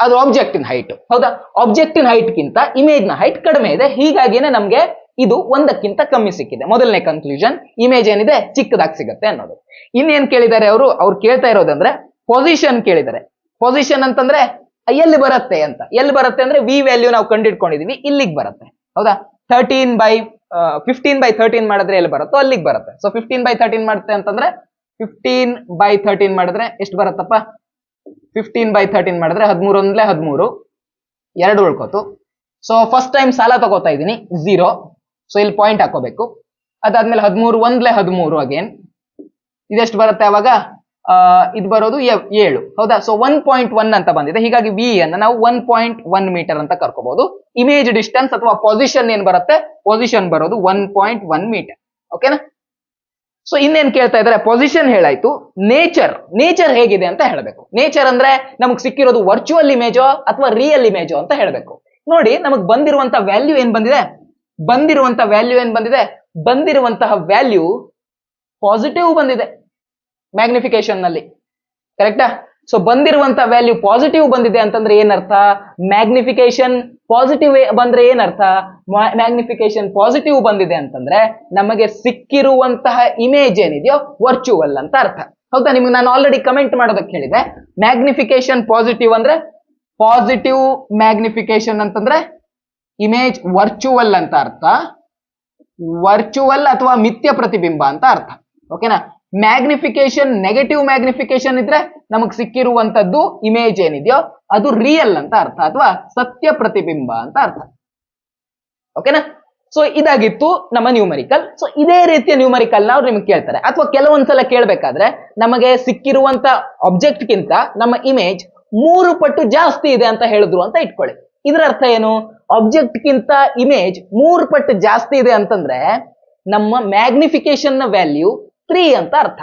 ಅದು ಆಬ್ಜೆಕ್ಟಿನ್ ಹೈಟ್. ಹೌದಾ. ಆಬ್ಜೆಕ್ಟಿನ್ ಹೈಟ್ ಗಿಂತ ಇಮೇಜ್ ನ ಹೈಟ್ ಕಡಿಮೆ ಇದೆ. ಹೀಗಾಗಿನೇ ನಮ್ಗೆ ಇದು 1ಕ್ಕಿಂತ ಕಮ್ಮಿ ಸಿಕ್ಕಿದೆ. ಮೊದಲನೇ ಕನ್ಕ್ಲೂಷನ್, ಇಮೇಜ್ ಏನಿದೆ ಚಿಕ್ಕದಾಗಿ ಸಿಗುತ್ತೆ ಅನ್ನೋದು. ಇನ್ನೇನ್ ಕೇಳಿದ್ದಾರೆ ಅವರು ಕೇಳ್ತಾ ಇರೋದಂದ್ರೆ ಪೊಸಿಷನ್ ಕೇಳಿದ್ದಾರೆ. ಪೊಸಿಷನ್ ಅಂತಂದ್ರೆ ಎಲ್ಲಿ ಬರುತ್ತೆ ಅಂದ್ರೆ ವಿ ವ್ಯಾಲ್ಯೂ ನಾವು ಕಂಡಿಡ್ಕೊಂಡಿದೀವಿ, ಇಲ್ಲಿಗೆ ಬರುತ್ತೆ. ಹೌದಾ. 15/13 ಮಾಡಿದ್ರೆ ಎಲ್ಲಿ ಬರುತ್ತೋ ಅಲ್ಲಿಗೆ ಬರುತ್ತೆ. ಸೊ 15/13 ಮಾಡುತ್ತೆ ಅಂತಂದ್ರೆ 15/13 ಮಾಡಿದ್ರೆ ಎಷ್ಟು ಬರುತ್ತಪ್ಪ, 15/13 ಮಾಡಿದ್ರೆ 13 1 13, 2 ಉಳ್ಕೋತು. ಸೊ ಫಸ್ಟ್ ಟೈಮ್ ಸಾಲ ತಗೋತಾ ಇದ್ದೀನಿ 0. ಸೊ ಇಲ್ಲಿ ಪಾಯಿಂಟ್ ಹಾಕೋಬೇಕು. ಅದಾದ್ಮೇಲೆ 13 ಒಂದ್ಲೆ 13 ಅಗೇನ್ ಇದೆಷ್ಟು ಬರುತ್ತೆ ಅವಾಗ ಇದು ಬರೋದು 7. ಹೌದಾ? ಸೊ 1.1 ಅಂತ ಬಂದಿದೆ. ಹೀಗಾಗಿ ವಿ ಅನ್ನ ನಾವು 1.1 ಮೀಟರ್ ಅಂತ ಕರ್ಕೋಬಹುದು. ಇಮೇಜ್ ಡಿಸ್ಟೆನ್ಸ್ ಅಥವಾ ಪೊಸಿಷನ್ ಏನ್ ಬರುತ್ತೆ, ಪೊಸಿಷನ್ ಬರೋದು 1.1 ಮೀಟರ್. ಓಕೆನಾ? ಸೊ ಇನ್ನೇನ್ ಕೇಳ್ತಾ ಇದಾರೆ, ಪೊಸಿಷನ್ ಹೇಳಾಯ್ತು. ನೇಚರ್ ಹೇಗಿದೆ ಅಂತ ಹೇಳಬೇಕು. ನೇಚರ್ ಅಂದ್ರೆ ನಮಗ್ ಸಿಕ್ಕಿರೋದು ವರ್ಚುವಲ್ ಇಮೇಜೋ ಅಥವಾ ರಿಯಲ್ ಇಮೇಜೋ ಅಂತ ಹೇಳಬೇಕು. ನೋಡಿ, ನಮಗ್ ಬಂದಿರುವಂತ ವ್ಯಾಲ್ಯೂ ಏನ್ ಬಂದಿದೆ, ಬಂದಿರುವಂತಹ ವ್ಯಾಲ್ಯೂ ಪಾಸಿಟಿವ್ ಬಂದಿದೆ ಮ್ಯಾಗ್ನಿಫಿಕೇಶನ್ ನಲ್ಲಿ. ಕರೆಕ್ಟಾ? ಸೊ ಬಂದಿರುವಂತ ವ್ಯಾಲ್ಯೂ ಪಾಸಿಟಿವ್ ಬಂದಿದೆ ಅಂತಂದ್ರೆ ಏನರ್ಥ, ಮ್ಯಾಗ್ನಿಫಿಕೇಶನ್ ಪಾಸಿಟಿವ್ ಬಂದ್ರೆ ಏನರ್ಥ, ಮ್ಯಾಗ್ನಿಫಿಕೇಶನ್ ಪಾಸಿಟಿವ್ ಬಂದಿದೆ ಅಂತಂದ್ರೆ ನಮಗೆ ಸಿಕ್ಕಿರುವಂತಹ ಇಮೇಜ್ ಏನಿದೆಯೋ ವರ್ಚುವಲ್ ಅಂತ ಅರ್ಥ. ಹೌದಾ? ನಿಮ್ಗೆ ನಾನು ಆಲ್ರೆಡಿ ಕಮೆಂಟ್ ಮಾಡೋದಕ್ಕೆ ಹೇಳಿದೆ. ಮ್ಯಾಗ್ನಿಫಿಕೇಶನ್ ಪಾಸಿಟಿವ್ ಅಂದ್ರೆ ಪಾಸಿಟಿವ್ ಮ್ಯಾಗ್ನಿಫಿಕೇಶನ್ ಅಂತಂದ್ರೆ ಇಮೇಜ್ ವರ್ಚುವಲ್ ಅಂತ ಅರ್ಥ, ವರ್ಚುವಲ್ ಅಥವಾ ಮಿಥ್ಯ ಪ್ರತಿಬಿಂಬ ಅಂತ ಅರ್ಥ. ಓಕೆನಾ? ಮ್ಯಾಗ್ನಿಫಿಕೇಶನ್ ನೆಗೆಟಿವ್ ಮ್ಯಾಗ್ನಿಫಿಕೇಶನ್ ಇದ್ರೆ ನಮಗ್ ಸಿಕ್ಕಿರುವಂತದ್ದು ಇಮೇಜ್ ಏನಿದೆಯೋ ಅದು ರಿಯಲ್ ಅಂತ ಅರ್ಥ ಅಥವಾ ಸತ್ಯ ಪ್ರತಿಬಿಂಬ ಅಂತ ಅರ್ಥ. ಓಕೆನಾ? ಸೊ ಇದಾಗಿತ್ತು ನಮ್ಮ ನ್ಯೂಮರಿಕಲ್. ಸೊ ಇದೇ ರೀತಿಯ ನ್ಯೂಮರಿಕಲ್ ನಾವು ನಿಮ್ಗೆ ಕೇಳ್ತಾರೆ, ಅಥವಾ ಕೆಲವೊಂದ್ಸಲ ಕೇಳ್ಬೇಕಾದ್ರೆ ನಮಗೆ ಸಿಕ್ಕಿರುವಂತ ಆಬ್ಜೆಕ್ಟ್ ಗಿಂತ ನಮ್ಮ ಇಮೇಜ್ 3 ಪಟ್ಟು ಜಾಸ್ತಿ ಇದೆ ಅಂತ ಹೇಳಿದ್ರು ಅಂತ ಇಟ್ಕೊಳ್ಳಿ. ಇದರ ಅರ್ಥ ಏನು, ಆಬ್ಜೆಕ್ಟ್ ಗಿಂತ ಇಮೇಜ್ 3 ಪಟ್ಟು ಜಾಸ್ತಿ ಇದೆ ಅಂತಂದ್ರೆ ನಮ್ಮ ಮ್ಯಾಗ್ನಿಫಿಕೇಶನ್ ನ ವ್ಯಾಲ್ಯೂ 3 ಅಂತ ಅರ್ಥ.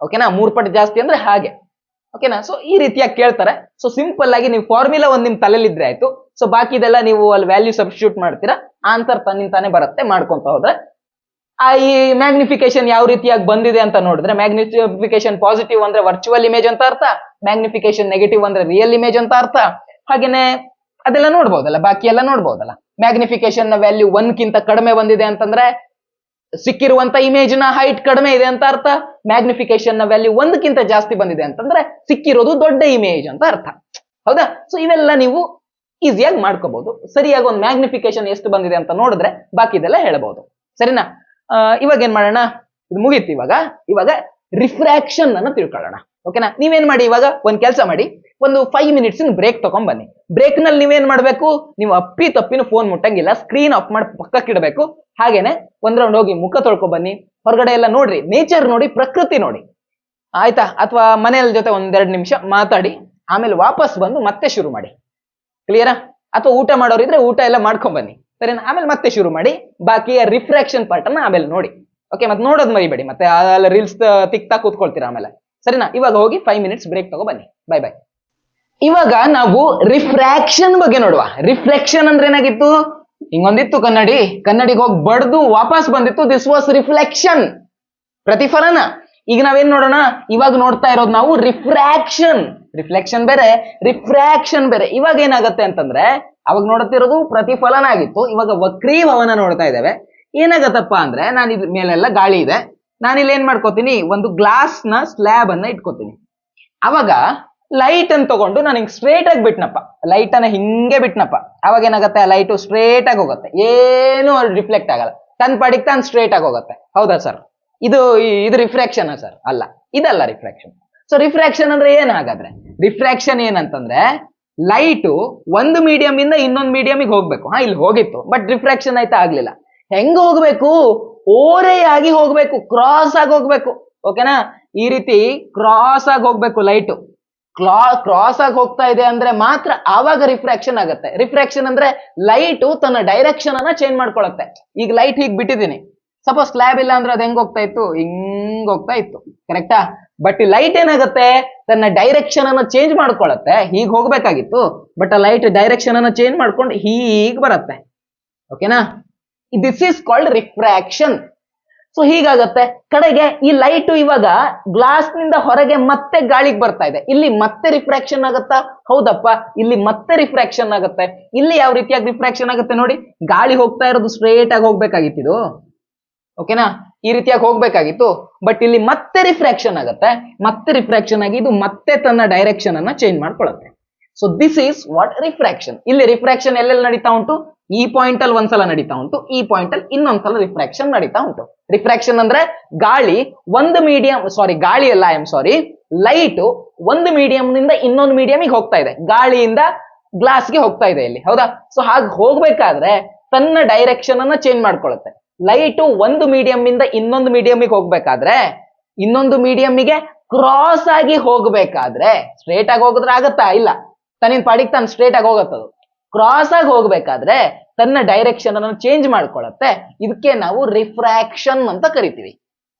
ಓಕೆನಾ? 3 ಪಟ್ಟು ಜಾಸ್ತಿ ಅಂದ್ರೆ ಹಾಗೆ. ಓಕೆನಾ? ಸೊ ಈ ರೀತಿಯಾಗಿ ಕೇಳ್ತಾರೆ. ಸೊ ಸಿಂಪಲ್ ಆಗಿ ನೀವು ಫಾರ್ಮುಲಾ ಒಂದ್ ನಿಮ್ ತಲೆಲಿದ್ರೆ ಆಯ್ತು. ಸೊ ಬಾಕಿ ಇದೆಲ್ಲ ನೀವು ಅಲ್ಲಿ ವ್ಯಾಲ್ಯೂ ಸಬ್ಸ್ಟಿಟ್ಯೂಟ್ ಮಾಡ್ತೀರಾ, ಆನ್ಸರ್ ತನ್ನಿಂತಾನೆ ಬರುತ್ತೆ ಮಾಡ್ಕೊಂತ ಹೋದ್ರೆ. ಈ ಮ್ಯಾಗ್ನಿಫಿಕೇಶನ್ ಯಾವ ರೀತಿಯಾಗಿ ಬಂದಿದೆ ಅಂತ ನೋಡಿದ್ರೆ, ಮ್ಯಾಗ್ನಿಫಿಕೇಶನ್ ಪಾಸಿಟಿವ್ ಅಂದ್ರೆ ವರ್ಚುವಲ್ ಇಮೇಜ್ ಅಂತ ಅರ್ಥ, ಮ್ಯಾಗ್ನಿಫಿಕೇಶನ್ ನೆಗೆಟಿವ್ ಅಂದ್ರೆ ರಿಯಲ್ ಇಮೇಜ್ ಅಂತ ಅರ್ಥ. ಹಾಗೇನೆ ಅದೆಲ್ಲ ನೋಡ್ಬೋದಲ್ಲ, ಬಾಕಿ ಎಲ್ಲ ನೋಡ್ಬೋದಲ್ಲ. ಮ್ಯಾಗ್ನಿಫಿಕೇಶನ್ ನ ವ್ಯಾಲ್ಯೂ 1 ಗಿಂತ ಕಡಿಮೆ ಬಂದಿದೆ ಅಂತಂದ್ರೆ ಸಿಕ್ಕಿರುವಂತ ಇಮೇಜ್ ನ ಹೈಟ್ ಕಡಿಮೆ ಇದೆ ಅಂತ ಅರ್ಥ. ಮ್ಯಾಗ್ನಿಫಿಕೇಶನ್ ನ ವ್ಯಾಲ್ಯೂ 1 ಗಿಂತ ಜಾಸ್ತಿ ಬಂದಿದೆ ಅಂತಂದ್ರೆ ಸಿಕ್ಕಿರೋದು ದೊಡ್ಡ ಇಮೇಜ್ ಅಂತ ಅರ್ಥ. ಹೌದಾ? ಸೊ ಇವೆಲ್ಲ ನೀವು ಈಸಿಯಾಗಿ ಮಾಡ್ಕೋಬಹುದು. ಸರಿಯಾಗಿ ಒಂದು ಮ್ಯಾಗ್ನಿಫಿಕೇಶನ್ ಎಷ್ಟು ಬಂದಿದೆ ಅಂತ ನೋಡಿದ್ರೆ ಬಾಕಿದೆಲ್ಲ ಹೇಳಬಹುದು. ಸರಿನಾ? ಇವಾಗ ಏನ್ ಮಾಡೋಣ, ಇದು ಮುಗೀತು. ಇವಾಗ ರಿಫ್ರಾಕ್ಷನ್ ಅನ್ನ ತಿಳ್ಕೊಳ್ಳೋಣ. ಓಕೆನಾ? ನೀವೇನ್ ಮಾಡಿ, ಇವಾಗ ಒಂದ್ ಕೆಲಸ ಮಾಡಿ, ಒಂದು 5 ಮಿನಿಟ್ಸ್ ಬ್ರೇಕ್ ತಗೊಂಡ್ ಬನ್ನಿ. ಬ್ರೇಕ್ ನಲ್ಲಿ ನೀವೇನ್ ಮಾಡ್ಬೇಕು, ನೀವು ಅಪ್ಪಿ ತಪ್ಪಿನ ಫೋನ್ ಮುಟ್ಟಂಗಿಲ್ಲ, ಸ್ಕ್ರೀನ್ ಆಫ್ ಮಾಡಿ ಪಕ್ಕಕ್ಕಿಡಬೇಕು. ಹಾಗೇನೆ ಒಂದ್ ರೌಂಡ್ ಹೋಗಿ ಮುಖ ತೊಳ್ಕೊ ಬನ್ನಿ, ಹೊರಗಡೆ ಎಲ್ಲ ನೋಡ್ರಿ, ನೇಚರ್ ನೋಡಿ, ಪ್ರಕೃತಿ ನೋಡಿ, ಆಯ್ತಾ? ಅಥವಾ ಮನೆಯ ಜೊತೆ 1-2 ನಿಮಿಷ ಮಾತಾಡಿ, ಆಮೇಲೆ ವಾಪಸ್ ಬಂದು ಮತ್ತೆ ಶುರು ಮಾಡಿ. ಕ್ಲಿಯರಾ? ಅಥವಾ ಊಟ ಮಾಡೋರಿದ್ರೆ ಊಟ ಎಲ್ಲ ಮಾಡ್ಕೊಂಡ್ ಬನ್ನಿ. ಸರಿನಾ? ಆಮೇಲೆ ಮತ್ತೆ ಶುರು ಮಾಡಿ. ಬಾಕಿ ರಿಫ್ರಾಕ್ಷನ್ ಪಾರ್ಟ್ ಅನ್ನ ಆಮೇಲೆ ನೋಡಿ. ಓಕೆ? ಮತ್ತೆ ನೋಡೋದ್ ಮರಿಬೇಡಿ, ಮತ್ತೆ ರೀಲ್ಸ್ ತಿಕ್ತಾ ಕೂತ್ಕೊಳ್ತೀರಾ ಆಮೇಲೆ. ಸರಿನಾ? ಇವಾಗ ಹೋಗಿ 5 ಮಿನಿಟ್ಸ್ ಬ್ರೇಕ್ ತಗೋ ಬನ್ನಿ. ಬೈ. ಇವಾಗ ನಾವು ರಿಫ್ರಾಕ್ಷನ್ ಬಗ್ಗೆ ನೋಡುವ. ರಿಫ್ಲೆಕ್ಷನ್ ಅಂದ್ರೆ ಏನಾಗಿತ್ತು, ಹಿಂಗೊಂದಿತ್ತು ಕನ್ನಡಿಗೆ ಹೋಗಿ ಬಡ್ದು ವಾಪಸ್ ಬಂದಿತ್ತು. ದಿಸ್ ವಾಸ್ ರಿಫ್ಲೆಕ್ಷನ್, ಪ್ರತಿಫಲನ. ಈಗ ನಾವೇನ್ ನೋಡೋಣ, ಇವಾಗ ನೋಡ್ತಾ ಇರೋದು ನಾವು ರಿಫ್ರಾಕ್ಷನ್. ರಿಫ್ಲೆಕ್ಷನ್ ಬೇರೆ, ರಿಫ್ರಾಕ್ಷನ್ ಬೇರೆ. ಇವಾಗ ಏನಾಗುತ್ತೆ ಅಂತಂದ್ರೆ, ಅವಾಗ ನೋಡುತ್ತಿರೋದು ಪ್ರತಿಫಲನ ಆಗಿತ್ತು, ಇವಾಗ ವಕ್ರೀಭವನ ನೋಡ್ತಾ ಇದ್ದೇವೆ. ಏನಾಗತ್ತಪ್ಪ ಅಂದ್ರೆ, ನಾನು ಇದ್ರ ಮೇಲೆಲ್ಲ ಗಾಳಿ ಇದೆ, ನಾನಿಲ್ಲಿ ಏನ್ ಮಾಡ್ಕೋತೀನಿ, ಒಂದು ಗ್ಲಾಸ್ ನ ಸ್ಲ್ಯಾಬ್ ಅನ್ನ ಇಟ್ಕೋತೀನಿ. ಅವಾಗ ಲೈಟ್ ಅನ್ನು ತಗೊಂಡು ನಾನು ಹಿಂಗ್ ಸ್ಟ್ರೇಟ್ ಆಗಿ ಬಿಟ್ನಪ್ಪ, ಲೈಟ್ ಅನ್ನ ಹಿಂಗೆ ಬಿಟ್ನಪ್ಪ, ಅವಾಗ ಏನಾಗುತ್ತೆ, ಆ ಲೈಟು ಸ್ಟ್ರೇಟ್ ಆಗಿ ಹೋಗುತ್ತೆ, ಏನು ರಿಫ್ಲೆಕ್ಟ್ ಆಗಲ್ಲ, ತನ್ನ ಪಾಡಿಗೆ ತಾನು ಸ್ಟ್ರೇಟ್ ಆಗಿ ಹೋಗುತ್ತೆ. ಹೌದಾ ಸರ್? ಇದು ರಿಫ್ರಾಕ್ಷನ್ ಸರ್? ಅಲ್ಲ, ಇದಲ್ಲ ರಿಫ್ರಾಕ್ಷನ್. ಸೊ ರಿಫ್ರಾಕ್ಷನ್ ಅಂದ್ರೆ ಏನ್ ಹಾಗಾದ್ರೆ? ರಿಫ್ರಾಕ್ಷನ್ ಏನಂತಂದ್ರೆ, ಲೈಟು ಒಂದು ಮೀಡಿಯಂ ಇಂದ ಇನ್ನೊಂದು ಮೀಡಿಯಂಗೆ ಹೋಗ್ಬೇಕು. ಇಲ್ಲಿ ಹೋಗಿತ್ತು, ಬಟ್ ರಿಫ್ರಾಕ್ಷನ್ ಆಯ್ತಾ ಆಗ್ಲಿಲ್ಲ. ಹೆಂಗ ಹೋಗ್ಬೇಕು? ಓರೆಯಾಗಿ ಹೋಗ್ಬೇಕು, ಕ್ರಾಸ್ ಆಗಿ ಹೋಗ್ಬೇಕು. ಓಕೆನಾ? ಈ ರೀತಿ ಕ್ರಾಸ್ ಆಗಿ ಹೋಗ್ಬೇಕು ಲೈಟು. ಕ್ರಾಸ್ ಆಗಿ ಹೋಗ್ತಾ ಇದೆ ಅಂದ್ರೆ ಮಾತ್ರ ಆವಾಗ ರಿಫ್ರಾಕ್ಷನ್ ಆಗುತ್ತೆ. ರಿಫ್ರಾಕ್ಷನ್ ಅಂದ್ರೆ ಲೈಟು ತನ್ನ ಡೈರೆಕ್ಷನ್ ಅನ್ನ ಚೇಂಜ್ ಮಾಡ್ಕೊಳತ್ತೆ. ಈಗ ಲೈಟ್ ಹೀಗ್ ಬಿಟ್ಟಿದ್ದೀನಿ, ಸಪೋಸ್ ಸ್ಲ್ಯಾಬ್ ಇಲ್ಲ ಅಂದ್ರೆ ಅದು ಹೆಂಗ್ ಹೋಗ್ತಾ ಇತ್ತು, ಹಿಂಗ್ ಹೋಗ್ತಾ ಇತ್ತು. ಕರೆಕ್ಟಾ? ಬಟ್ ಈ ಲೈಟ್ ಏನಾಗುತ್ತೆ, ತನ್ನ ಡೈರೆಕ್ಷನ್ ಅನ್ನ ಚೇಂಜ್ ಮಾಡ್ಕೊಳತ್ತೆ. ಹೀಗ್ ಹೋಗ್ಬೇಕಾಗಿತ್ತು, ಬಟ್ ಆ ಲೈಟ್ ಡೈರೆಕ್ಷನ್ ಅನ್ನ ಚೇಂಜ್ ಮಾಡ್ಕೊಂಡು ಹೀಗ್ ಬರುತ್ತೆ. ಓಕೆನಾ? This is called refraction. So ಹೀಗಾಗತ್ತೆ. ಕಡೆಗೆ ಈ ಲೈಟ್ ಇವಾಗ ಗ್ಲಾಸ್ ನಿಂದ ಹೊರಗೆ ಮತ್ತೆ ಗಾಳಿಗೆ ಬರ್ತಾ ಇದೆ, ಇಲ್ಲಿ ಮತ್ತೆ ರಿಫ್ರಾಕ್ಷನ್ ಆಗುತ್ತಾ? ಹೌದಪ್ಪ, ಇಲ್ಲಿ ಮತ್ತೆ ರಿಫ್ರಾಕ್ಷನ್ ಆಗುತ್ತೆ. ಇಲ್ಲಿ ಯಾವ ರೀತಿಯಾಗಿ ರಿಫ್ರಾಕ್ಷನ್ ಆಗುತ್ತೆ ನೋಡಿ, ಗಾಳಿ ಹೋಗ್ತಾ ಇರೋದು ಸ್ಟ್ರೇಟ್ ಆಗಿ ಹೋಗ್ಬೇಕಾಗಿತ್ತು ಇದು. ಓಕೆನಾ? ಈ ರೀತಿಯಾಗಿ ಹೋಗ್ಬೇಕಾಗಿತ್ತು, ಬಟ್ ಇಲ್ಲಿ ಮತ್ತೆ ರಿಫ್ರಾಕ್ಷನ್ ಆಗುತ್ತೆ. ಮತ್ತೆ ರಿಫ್ರಾಕ್ಷನ್ ಆಗಿ ಇದು ಮತ್ತೆ ತನ್ನ ಡೈರೆಕ್ಷನ್ ಅನ್ನ ಚೇಂಜ್ ಮಾಡ್ಕೊಳ್ಳುತ್ತೆ. So this is what refraction. ಇಲ್ಲಿ ರಿಫ್ರಾಕ್ಷನ್ ಎಲ್ಲೆಲ್ಲಿ ನಡೀತಾ ಉಂಟು? ಈ ಪಾಯಿಂಟ್ ಅಲ್ಲಿ ಒಂದ್ಸಲ ನಡೀತಾ ಉಂಟು, ಈ ಪಾಯಿಂಟ್ ಅಲ್ಲಿ ಇನ್ನೊಂದ್ಸಲ ರಿಫ್ರಾಕ್ಷನ್ ನಡೀತಾ ಉಂಟು. ರಿಫ್ರಾಕ್ಷನ್ ಅಂದ್ರೆ ಗಾಳಿ ಒಂದು ಮೀಡಿಯಂ, ಗಾಳಿ ಅಲ್ಲ, ಲೈಟ್ ಒಂದು ಮೀಡಿಯಂ ನಿಂದ ಇನ್ನೊಂದು ಮೀಡಿಯಂಗೆ ಹೋಗ್ತಾ ಇದೆ. ಗಾಳಿಯಿಂದ ಗ್ಲಾಸ್ಗೆ ಹೋಗ್ತಾ ಇದೆ ಇಲ್ಲಿ, ಹೌದಾ? ಸೊ ಹಾಗೆ ಹೋಗ್ಬೇಕಾದ್ರೆ ತನ್ನ ಡೈರೆಕ್ಷನ್ ಅನ್ನ ಚೇಂಜ್ ಮಾಡ್ಕೊಳ್ಳುತ್ತೆ. ಲೈಟು ಒಂದು ಮೀಡಿಯಂ ಇಂದ ಇನ್ನೊಂದು ಮೀಡಿಯಂಗೆ ಹೋಗ್ಬೇಕಾದ್ರೆ, ಇನ್ನೊಂದು ಮೀಡಿಯಂಗೆ ಕ್ರಾಸ್ ಆಗಿ ಹೋಗ್ಬೇಕಾದ್ರೆ, ಸ್ಟ್ರೇಟ್ ಆಗಿ ಹೋಗಿದ್ರೆ ಆಗತ್ತಾ? ಇಲ್ಲ, ತನ್ನಿನ ಪಾಡಿಗೆ ತಾನು ಸ್ಟ್ರೇಟ್ ಆಗಿ ಹೋಗತ್ತದು. ಕ್ರಾಸ್ ಆಗಿ ಹೋಗ್ಬೇಕಾದ್ರೆ ತನ್ನ ಡೈರೆಕ್ಷನ್ ಅನ್ನು ಚೇಂಜ್ ಮಾಡ್ಕೊಳ್ಳುತ್ತೆ. ಇದಕ್ಕೆ ನಾವು ರಿಫ್ರಾಕ್ಷನ್ ಅಂತ ಕರಿತೀವಿ,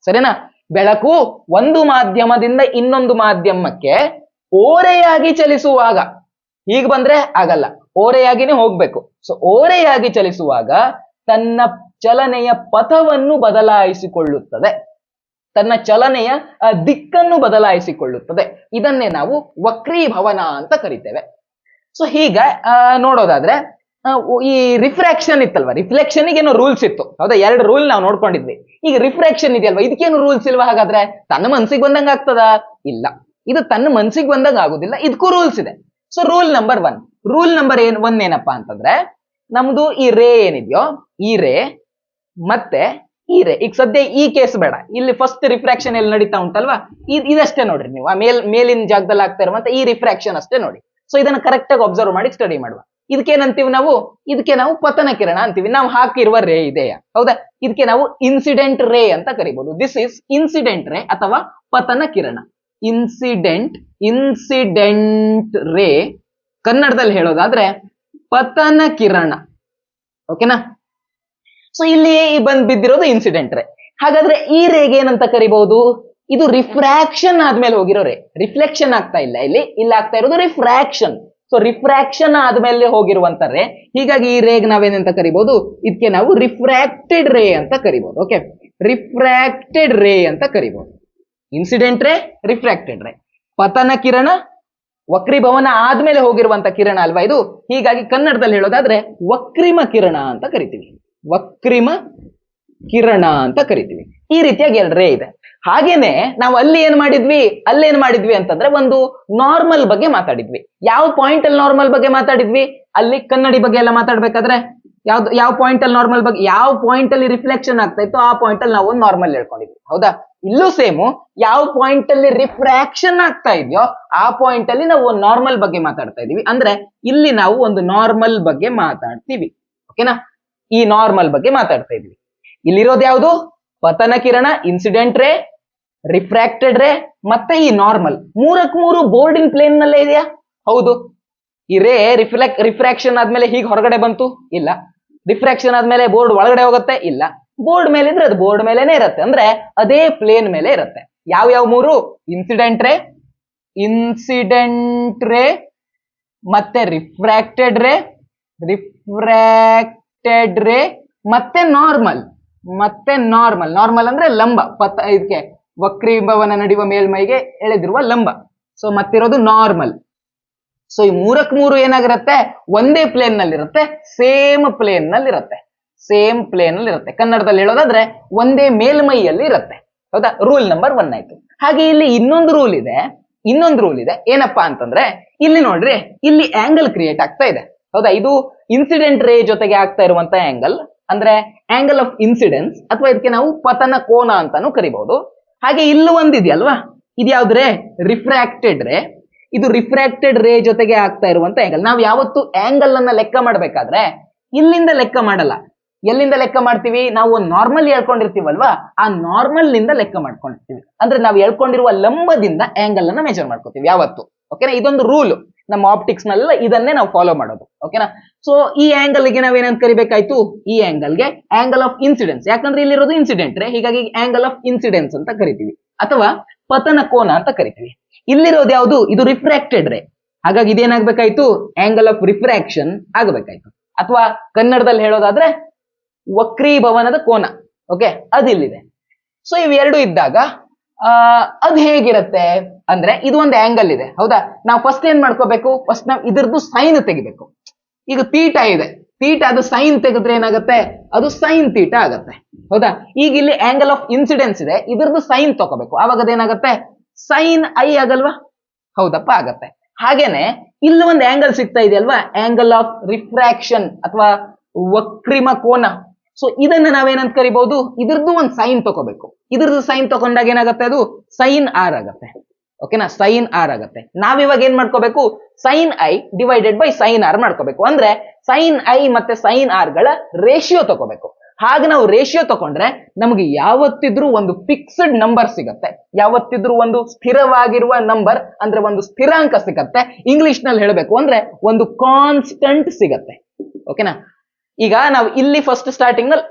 ಸರಿನಾ? ಬೆಳಕು ಒಂದು ಮಾಧ್ಯಮದಿಂದ ಇನ್ನೊಂದು ಮಾಧ್ಯಮಕ್ಕೆ ಓರೆಯಾಗಿ ಚಲಿಸುವಾಗ, ಹೀಗೆ ಬಂದ್ರೆ ಆಗಲ್ಲ, ಓರೆಯಾಗಿನೇ ಹೋಗ್ಬೇಕು. ಸೊ ಓರೆಯಾಗಿ ಚಲಿಸುವಾಗ ತನ್ನ ಚಲನೆಯ ಪಥವನ್ನು ಬದಲಾಯಿಸಿಕೊಳ್ಳುತ್ತದೆ, ತನ್ನ ಚಲನೆಯ ದಿಕ್ಕನ್ನು ಬದಲಾಯಿಸಿಕೊಳ್ಳುತ್ತದೆ. ಇದನ್ನೇ ನಾವು ವಕ್ರೀಭವನ ಅಂತ ಕರಿತೇವೆ. ಸೊ ಹೀಗ ನೋಡೋದಾದ್ರೆ ಈ ರಿಫ್ರಾಕ್ಷನ್ ಇತ್ತಲ್ವಾ, ರಿಫ್ಲೆಕ್ಷನ್ಗೆ ಏನೋ ರೂಲ್ಸ್ ಇತ್ತು, ಹೌದಾ? 2 ರೂಲ್ ನಾವು ನೋಡ್ಕೊಂಡಿದ್ವಿ. ಈಗ ರಿಫ್ರಾಕ್ಷನ್ ಇದೆಯಲ್ವಾ, ಇದಕ್ಕೇನು ರೂಲ್ಸ್ ಇಲ್ವಾ? ಹಾಗಾದ್ರೆ ತನ್ನ ಮನ್ಸಿಗೆ ಬಂದಂಗ ಆಗ್ತದ? ಇಲ್ಲ, ಇದು ತನ್ನ ಮನ್ಸಿಗೆ ಬಂದಂಗ ಆಗುದಿಲ್ಲ, ಇದಕ್ಕೂ ರೂಲ್ಸ್ ಇದೆ. So rule number 1, rule number 1 ಏನಪ್ಪಾ ಅಂತಂದ್ರೆ, ನಮ್ದು ಈ ರೇ ಏನಿದೆಯೋ, ಈ ರೇ ಮತ್ತೆ ಈ ರೇ, ಈಗ ಸದ್ಯ ಈ ಕೇಸ್ ಬೇಡ, ಇಲ್ಲಿ ಫಸ್ಟ್ ರಿಫ್ರಾಕ್ಷನ್ ಎಲ್ಲಿ ನಡೀತಾ ಉಂಟಲ್ವಾ, ಇದಷ್ಟೇ ನೋಡ್ರಿ ನೀವು, ಆ ಮೇಲಿನ ಜಾಗದಲ್ಲಿ ಆಗ್ತಾ ಇರುವಂತ ಈ ರಿಫ್ರಾಕ್ಷನ್ ಅಷ್ಟೇ ನೋಡಿ. ಸೊ ಇದನ್ನ ಕರೆಕ್ಟ್ ಆಗಿ ಅಬ್ಸರ್ವ್ ಮಾಡಿ ಸ್ಟಡಿ ಮಾಡುವ. ಇದಕ್ಕೇನಂತೀವಿ ನಾವು? ಇದಕ್ಕೆ ನಾವು ಪತನ ಕಿರಣ ಅಂತೀವಿ. ನಾವು ಹಾಕಿರುವ ರೇ ಇದೆಯಾ, ಹೌದಾ? ಇದಕ್ಕೆ ನಾವು ಇನ್ಸಿಡೆಂಟ್ ರೇ ಅಂತ ಕರಿಬಹುದು. ದಿಸ್ ಇಸ್ ಇನ್ಸಿಡೆಂಟ್ ರೇ ಅಥವಾ ಪತನ ಕಿರಣ. ಇನ್ಸಿಡೆಂಟ್ ರೇ, ಕನ್ನಡದಲ್ಲಿ ಹೇಳೋದಾದ್ರೆ ಪತನ ಕಿರಣ, ಓಕೆನಾ? ಸೊ ಇಲ್ಲಿ ಬಂದ್ ಬಿದ್ದಿರೋದು ಇನ್ಸಿಡೆಂಟ್ ರೇ. ಹಾಗಾದ್ರೆ ಈ ರೇಗೆ ಏನಂತ ಕರಿಬಹುದು? ಇದು ರಿಫ್ರಾಕ್ಷನ್ ಆದ್ಮೇಲೆ ಹೋಗಿರೋ ರೇ, ರಿಫ್ಲೆಕ್ಷನ್ ಆಗ್ತಾ ಇಲ್ಲ, ಇಲ್ಲಿ ಆಗ್ತಾ ಇರೋದು ರಿಫ್ರಾಕ್ಷನ್. ಸೊ ರಿಫ್ರಾಕ್ಷನ್ ಆದ್ಮೇಲೆ ಹೋಗಿರುವಂತ ರೇ, ಹೀಗಾಗಿ ಈ ರೇಗ್ ನಾವೇನಂತ ಕರಿಬಹುದು? ಇದಕ್ಕೆ ನಾವು ರಿಫ್ರಾಕ್ಟೆಡ್ ರೇ ಅಂತ ಕರಿಬಹುದು. ಓಕೆ, ರಿಫ್ರಾಕ್ಟೆಡ್ ರೇ ಅಂತ ಕರಿಬಹುದು. ಇನ್ಸಿಡೆಂಟ್ ರೇ, ರಿಫ್ರಾಕ್ಟೆಡ್ ರೇ. ಪತನ ಕಿರಣ ವಕ್ರೀಭವನ ಆದ್ಮೇಲೆ ಹೋಗಿರುವಂತ ಕಿರಣ ಅಲ್ವಾ ಇದು, ಹೀಗಾಗಿ ಕನ್ನಡದಲ್ಲಿ ಹೇಳೋದಾದ್ರೆ ವಕ್ರಿಮ ಕಿರಣ ಅಂತ ಕರಿತೀವಿ, ವಕ್ರಿಮ ಕಿರಣ ಅಂತ ಕರಿತೀವಿ. ಈ ರೀತಿಯಾಗಿ 2 ರೇ ಇದೆ. ಹಾಗೇನೆ ನಾವು ಅಲ್ಲೇನ್ ಮಾಡಿದ್ವಿ ಅಂತಂದ್ರೆ ಒಂದು ನಾರ್ಮಲ್ ಬಗ್ಗೆ ಮಾತಾಡಿದ್ವಿ. ಯಾವ ಪಾಯಿಂಟ್ ಅಲ್ಲಿ ನಾರ್ಮಲ್ ಬಗ್ಗೆ ಮಾತಾಡಿದ್ವಿ? ಅಲ್ಲಿ ಕನ್ನಡಿ ಬಗ್ಗೆ ಎಲ್ಲ ಮಾತಾಡ್ಬೇಕಾದ್ರೆ ಯಾವ ಪಾಯಿಂಟ್ ಅಲ್ಲಿ ನಾರ್ಮಲ್ ಬಗ್ಗೆ, ಯಾವ ಪಾಯಿಂಟ್ ಅಲ್ಲಿ ರಿಫ್ಲೆಕ್ಷನ್ ಆಗ್ತಾ ಇತ್ತು ಆ ಪಾಯಿಂಟ್ ಅಲ್ಲಿ ನಾವು ಒಂದು ನಾರ್ಮಲ್ ಹೇಳ್ಕೊಂಡಿದ್ವಿ, ಹೌದಾ? ಇಲ್ಲೂ ಸೇಮು, ಯಾವ ಪಾಯಿಂಟ್ ಅಲ್ಲಿ ರಿಫ್ರಾಕ್ಷನ್ ಆಗ್ತಾ ಇದೆಯೋ ಆ ಪಾಯಿಂಟ್ ಅಲ್ಲಿ ನಾವು ಒಂದು ನಾರ್ಮಲ್ ಬಗ್ಗೆ ಮಾತಾಡ್ತಾ ಇದೀವಿ. ಅಂದ್ರೆ ಇಲ್ಲಿ ನಾವು ಒಂದು ನಾರ್ಮಲ್ ಬಗ್ಗೆ ಮಾತಾಡ್ತೀವಿ, ಓಕೆನಾ? ಈ ನಾರ್ಮಲ್ ಬಗ್ಗೆ ಮಾತಾಡ್ತಾ ಇದೀವಿ. ಇಲ್ಲಿರೋದು ಯಾವುದು? ಪತನ ಕಿರಣ, ಇನ್ಸಿಡೆಂಟ್ ರೇ, ರಿಫ್ರಾಕ್ಟೆಡ್ ರೇ ಮತ್ತೆ ಈ ನಾರ್ಮಲ್. 3 ಬೋರ್ಡಿನ ಪ್ಲೇನ್ ನಲ್ಲೇ ಇದೆಯಾ? ಹೌದು. ಈ ರೇ ರಿಫ್ರಾಕ್ಷನ್ ಆದ್ಮೇಲೆ ಹೀಗೆ ಹೊರಗಡೆ ಬಂತು? ಇಲ್ಲ. ರಿಫ್ರಾಕ್ಷನ್ ಆದ್ಮೇಲೆ ಬೋರ್ಡ್ ಒಳಗಡೆ ಹೋಗುತ್ತೆ? ಇಲ್ಲ. ಬೋರ್ಡ್ ಮೇಲೆ ಇದ್ರೆ ಅದು ಬೋರ್ಡ್ ಮೇಲೆನೆ ಇರುತ್ತೆ, ಅಂದ್ರೆ ಅದೇ ಪ್ಲೇನ್ ಮೇಲೆ ಇರುತ್ತೆ. ಯಾವ 3? ಇನ್ಸಿಡೆಂಟ್ ರೇ ಮತ್ತೆ ರಿಫ್ರಾಕ್ಟೆಡ್ ರೇ ಮತ್ತೆ ನಾರ್ಮಲ್ ಅಂದ್ರೆ ಲಂಬ, ಇದಕ್ಕೆ ವಕ್ರೀಭವನ ನಡೆಯುವ ಮೇಲ್ಮೈಗೆ ಎಳೆದಿರುವ ಲಂಬ. So ಮತ್ತಿರೋದು normal. ಸೊ ಈ 3 ಏನಾಗಿರುತ್ತೆ? ಒಂದೇ ಪ್ಲೇನ್ ನಲ್ಲಿ ಇರುತ್ತೆ, ಸೇಮ್ ಪ್ಲೇನ್ ನಲ್ಲಿ ಇರುತ್ತೆ. ಕನ್ನಡದಲ್ಲಿ ಹೇಳೋದಾದ್ರೆ ಒಂದೇ ಮೇಲ್ಮೈಯಲ್ಲಿ ಇರುತ್ತೆ, ಹೌದಾ? ರೂಲ್ ನಂಬರ್ 1 ಆಯ್ತು. ಹಾಗೆ ಇಲ್ಲಿ ಇನ್ನೊಂದು ರೂಲ್ ಇದೆ, ಏನಪ್ಪಾ ಅಂತಂದ್ರೆ, ಇಲ್ಲಿ ನೋಡ್ರಿ, ಇಲ್ಲಿ ಆಂಗಲ್ ಕ್ರಿಯೇಟ್ ಆಗ್ತಾ ಇದೆ, ಹೌದಾ? ಇದು ಇನ್ಸಿಡೆಂಟ್ ರೇ ಜೊತೆಗೆ ಆಗ್ತಾ ಇರುವಂತ ಆಂಗಲ್, ಅಂದ್ರೆ ಆಂಗಲ್ ಆಫ್ ಇನ್ಸಿಡೆನ್ಸ್, ಅಥವಾ ಇದಕ್ಕೆ ನಾವು ಪತನ ಕೋನ ಅಂತಾನು ಕರಿಬಹುದು. ಹಾಗೆ ಇಲ್ಲೂ ಒಂದಿದೆಯಲ್ವಾ, ಇದು ಯಾವ್ದ್ರೆ? ರಿಫ್ರಾಕ್ಟೆಡ್ ರೇ. ಇದು ರಿಫ್ರಾಕ್ಟೆಡ್ ರೇ ಜೊತೆಗೆ ಆಗ್ತಾ ಇರುವಂತ ಆಂಗಲ್. ನಾವು ಯಾವತ್ತು ಆಂಗಲ್ ಅನ್ನ ಲೆಕ್ಕ ಮಾಡ್ಬೇಕಾದ್ರೆ ಇಲ್ಲಿಂದ ಲೆಕ್ಕ ಮಾಡಲ್ಲ. ಎಲ್ಲಿಂದ ಲೆಕ್ಕ ಮಾಡ್ತೀವಿ? ನಾವು ಒಂದು ನಾರ್ಮಲ್ ಹೇಳ್ಕೊಂಡಿರ್ತೀವಲ್ವಾ, ಆ ನಾರ್ಮಲ್ ನಿಂದ ಲೆಕ್ಕ ಮಾಡ್ಕೊಂಡಿರ್ತೀವಿ. ಅಂದ್ರೆ ನಾವು ಹೇಳ್ಕೊಂಡಿರುವ ಲಂಬದಿಂದ ಆಂಗಲ್ ಅನ್ನ ಮೆಜರ್ ಮಾಡ್ಕೋತೀವಿ ಯಾವತ್ತು, ಓಕೆನಾ? ಇದೊಂದು ರೂಲ್ ನಮ್ಮ ಆಪ್ಟಿಕ್ಸ್ ನಲ್ಲ, ಇದನ್ನೇ ನಾವು ಫಾಲೋ ಮಾಡೋದು, ಓಕೆನಾ? ಸೊ ಈ ಆಂಗಲ್ ಗೆ ನಾವೇನಂತ ಕರಿಬೇಕಾಯ್ತು? ಈ ಆಂಗಲ್ಗೆ ಆಂಗಲ್ ಆಫ್ ಇನ್ಸಿಡೆನ್ಸ್, ಯಾಕಂದ್ರೆ ಇಲ್ಲಿರೋದು ಇನ್ಸಿಡೆಂಟ್ ರೇ, ಹೀಗಾಗಿ ಆಂಗಲ್ ಆಫ್ ಇನ್ಸಿಡೆನ್ಸ್ ಅಂತ ಕರಿತೀವಿ, ಅಥವಾ ಪತನ ಕೋನ ಅಂತ ಕರಿತೀವಿ. ಇಲ್ಲಿರೋದು ಯಾವುದು? ಇದು ರಿಫ್ರಾಕ್ಟೆಡ್ ರೇ, ಹಾಗಾಗಿ ಇದೇನಾಗ್ಬೇಕಾಯ್ತು? ಆಂಗಲ್ ಆಫ್ ರಿಫ್ರಾಕ್ಷನ್ ಆಗಬೇಕಾಯ್ತು, ಅಥವಾ ಕನ್ನಡದಲ್ಲಿ ಹೇಳೋದಾದ್ರೆ ವಕ್ರೀಭವನದ ಕೋನ, ಓಕೆ? ಅದಿಲ್ಲಿದೆ. ಸೊ ಇವೆರಡು ಇದ್ದಾಗ ಅದು ಹೇಗಿರುತ್ತೆ ಅಂದ್ರೆ, ಇದು ಒಂದು ಆಂಗಲ್ ಇದೆ, ಹೌದಾ? ನಾವು ಫಸ್ಟ್ ಏನ್ ಮಾಡ್ಕೋಬೇಕು? ಫಸ್ಟ್ ನಾವು ಇದ್ರದ್ದು ಸೈನ್ ತೆಗಿಬೇಕು. ಈಗ ತೀಟಾ ಇದೆ, ಅದು ಸೈನ್ ತೆಗೆದ್ರೆ ಏನಾಗುತ್ತೆ? ಅದು ಸೈನ್ ತೀಟಾ ಆಗತ್ತೆ, ಹೌದಾ? ಈಗ ಇಲ್ಲಿ ಆಂಗಲ್ ಆಫ್ ಇನ್ಸಿಡೆನ್ಸ್ ಇದೆ, ಇದ್ರದ್ದು ಸೈನ್ ತಗೋಬೇಕು, ಆವಾಗ ಅದೇನಾಗತ್ತೆ? ಸೈನ್ ಐ ಆಗಲ್ವಾ? ಹೌದಪ್ಪ, ಆಗತ್ತೆ. ಹಾಗೇನೆ ಇಲ್ಲಿ ಒಂದು ಆಂಗಲ್ ಸಿಗ್ತಾ ಇದೆಯಲ್ವಾ, ಆಂಗಲ್ ಆಫ್ ರಿಫ್ರಾಕ್ಷನ್ ಅಥವಾ ವಕ್ರಿಮ ಕೋನ. ಸೊ ಇದನ್ನ ನಾವೇನಂತ ಕರಿಬಹುದು? ಇದ್ರದ್ದು ಒಂದು ಸೈನ್ ತಗೋಬೇಕು. ಇದ್ರದ್ದು ಸೈನ್ ತಗೊಂಡಾಗ ಏನಾಗುತ್ತೆ? ಅದು ಸೈನ್ ಆರ್ ಆಗತ್ತೆ, ಓಕೆನಾ, ಸೈನ್ ಆರ್ ಆಗುತ್ತೆ. ನಾವಿವಾಗ ಏನ್ ಮಾಡ್ಕೋಬೇಕು, sine I divided by sine R ಮಾಡ್ಕೋಬೇಕು. ಅಂದ್ರೆ ಸೈನ್ ಐ ಮತ್ತೆ ಸೈನ್ ಆರ್ ಗಳ ರೇಷಿಯೋ ತಗೋಬೇಕು. ಹಾಗೆ ನಾವು ರೇಷಿಯೋ ತಗೊಂಡ್ರೆ ನಮಗೆ ಯಾವತ್ತಿದ್ರೂ ಒಂದು ಫಿಕ್ಸ್ಡ್ ನಂಬರ್ ಸಿಗತ್ತೆ, ಯಾವತ್ತಿದ್ರೂ ಒಂದು ಸ್ಥಿರವಾಗಿರುವ ನಂಬರ್ ಅಂದ್ರೆ ಒಂದು ಸ್ಥಿರಾಂಕ ಸಿಗತ್ತೆ. ಇಂಗ್ಲಿಷ್ ನಲ್ಲಿ ಹೇಳಬೇಕು ಅಂದ್ರೆ ಒಂದು ಕಾನ್ಸ್ಟಂಟ್ ಸಿಗತ್ತೆ. ಓಕೆನಾ, ಈಗ ನಾವು ಇಲ್ಲಿ ಫಸ್ಟ್ ಸ್ಟಾರ್ಟಿಂಗ್ ನಲ್ಲಿ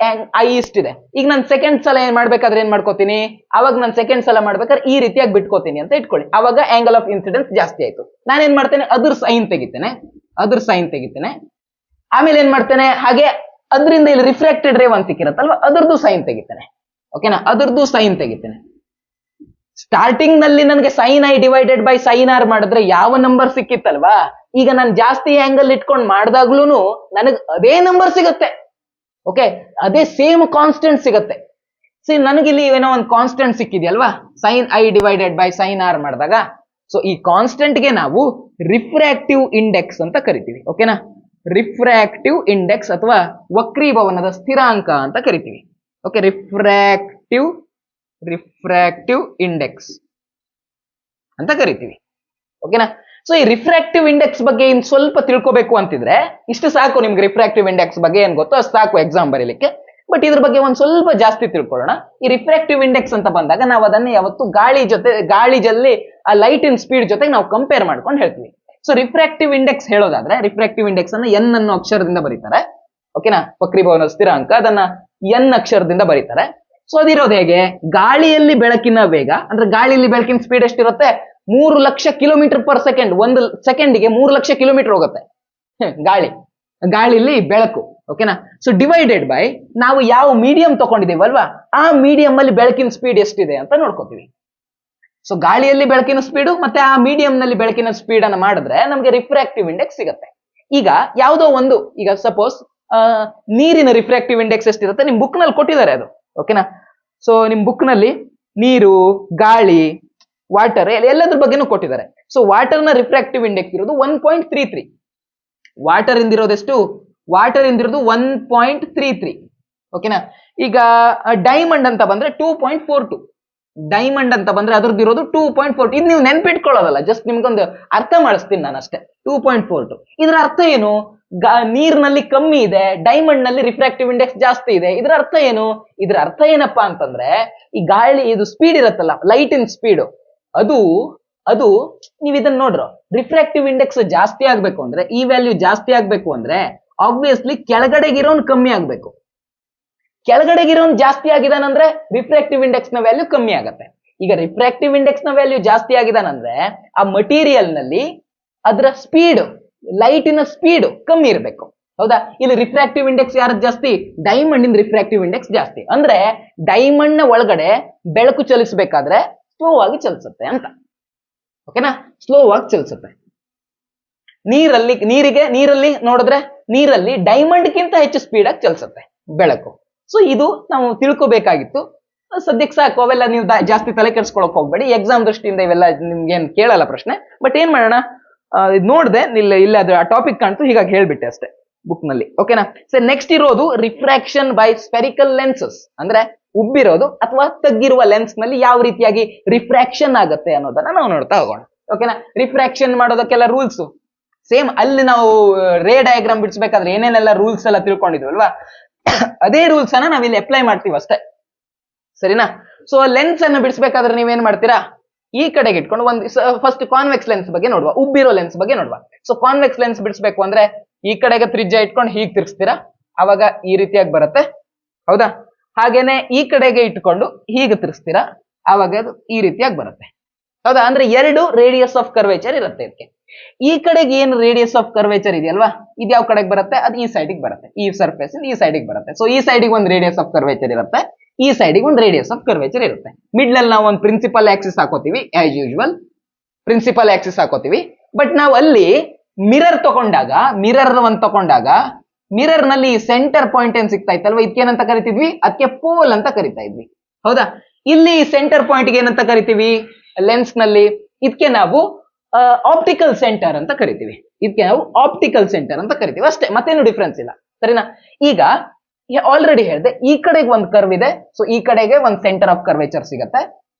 ಐ ಇಷ್ಟಿದೆ. ಈಗ ನಾನು ಸೆಕೆಂಡ್ ಸಲ ಏನ್ ಮಾಡ್ಬೇಕಾದ್ರೆ ಏನ್ ಮಾಡ್ಕೋತೀನಿ, ಅವಾಗ ನಾನು ಸೆಕೆಂಡ್ ಸಲ ಮಾಡ್ಬೇಕಾದ್ರೆ ಈ ರೀತಿಯಾಗಿ ಬಿಟ್ಕೋತೀನಿ ಅಂತ ಇಟ್ಕೊಳ್ಳಿ. ಅವಾಗ ಆಂಗಲ್ ಆಫ್ ಇನ್ಸಿಡೆನ್ಸ್ ಜಾಸ್ತಿ ಆಯ್ತು. ನಾನೇನ್ ಮಾಡ್ತೇನೆ, ಅದ್ರ ಸೈನ್ ತೆಗಿತೇನೆ. ಆಮೇಲೆ ಏನ್ ಮಾಡ್ತೇನೆ, ಹಾಗೆ ಅದರಿಂದ ಇಲ್ಲಿ ರಿಫ್ರಾಕ್ಟೆಡ್ ರೇ ಒಂದ್ ಸಿಕ್ಕಿರತ್ತಲ್ವಾ, ಅದರದ್ದು ಸೈನ್ ತೆಗಿತೇನೆ. ಓಕೆನಾ, ಅದರದ್ದು ಸೈನ್ ತೆಗಿತೇನೆ. ಸ್ಟಾರ್ಟಿಂಗ್ ನಲ್ಲಿ ನನಗೆ sine I divided by sine R ಮಾಡಿದ್ರೆ ಯಾವ ನಂಬರ್ ಸಿಕ್ಕಿತ್ತಲ್ವಾ, ಈಗ ನಾನು ಜಾಸ್ತಿ ಆಂಗಲ್ ಇಟ್ಕೊಂಡು ಮಾಡಿದಾಗ್ಲೂ ನನಗೆ ಅದೇ ನಂಬರ್ ಸಿಗುತ್ತೆ. ಓಕೆ, ಅದೇ ಸೇಮ್ ಕಾನ್ಸ್ಟೆಂಟ್ ಸಿಗುತ್ತೆ. ನನಗಿಲ್ಲಿ ಏನೋ ಒಂದು ಕಾನ್ಸ್ಟೆಂಟ್ ಸಿಕ್ಕಿದೆಯಲ್ವಾ, sine I divided by sine r ಮಾಡಿದಾಗ. ಸೊ ಈ ಕಾನ್ಸ್ಟೆಂಟ್ ಗೆ ನಾವು ರಿಫ್ರಾಕ್ಟಿವ್ ಇಂಡೆಕ್ಸ್ ಅಂತ ಕರಿತೀವಿ. ಓಕೆನಾ, ರಿಫ್ರಾಕ್ಟಿವ್ ಇಂಡೆಕ್ಸ್ ಅಥವಾ ವಕ್ರೀಭವನದ ಸ್ಥಿರಾಂಕ ಅಂತ ಕರಿತೀವಿ. ಓಕೆ, ರಿಫ್ರಾಕ್ಟಿವ್ ಇಂಡೆಕ್ಸ್ ಅಂತ ಕರಿತೀವಿ. ಓಕೆನಾ, ಸೊ ಈ ರಿಫ್ರಾಕ್ಟಿವ್ ಇಂಡೆಕ್ಸ್ ಬಗ್ಗೆ ಇನ್ ಸ್ವಲ್ಪ ತಿಳ್ಕೋಬೇಕು ಅಂತಿದ್ರೆ ಇಷ್ಟು ಸಾಕು ನಿಮ್ಗೆ. ರಿಫ್ರಾಕ್ಟಿವ್ ಇಂಡೆಕ್ಸ್ ಬಗ್ಗೆ ಏನ್ ಗೊತ್ತೋ ಅಷ್ಟು ಸಾಕು ಎಕ್ಸಾಮ್ ಬರೀಲಿಕ್ಕೆ. ಬಟ್ ಇದ್ರ ಬಗ್ಗೆ ಒಂದ್ ಸ್ವಲ್ಪ ಜಾಸ್ತಿ ತಿಳ್ಕೊಳ್ಳೋಣ. ಈ ರಿಫ್ರಾಕ್ಟಿವ್ ಇಂಡೆಕ್ಸ್ ಅಂತ ಬಂದಾಗ ನಾವು ಅದನ್ನ ಯಾವತ್ತು ಗಾಳಿಜಲ್ಲಿ ಆ ಲೈಟ್ ಇನ್ ಸ್ಪೀಡ್ ಜೊತೆಗೆ ನಾವು ಕಂಪೇರ್ ಮಾಡ್ಕೊಂಡು ಹೇಳ್ತೀವಿ. ಸೊ ರಿಫ್ರಾಕ್ಟಿವ್ ಇಂಡೆಕ್ಸ್ ಹೇಳೋದಾದ್ರೆ, ರಿಫ್ರಾಕ್ಟಿವ್ ಇಂಡೆಕ್ಸ್ ಅನ್ನ ಎನ್ ಅನ್ನೋ ಅಕ್ಷರದಿಂದ ಬರೀತಾರೆ. ಓಕೆನಾ, ವಕ್ರೀಭವನ ಸ್ಥಿರಾಂಕ ಅದನ್ನ ಎನ್ ಅಕ್ಷರದಿಂದ ಬರೀತಾರೆ. ಸೊ ಅದಿರೋದು ಹೇಗೆ, ಗಾಳಿಯಲ್ಲಿ ಬೆಳಕಿನ ವೇಗ ಅಂದ್ರೆ ಗಾಳಿಯಲ್ಲಿ ಬೆಳಕಿನ ಸ್ಪೀಡ್ ಎಷ್ಟಿರುತ್ತೆ, 3 ಲಕ್ಷ ಕಿಲೋಮೀಟರ್ ಪರ್ ಸೆಕೆಂಡ್. ಒಂದು ಸೆಕೆಂಡ್ಗೆ 3 ಲಕ್ಷ ಕಿಲೋಮೀಟರ್ ಹೋಗುತ್ತೆ ಗಾಳಿಲಿ ಬೆಳಕು. ಓಕೆನಾ, ಸೊ ಡಿವೈಡೆಡ್ ಬೈ ನಾವು ಯಾವ ಮೀಡಿಯಂ ತಗೊಂಡಿದೀವಲ್ವಾ, ಆ ಮೀಡಿಯಂ ಅಲ್ಲಿ ಬೆಳಕಿನ ಸ್ಪೀಡ್ ಎಷ್ಟಿದೆ ಅಂತ ನೋಡ್ಕೋತೀವಿ. ಸೊ ಗಾಳಿಯಲ್ಲಿ ಬೆಳಕಿನ ಸ್ಪೀಡು ಮತ್ತೆ ಆ ಮೀಡಿಯಂ ನಲ್ಲಿ ಬೆಳಕಿನ ಸ್ಪೀಡ್ ಅನ್ನು ಮಾಡಿದ್ರೆ ನಮಗೆ ರಿಫ್ರಾಕ್ಟಿವ್ ಇಂಡೆಕ್ಸ್ ಸಿಗುತ್ತೆ. ಈಗ ಯಾವುದೋ ಒಂದು, ಈಗ ಸಪೋಸ್ ನೀರಿನ ರಿಫ್ರಾಕ್ಟಿವ್ ಇಂಡೆಕ್ಸ್ ಎಷ್ಟಿರುತ್ತೆ ನಿಮ್ ಬುಕ್ ನಲ್ಲಿ ಕೊಟ್ಟಿದ್ದಾರೆ ಅದು. ಓಕೆನಾ, ಸೊ ನಿಮ್ ಬುಕ್ ನಲ್ಲಿ ನೀರು, ಗಾಳಿ, ವಾಟರ್ ಎಲ್ಲದ್ರ ಬಗ್ಗೆನೂ ಕೊಟ್ಟಿದ್ದಾರೆ. ಸೊ ವಾಟರ್ ನ ರಿಫ್ರಾಕ್ಟಿವ್ ಇಂಡೆಕ್ಸ್ ಇರೋದು 1.33. ವಾಟರ್ ಇಂದಿರೋದೆಷ್ಟು, ವಾಟರ್ ಇಂದಿರೋದು 1.33. ಓಕೆನಾ, ಈಗ ಡೈಮಂಡ್ ಅಂತ ಬಂದ್ರೆ 2.42. ಡೈಮಂಡ್ ಅಂತ ಬಂದ್ರೆ ಅದ್ರದ್ದು ಇರೋದು 2.42. ಇದು ನೀವು ನೆನ್ಪಿಟ್ಕೊಳ್ಳೋದಲ್ಲ, ಜಸ್ಟ್ ನಿಮ್ಗೊಂದು ಅರ್ಥ ಮಾಡಿಸ್ತೀನಿ ನಾನು ಅಷ್ಟೇ. 2.42 ಇದರ ಅರ್ಥ ಏನು, ನೀರಿನಲ್ಲಿ ಕಮ್ಮಿ ಇದೆ, ಡೈಮಂಡ್ ನಲ್ಲಿ ರಿಫ್ರಾಕ್ಟಿವ್ ಇಂಡೆಕ್ಸ್ ಜಾಸ್ತಿ ಇದೆ. ಇದರ ಅರ್ಥ ಏನು, ಇದರ ಅರ್ಥ ಏನಪ್ಪಾ ಅಂತಂದ್ರೆ ಈ ಗಾಳಿ ಇದು ಸ್ಪೀಡ್ ಇರತ್ತಲ್ಲ, ಲೈಟ್ ಇನ್ ಸ್ಪೀಡ್, ಅದು ನೀವು ಇದನ್ನ ನೋಡ್ರು, ರಿಫ್ರಾಕ್ಟಿವ್ ಇಂಡೆಕ್ಸ್ ಜಾಸ್ತಿ ಆಗ್ಬೇಕು ಅಂದ್ರೆ, ಈ ವ್ಯಾಲ್ಯೂ ಜಾಸ್ತಿ ಆಗ್ಬೇಕು ಅಂದ್ರೆ ಆಬ್ವಿಯಸ್ಲಿ ಕೆಳಗಡೆಗಿರೋನ್ ಕಮ್ಮಿ ಆಗ್ಬೇಕು. ಕೆಳಗಡೆಗಿರೋನ್ ಜಾಸ್ತಿ ಆಗಿದಾನಂದ್ರೆ ರಿಫ್ರಾಕ್ಟಿವ್ ಇಂಡೆಕ್ಸ್ ನ ವ್ಯಾಲ್ಯೂ ಕಮ್ಮಿ ಆಗತ್ತೆ. ಈಗ ರಿಫ್ರಾಕ್ಟಿವ್ ಇಂಡೆಕ್ಸ್ ನ ವ್ಯಾಲ್ಯೂ ಜಾಸ್ತಿ ಆಗಿದಾನಂದ್ರೆ ಆ ಮಟೀರಿಯಲ್ ನಲ್ಲಿ ಅದರ ಸ್ಪೀಡ್, ಲೈಟಿನ ಸ್ಪೀಡ್ ಕಮ್ಮಿ ಇರಬೇಕು. ಹೌದಾ, ಇಲ್ಲಿ ರಿಫ್ರಾಕ್ಟಿವ್ ಇಂಡೆಕ್ಸ್ ಯಾರದ್ದು ಜಾಸ್ತಿ, ಡೈಮಂಡ್ ಇನ್ ರಿಫ್ರಾಕ್ಟಿವ್ ಇಂಡೆಕ್ಸ್ ಜಾಸ್ತಿ. ಅಂದ್ರೆ ಡೈಮಂಡ್ ನ ಒಳಗಡೆ ಬೆಳಕು ಚಲಿಸಬೇಕಾದ್ರೆ ಸ್ಲೋ ಆಗಿ ಚಲಿಸುತ್ತೆ ಅಂತ. ಓಕೆನಾ, ಸ್ಲೋ ಆಗಿ ಚಲಿಸುತ್ತೆ. ನೀರಲ್ಲಿ ನೋಡಿದ್ರೆ ನೀರಲ್ಲಿ ಡೈಮಂಡ್ ಗಿಂತ ಹೆಚ್ಚು ಸ್ಪೀಡ್ ಆಗಿ ಚಲಿಸುತ್ತೆ ಬೆಳಕು. ಸೊ ಇದು ನಾವು ತಿಳ್ಕೊಬೇಕಾಗಿತ್ತು. ಸದ್ಯಕ್ಕೆ ಸಾಕು, ಅವೆಲ್ಲ ನೀವು ಜಾಸ್ತಿ ತಲೆ ಕೆಡಿಸ್ಕೊಳಕ್ ಹೋಗ್ಬೇಡಿ. ಎಕ್ಸಾಮ್ ದೃಷ್ಟಿಯಿಂದ ಇವೆಲ್ಲ ನಿಮ್ಗೆ ಏನ್ ಕೇಳಲ್ಲ ಪ್ರಶ್ನೆ. ಬಟ್ ಏನ್ ಮಾಡೋಣ, ನೋಡ್ದೆ ಇಲ್ಲ ಅದು ಆ ಟಾಪಿಕ್ ಕಾಣ್ತು, ಹೀಗಾಗಿ ಹೇಳ್ಬಿಟ್ಟೆ ಅಷ್ಟೇ ಬುಕ್ ನಲ್ಲಿ. ಓಕೆನಾ, ಸರ್ ನೆಕ್ಸ್ಟ್ ಇರೋದು ರಿಫ್ರಾಕ್ಷನ್ ಬೈ ಸ್ಪೆರಿಕಲ್ ಲೆನ್ಸಸ್. ಅಂದ್ರೆ ಉಬ್ಬಿರೋದು ಅಥವಾ ತಗ್ಗಿರುವ ಲೆನ್ಸ್ ನಲ್ಲಿ ಯಾವ ರೀತಿಯಾಗಿ ರಿಫ್ರಾಕ್ಷನ್ ಆಗುತ್ತೆ ಅನ್ನೋದನ್ನ ನಾವು ನೋಡ್ತಾ ಹೋಗೋಣ. ಓಕೆನಾ, ರಿಫ್ರಾಕ್ಷನ್ ಮಾಡೋದಕ್ಕೆಲ್ಲ ರೂಲ್ಸ್ ಸೇಮ್. ಅಲ್ಲಿ ನಾವು ರೇ ಡಯಾಗ್ರಾಮ್ ಬಿಡಿಸ್ಬೇಕಾದ್ರೆ ಏನೇನೆಲ್ಲ ರೂಲ್ಸ್ ಎಲ್ಲ ತಿಳ್ಕೊಂಡಿದ್ವಲ್ವಾ, ಅದೇ ರೂಲ್ಸ್ ಅನ್ನ ನಾವಿಲ್ಲಿ ಅಪ್ಲೈ ಮಾಡ್ತೀವಿ ಅಷ್ಟೇ, ಸರಿನಾ. ಸೊ ಲೆನ್ಸ್ ಅನ್ನು ಬಿಡಿಸ್ಬೇಕಾದ್ರೆ ನೀವೇನ್ ಮಾಡ್ತೀರಾ, ಈ ಕಡೆಗೆ ಇಟ್ಕೊಂಡು ಒಂದು ಫಸ್ಟ್ ಕಾನ್ವೆಕ್ಸ್ ಲೆನ್ಸ್ ಬಗ್ಗೆ ನೋಡುವ, ಉಬ್ಬಿರೋ ಲೆನ್ಸ್ ಬಗ್ಗೆ ನೋಡುವ. ಸೊ ಕಾನ್ವೆಕ್ಸ್ ಲೆನ್ಸ್ ಬಿಡಿಸ್ಬೇಕು ಅಂದ್ರೆ ಈ ಕಡೆಗೆ ತ್ರಿಜ್ಯ ಇಟ್ಕೊಂಡು ಹೀಗೆ ತಿರ್ಸ್ತೀರಾ, ಅವಾಗ ಈ ರೀತಿಯಾಗಿ ಬರುತ್ತೆ. ಹೌದಾ, ಹಾಗೇನೆ ಈ ಕಡೆಗೆ ಇಟ್ಕೊಂಡು ಹೀಗೆ ತಿರ್ಸ್ತೀರಾ, ಆವಾಗ ಅದು ಈ ರೀತಿಯಾಗಿ ಬರುತ್ತೆ. ಹೌದಾ, ಅಂದ್ರೆ 2 ರೇಡಿಯಸ್ ಆಫ್ ಕರ್ವೇಚರ್ ಇರುತ್ತೆ ಇದಕ್ಕೆ. ಈ ಕಡೆಗೆ ಏನು ರೇಡಿಯಸ್ ಆಫ್ ಕರ್ವೇಚರ್ ಇದೆಯಲ್ವಾ, ಇದು ಯಾವ ಕಡೆಗೆ ಬರುತ್ತೆ, ಅದು ಈ ಸೈಡಿಗೆ ಬರುತ್ತೆ, ಈ ಸರ್ಫೇಸ್ ಈ ಸೈಡಿಗೆ ಬರುತ್ತೆ. ಸೊ ಈ ಸೈಡಿಗೆ ಒಂದು ರೇಡಿಯಸ್ ಆಫ್ ಕರ್ವೇಚರ್ ಇರುತ್ತೆ, ಈ ಸೈಡಿಗೆ ಒಂದು ರೇಡಿಯಸ್ ಆಫ್ ಕರ್ವೇಚರ್ ಇರುತ್ತೆ. ಮಿಡ್ಲ್ ಅಲ್ಲಿ ನಾವು ಒಂದು ಪ್ರಿನ್ಸಿಪಲ್ ಆಕ್ಸಿಸ್ ಹಾಕೋತೀವಿ, ಆಸ್ ಯೂಶುವಲ್ ಪ್ರಿನ್ಸಿಪಲ್ ಆಕ್ಸಿಸ್ ಹಾಕೋತೀವಿ. ಬಟ್ ನಾವು ಅಲ್ಲಿ ಮಿರರ್ ತಗೊಂಡಾಗ ಮಿರರ್ ನಲ್ಲಿ ಸೆಂಟರ್ ಪಾಯಿಂಟ್ ಏನ್ ಸಿಗ್ತಾ ಇತ್ತಲ್ವಾ, ಇದಕ್ಕೇನಂತ ಕರಿತಿದ್ವಿ, ಅದಕ್ಕೆ ಪೋಲ್ ಅಂತ ಕರಿತಾ ಇದ್ವಿ. ಹೌದಾ, ಇಲ್ಲಿ ಸೆಂಟರ್ ಪಾಯಿಂಟ್ ಏನಂತ ಕರಿತೀವಿ ಲೆನ್ಸ್ ನಲ್ಲಿ, ಇದಕ್ಕೆ ನಾವು ಆಪ್ಟಿಕಲ್ ಸೆಂಟರ್ ಅಂತ ಕರಿತೀವಿ. ಅಷ್ಟೇ, ಮತ್ತೇನು ಡಿಫ್ರೆನ್ಸ್ ಇಲ್ಲ, ಸರಿನಾ. ಈಗ ಆಲ್ರೆಡಿ ಹೇಳಿದೆ, ಈ ಕಡೆಗೆ ಒಂದು ಕರ್ವ್ ಇದೆ, ಸೊ ಈ ಕಡೆಗೆ ಒಂದು ಸೆಂಟರ್ ಆಫ್ ಕರ್ವೇಚರ್ ಸಿಗತ್ತೆ.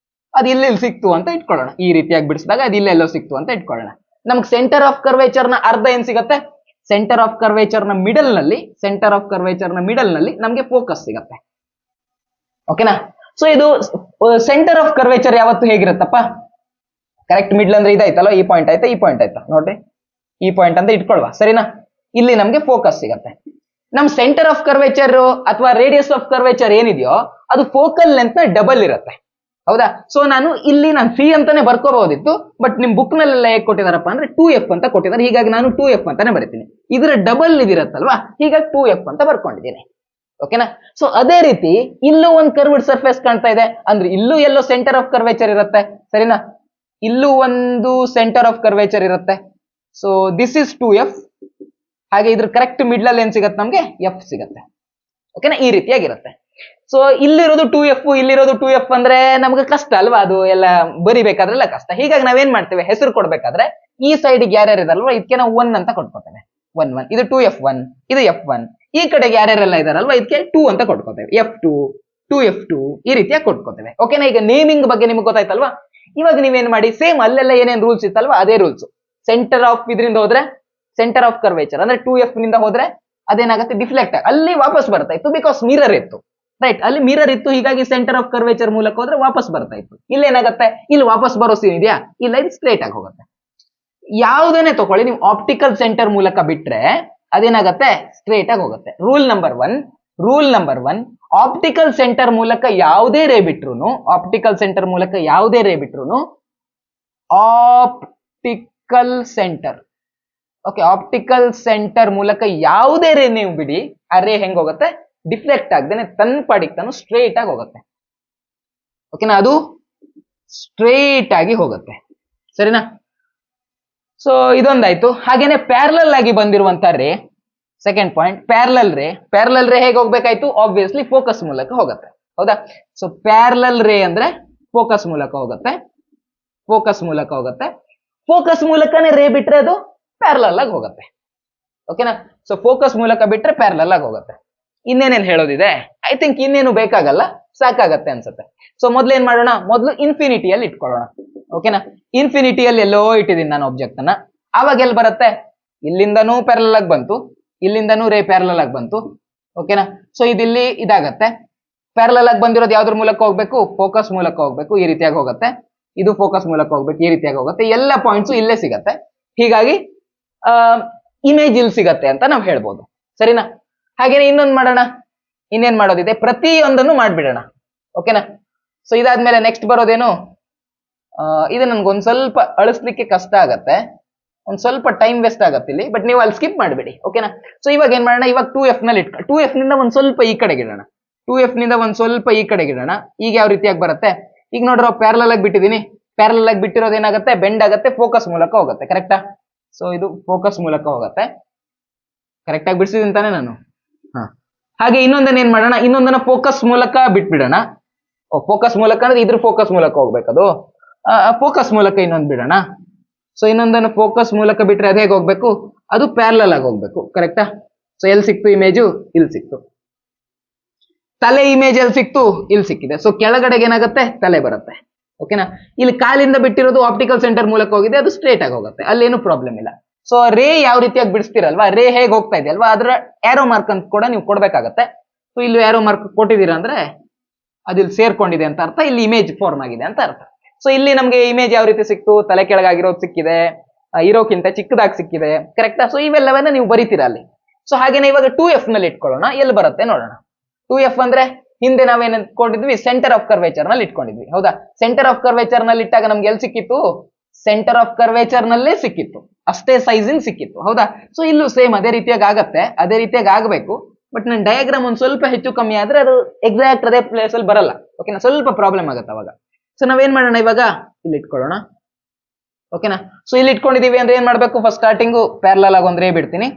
ಅದು ಇಲ್ಲಿ ಸಿಕ್ತು ಅಂತ ಇಟ್ಕೊಳ್ಳೋಣ. ಈ ರೀತಿಯಾಗಿ ಬಿಡಿಸಿದಾಗ ಅದು ಇಲ್ಲೆಲ್ಲೋ ಸಿಕ್ತು ಅಂತ ಇಟ್ಕೊಳ್ಳೋಣ. ನಮ್ಗೆ ಸೆಂಟರ್ ಆಫ್ ಕರ್ವೇಚರ್ ನ ಅರ್ಧ ಏನ್ ಸಿಗತ್ತೆ? ಸೆಂಟರ್ ಆಫ್ ಕರ್ವೇಚರ್ ನ ಮಿಡಲ್ ನಲ್ಲಿ ನಮ್ಗೆ ಫೋಕಸ್ ಸಿಗತ್ತೆ. ಓಕೆನಾ? ಸೊ ಇದು ಸೆಂಟರ್ ಆಫ್ ಕರ್ವೇಚರ್ ಯಾವತ್ತು ಹೇಗಿರುತ್ತಪ್ಪ? ಕರೆಕ್ಟ್ ಮಿಡ್ಲ್ ಅಂದ್ರೆ ಇದಾಯ್ತಲ್ಲ, ಈ ಪಾಯಿಂಟ್ ಆಯ್ತಾ, ಈ ಪಾಯಿಂಟ್ ಆಯ್ತಾ ನೋಡ್ರಿ, ಈ ಪಾಯಿಂಟ್ ಅಂತ ಇಟ್ಕೊಳ್ವಾ, ಸರಿನಾ? ಇಲ್ಲಿ ನಮ್ಗೆ ಫೋಕಸ್ ಸಿಗತ್ತೆ. ನಮ್ ಸೆಂಟರ್ ಆಫ್ ಕರ್ವೇಚರ್ ಅಥವಾ ರೇಡಿಯಸ್ ಆಫ್ ಕರ್ವೇಚರ್ ಏನಿದೆಯೋ ಅದು ಫೋಕಲ್ ಲೆಂತ್ ನ ಡಬಲ್ ಇರುತ್ತೆ. ಹೌದಾ? ಸೊ ನಾನು ಸಿ ಅಂತಾನೆ ಬರ್ಕೋಬಹುದಿತ್ತು, ಬಟ್ ನಿಮ್ ಬುಕ್ ನಲ್ಲೆಲ್ಲ ಹೇಗೆ ಕೊಟ್ಟಿದಾರಪ್ಪ ಅಂದ್ರೆ 2f ಅಂತ ಕೊಟ್ಟಿದ್ದಾರೆ. ಹೀಗಾಗಿ ನಾನು 2f ಅಂತಾನೆ ಬರೀತೀನಿ. ಇದರ ಡಬಲ್ ಇದಿರತ್ತಲ್ವಾ, ಹೀಗಾಗಿ 2f ಅಂತ ಬರ್ಕೊಂಡಿದ್ದೀನಿ. ಓಕೆನಾ? ಸೊ ಅದೇ ರೀತಿ ಇಲ್ಲೂ ಒಂದು ಕರ್ವ್ಡ್ ಸರ್ಫೇಸ್ ಕಾಣ್ತಾ ಇದೆ ಅಂದ್ರೆ ಇಲ್ಲೂ ಎಲ್ಲೋ ಸೆಂಟರ್ ಆಫ್ ಕರ್ವೇಚರ್ ಇರುತ್ತೆ, ಸರಿನಾ? ಇಲ್ಲೂ ಒಂದು ಸೆಂಟರ್ ಆಫ್ ಕರ್ವೇಚರ್ ಇರುತ್ತೆ. So this is 2f. ಹಾಗೆ ಇದ್ರ ಕರೆಕ್ಟ್ ಮಿಡ್ಲ್ ಅಲ್ಲಿ ಏನ್ ಸಿಗತ್ತೆ? ನಮ್ಗೆ f ಸಿಗತ್ತೆ. ಓಕೆನಾ? ಈ ರೀತಿಯಾಗಿರುತ್ತೆ. ಸೊ ಇಲ್ಲಿರೋದು 2f, ಇಲ್ಲಿರೋದು 2f ಅಂದ್ರೆ ನಮ್ಗೆ ಕಷ್ಟ ಅಲ್ವಾ, ಅದು ಎಲ್ಲ ಬರಿಬೇಕಾದ್ರೆಲ್ಲ ಕಷ್ಟ. ಹೀಗಾಗಿ ನಾವೇನ್ ಮಾಡ್ತೇವೆ, ಹೆಸರು ಕೊಡ್ಬೇಕಾದ್ರೆ ಈ ಸೈಡ್ಗೆ ಯಾರ್ಯಾರು ಇದಾರಲ್ವಾ ಇದಕ್ಕೆ ನಾವು 1 ಅಂತ ಕೊಟ್ಕೋತೇವೆ. 1 ಇದು 2f1, ಇದು f1. ಈ ಕಡೆಗೆ ಯಾರ್ಯಾರೆಲ್ಲ ಇದಾರಲ್ವಾ ಇದಕ್ಕೆ 2 ಅಂತ ಕೊಟ್ಕೋತೇವೆ. f2, 2f2 ಈ ರೀತಿಯಾಗಿ ಕೊಟ್ಕೋತೇವೆ. ಓಕೆನಾ? ಈಗ ನೇಮಿಂಗ್ ಬಗ್ಗೆ ನಿಮ್ಗೆ ಗೊತ್ತಾಯ್ತಲ್ವಾ? ಇವಾಗ ನೀವೇನ್ ಮಾಡಿ, ಸೇಮ್ ಅಲ್ಲೆಲ್ಲ ಏನೇನ್ ರೂಲ್ಸ್ ಇತ್ತಲ್ವಾ ಅದೇ ರೂಲ್ಸ್. ಸೆಂಟರ್ ಆಫ್ ಇದರಿಂದ ಹೋದ್ರೆ ಸೆಂಟರ್ ಆಫ್ ಕರ್ವೇಚರ್ ಅಂದ್ರೆ 2f ನಿಂದ ಹೋದ್ರೆ ಅದೇನಾಗುತ್ತೆ, ಡಿಫ್ಲೆಕ್ಟ್ ಅಲ್ಲಿ ವಾಪಸ್ ಬರ್ತಾ ಇತ್ತು, ಬಿಕಾಸ್ ಮಿರರ್ ಇತ್ತು. ರೈಟ್, ಅಲ್ಲಿ ಮಿರರ್ ಇತ್ತು, ಹೀಗಾಗಿ ಸೆಂಟರ್ ಆಫ್ ಕರ್ವೇಚರ್ ಮೂಲಕ ಹೋದ್ರೆ ವಾಪಸ್ ಬರ್ತಾ ಇತ್ತು. ಇಲ್ಲಿ ಏನಾಗುತ್ತೆ, ಇಲ್ಲಿ ವಾಪಸ್ ಬರೋ ಸೀನ್ ಇದೆಯಾ, ಇಲ್ಲ ಇದು ಸ್ಟ್ರೇಟ್ ಆಗಿ ಹೋಗುತ್ತೆ. ಯಾವುದೇನೆ ತಗೊಳ್ಳಿ, ನೀವು ಆಪ್ಟಿಕಲ್ ಸೆಂಟರ್ ಮೂಲಕ ಬಿಟ್ರೆ ಅದೇನಾಗತ್ತೆ, ಸ್ಟ್ರೇಟ್ ಆಗಿ ಹೋಗುತ್ತೆ. Rule number one, optical centre ಮೂಲಕ ಯಾವುದೇ ರೇ ಬಿಟ್ರು ಆಪ್ಟಿಕಲ್ ಸೆಂಟರ್ ಮೂಲಕ ಯಾವುದೇ ರೇ ನೀವು ಬಿಡಿ, ಆ ರೇ ಹೆಂಗ್ ಹೋಗುತ್ತೆ, ಡಿಫ್ಲೆಕ್ಟ್ ಆಗದೇನೆ ತನ್ನ ಪಾಡಿಗೆ ತಾನು ಸ್ಟ್ರೇಟ್ ಆಗಿ ಹೋಗುತ್ತೆ. ಓಕೆನಾ? ಅದು ಸ್ಟ್ರೇಟ್ ಆಗಿ ಹೋಗುತ್ತೆ, ಸರಿನಾ? ಸೊ ಇದೊಂದಾಯ್ತು. ಹಾಗೇನೆ ಪ್ಯಾರಲಲ್ ಆಗಿ ಬಂದಿರುವಂತ ರೇ, ಸೆಕೆಂಡ್ ಪಾಯಿಂಟ್, ಪ್ಯಾರಲಲ್ ರೇ ಹೇಗೆ ಹೋಗ್ಬೇಕಾಯ್ತು? ಆಬ್ವಿಯಸ್ಲಿ ಫೋಕಸ್ ಮೂಲಕ ಹೋಗುತ್ತೆ. ಹೌದಾ? ಸೊ ಪ್ಯಾರಲಲ್ ರೇ ಅಂದ್ರೆ ಫೋಕಸ್ ಮೂಲಕ ಹೋಗುತ್ತೆ. ಫೋಕಸ್ ಮೂಲಕನೇ ರೇ ಬಿಟ್ರೆ ಅದು ಪ್ಯಾರಲಲ್ ಆಗಿ ಹೋಗುತ್ತೆ. ಓಕೆನಾ? ಸೊ ಫೋಕಸ್ ಮೂಲಕ ಬಿಟ್ರೆ ಪ್ಯಾರಲಲ್ ಆಗಿ ಹೋಗುತ್ತೆ. ಇನ್ನೇನೇನು ಹೇಳೋದಿದೆ? ಐ ಥಿಂಕ್ ಇನ್ನೇನು ಬೇಕಾಗಲ್ಲ, ಸಾಕಾಗತ್ತೆ ಅನ್ಸುತ್ತೆ. ಸೊ ಮೊದ್ಲು ಏನ್ ಮಾಡೋಣ, ಮೊದಲು ಇನ್ಫಿನಿಟಿಯಲ್ಲಿ ಇಟ್ಕೊಳ್ಳೋಣ. ಓಕೆನಾ? ಇನ್ಫಿನಿಟಿಯಲ್ಲಿ ಎಲ್ಲೋ ಇಟ್ಟಿದ್ದೀನಿ ನಾನು ಆಬ್ಜೆಕ್ಟ್ ಅನ್ನ. ಆವಾಗ ಎಲ್ಲಿ ಬರುತ್ತೆ, ಇಲ್ಲಿಂದನೂ ಪ್ಯಾರಲಲ್ ಆಗಿ ಬಂತು, ಇಲ್ಲಿಂದನೂ ರೇ ಪ್ಯಾರಲಲ್ ಆಗಿ ಬಂತು. ಓಕೆನಾ? ಸೊ ಇದಿಲ್ಲಿ ಇದಾಗತ್ತೆ. ಪ್ಯಾರಲಲ್ ಆಗಿ ಬಂದಿರೋದು ಯಾವ್ದ್ರ ಮೂಲಕ ಹೋಗ್ಬೇಕು, ಫೋಕಸ್ ಮೂಲಕ ಹೋಗ್ಬೇಕು, ಈ ರೀತಿಯಾಗಿ ಹೋಗುತ್ತೆ. ಇದು ಫೋಕಸ್ ಮೂಲಕ ಹೋಗ್ಬೇಕು, ಈ ರೀತಿಯಾಗಿ ಹೋಗುತ್ತೆ. ಎಲ್ಲ ಪಾಯಿಂಟ್ಸು ಇಲ್ಲೇ ಸಿಗತ್ತೆ. ಹೀಗಾಗಿ ಇಮೇಜ್ ಇಲ್ಲಿ ಸಿಗತ್ತೆ ಅಂತ ನಾವು ಹೇಳ್ಬೋದು, ಸರಿನಾ? ಹಾಗೇನೆ ಇನ್ನೊಂದು ಮಾಡೋಣ. ಇನ್ನೇನ್ ಮಾಡೋದಿದೆ, ಪ್ರತಿಯೊಂದನ್ನು ಮಾಡ್ಬಿಡೋಣ. ಓಕೆನಾ? ಸೊ ಇದಾದ್ಮೇಲೆ ನೆಕ್ಸ್ಟ್ ಬರೋದೇನು, ಇದು ನನ್ಗೊಂದ್ ಸ್ವಲ್ಪ ಅಳಿಸ್ಲಿಕ್ಕೆ ಕಷ್ಟ ಆಗತ್ತೆ, ಒಂದ್ ಸ್ವಲ್ಪ ಟೈಮ್ ವೇಸ್ಟ್ ಆಗತ್ತೆ ಇಲ್ಲಿ, ಬಟ್ ನೀವು ಅಲ್ಲಿ ಸ್ಕಿಪ್ ಮಾಡ್ಬಿಡಿ. ಓಕೆನಾ? ಸೊ ಇವಾಗ ಏನ್ ಮಾಡೋಣ, ಇವಾಗ 2f ನಲ್ಲಿ 2f ನಿಂದ ಒಂದ್ ಸ್ವಲ್ಪ ಈ ಕಡೆಗೆ ಇಡೋಣ. ಈಗ ಯಾವ ರೀತಿಯಾಗಿ ಬರುತ್ತೆ, ಈಗ ನೋಡ್ರ ಪ್ಯಾರಲಲ್ ಆಗಿ ಬಿಟ್ಟಿದ್ದೀನಿ. ಪ್ಯಾರಲಲ್ ಆಗಿ ಬಿಟ್ಟಿರೋದು ಏನಾಗುತ್ತೆ, ಬೆಂಡ್ ಆಗುತ್ತೆ, ಫೋಕಸ್ ಮೂಲಕ ಹೋಗುತ್ತೆ. ಕರೆಕ್ಟಾ? ಸೊ ಇದು ಫೋಕಸ್ ಮೂಲಕ ಹೋಗುತ್ತೆ. ಕರೆಕ್ಟ್ ಆಗಿ ಬಿಡಿಸಿದ್ದೀನಿ ತಾನೆ ನಾನು? ಹಾಗೆ ಇನ್ನೊಂದನ್ನ ಏನ್ ಮಾಡೋಣ, ಇನ್ನೊಂದನ್ನ ಫೋಕಸ್ ಮೂಲಕ ಬಿಟ್ಬಿಡೋಣ. ಫೋಕಸ್ ಮೂಲಕ ಅಂದ್ರೆ ಇದ್ರ ಫೋಕಸ್ ಮೂಲಕ ಹೋಗ್ಬೇಕದು. ಫೋಕಸ್ ಮೂಲಕ ಇನ್ನೊಂದು ಬಿಡೋಣ. ಸೊ ಇನ್ನೊಂದನ್ನು ಫೋಕಸ್ ಮೂಲಕ ಬಿಟ್ರೆ ಅದೇ ಹೋಗ್ಬೇಕು, ಅದು ಪ್ಯಾರಲಲ್ ಆಗಿ ಹೋಗ್ಬೇಕು. ಕರೆಕ್ಟಾ? ಸೊ ಎಲ್ಲಿ ಸಿಕ್ತು ಇಮೇಜು, ಇಲ್ಲಿ ಸಿಕ್ತು. ತಲೆ ಇಮೇಜ್ ಎಲ್ಲಿ ಸಿಕ್ತು, ಇಲ್ಲಿ ಸಿಕ್ಕಿದೆ. ಸೊ ಕೆಳಗಡೆಗೆ ಏನಾಗುತ್ತೆ, ತಲೆ ಬರುತ್ತೆ. ಓಕೆನಾ? ಇಲ್ಲಿ ಕಾಲಿಂದ ಬಿಟ್ಟಿರೋದು ಆಪ್ಟಿಕಲ್ ಸೆಂಟರ್ ಮೂಲಕ ಹೋಗಿದೆ, ಅದು ಸ್ಟ್ರೇಟ್ ಆಗಿ ಹೋಗುತ್ತೆ, ಅಲ್ಲೇನು ಪ್ರಾಬ್ಲಮ್ ಇಲ್ಲ. ಸೊ ರೇ ಯಾವ ರೀತಿಯಾಗಿ ಬಿಡಿಸ್ತೀರಲ್ವಾ, ರೇ ಹೇಗೆ ಹೋಗ್ತಾ ಇದೆ ಅಲ್ವಾ, ಅದರ ಆರೋ ಮಾರ್ಕ್ ಅಂತ ಕೂಡ ನೀವು ಕೊಡ್ಬೇಕಾಗತ್ತೆ. ಸೊ ಇಲ್ಲಿ ಆರೋ ಮಾರ್ಕ್ ಕೊಟ್ಟಿದ್ದೀರಾ ಅಂದ್ರೆ ಅದಿಲ್ಲಿ ಸೇರ್ಕೊಂಡಿದೆ ಅಂತ ಅರ್ಥ, ಇಲ್ಲಿ ಇಮೇಜ್ ಫಾರ್ಮ್ ಆಗಿದೆ ಅಂತ ಅರ್ಥ. ಸೊ ಇಲ್ಲಿ ನಮ್ಗೆ ಇಮೇಜ್ ಯಾವ ರೀತಿ ಸಿಕ್ತು, ತಲೆ ಕೆಳಗಾಗಿರೋದು ಸಿಕ್ಕಿದೆ, ಇರೋಕ್ಕಿಂತ ಚಿಕ್ಕದಾಗಿ ಸಿಕ್ಕಿದೆ. ಕರೆಕ್ಟಾ? ಸೊ ಇವೆಲ್ಲವನ್ನ ನೀವು ಬರೀತೀರಾ ಅಲ್ಲಿ. ಸೊ ಹಾಗೇನೆ ಇವಾಗ 2f ನಲ್ಲಿ ಇಟ್ಕೊಳ್ಳೋಣ, ಎಲ್ಲಿ ಬರುತ್ತೆ ನೋಡೋಣ. 2f ಅಂದ್ರೆ ಹಿಂದೆ ನಾವೇನ್ ಇಟ್ಕೊಂಡಿದ್ವಿ, ಸೆಂಟರ್ ಆಫ್ ಕರ್ವೇಚರ್ ನಲ್ಲಿ ಇಟ್ಕೊಂಡಿದ್ವಿ. ಹೌದಾ? ಸೆಂಟರ್ ಆಫ್ ಕರ್ವೇಚರ್ ನಲ್ಲಿ ಇಟ್ಟಾಗ ನಮ್ಗೆ ಎಲ್ಲಿ ಸಿಕ್ಕಿತ್ತು, ಸೆಂಟರ್ ಆಫ್ ಕರ್ವೇಚರ್ ನಲ್ಲೇ ಸಿಕ್ಕಿತ್ತು, ಅಷ್ಟೇ ಸೈಜಿಂಗ್ ಸಿಕ್ಕಿತ್ತು. ಹೌದಾ? ಸೊ ಇಲ್ಲೂ ಸೇಮ್ ಅದೇ ರೀತಿಯಾಗಿ ಆಗತ್ತೆ, ಅದೇ ರೀತಿಯಾಗಿ ಆಗಬೇಕು. ಬಟ್ ನನ್ನ ಡಯಾಗ್ರಾಮ್ ಒಂದ್ ಸ್ವಲ್ಪ ಹೆಚ್ಚು ಕಮ್ಮಿ ಆದ್ರೆ ಅದು ಎಕ್ಸಾಕ್ಟ್ ಅದೇ ಪ್ಲೇಸ್ ಅಲ್ಲಿ ಬರಲ್ಲ. ಓಕೆನಾ? ಸ್ವಲ್ಪ ಪ್ರಾಬ್ಲಮ್ ಆಗುತ್ತೆ ಅವಾಗ. ಸೊ ನಾವೇನ್ ಮಾಡೋಣ, ಇವಾಗ ಇಲ್ಲಿ ಇಟ್ಕೊಳ್ಳೋಣ. ಓಕೆನಾ? ಸೊ ಇಲ್ಲಿ ಇಟ್ಕೊಂಡಿದೀವಿ ಅಂದ್ರೆ ಏನ್ ಮಾಡ್ಬೇಕು, ಫಸ್ಟ್ ಸ್ಟಾರ್ಟಿಂಗು ಪ್ಯಾರಲಲ್ ಆಗಿ ಒಂದ್ರೆ ಬಿಡ್ತೀನಿ,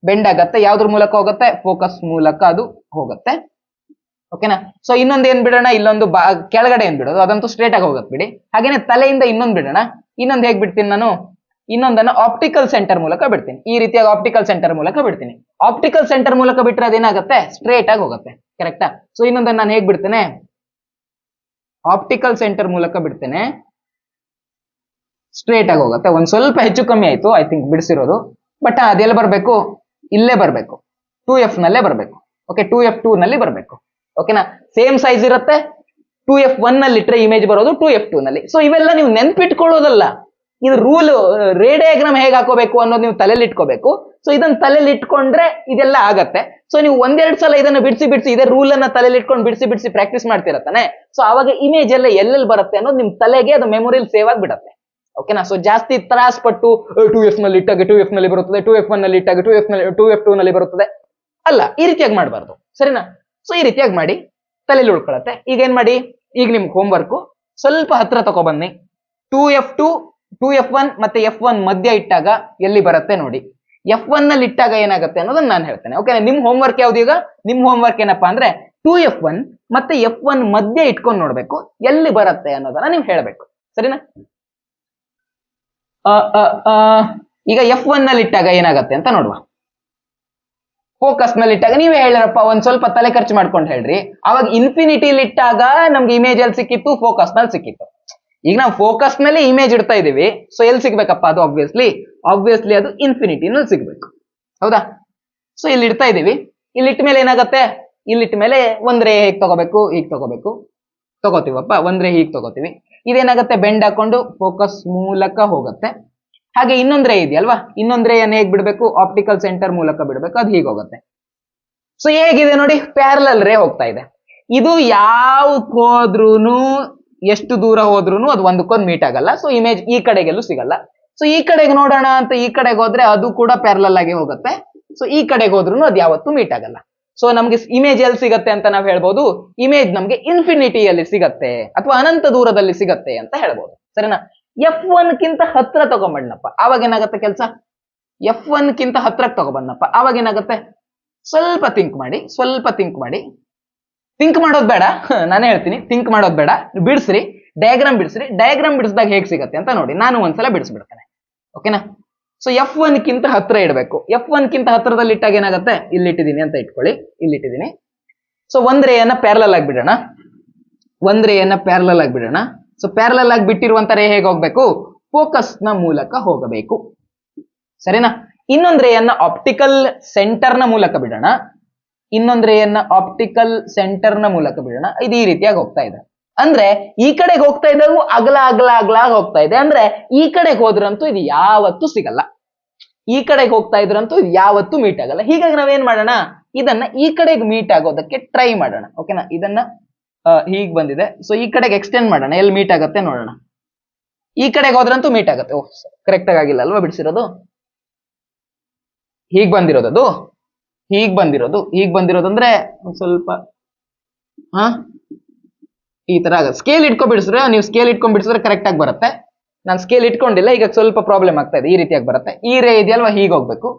ಬೆಂಡ್ ಆಗತ್ತೆ. ಯಾವ್ದ್ರ ಮೂಲಕ ಹೋಗುತ್ತೆ, ಫೋಕಸ್ ಮೂಲಕ ಅದು ಹೋಗುತ್ತೆ. ಓಕೆನಾ? ಸೊ ಇನ್ನೊಂದು ಏನ್ ಬಿಡೋಣ, ಇಲ್ಲೊಂದು ಕೆಳಗಡೆ ಏನ್ ಬಿಡೋದು, ಅದಂತೂ ಸ್ಟ್ರೇಟ್ ಆಗಿ ಹೋಗುತ್ತೆ ಬಿಡಿ. ಹಾಗೇನೆ ತಲೆಯಿಂದ ಇನ್ನೊಂದು ಬಿಡೋಣ. ಇನ್ನೊಂದು ಹೇಗ್ ಬಿಡ್ತೀನಿ ನಾನು, ಇನ್ನೊಂದನ್ನ ಆಪ್ಟಿಕಲ್ ಸೆಂಟರ್ ಮೂಲಕ ಬಿಡ್ತೀನಿ. ಈ ರೀತಿಯಾಗಿ ಆಪ್ಟಿಕಲ್ ಸೆಂಟರ್ ಮೂಲಕ ಬಿಡ್ತೀನಿ. ಆಪ್ಟಿಕಲ್ ಸೆಂಟರ್ ಮೂಲಕ ಬಿಟ್ರೆ ಅದೇನಾಗುತ್ತೆ, ಸ್ಟ್ರೇಟ್ ಆಗಿ ಹೋಗುತ್ತೆ. ಕರೆಕ್ಟಾ? ಸೊ ಇನ್ನೊಂದನ್ನ ನಾನು ಹೇಗ್ ಬಿಡ್ತೇನೆ, ಆಪ್ಟಿಕಲ್ ಸೆಂಟರ್ ಮೂಲಕ ಬಿಡ್ತೇನೆ, ಸ್ಟ್ರೇಟ್ ಆಗಿ ಹೋಗುತ್ತೆ. ಒಂದ್ ಸ್ವಲ್ಪ ಹೆಚ್ಚು ಕಮ್ಮಿ ಆಯ್ತು ಐ ಥಿಂಕ್ ಬಿಡಿಸಿರೋದು, ಬಟ್ ಅದೆಲ್ಲ ಬರ್ಬೇಕು, ಇಲ್ಲೇ ಬರ್ಬೇಕು, 2F ನಲ್ಲೇ ಬರ್ಬೇಕು. ಓಕೆ, 2F2 ನಲ್ಲಿ ಬರ್ಬೇಕು. ಓಕೆನಾ, ಸೇಮ್ ಸೈಜ್ ಇರುತ್ತೆ. 2F1 ನಲ್ಲಿ ಇಟ್ರೆ ಇಮೇಜ್ ಬರೋದು 2F2 ನಲ್ಲಿ. ಸೊ ಇವೆಲ್ಲ ನೀವು ನೆನ್ಪಿಟ್ಕೊಳ್ಳೋದಲ್ಲ, ಇದು ರೂಲ್. ರೇ ಡಯಾಗ್ರಾಮ್ ಹೇಗೆ ಹಾಕೋಬೇಕು ಅನ್ನೋದು ನೀವು ತಲೆಯಲ್ಲಿ ಇಟ್ಕೋಬೇಕು. ಸೊ ಇದನ್ನ ತಲೆಯಲ್ಲಿ ಇಟ್ಕೊಂಡ್ರೆ ಇದೆಲ್ಲ ಆಗತ್ತೆ. ಸೊ ನೀವು ಒಂದೆರಡು ಸಲ ಇದನ್ನ ಬಿಡಿಸಿ ಇದೇ ರೂಲ್ ಅನ್ನ ತಲೆಯಲ್ಲಿ ಇಟ್ಕೊಂಡು ಬಿಡಿಸಿ ಪ್ರಾಕ್ಟೀಸ್ ಮಾಡ್ತಿರತ್ತಾನೆ. ಸೊ ಅವಾಗ ಇಮೇಜ್ ಎಲ್ಲ ಎಲ್ಲೆಲ್ಲಿ ಬರುತ್ತೆ ಅನ್ನೋದು ನಿಮ್ ತಲೆಗೆ ಅದು ಮೆಮೊರಿಯಲ್ಲಿ ಸೇವ್ ಆಗಿ ಬಿಡತ್ತೆ. ಓಕೆನಾ, ಸೊ ಜಾಸ್ತಿ ತ್ರಾಸ್ ಪಟ್ಟು 2F ನಲ್ಲಿ ಇಟ್ಟಾಗ 2F ನಲ್ಲಿ ಬರುತ್ತದೆ, 2F1 ನಲ್ಲಿ ಇಟ್ಟಾಗ 2F2 ನಲ್ಲಿ ಬರುತ್ತದೆ ಅಲ್ಲ, ಈ ರೀತಿಯಾಗಿ ಮಾಡಬಾರ್ದು. ಸರಿನಾ? ಸೊ ಈ ರೀತಿಯಾಗಿ ಮಾಡಿ ತಲೆಯಲ್ಲಿ ಉಳ್ಕೊಳತ್ತೆ. ಈಗ ಏನ್ ಮಾಡಿ, ಈಗ ನಿಮ್ಗೆ ಹೋಮ್ವರ್ಕ್ ಸ್ವಲ್ಪ ಹತ್ರ ತಗೊಬನ್ನಿ. 2F2 2F1 ಮತ್ತೆ F1 ಮಧ್ಯ ಇಟ್ಟಾಗ ಎಲ್ಲಿ ಬರುತ್ತೆ ನೋಡಿ. F1 ನಲ್ಲಿ ಇಟ್ಟಾಗ ಏನಾಗುತ್ತೆ ಅನ್ನೋದನ್ನ ನಾನು ಹೇಳ್ತೇನೆ. ಓಕೆ, ನಿಮ್ ಹೋಮ್ವರ್ಕ್ ಯಾವ್ದು ಈಗ? ನಿಮ್ ಹೋಮ್ವರ್ಕ್ ಏನಪ್ಪಾ ಅಂದ್ರೆ 2F1 ಮತ್ತೆ F1 ಮಧ್ಯ ಇಟ್ಕೊಂಡು ನೋಡ್ಬೇಕು ಎಲ್ಲಿ ಬರುತ್ತೆ ಅನ್ನೋದನ್ನ ನೀವು ಹೇಳ್ಬೇಕು. ಸರಿನಾ? ಈಗ F1 ನಲ್ಲಿ ಇಟ್ಟಾಗ ಏನಾಗತ್ತೆ ಅಂತ ನೋಡುವ. ಫೋಕಸ್ ನಲ್ಲಿ ಇಟ್ಟಾಗ ನೀವೇ ಹೇಳಿರಪ್ಪ, ಒಂದ್ ಸ್ವಲ್ಪ ತಲೆ ಖರ್ಚು ಮಾಡ್ಕೊಂಡು ಹೇಳ್ರಿ. ಅವಾಗ ಇನ್ಫಿನಿಟಿಲಿ ಇಟ್ಟಾಗ ನಮ್ಗೆ ಇಮೇಜ್ ಅಲ್ಲಿ ಸಿಕ್ಕಿತ್ತು, ಫೋಕಸ್ ನಲ್ಲಿ ಸಿಕ್ಕಿತ್ತು. ಈಗ ನಾವು ಫೋಕಸ್ ನಲ್ಲಿ ಇಮೇಜ್ ಇಡ್ತಾ ಇದೀವಿ. ಸೊ ಎಲ್ಲಿ ಸಿಗ್ಬೇಕಪ್ಪ ಅದು? ಆಬ್ವಿಯಸ್ಲಿ ಅದು ಇನ್ಫಿನಿಟಿನಲ್ಲಿ ಸಿಗ್ಬೇಕು. ಹೌದಾ? ಸೊ ಇಲ್ಲಿ ಇಡ್ತಾ ಇದೀವಿ. ಇಲ್ಲಿ ಇಟ್ಟ ಮೇಲೆ ಏನಾಗತ್ತೆ? ಇಲ್ಲಿ ಇಟ್ಟ ಮೇಲೆ ಒಂದ್ ರೇ ಹೇಗ್ ತಗೋಬೇಕು, ಹೀಗ್ ತಗೋತೀವಪ್ಪ. ಒಂದ್ ರೇ ಹೀಗ್ ತಗೋತೀವಿ. ಇದೇನಾಗತ್ತೆ? ಬೆಂಡ್ ಹಾಕೊಂಡು ಫೋಕಸ್ ಮೂಲಕ ಹೋಗುತ್ತೆ. ಹಾಗೆ ಇನ್ನೊಂದ್ ರೇ ಇದೆಯಲ್ವಾ, ಇನ್ನೊಂದ್ ರೇಯನ್ನು ಹೇಗ್ ಬಿಡ್ಬೇಕು? ಆಪ್ಟಿಕಲ್ ಸೆಂಟರ್ ಮೂಲಕ ಬಿಡ್ಬೇಕು. ಅದು ಹೀಗೆ ಹೋಗುತ್ತೆ. ಸೊ ಹೇಗಿದೆ ನೋಡಿ, ಪ್ಯಾರಲಲ್ ರೇ ಹೋಗ್ತಾ ಇದೆ. ಇದು ಯಾವ್ಕ್ ಹೋದ್ರೂನು, ಎಷ್ಟು ದೂರ ಹೋದ್ರೂ ಅದು ಒಂದಕ್ಕೊಂದು ಮೀಟ್ ಆಗಲ್ಲ. ಸೊ ಇಮೇಜ್ ಈ ಕಡೆಗೆಲ್ಲೂ ಸಿಗಲ್ಲ. ಸೊ ಈ ಕಡೆಗೆ ನೋಡೋಣ ಅಂತ ಈ ಕಡೆಗೆ ಹೋದ್ರೆ ಅದು ಕೂಡ ಪ್ಯಾರಲಲ್ ಆಗಿ ಹೋಗುತ್ತೆ. ಸೊ ಈ ಕಡೆಗೆ ಹೋದ್ರೂ ಅದು ಯಾವತ್ತೂ ಮೀಟ್ ಆಗಲ್ಲ. ಸೊ ನಮ್ಗೆ ಇಮೇಜ್ ಎಲ್ಲಿ ಸಿಗತ್ತೆ ಅಂತ ನಾವು ಹೇಳ್ಬೋದು, ಇಮೇಜ್ ನಮ್ಗೆ ಇನ್ಫಿನಿಟಿಯಲ್ಲಿ ಸಿಗತ್ತೆ ಅಥವಾ ಅನಂತ ದೂರದಲ್ಲಿ ಸಿಗತ್ತೆ ಅಂತ ಹೇಳ್ಬೋದು. ಸರಿನಾ? F1 ಕಿಂತ ಹತ್ರ ತಗೊಂಬಣ್ಣಪ್ಪ, ಆವಾಗ ಏನಾಗತ್ತೆ ಕೆಲಸ? F1 ಕಿಂತ ಹತ್ರಕ್ಕೆ ತಗೊಬಣ್ಣಪ್ಪ, ಆವಾಗ ಏನಾಗತ್ತೆ? ಸ್ವಲ್ಪ ಥಿಂಕ್ ಮಾಡಿ. ಥಿಂಕ್ ಮಾಡೋದು ಬೇಡ, ನಾನೇ ಹೇಳ್ತೀನಿ. ಥಿಂಕ್ ಮಾಡೋದು ಬೇಡ, ಬಿಡಿಸ್ರಿ, ಡಯಾಗ್ರಾಮ್ ಬಿಡಿಸಿದಾಗ ಹೇಗೆ ಸಿಗತ್ತೆ ಅಂತ ನೋಡಿ. ನಾನು ಒಂದ್ಸಲ ಬಿಡಿಸ್ಬಿಡ್ತೇನೆ. ಓಕೆನಾ? ಸೊ F1 ಕಿಂತ ಹತ್ರ ಇಡಬೇಕು. F1 ಕಿಂತ ಹತ್ರದಲ್ಲಿ ಇಟ್ಟಾಗ ಏನಾಗತ್ತೆ? ಇಲ್ಲಿಟ್ಟಿದ್ದೀನಿ ಅಂತ ಇಟ್ಕೊಳ್ಳಿ, ಇಲ್ಲಿಟ್ಟಿದ್ದೀನಿ. ಸೊ ಒಂದ್ ರೇಯನ್ನ ಪ್ಯಾರಲಲ್ ಆಗಿ ಬಿಡೋಣ. ಸೊ ಪ್ಯಾರಲಲ್ ಆಗಿ ಬಿಟ್ಟಿರುವಂತ ರೇ ಹೇಗೆ ಹೋಗ್ಬೇಕು? ಫೋಕಸ್ ನ ಮೂಲಕ ಹೋಗಬೇಕು. ಸರಿನಾ? ಇನ್ನೊಂದ್ ರೇಯನ್ನ ಆಪ್ಟಿಕಲ್ ಸೆಂಟರ್ ನ ಮೂಲಕ ಬಿಡೋಣ. ಇದು ಈ ರೀತಿಯಾಗಿ ಹೋಗ್ತಾ ಇದೆ. ಅಂದ್ರೆ ಈ ಕಡೆಗೆ ಹೋಗ್ತಾ ಇದ್ದಾಗೂ ಅಗಲ ಹೋಗ್ತಾ ಇದೆ. ಅಂದ್ರೆ ಈ ಕಡೆಗೆ ಹೋದ್ರಂತೂ ಇದು ಯಾವತ್ತೂ ಸಿಗಲ್ಲ, ಈ ಕಡೆಗೆ ಹೋಗ್ತಾ ಇದ್ರಂತೂ ಇದು ಯಾವತ್ತೂ ಮೀಟ್ ಆಗಲ್ಲ. ಹೀಗಾಗಿ ನಾವೇನ್ ಮಾಡೋಣ, ಇದನ್ನ ಈ ಕಡೆಗೆ ಮೀಟ್ ಆಗೋದಕ್ಕೆ ಟ್ರೈ ಮಾಡೋಣ. ಓಕೆನಾ? ಇದನ್ನ ಹೀಗ್ ಬಂದಿದೆ. ಸೊ ಈ ಕಡೆಗೆ ಎಕ್ಸ್ಟೆಂಡ್ ಮಾಡೋಣ, ಎಲ್ಲಿ ಮೀಟ್ ಆಗತ್ತೆ ನೋಡೋಣ. ಈ ಕಡೆಗೆ ಹೋದ್ರಂತೂ ಮೀಟ್ ಆಗತ್ತೆ. ಓಹ್, ಕರೆಕ್ಟ್ ಆಗಿಲ್ಲ ಅಲ್ವಾ ಬಿಡಿಸಿರೋದು? ಹೀಗ್ ಬಂದಿರೋದು ಅಂದ್ರೆ ಒಂದ್ ಸ್ವಲ್ಪ ಈ ತರ ಆಗುತ್ತೆ. ಸ್ಕೇಲ್ ಇಟ್ಕೊಂಡ್ ಬಿಡಿಸಿದ್ರೆ ಕರೆಕ್ಟ್ ಆಗಿ ಬರುತ್ತೆ. ನಾನು ಸ್ಕೇಲ್ ಇಟ್ಕೊಂಡಿಲ್ಲ, ಈಗ ಸ್ವಲ್ಪ ಪ್ರಾಬ್ಲಮ್ ಆಗ್ತಾ ಇದೆ. ಈ ರೀತಿಯಾಗಿ ಬರುತ್ತೆ. ಈ ರೇ ಇದೆಯಲ್ವಾ, ಹೀಗೆ ಹೋಗ್ಬೇಕು.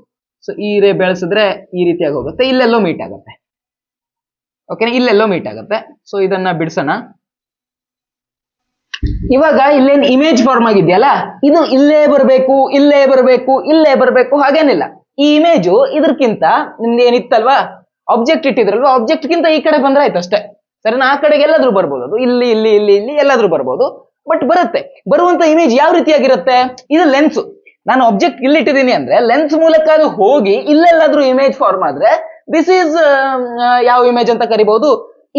ಸೊ ಈ ರೇ ಬೆಳೆಸಿದ್ರೆ ಈ ರೀತಿಯಾಗಿ ಹೋಗುತ್ತೆ, ಇಲ್ಲೆಲ್ಲೋ ಮೀಟ್ ಆಗುತ್ತೆ. ಓಕೆನಾ? ಇಲ್ಲೆಲ್ಲೋ ಮೀಟ್ ಆಗುತ್ತೆ. ಸೊ ಇದನ್ನ ಬಿಡಿಸೋಣ. ಇವಾಗ ಇಲ್ಲೇನ್ ಇಮೇಜ್ ಫಾರ್ಮ್ ಆಗಿದೆಯಲ್ಲ, ಇದು ಇಲ್ಲೇ ಬರಬೇಕು ಹಾಗೇನಿಲ್ಲ. ಈ ಇಮೇಜು ಇದಕ್ಕಿಂತ ನಿಮ್ದು ಏನಿತ್ತಲ್ವಾ, ಆಬ್ಜೆಕ್ಟ್ ಇಟ್ಟಿದ್ರಲ್ವಾ, ಆಬ್ಜೆಕ್ಟ್ ಗಿಂತ ಈ ಕಡೆ ಬಂದ್ರೆ ಆಯ್ತು ಅಷ್ಟೇ. ಸರಿನಾ? ಆ ಕಡೆಗೆ ಎಲ್ಲಾದ್ರೂ ಬರ್ಬೋದು, ಅದು ಇಲ್ಲಿ ಎಲ್ಲಾದ್ರೂ ಬರ್ಬೋದು, ಬಟ್ ಬರುತ್ತೆ. ಬರುವಂತ ಇಮೇಜ್ ಯಾವ ರೀತಿಯಾಗಿರುತ್ತೆ? ಇದು ಲೆನ್ಸ್. ನಾನು ಆಬ್ಜೆಕ್ಟ್ ಇಲ್ಲಿಟ್ಟಿದ್ದೀನಿ ಅಂದ್ರೆ ಲೆನ್ಸ್ ಮೂಲಕ ಅದು ಹೋಗಿ ಇಲ್ಲೆಲ್ಲಾದ್ರೂ ಇಮೇಜ್ ಫಾರ್ಮ್ ಆದ್ರೆ ದಿಸ್ ಈಸ್ ಯಾವ ಇಮೇಜ್ ಅಂತ ಕರಿಬಹುದು?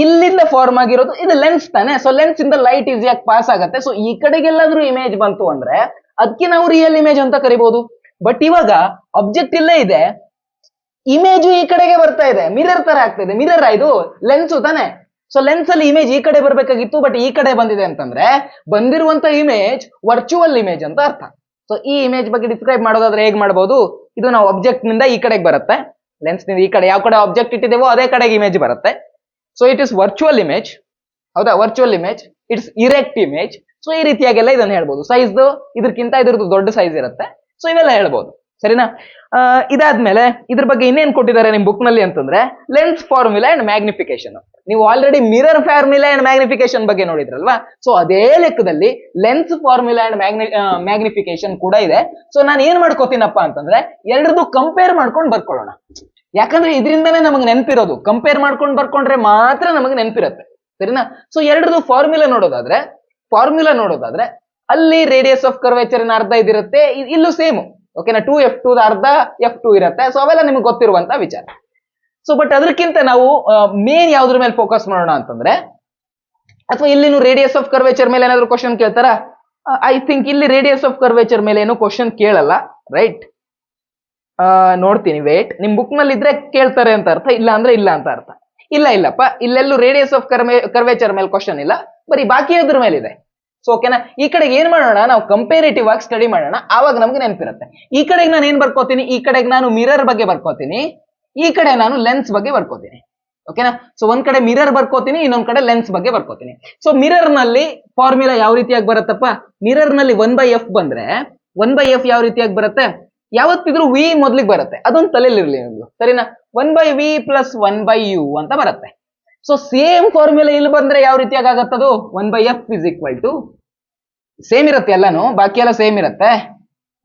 ಇಲ್ಲಿಂದ ಫಾರ್ಮ್ ಆಗಿರೋದು ಇದು ಲೆನ್ಸ್ ತಾನೆ. ಸೊ ಲೆನ್ಸ್ ಇಂದ ಲೈಟ್ ಈಸಿಯಾಗಿ ಪಾಸ್ ಆಗುತ್ತೆ. ಸೊ ಈ ಕಡೆಗೆಲ್ಲಾದ್ರೂ ಇಮೇಜ್ ಬಂತು ಅಂದ್ರೆ ಅದಕ್ಕೆ ನಾವು ರಿಯಲ್ ಇಮೇಜ್ ಅಂತ ಕರಿಬಹುದು. ಬಟ್ ಇವಾಗ ಆಬ್ಜೆಕ್ಟ್ ಇಲ್ಲೇ ಇದೆ, ಇಮೇಜ್ ಈ ಕಡೆಗೆ ಬರ್ತಾ ಇದೆ, ಮಿರರ್ ತರ ಆಗ್ತಾ ಇದೆ. ಮಿರರ್ ಇದು ಲೆನ್ಸ್ ತಾನೆ. ಸೊ ಲೆನ್ಸ್ ಅಲ್ಲಿ ಇಮೇಜ್ ಈ ಕಡೆ ಬರ್ಬೇಕಾಗಿತ್ತು, ಬಟ್ ಈ ಕಡೆ ಬಂದಿದೆ ಅಂತಂದ್ರೆ ಬಂದಿರುವಂತ ಇಮೇಜ್ ವರ್ಚುವಲ್ ಇಮೇಜ್ ಅಂತ ಅರ್ಥ. ಸೊ ಈ ಇಮೇಜ್ ಬಗ್ಗೆ ಡಿಸ್ಕ್ರೈಬ್ ಮಾಡೋದಾದ್ರೆ ಹೇಗ್ ಮಾಡಬಹುದು? ಇದು ನಾವು ಆಬ್ಜೆಕ್ಟ್ ನಿಂದ ಈ ಕಡೆಗೆ ಬರುತ್ತೆ, ಲೆನ್ಸ್ ನಿಂದ ಈ ಕಡೆ ಯಾವ ಕಡೆ ಆಬ್ಜೆಕ್ಟ್ ಇಟ್ಟಿದ್ದೇವೋ ಅದೇ ಕಡೆಗೆ ಇಮೇಜ್ ಬರುತ್ತೆ. So it is virtual image. ಹೌದಾ? Virtual image, it's erect image. So ಈ ರೀತಿಯಾಗೆಲ್ಲ ಇದನ್ನ ಹೇಳ್ಬೋದು. ಸೈಜ್ ಇದಕ್ಕಿಂತ ಇದ್ರದ್ದು ದೊಡ್ಡ ಸೈಜ್ ಇರುತ್ತೆ. ಸೊ ಇವೆಲ್ಲ ಹೇಳ್ಬೋದು. ಸರಿನಾ? ಇದಾದ್ಮೇಲೆ ಇದ್ರ ಬಗ್ಗೆ ಇನ್ನೇನ್ ಕೊಟ್ಟಿದ್ದಾರೆ ನಿಮ್ ಬುಕ್ ನಲ್ಲಿ ಅಂತಂದ್ರೆ ಲೆನ್ಸ್ ಫಾರ್ಮುಲಾ ಅಂಡ್ ಮ್ಯಾಗ್ನಿಫಿಕೇಶನ್. ನೀವು already mirror formula and magnification ಬಗ್ಗೆ ನೋಡಿದ್ರಲ್ವಾ? ಸೊ ಅದೇ ಲೆಕ್ಕದಲ್ಲಿ ಲೆನ್ಸ್ ಫಾರ್ಮುಲಾ ಅಂಡ್ ಮ್ಯಾಗ್ನಿಫಿಕೇಶನ್ ಕೂಡ ಇದೆ. ಸೊ ನಾನು ಏನ್ ಮಾಡ್ಕೋತೀನಪ್ಪ ಅಂತಂದ್ರೆ ಎರಡರದ್ದು ಕಂಪೇರ್ ಮಾಡ್ಕೊಂಡು ಬರ್ಕೊಳ್ಳೋಣ. ಯಾಕಂದ್ರೆ ಇದರಿಂದಾನೇ ನಮಗೆ ನೆನಪಿರೋದು. ಕಂಪೇರ್ ಮಾಡ್ಕೊಂಡು ಬರ್ಕೊಂಡ್ರೆ ಮಾತ್ರ ನಮಗೆ ನೆನಪಿರುತ್ತೆ. ಸರಿನಾ? ಸೊ ಎರಡದು ಫಾರ್ಮುಲಾ ನೋಡೋದಾದ್ರೆ ಅಲ್ಲಿ ರೇಡಿಯಸ್ ಆಫ್ ಕರ್ವೇಚರ್ ಅರ್ಧ ಇದಿರುತ್ತೆ, ಇಲ್ಲೂ ಸೇಮ್. ಓಕೆನಾ? 2f2 ಅರ್ಧ f2 ಇರುತ್ತೆ. ಸೊ ಅವೆಲ್ಲ ನಿಮ್ಗೆ ಗೊತ್ತಿರುವಂತ ವಿಚಾರ. ಸೊ ಬಟ್ ಅದಕ್ಕಿಂತ ನಾವು ಮೇನ್ ಯಾವ್ದ್ರ ಮೇಲೆ ಫೋಕಸ್ ಮಾಡೋಣ ಅಂತಂದ್ರೆ, ಅಥವಾ ಇಲ್ಲಿನೂ ರೇಡಿಯಸ್ ಆಫ್ ಕರ್ವೇಚರ್ ಮೇಲೆ ಏನಾದ್ರು ಕ್ವಶನ್ ಕೇಳ್ತಾರ? ಐ ಥಿಂಕ್ ಇಲ್ಲಿ ರೇಡಿಯಸ್ ಆಫ್ ಕರ್ವೇಚರ್ ಮೇಲೆ ಏನು ಕ್ವಶನ್ ಕೇಳಲ್ಲ, ರೈಟ್? ನೋಡ್ತೀನಿ, ವೇಟ್. ನಿಮ್ ಬುಕ್ ನಲ್ಲಿ ಇದ್ರೆ ಕೇಳ್ತಾರೆ ಅಂತ ಅರ್ಥ, ಇಲ್ಲ ಅಂದ್ರೆ ಇಲ್ಲ ಅಂತ ಅರ್ಥ. ಇಲ್ಲಪ್ಪ, ಇಲ್ಲೆಲ್ಲೂ ರೇಡಿಯಸ್ ಆಫ್ ಕರ್ವೇಚರ್ ಮೇಲೆ ಕ್ವಶನ್ ಇಲ್ಲ, ಬರೀ ಬಾಕಿ ಅದ್ರ ಮೇಲೆ ಇದೆ. ಸೊ ಓಕೆನಾ? ಈ ಕಡೆಗೆ ಏನ್ ಮಾಡೋಣ, ನಾವು ಕಂಪೇರೇಟಿವ್ ಆಗಿ ಸ್ಟಡಿ ಮಾಡೋಣ, ಆವಾಗ ನಮ್ಗೆ ನೆನಪಿರುತ್ತೆ. ಈ ಕಡೆಗೆ ನಾನು ಏನ್ ಬರ್ಕೋತೀನಿ, ಈ ಕಡೆಗೆ ನಾನು ಮಿರರ್ ಬಗ್ಗೆ ಬರ್ಕೋತೀನಿ, ಈ ಕಡೆ ನಾನು ಲೆನ್ಸ್ ಬಗ್ಗೆ ಬರ್ಕೋತೀನಿ. ಓಕೆನಾ? ಸೊ ಒಂದ್ ಕಡೆ ಮಿರರ್ ಬರ್ಕೋತೀನಿ, ಇನ್ನೊಂದ್ ಕಡೆ ಲೆನ್ಸ್ ಬಗ್ಗೆ ಬರ್ಕೋತೀನಿ. ಸೊ ಮಿರರ್ ನಲ್ಲಿ ಫಾರ್ಮುಲಾ ಯಾವ ರೀತಿಯಾಗಿ ಬರುತ್ತಪ್ಪ? ಮಿರರ್ ನಲ್ಲಿ 1/f ಬಂದ್ರೆ 1/f ಯಾವ ರೀತಿಯಾಗಿ ಬರುತ್ತೆ? ಯಾವತ್ತಿದ್ರು ವಿ ಮೊದ್ಲಿಗೆ ಬರುತ್ತೆ, ಅದೊಂದು ತಲೆಯಲ್ಲಿರ್ಲಿ ನಿಮ್ಗೆ, ಸರಿನಾ? 1/v + 1/u ಅಂತ ಬರುತ್ತೆ. ಸೊ ಸೇಮ್ ಫಾರ್ಮುಲಾ ಇಲ್ಲಿ ಬಂದ್ರೆ ಯಾವ ರೀತಿಯಾಗಿ ಆಗತ್ತದು? 1/f = ಸೇಮ್ ಇರುತ್ತೆ ಎಲ್ಲಾನು, ಬಾಕಿ ಎಲ್ಲ ಸೇಮ್ ಇರುತ್ತೆ.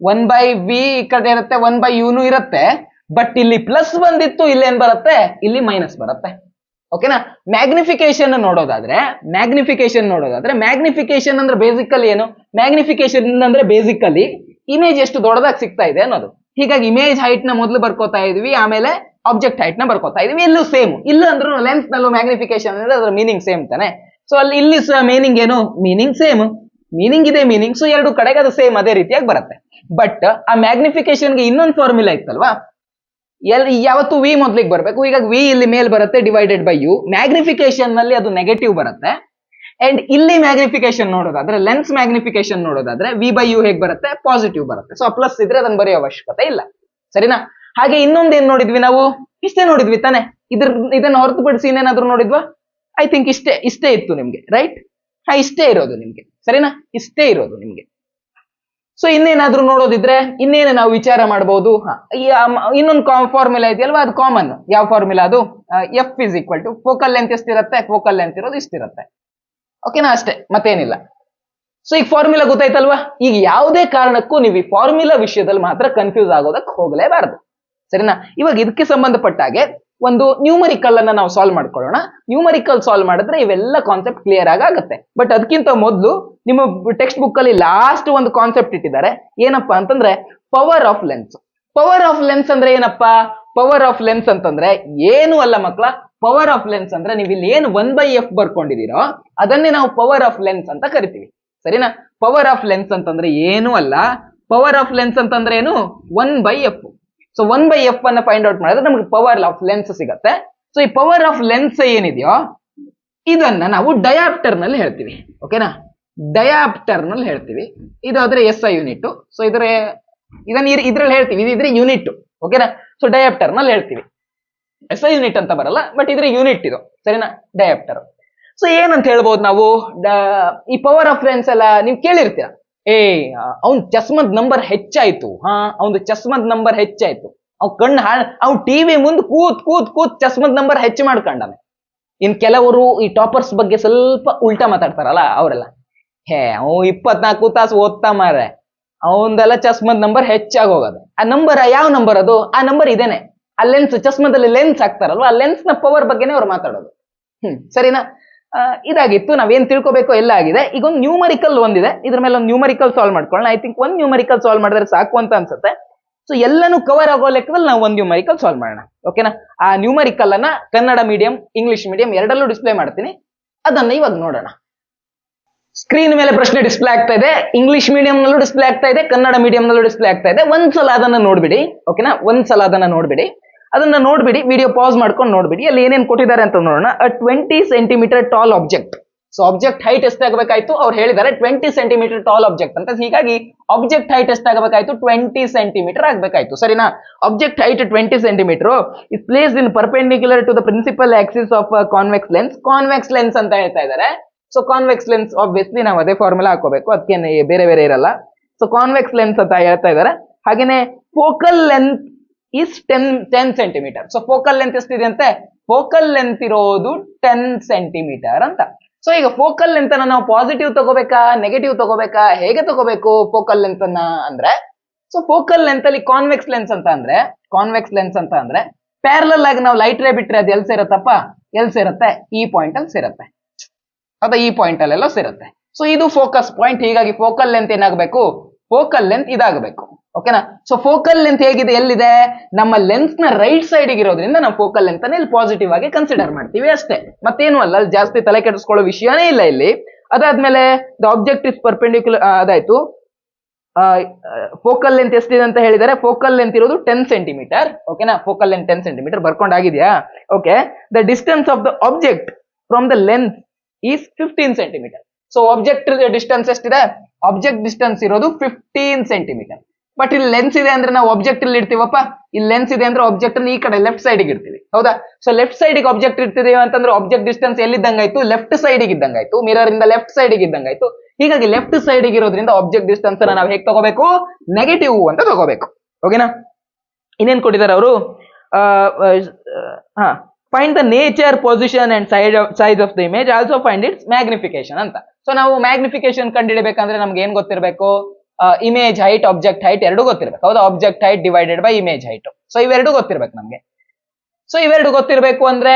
1/v ಈ ಕಡೆ ಇರುತ್ತೆ, 1/u ಇರುತ್ತೆ. ಬಟ್ ಇಲ್ಲಿ ಪ್ಲಸ್ ಬಂದಿತ್ತು, ಇಲ್ಲಿ ಏನ್ ಬರುತ್ತೆ? ಇಲ್ಲಿ ಮೈನಸ್ ಬರುತ್ತೆ. ಓಕೆನಾ? ಮ್ಯಾಗ್ನಿಫಿಕೇಶನ್ ನೋಡೋದಾದ್ರೆ ಮ್ಯಾಗ್ನಿಫಿಕೇಶನ್ ಅಂದ್ರೆ ಬೇಸಿಕಲಿ ಏನು? ಮ್ಯಾಗ್ನಿಫಿಕೇಶನ್ ಅಂದ್ರೆ ಬೇಸಿಕಲಿ ಇಮೇಜ್ ಎಷ್ಟು ದೊಡ್ಡದಾಗಿ ಸಿಗ್ತಾ ಇದೆ ಅನ್ನೋದು. ಹೀಗಾಗಿ ಇಮೇಜ್ ಹೈಟ್ ನ ಮೊದಲು ಬರ್ಕೋತಾ ಇದೀವಿ, ಆಮೇಲೆ ಆಬ್ಜೆಕ್ಟ್ ಹೈಟ್ ನ ಬರ್ಕೋತಾ ಇದೀವಿ. ಇಲ್ಲೂ ಸೇಮ್, ಇಲ್ಲ ಅಂದ್ರೂ ಲೆನ್ಸ್ ನಲ್ಲೂ ಮ್ಯಾಗ್ನಿಫಿಕೇಶನ್ ಅಂದ್ರೆ ಅದರ ಮೀನಿಂಗ್ ಸೇಮ್ ತಾನೆ. ಸೊ ಅಲ್ಲಿ ಇಲ್ಲಿ ಮೀನಿಂಗ್ ಏನು? ಮೀನಿಂಗ್ ಸೇಮ್, ಮೀನಿಂಗ್ ಇದೆ ಮೀನಿಂಗ್. ಸೊ ಎರಡು ಕಡೆಗೆ ಅದು ಸೇಮ್ ಅದೇ ರೀತಿಯಾಗಿ ಬರುತ್ತೆ. ಬಟ್ ಆ ಮ್ಯಾಗ್ನಿಫಿಕೇಶನ್ಗೆ ಇನ್ನೊಂದು ಫಾರ್ಮುಲಾ ಇತ್ತಲ್ವಾ? ಯಾವತ್ತು ವಿ ಮೊದ್ಲಿಗೆ ಬರಬೇಕು. ಈಗ ವಿ ಇಲ್ಲಿ ಮೇಲ್ ಬರುತ್ತೆ /u. ಮ್ಯಾಗ್ನಿಫಿಕೇಶನ್ ನಲ್ಲಿ ಅದು ನೆಗೆಟಿವ್ ಬರುತ್ತೆ. ಅಂಡ್ ಇಲ್ಲಿ ಮ್ಯಾಗ್ನಿಫಿಕೇಶನ್ ನೋಡೋದಾದ್ರೆ, ಲೆನ್ಸ್ ಮ್ಯಾಗ್ನಿಫಿಕೇಶನ್ ನೋಡೋದಾದ್ರೆ v/u ಹೇಗ್ ಬರುತ್ತೆ? ಪಾಸಿಟಿವ್ ಬರುತ್ತೆ. ಸೊ ಪ್ಲಸ್ ಇದ್ರೆ ಅದನ್ನ ಬರೆಯೋ ಅವಶ್ಯಕತೆ ಇಲ್ಲ, ಸರಿನಾ? ಹಾಗೆ ಇನ್ನೊಂದು ಏನ್ ನೋಡಿದ್ವಿ ನಾವು? ಇಷ್ಟೇ ನೋಡಿದ್ವಿ ತಾನೆ. ಇದನ್ನ ಹೊರತುಪಡಿಸಿ ಇನ್ನೇನಾದ್ರೂ ನೋಡಿದ್ವಾ? ಐ ಥಿಂಕ್ ಇಷ್ಟೇ ಇತ್ತು ನಿಮ್ಗೆ, ರೈಟ್? ಇಷ್ಟೇ ಇರೋದು ನಿಮ್ಗೆ, ಸರಿನಾ? ಇಷ್ಟೇ ಇರೋದು ನಿಮ್ಗೆ. ಸೊ ಇನ್ನೇನಾದ್ರೂ ನೋಡೋದಿದ್ರೆ ಇನ್ನೇನು ನಾವು ವಿಚಾರ ಮಾಡಬಹುದು? ಇನ್ನೊಂದು ಫಾರ್ಮುಲಾ ಇದೆಯಲ್ವಾ, ಅದು ಕಾಮನ್. ಯಾವ ಫಾರ್ಮುಲಾ ಅದು? f = ಫೋಕಲ್ ಲೆಂತ್ ಎಷ್ಟಿರುತ್ತೆ? ಫೋಕಲ್ ಲೆಂತ್ ಇರೋದು ಇಷ್ಟಿರುತ್ತೆ. ಓಕೆನಾ? ಅಷ್ಟೇ, ಮತ್ತೇನಿಲ್ಲ. ಸೊ ಈಗ ಫಾರ್ಮುಲಾ ಗೊತ್ತಾಯ್ತಲ್ವಾ? ಈಗ ಯಾವುದೇ ಕಾರಣಕ್ಕೂ ನೀವು ಈ ಫಾರ್ಮುಲಾ ವಿಷಯದಲ್ಲಿ ಮಾತ್ರ ಕನ್ಫ್ಯೂಸ್ ಆಗೋದಕ್ಕೆ ಹೋಗಲೇಬಾರದು, ಸರಿನಾ? ಇವಾಗ ಇದಕ್ಕೆ ಸಂಬಂಧಪಟ್ಟ ಹಾಗೆ ಒಂದು ನ್ಯೂಮರಿಕಲ್ ಅನ್ನ ನಾವು ಸಾಲ್ವ್ ಮಾಡ್ಕೊಳ್ಳೋಣ. ನ್ಯೂಮರಿಕಲ್ ಸಾಲ್ವ್ ಮಾಡಿದ್ರೆ ಇವೆಲ್ಲ ಕಾನ್ಸೆಪ್ಟ್ ಕ್ಲಿಯರ್ ಆಗುತ್ತೆ. ಬಟ್ ಅದಕ್ಕಿಂತ ಮೊದಲು ನಿಮ್ಮ ಟೆಕ್ಸ್ಟ್ ಬುಕ್ ಅಲ್ಲಿ ಲಾಸ್ಟ್ ಒಂದು ಕಾನ್ಸೆಪ್ಟ್ ಇಟ್ಟಿದ್ದಾರೆ. ಏನಪ್ಪಾ ಅಂತಂದ್ರೆ power of lens. Power of lens ಅಂದ್ರೆ ಏನಪ್ಪಾ? ಪವರ್ ಆಫ್ ಲೆನ್ಸ್ ಅಂತಂದ್ರೆ ಏನು ಅಲ್ಲ ಮಕ್ಕಳ. ಪವರ್ ಆಫ್ ಲೆನ್ಸ್ ಅಂದ್ರೆ ನೀವು ಇಲ್ಲಿ ಏನು 1/f ಬರ್ಕೊಂಡಿದ್ದೀರೋ ಅದನ್ನೇ ನಾವು ಪವರ್ ಆಫ್ ಲೆನ್ಸ್ ಅಂತ ಕರಿತೀವಿ, ಸರಿನಾ? ಪವರ್ ಆಫ್ ಲೆನ್ಸ್ ಅಂತಂದ್ರೆ ಏನು ಅಲ್ಲ. ಪವರ್ ಆಫ್ ಲೆನ್ಸ್ ಅಂತಂದ್ರೆ ಏನು? 1/f. ಸೊ 1/f ಅನ್ನ ಫೈಂಡ್ ಔಟ್ ಮಾಡಿದ್ರೆ ನಮಗೆ ಪವರ್ ಆಫ್ ಲೆನ್ಸ್ ಸಿಗತ್ತೆ. ಸೊ ಈ ಪವರ್ ಆಫ್ ಲೆನ್ಸ್ ಏನಿದೆಯೋ ಇದನ್ನ ನಾವು ಡಯಾಪ್ಟರ್ ನಲ್ಲಿ ಹೇಳ್ತೀವಿ. ಓಕೆನಾ? ಡಯಾಪ್ಟರ್ ನಲ್ಲಿ ಹೇಳ್ತೀವಿ. ಇದು ಆದ್ರೆ SI ಯೂನಿಟ್. ಸೊ ಇದ್ರಲ್ಲಿ ಹೇಳ್ತೀವಿ, ಇದ್ರೆ ಯೂನಿಟ್. ಓಕೆನಾ? ಸೊ ಡಯಾಪ್ಟರ್ ನಲ್ಲಿ ಹೇಳ್ತೀವಿ. SI ಯೂನಿಟ್ ಅಂತ ಬರಲ್ಲ, ಬಟ್ ಇದ್ರೆ ಯೂನಿಟ್ ಇದು, ಸರಿನಾ? ಡಯಾಪ್ಟರ್. ಸೊ ಏನಂತ ಹೇಳ್ಬೋದು ನಾವು? ಈ ಪವರ್ ಆಫ್ ಲೆನ್ಸ್ ಎಲ್ಲ ನೀವು ಕೇಳಿರ್ತೀರ. ಅವ್ನ್ ಚಸ್ಮದ್ ನಂಬರ್ ಹೆಚ್ಚಾಯ್ತು. ಅವ್ನು ಚಸ್ಮದ್ ನಂಬರ್ ಹೆಚ್ಚಾಯ್ತು. ಅವ್ ಕಣ್ಣು ಅವ್ ಟಿವಿ ಮುಂದ್ ಕೂತ್ ಚಸ್ಮದ್ ನಂಬರ್ ಹೆಚ್ಚು ಮಾಡ್ಕೊಂಡಾನೆ. ಇನ್ ಕೆಲವರು ಈ ಟಾಪರ್ಸ್ ಬಗ್ಗೆ ಸ್ವಲ್ಪ ಉಲ್ಟಾ ಮಾತಾಡ್ತಾರಲ್ಲ ಅವರೆಲ್ಲ, ಅವ್ 24 ತಾಸು ಓದ್ತಾ ಮಾರೆ, ಅವಂದೆಲ್ಲ ಚಸ್ಮದ್ ನಂಬರ್ ಹೆಚ್ಚಾಗಿ ಹೋಗೋದು. ಆ ನಂಬರ್ ಯಾವ ನಂಬರ್ ಅದು? ಆ ನಂಬರ್ ಇದೇನೆ. ಆ ಲೆನ್ಸ್, ಚಸ್ಮದಲ್ಲಿ ಲೆನ್ಸ್ ಹಾಕ್ತಾರಲ್ವ, ಆ ಲೆನ್ಸ್ ನ ಪವರ್ ಬಗ್ಗೆನೇ ಅವ್ರು ಮಾತಾಡೋದು. ಸರಿನಾ? ಇದಾಗಿತ್ತು, ನಾವೇನ್ ತಿಳ್ಕೊಬೇಕು ಎಲ್ಲ ಆಗಿದೆ. ಈಗ ಒಂದು ನ್ಯೂಮರಿಕಲ್ ಒಂದಿದೆ, ಇದ್ರ ಮೇಲೆ ಒಂದು ನ್ಯೂಮರಿಕಲ್ ಸಾಲ್ವ್ ಮಾಡ್ಕೊಳ್ಳೋಣ. ಐ ಥಿಂಕ್ ಒಂದು ನ್ಯೂಮರಿಕಲ್ ಸಾಲ್ವ್ ಮಾಡಿದ್ರೆ ಸಾಕು ಅಂತ ಅನ್ಸುತ್ತೆ. ಸೊ ಎಲ್ಲಾನು ಕವರ್ ಆಗೋ ಲೆಕ್ಕದಲ್ಲಿ ನಾವು ಒಂದು ನ್ಯೂಮರಿಕಲ್ ಸಾಲ್ವ್ ಮಾಡೋಣ. ಓಕೆನಾ? ಆ ನ್ಯೂಮರಿಕಲ್ ಅನ್ನ ಕನ್ನಡ ಮೀಡಿಯಂ, ಇಂಗ್ಲಿಷ್ ಮೀಡಿಯಂ ಎರಡಲ್ಲೂ ಡಿಸ್ಪ್ಲೇ ಮಾಡ್ತೀನಿ. ಅದನ್ನ ಇವಾಗ ನೋಡೋಣ. ಸ್ಕ್ರೀನ್ ಮೇಲೆ ಪ್ರಶ್ನೆ ಡಿಸ್ಪ್ಲೇ ಆಗ್ತಾ ಇದೆ. ಇಂಗ್ಲಿಷ್ ಮೀಡಿಯಂ ನಲ್ಲೂ ಡಿಸ್ಪ್ಲೇ ಆಗ್ತಾ ಇದೆ, ಕನ್ನಡ ಮೀಡಿಯಂ ನಲ್ಲೂ ಡಿಸ್ಪ್ಲೇ ಆಗ್ತಾ ಇದೆ. ಒಂದ್ಸಲ ಅದನ್ನ ನೋಡ್ಬಿಡಿ. ಓಕೆನಾ? ಒಂದ್ಸಲ ಅದನ್ನ ನೋಡ್ಬಿಡಿ. ವಿಡಿಯೋ ಪಾಸ್ ಮಾಡ್ಕೊಂಡು ನೋಡ್ಬಿಡಿ. ಅಲ್ಲಿ ಏನೇನ್ ಕೊಟ್ಟಿದ್ದಾರೆ ಅಂತ ನೋಡೋಣ. 20 centimetre tall object. So object height ಎಷ್ಟಾಗಬೇಕಾಯ್ತು? ಅವ್ರು ಹೇಳಿದ್ದಾರೆ 20 ಸೆಂಟಿಮೀಟರ್ ಟಾಲ್ ಆಬ್ಜೆಕ್ಟ್ ಅಂತ. ಹೀಗಾಗಿ ಆಬ್ಜೆಕ್ಟ್ ಹೈಟ್ ಎಷ್ಟಾಗಬೇಕಾಯ್ತು? 20 ಸೆಂಟಿಮೀಟರ್ ಆಗ್ಬೇಕಾಯ್ತು, ಸರಿನಾ? Object height 20 centimetre is placed in perpendicular to the principal axis of convex lens. Convex lens ಅಂತ ಹೇಳ್ತಾ ಇದ್ದಾರೆ. ಸೊ ಕಾನ್ವೆಕ್ಸ್ ಲೆನ್ಸ್ ಆಬ್ವಿಯಸ್ಲಿ ನಾವು ಅದೇ ಫಾರ್ಮುಲಾ ಹಾಕೋಬೇಕು, ಅದಕ್ಕೆ ಬೇರೆ ಬೇರೆ ಇರಲ್ಲ. ಸೊ ಕಾನ್ವೆಕ್ಸ್ ಲೆನ್ಸ್ ಅಂತ ಹೇಳ್ತಾ ಇದ್ದಾರೆ. ಹಾಗೇನೆ focal length is 10 centimetre. So focal length ಎಷ್ಟಿದೆ ಅಂತೆ? ಫೋಕಲ್ ಲೆಂತ್ ಇರೋದು 10 ಸೆಂಟಿಮೀಟರ್ ಅಂತ. ಸೊ ಈಗ ಫೋಕಲ್ ಲೆಂತ್ ಅನ್ನ ನಾವು ಪಾಸಿಟಿವ್ ತಗೋಬೇಕಾ, ನೆಗೆಟಿವ್ ತಗೋಬೇಕಾ, ಹೇಗೆ ತಗೋಬೇಕು ಫೋಕಲ್ ಲೆಂತ್ ಅನ್ನ ಅಂದ್ರೆ? ಸೊ ಫೋಕಲ್ ಲೆಂತ್ ಅಲ್ಲಿ ಕಾನ್ವೆಕ್ಸ್ ಲೆನ್ಸ್ ಅಂತ ಅಂದ್ರೆ ಪ್ಯಾರಲಲ್ ಆಗಿ ನಾವು ಲೈಟ್ ರೇ ಬಿಟ್ರೆ ಅದು ಎಲ್ಲಿ ಸೇರತ್ತಪ್ಪ? ಎಲ್ಲಿ ಸೇರುತ್ತೆ? ಈ ಪಾಯಿಂಟ್ ಅಲ್ಲಿ ಸೇರುತ್ತೆ. ಅಥವಾ ಈ ಪಾಯಿಂಟ್ ಅಲ್ಲೆಲ್ಲ ಸೇರುತ್ತೆ. ಸೊ ಇದು ಫೋಕಸ್ ಪಾಯಿಂಟ್. ಹೀಗಾಗಿ ಫೋಕಲ್ ಲೆಂತ್ ಏನಾಗಬೇಕು, ಫೋಕಲ್ ಲೆಂತ್ ಇದಾಗಬೇಕು. ಓಕೆನಾ. ಸೊ ಫೋಕಲ್ ಲೆಂತ್ ಹೇಗಿದೆ, ಎಲ್ಲಿದೆ, ನಮ್ಮ ಲೆನ್ಸ್ ನ ರೈಟ್ ಸೈಡ್ ಇರೋದ್ರಿಂದ ನಾವು ಫೋಕಲ್ ಲೆಂತ್ ಅನ್ನ ಇಲ್ಲಿ ಪಾಸಿಟಿವ್ ಆಗಿ ಕನ್ಸಿಡರ್ ಮಾಡ್ತೀವಿ ಅಷ್ಟೇ, ಮತ್ತೇನು ಅಲ್ಲ. ಅಲ್ಲಿ ಜಾಸ್ತಿ ತಲೆ ಕೆಡಿಸ್ಕೊಳ್ಳೋ ವಿಷಯನೇ ಇಲ್ಲ ಇಲ್ಲಿ. ಅದಾದ್ಮೇಲೆ ದ ಆಬ್ಜೆಕ್ಟ್ ಇಸ್ ಪರ್ಪೆಂಡಿಕ್ಯುಲರ್, ಅದಾಯ್ತು. ಫೋಕಲ್ ಲೆಂತ್ ಎಷ್ಟಿದೆ ಅಂತ ಹೇಳಿದರೆ, ಫೋಕಲ್ ಲೆಂತ್ ಇರೋದು 10 ಸೆಂಟಿಮೀಟರ್. ಓಕೆನಾ. ಫೋಕಲ್ ಲೆಂತ್ 10 ಸೆಂಟಿಮೀಟರ್ ಬರ್ಕೊಂಡಾಗಿದೆಯಾ. Okay. The distance of the object from the lens is 15 centimetre. So object distance ಎಷ್ಟಿದೆ, ಆಬ್ಜೆಕ್ಟ್ ಡಿಸ್ಟೆನ್ಸ್ ಇರೋದು 15 ಸೆಂಟಿಮೀಟರ್. ಬಟ್ ಇಲ್ಲಿ ಲೆನ್ಸ್ ಇದೆ ಅಂದ್ರೆ ನಾವು ಆಬ್ಜೆಕ್ಟ್ ಇಲ್ಲಿ ಇಡ್ತೀವಪ್ಪ, ಇಲ್ಲಿ ಲೆನ್ಸ್ ಇದೆ ಅಂದ್ರೆ ಆಬ್ಜೆಕ್ಟ್ ಈ ಕಡೆ ಲೆಫ್ಟ್ ಸೈಡ್ ಇಡ್ತೀವಿ. ಹೌದಾ. ಸೊ ಲೆಫ್ಟ್ ಸೈಡ್ ಆಬ್ಜೆಕ್ಟ್ ಇರ್ತೀವಿ ಅಂತಂದ್ರೆ ಆಬ್ಜೆಕ್ಟ್ ಡಿಸ್ಟೆನ್ಸ್ ಎಲ್ಲಿದ್ದಂಗಾಯ್ತು, ಲೆಫ್ಟ್ ಸೈಡ್ ಇದ್ದಂಗಾಯ್ತು, ಮಿರರ್ ಇಂದ ಲೆಫ್ಟ್ ಸೈಡ್ ಇದ್ದಂಗಾಯ್ತು. ಹೀಗಾಗಿ ಲೆಫ್ಟ್ ಸೈಡ್ ಇರೋದ್ರಿಂದ ಆಬ್ಜೆಕ್ಟ್ ಡಿಸ್ಟೆನ್ಸ್ ಅನ್ನ ನಾವು ಹೇಗೆ ತಗೋಬೇಕು, ನೆಗೆಟಿವ್ ಅಂತ ತಗೋಬೇಕು. ಓಕೆನಾ. ಇನ್ನೇನ್ ಕೊಟ್ಟಿದ್ದಾರೆ ಅವರು, find the nature, position and size of the image, also find it's magnification ಅಂತ. ಸೊ ನಾವು ಮ್ಯಾಗ್ನಿಫಿಕೇಶನ್ ಕಂಡುಹಿಡಬೇಕಂದ್ರೆ ನಮ್ಗೆ ಏನ್ ಗೊತ್ತಿರಬೇಕು, ಇಮೇಜ್ ಹೈಟ್, ಆಬ್ಜೆಕ್ಟ್ ಹೈಟ್ ಎರಡು ಗೊತ್ತಿರ್ಬೇಕು. ಹೌದಾ. Object height divided by image height. So ಇವೆರಡು ಗೊತ್ತಿರ್ಬೇಕು ನಮ್ಗೆ. ಸೊ ಇವೆರಡು ಗೊತ್ತಿರಬೇಕು ಅಂದ್ರೆ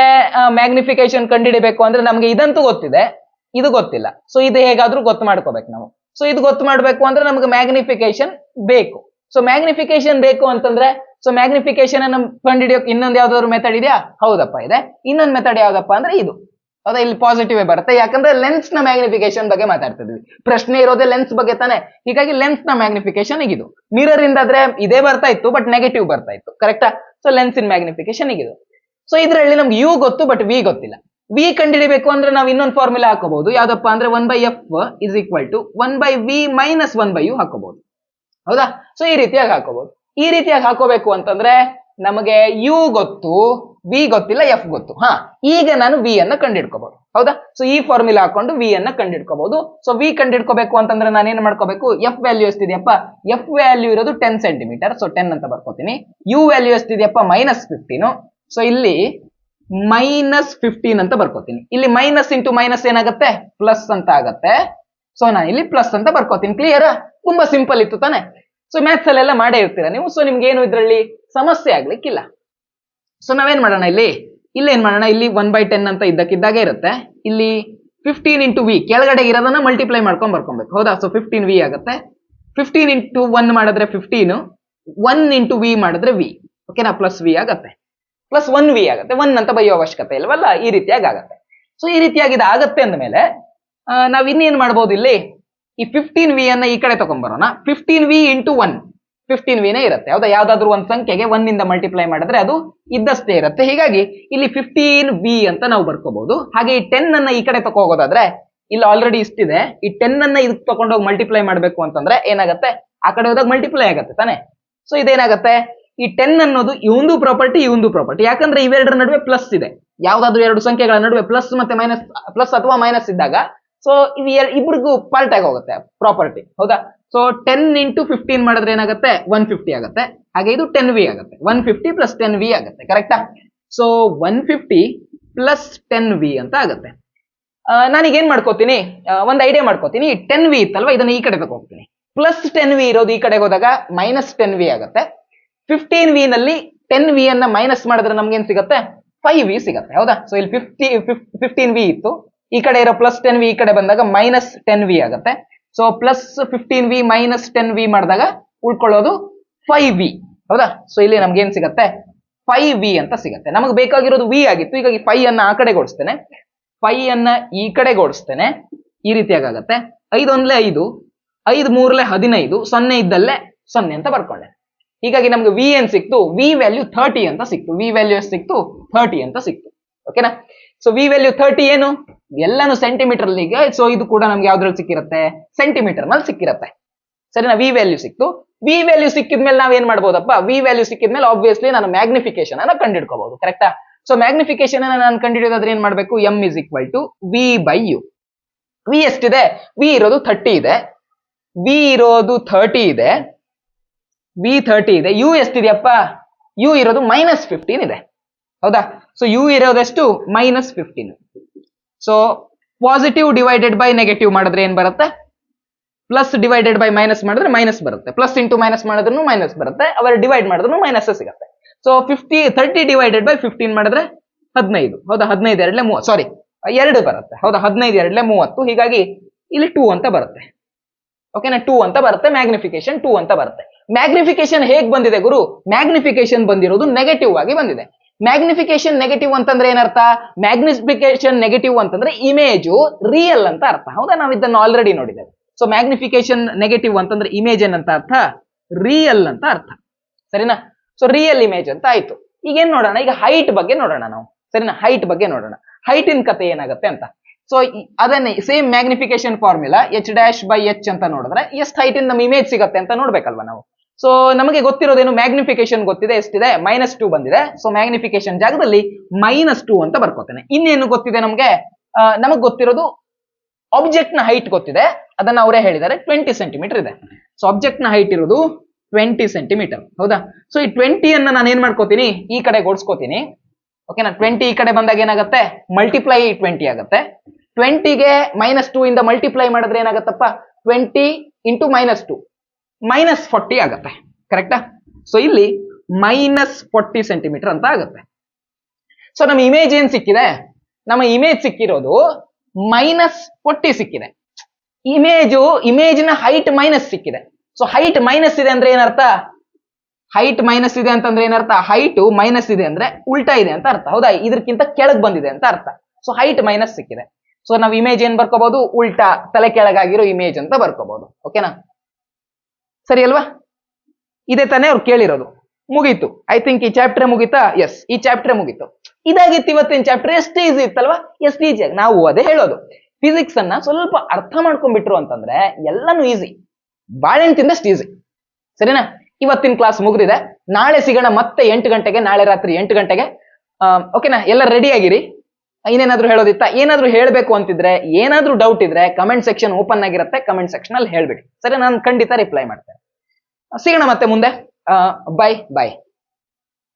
ಮ್ಯಾಗ್ನಿಫಿಕೇಶನ್ ಕಂಡುಹಿಡಬೇಕು ಅಂದ್ರೆ ನಮ್ಗೆ ಇದಂತೂ ಗೊತ್ತಿದೆ, ಇದು ಗೊತ್ತಿಲ್ಲ. ಸೊ ಇದು ಹೇಗಾದ್ರೂ ಗೊತ್ತು ಮಾಡ್ಕೋಬೇಕು ನಾವು. ಸೊ ಇದು ಗೊತ್ತು ಮಾಡ್ಬೇಕು ಅಂದ್ರೆ ನಮ್ಗೆ ಮ್ಯಾಗ್ನಿಫಿಕೇಶನ್ ಬೇಕು. ಸೊ ಮ್ಯಾಗ್ನಿಫಿಕೇಶನ್ ಬೇಕು ಅಂತಂದ್ರೆ, ಸೊ ಮ್ಯಾಗ್ನಿಫಿಕೇಶನ್ ಅನ್ನು ಕಂಡುಹಿಡಿಯೋಕೆ ಇನ್ನೊಂದು ಯಾವ್ದಾದ್ರು ಮೆಥಡ್ ಇದೆಯಾ, ಹೌದಪ್ಪ ಇದೆ. ಇನ್ನೊಂದು ಮೆಥಡ್ ಯಾವ್ದಪ್ಪ ಅಂದ್ರೆ ಇದು. ಹೌದಾ. ಇಲ್ಲಿ ಪಾಸಿಟಿವ್ ಬರುತ್ತೆ, ಯಾಕಂದ್ರೆ ಲೆನ್ಸ್ ನ ಮ್ಯಾಗ್ನಿಫಿಕೇಶನ್ ಬಗ್ಗೆ ಮಾತಾಡ್ತಿದ್ವಿ. ಪ್ರಶ್ನೆ ಇರೋದೇ ಲೆನ್ಸ್ ಬಗ್ಗೆ ತಾನೆ. ಹೀಗಾಗಿ ಲೆನ್ಸ್ ನ ಮ್ಯಾಗ್ನಿಫಿಕೇಶನ್ ಇದು. ಮಿರರ್ ಇಂದಾದ್ರೆ ಇದೇ ಬರ್ತಾ ಇತ್ತು, ಬಟ್ ನೆಗೆಟಿವ್ ಬರ್ತಾ ಇತ್ತು. ಕರೆಕ್ಟಾ. ಸೊ ಲೆನ್ಸ್ ಇನ್ ಮ್ಯಾಗ್ನಿಫಿಕೇಶನ್ ಇದು. ಸೊ ಇದರಲ್ಲಿ ನಮ್ಗೆ ಯು ಗೊತ್ತು, ಬಟ್ ವಿ ಗೊತ್ತಿಲ್ಲ. ವಿ ಕಂಡುಹಿಡಿಬೇಕು ಅಂದ್ರೆ ನಾವು ಇನ್ನೊಂದು ಫಾರ್ಮುಲಾ ಹಾಕೋಬಹುದು. ಯಾವ್ದಪ್ಪ ಅಂದ್ರೆ 1/f is equal to 1/v minus 1/u ಹಾಕೋಬಹುದು. ಹೌದಾ. ಸೊ ಈ ರೀತಿಯಾಗಿ ಹಾಕೋಬಹುದು. ಈ ರೀತಿಯಾಗಿ ಹಾಕೋಬೇಕು ಅಂತಂದ್ರೆ ನಮಗೆ ಯು ಗೊತ್ತು, ವಿ ಗೊತ್ತಿಲ್ಲ, ಎಫ್ ಗೊತ್ತು. ಈಗ ನಾನು ವಿ ಅನ್ನ ಕಂಡುಹಿಡ್ಕೋಬಹುದು. ಹೌದಾ. ಸೊ ಈ ಫಾರ್ಮುಲಾ ಹಾಕೊಂಡು ವಿ ಅನ್ನ ಕಂಡುಹಿಡ್ಕೋಬಹುದು. ಸೊ ವಿ ಕಂಡುಹಿಡ್ಕೋಬೇಕು ಅಂತಂದ್ರೆ ನಾನು ಏನ್ ಮಾಡ್ಕೋಬೇಕು, ಎಫ್ ವ್ಯಾಲ್ಯೂ ಎಷ್ಟಿದೆಯಪ್ಪ, ಎಫ್ ವ್ಯಾಲ್ಯೂ ಇರೋದು 10 ಸೆಂಟಿಮೀಟರ್. ಸೊ 10 ಅಂತ ಬರ್ಕೋತೀನಿ. ಯು ವ್ಯಾಲ್ಯೂ ಎಷ್ಟಿದೆಯಪ್ಪ, -15. ಸೊ ಇಲ್ಲಿ -15 ಅಂತ ಬರ್ಕೋತೀನಿ. ಇಲ್ಲಿ ಮೈನಸ್ ಇಂಟು ಮೈನಸ್ ಏನಾಗುತ್ತೆ, ಪ್ಲಸ್ ಅಂತ ಆಗತ್ತೆ. ಸೊ ನಾನು ಇಲ್ಲಿ ಪ್ಲಸ್ ಅಂತ ಬರ್ಕೋತೀನಿ. ಕ್ಲಿಯರ್. ತುಂಬಾ ಸಿಂಪಲ್ ಇತ್ತು ತಾನೆ. ಸೊ ಮ್ಯಾಥ್ಸ್ ಅಲ್ಲೆಲ್ಲ ಮಾಡೇ ಇರ್ತೀರಾ ನೀವು. ಸೊ ನಿಮ್ಗೆ ಏನು ಇದ್ರಲ್ಲಿ ಸಮಸ್ಯೆ ಆಗ್ಲಿಕ್ಕಿಲ್ಲ. ಸೊ ನಾವೇನ್ ಮಾಡೋಣ, ಇಲ್ಲಿ ಏನ್ ಮಾಡೋಣ, ಇಲ್ಲಿ 1/10 ಅಂತ ಇದ್ದಕ್ಕಿದ್ದಾಗೆ ಇರುತ್ತೆ. ಇಲ್ಲಿ 15 ಇಂಟು ವಿ ಕೆಳಗಡೆ ಇರೋದನ್ನ ಮಲ್ಟಿಪ್ಲೈ ಮಾಡ್ಕೊಂಡ್ ಬರ್ಕೊಬೇಕು. ಹೌದಾ. ಸೊ 15 ವಿ ಆಗುತ್ತೆ. 15 ಇಂಟು 1 ಮಾಡಿದ್ರೆ 15, 1 ಇಂಟು ವಿ ಮಾಡಿದ್ರೆ ವಿ. ಓಕೆನಾ. ಪ್ಲಸ್ ವಿ ಆಗತ್ತೆ, ಪ್ಲಸ್ 1 ವಿ ಆಗುತ್ತೆ. 1 ಅಂತ ಬೈಯೋ ಅವಶ್ಯಕತೆ ಇಲ್ವಲ್ಲ. ಈ ರೀತಿಯಾಗಿ ಆಗತ್ತೆ. ಸೊ ಈ ರೀತಿಯಾಗಿ ಇದು ಆಗತ್ತೆ ಅಂದ್ಮೇಲೆ ನಾವ್ ಇನ್ನೇನ್ ಮಾಡ್ಬೋದು, ಇಲ್ಲಿ ಈ 15 ವಿ ಅನ್ನ ಈ ಕಡೆ ತಗೊಂಡ್ಬರೋಣ. 15 ವಿ ಇಂಟು 1 15 ವಿನೇ ಇರುತ್ತೆ. ಹೌದಾ. ಯಾವ್ದಾದ್ರು ಒಂದು ಸಂಖ್ಯೆಗೆ 1 ಇಂದ ಮಲ್ಟಿಪ್ಲೈ ಮಾಡಿದ್ರೆ ಅದು ಇದ್ದಷ್ಟೇ ಇರುತ್ತೆ. ಹೀಗಾಗಿ ಇಲ್ಲಿ 15 ವಿ ಅಂತ ನಾವು ಬರ್ಕೋಬಹುದು. ಹಾಗೆ ಈ 10 ಅನ್ನ ಈ ಕಡೆ ತಗೋಗೋದಾದ್ರೆ ಇಲ್ಲಿ ಆಲ್ರೆಡಿ ಇಷ್ಟಿದೆ. ಈ 10 ಅನ್ನ ಇದಕ್ಕೆ ತಗೊಂಡೋಗಿ ಮಲ್ಟಿಪ್ಲೈ ಮಾಡ್ಬೇಕು ಅಂತಂದ್ರೆ ಏನಾಗುತ್ತೆ, ಆ ಕಡೆ ಹೋದಾಗ ಮಲ್ಟಿಪ್ಲೈ ಆಗತ್ತೆ ತಾನೆ. ಸೊ ಇದೇನಾಗತ್ತೆ, ಈ 10 ಅನ್ನೋದು ಇವಂದು ಪ್ರಾಪರ್ಟಿ, ಇವಂದು ಪ್ರಾಪರ್ಟಿ. ಯಾಕಂದ್ರೆ ಇವೆರಡರ ನಡುವೆ ಪ್ಲಸ್ ಇದೆ. ಯಾವ್ದಾದ್ರು ಎರಡು ಸಂಖ್ಯೆಗಳ ನಡುವೆ ಪ್ಲಸ್ ಮತ್ತೆ ಮೈನಸ್, ಪ್ಲಸ್ ಅಥವಾ ಮೈನಸ್ ಇದ್ದಾಗ ಸೊ ಇಬ್ರಿಗೂ ಪಾರ್ಟ್ ಆಗಿ ಹೋಗುತ್ತೆ ಪ್ರಾಪರ್ಟಿ. ಹೌದಾ. ಸೊ 10 ಇಂಟು 15 ಮಾಡಿದ್ರೆ ಏನಾಗುತ್ತೆ, 150 ಆಗುತ್ತೆ. ಹಾಗೆ ಇದು 10 ವಿ ಆಗುತ್ತೆ. 150 ಪ್ಲಸ್ 10 ವಿ ಆಗುತ್ತೆ. ಕರೆಕ್ಟಾ. ಸೊ 150 ಪ್ಲಸ್ 10 ವಿ ಅಂತ ಆಗುತ್ತೆ. ನಾನೀಗ ಏನ್ ಮಾಡ್ಕೋತೀನಿ, ಒಂದು ಐಡಿಯಾ ಮಾಡ್ಕೋತೀನಿ. 10 ವಿ ಇತ್ತಲ್ವಾ, ಇದನ್ನ ಈ ಕಡೆ ತಗೋತೀನಿ. ಪ್ಲಸ್ 10 ವಿ ಇರೋದು ಈ ಕಡೆಗೆ ಹೋದಾಗ ಮೈನಸ್ 10 ವಿ ಆಗುತ್ತೆ. 15 ವಿ ನಲ್ಲಿ 10 ವಿ ಅನ್ನ ಮೈನಸ್ ಮಾಡಿದ್ರೆ ನಮ್ಗೆ ಏನ್ ಸಿಗುತ್ತೆ, 5 ವಿ ಸಿಗುತ್ತೆ. ಹೌದಾ. ಸೊ ಇಲ್ಲಿ 15 ವಿ ಇತ್ತು, ಈ ಕಡೆ ಇರೋ ಪ್ಲಸ್ 10 ವಿ ಈ ಕಡೆ ಬಂದಾಗ ಮೈನಸ್ 10 ವಿ ಆಗುತ್ತೆ. So plus 15 V minus 10 V ಮಾಡಿದಾಗ ಉಳ್ಕೊಳ್ಳೋದು 5 ವಿ. ಹೌದಾ. ಸೊ ಇಲ್ಲಿ ನಮ್ಗೆ ಏನ್ ಸಿಗತ್ತೆ, 5 ವಿ ಅಂತ ಸಿಗತ್ತೆ. ನಮಗೆ ಬೇಕಾಗಿರೋದು ವಿ ಆಗಿತ್ತು. ಹೀಗಾಗಿ 5 ಅನ್ನ ಆ ಕಡೆ ಓಡಿಸ್ತೇನೆ, 5 ಅನ್ನ ಈ ಕಡೆ ಓಡಿಸ್ತೇನೆ. ಈ ರೀತಿಯಾಗಿ ಆಗತ್ತೆ. 5 ಒಂದ್ಲೆ 5, 5 ಮೂರ್ಲೆ 15, 0 ಇದ್ದಲ್ಲೇ 0 ಅಂತ ಬರ್ಕೊಂಡೆ. ಹೀಗಾಗಿ ನಮ್ಗೆ ವಿ ಏನ್ ಸಿಕ್ತು, ವಿ ವ್ಯಾಲ್ಯೂ 30 ಅಂತ ಸಿಕ್ತು. ವಿ ವ್ಯಾಲ್ಯೂ ಎಷ್ಟು ಸಿಕ್ತು, 30 ಅಂತ ಸಿಕ್ತು. ಓಕೆನಾ. ಸೊ ವಿ ವ್ಯಾಲ್ಯೂ 30 ಏನು, ಎಲ್ಲಾನು ಸೆಂಟಿಮೀಟರ್ ಈಗ. ಸೊ ಇದು ಕೂಡ ನಮ್ಗೆ ಯಾವ್ದ್ರಲ್ಲಿ ಸಿಕ್ಕಿರುತ್ತೆ, ಸೆಂಟಿಮೀಟರ್ ನಲ್ಲಿ ಸಿಕ್ಕಿರುತ್ತೆ. ಸರಿನಾ. ವಿ ವ್ಯಾಲ್ಯೂ ಸಿಕ್ತು. ವಿ ವ್ಯಾಲ್ಯೂ ಸಿಕ್ಕಿದ್ಮೇಲೆ ನಾವ್ ಏನ್ ಮಾಡ್ಬೋದಪ್ಪ, ವಿ ವ್ಯಾಲ್ಯೂ ಸಿಕ್ಕಿದ್ಮೇಲೆ ಆಬ್ವಿಯಸ್ಲಿ ನಾನು ಮ್ಯಾಗ್ನಿಫಿಕೇಶನ್ ಅನ್ನ ಕಂಡುಹಿಡ್ಕೋಬಹುದು. ಕರೆಕ್ಟಾ. ಸೊ ಮ್ಯಾಗ್ನಿಫಿಕೇಶನ್ ಅನ್ನ ನಾನು ಕಂಡುಹಿಡಿಯೋದಾದ್ರೆ ಏನ್ ಮಾಡ್ಬೇಕು, M is equal to V by U. V ಎಷ್ಟಿದೆ, ವಿ ಇರೋದು 30 ಇದೆ, ವಿ ಇರೋದು 30 ಇದೆ, ವಿ 30 ಇದೆ. ಯು ಎಷ್ಟಿದೆಯಪ್ಪ, ಯು ಇರೋದು -15 ಇದೆ. ಹೌದಾ. ಸೊ ಯು ಇರೋದೆಷ್ಟು, -15. So positive divided by negative ಮಾಡಿದ್ರೆ ಏನ್ ಬರುತ್ತೆ, ಪ್ಲಸ್ ಡಿವೈಡೆಡ್ ಬೈ ಮೈನಸ್ ಮಾಡಿದ್ರೆ ಮೈನಸ್ ಬರುತ್ತೆ. ಪ್ಲಸ್ ಇಂಟು ಮೈನಸ್ ಮಾಡಿದ್ರು ಮೈನಸ್ ಬರುತ್ತೆ. ಅವರ ಡಿವೈಡ್ ಮಾಡಿದ್ರು ಮೈನಸ್ ಸಿಗುತ್ತೆ. ಸೊ 30 ಡಿವೈಡೆಡ್ ಬೈ 15 ಮಾಡಿದ್ರೆ 15. ಹೌದಾ. 15 ಎರಡ್ಲೆ 30, ಸಾರಿ 2 ಬರುತ್ತೆ ಹೌದಾ, 15 2 30, ಹೀಗಾಗಿ ಇಲ್ಲಿ 2 ಅಂತ ಬರುತ್ತೆ. ಓಕೆನಾ, 2 ಅಂತ ಬರುತ್ತೆ, ಮ್ಯಾಗ್ನಿಫಿಕೇಶನ್ 2 ಅಂತ ಬರುತ್ತೆ. ಮ್ಯಾಗ್ನಿಫಿಕೇಶನ್ ಹೇಗ್ ಬಂದಿದೆ ಗುರು? ಮ್ಯಾಗ್ನಿಫಿಕೇಶನ್ ಬಂದಿರೋದು ನೆಗೆಟಿವ್ ಆಗಿ ಬಂದಿದೆ. ಮ್ಯಾಗ್ನಿಫಿಕೇಶನ್ ನೆಗೆಟಿವ್ ಅಂತಂದ್ರೆ ಏನರ್ಥ? ಮ್ಯಾಗ್ನಿಫಿಕೇಶನ್ ನೆಗೆಟಿವ್ ಅಂತಂದ್ರೆ ಇಮೇಜು ರಿಯಲ್ ಅಂತ ಅರ್ಥ. ಹೌದಾ, ನಾವು ಇದನ್ನು ಆಲ್ರೆಡಿ ನೋಡಿದ್ದೇವೆ. ಸೊ ಮ್ಯಾಗ್ನಿಫಿಕೇಶನ್ ನೆಗೆಟಿವ್ ಅಂತಂದ್ರೆ ಇಮೇಜ್ ಏನಂತ ಅರ್ಥ? ರಿಯಲ್ ಅಂತ ಅರ್ಥ. ಸರಿನಾ? ಸೊ ರಿಯಲ್ ಇಮೇಜ್ ಅಂತ ಆಯ್ತು. ಈಗ ಏನ್ ನೋಡೋಣ? ಈಗ ಹೈಟ್ ಬಗ್ಗೆ ನೋಡೋಣ ನಾವು. ಸರಿನಾ, ಹೈಟ್ ಬಗ್ಗೆ ನೋಡೋಣ. ಹೈಟ್ ಇನ್ ಕತೆ ಏನಾಗುತ್ತೆ ಅಂತ. ಸೊ ಅದನ್ನೇ ಸೇಮ್ ಮ್ಯಾಗ್ನಿಫಿಕೇಶನ್ ಫಾರ್ಮುಲಾ h'/h ಅಂತ ನೋಡಿದ್ರೆ ಎಷ್ಟು ಹೈಟ್ ಇನ್ ನಮ್ಮ ಇಮೇಜ್ ಸಿಗತ್ತೆ ಅಂತ ನೋಡ್ಬೇಕಲ್ವಾ ನಾವು. ಸೊ ನಮಗೆ ಗೊತ್ತಿರೋದೇನು? ಮ್ಯಾಗ್ನಿಫಿಕೇಶನ್ ಗೊತ್ತಿದೆ, ಎಷ್ಟಿದೆ? -2 ಬಂದಿದೆ. ಸೊ ಮ್ಯಾಗ್ನಿಫಿಕೇಶನ್ ಜಾಗದಲ್ಲಿ -2 ಅಂತ ಬರ್ಕೋತೇನೆ. ಇನ್ನೇನು ಗೊತ್ತಿದೆ ನಮಗೆ? ನಮಗ್ ಗೊತ್ತಿರೋದು ಆಬ್ಜೆಕ್ಟ್ ನ ಹೈಟ್ ಗೊತ್ತಿದೆ, ಅದನ್ನ ಅವರೇ ಹೇಳಿದ್ದಾರೆ 20 ಸೆಂಟಿಮೀಟರ್ ಇದೆ. ಸೊ ಆಬ್ಜೆಕ್ಟ್ ನ ಹೈಟ್ ಇರೋದು 20 ಸೆಂಟಿಮೀಟರ್. ಹೌದಾ, ಸೊ ಈ 20 ಅನ್ನ ನಾನು ಏನ್ ಮಾಡ್ಕೋತೀನಿ? ಈ ಕಡೆ ಓಡಿಸ್ಕೋತೀನಿ. ಓಕೆನಾ, 20 ಈ ಕಡೆ ಬಂದಾಗ ಏನಾಗುತ್ತೆ? ಮಲ್ಟಿಪ್ಲೈ 20 ಆಗುತ್ತೆ. 20ಗೆ -2 ಇಂದ ಮಲ್ಟಿಪ್ಲೈ ಮಾಡಿದ್ರೆ ಏನಾಗತ್ತಪ್ಪ? 20 ಇಂಟು -2 -40 ಆಗತ್ತೆ. ಕರೆಕ್ಟಾ? ಸೊ ಇಲ್ಲಿ -40 ಸೆಂಟಿಮೀಟರ್ ಅಂತ ಆಗುತ್ತೆ. ಸೊ ನಮ್ಮ ಇಮೇಜ್ ಏನ್ ಸಿಕ್ಕಿದೆ? ನಮ್ಮ ಇಮೇಜ್ ಸಿಕ್ಕಿರೋದು -40 ಸಿಕ್ಕಿದೆ. ಇಮೇಜ್ನ ಹೈಟ್ ಮೈನಸ್ ಸಿಕ್ಕಿದೆ. ಸೊ ಹೈಟ್ ಮೈನಸ್ ಇದೆ ಅಂದ್ರೆ ಏನರ್ಥ? ಹೈಟ್ ಮೈನಸ್ ಇದೆ ಅಂತಂದ್ರೆ ಏನರ್ಥ? ಹೈಟ್ ಮೈನಸ್ ಇದೆ ಅಂದ್ರೆ ಉಲ್ಟಾ ಇದೆ ಅಂತ ಅರ್ಥ. ಹೌದಾ, ಇದಕ್ಕಿಂತ ಕೆಳಗ್ ಬಂದಿದೆ ಅಂತ ಅರ್ಥ. ಸೊ ಹೈಟ್ ಮೈನಸ್ ಸಿಕ್ಕಿದೆ. ಸೊ ನಾವು ಇಮೇಜ್ ಏನ್ ಬರ್ಕೋಬಹುದು? ಉಲ್ಟಾ, ತಲೆ ಕೆಳಗಾಗಿರೋ ಇಮೇಜ್ ಅಂತ ಬರ್ಕೋಬಹುದು. ಓಕೆನಾ, ಸರಿ ಅಲ್ವಾ? ಇದೇ ತಾನೇ ಅವ್ರು ಕೇಳಿರೋದು. ಮುಗೀತು. ಐ ಥಿಂಕ್ ಈ ಚಾಪ್ಟರ್ ಮುಗೀತಾ? ಎಸ್, ಈ ಚಾಪ್ಟರ್ ಮುಗೀತು. ಇದಾಗಿತ್ತು ಇವತ್ತಿನ ಚಾಪ್ಟರ್. ಎಷ್ಟು ಈಸಿ ಇತ್ತಲ್ವಾ? ಎಷ್ಟು ಈಸಿ. ನಾವು ಅದೇ ಹೇಳೋದು, ಫಿಸಿಕ್ಸ್ ಅನ್ನ ಸ್ವಲ್ಪ ಅರ್ಥ ಮಾಡ್ಕೊಂಡ್ಬಿಟ್ರು ಅಂತಂದ್ರೆ ಎಲ್ಲಾನು ಈಸಿ, ಬಾಳೆಹಣ್ಣು ತಿಂದಷ್ಟು ಈಸಿ. ಸರಿನಾ? ಇವತ್ತಿನ ಕ್ಲಾಸ್ ಮುಗಿದಿದೆ. ನಾಳೆ ಸಿಗೋಣ ಮತ್ತೆ 8 ಗಂಟೆಗೆ, ನಾಳೆ ರಾತ್ರಿ 8 ಗಂಟೆಗೆ. ಓಕೆನಾ, ಎಲ್ಲ ರೆಡಿ ಆಗಿರಿ. ಇನ್ನೇನಾದ್ರೂ ಹೇಳೋದಿತ್ತ? ಏನಾದ್ರೂ ಹೇಳ್ಬೇಕು ಅಂತಿದ್ರೆ, ಏನಾದ್ರೂ ಡೌಟ್ ಇದ್ರೆ ಕಮೆಂಟ್ ಸೆಕ್ಷನ್ ಓಪನ್ ಆಗಿರುತ್ತೆ, ಕಮೆಂಟ್ ಸೆಕ್ಷನ್ ಅಲ್ಲಿ ಹೇಳ್ಬಿಡಿ. ಸರಿ, ನಾನು ಖಂಡಿತ ರಿಪ್ಲೈ ಮಾಡ್ತೇನೆ. ಸಿಗೋಣ ಮತ್ತೆ ಮುಂದೆ. ಬಾಯ್ ಬಾಯ್.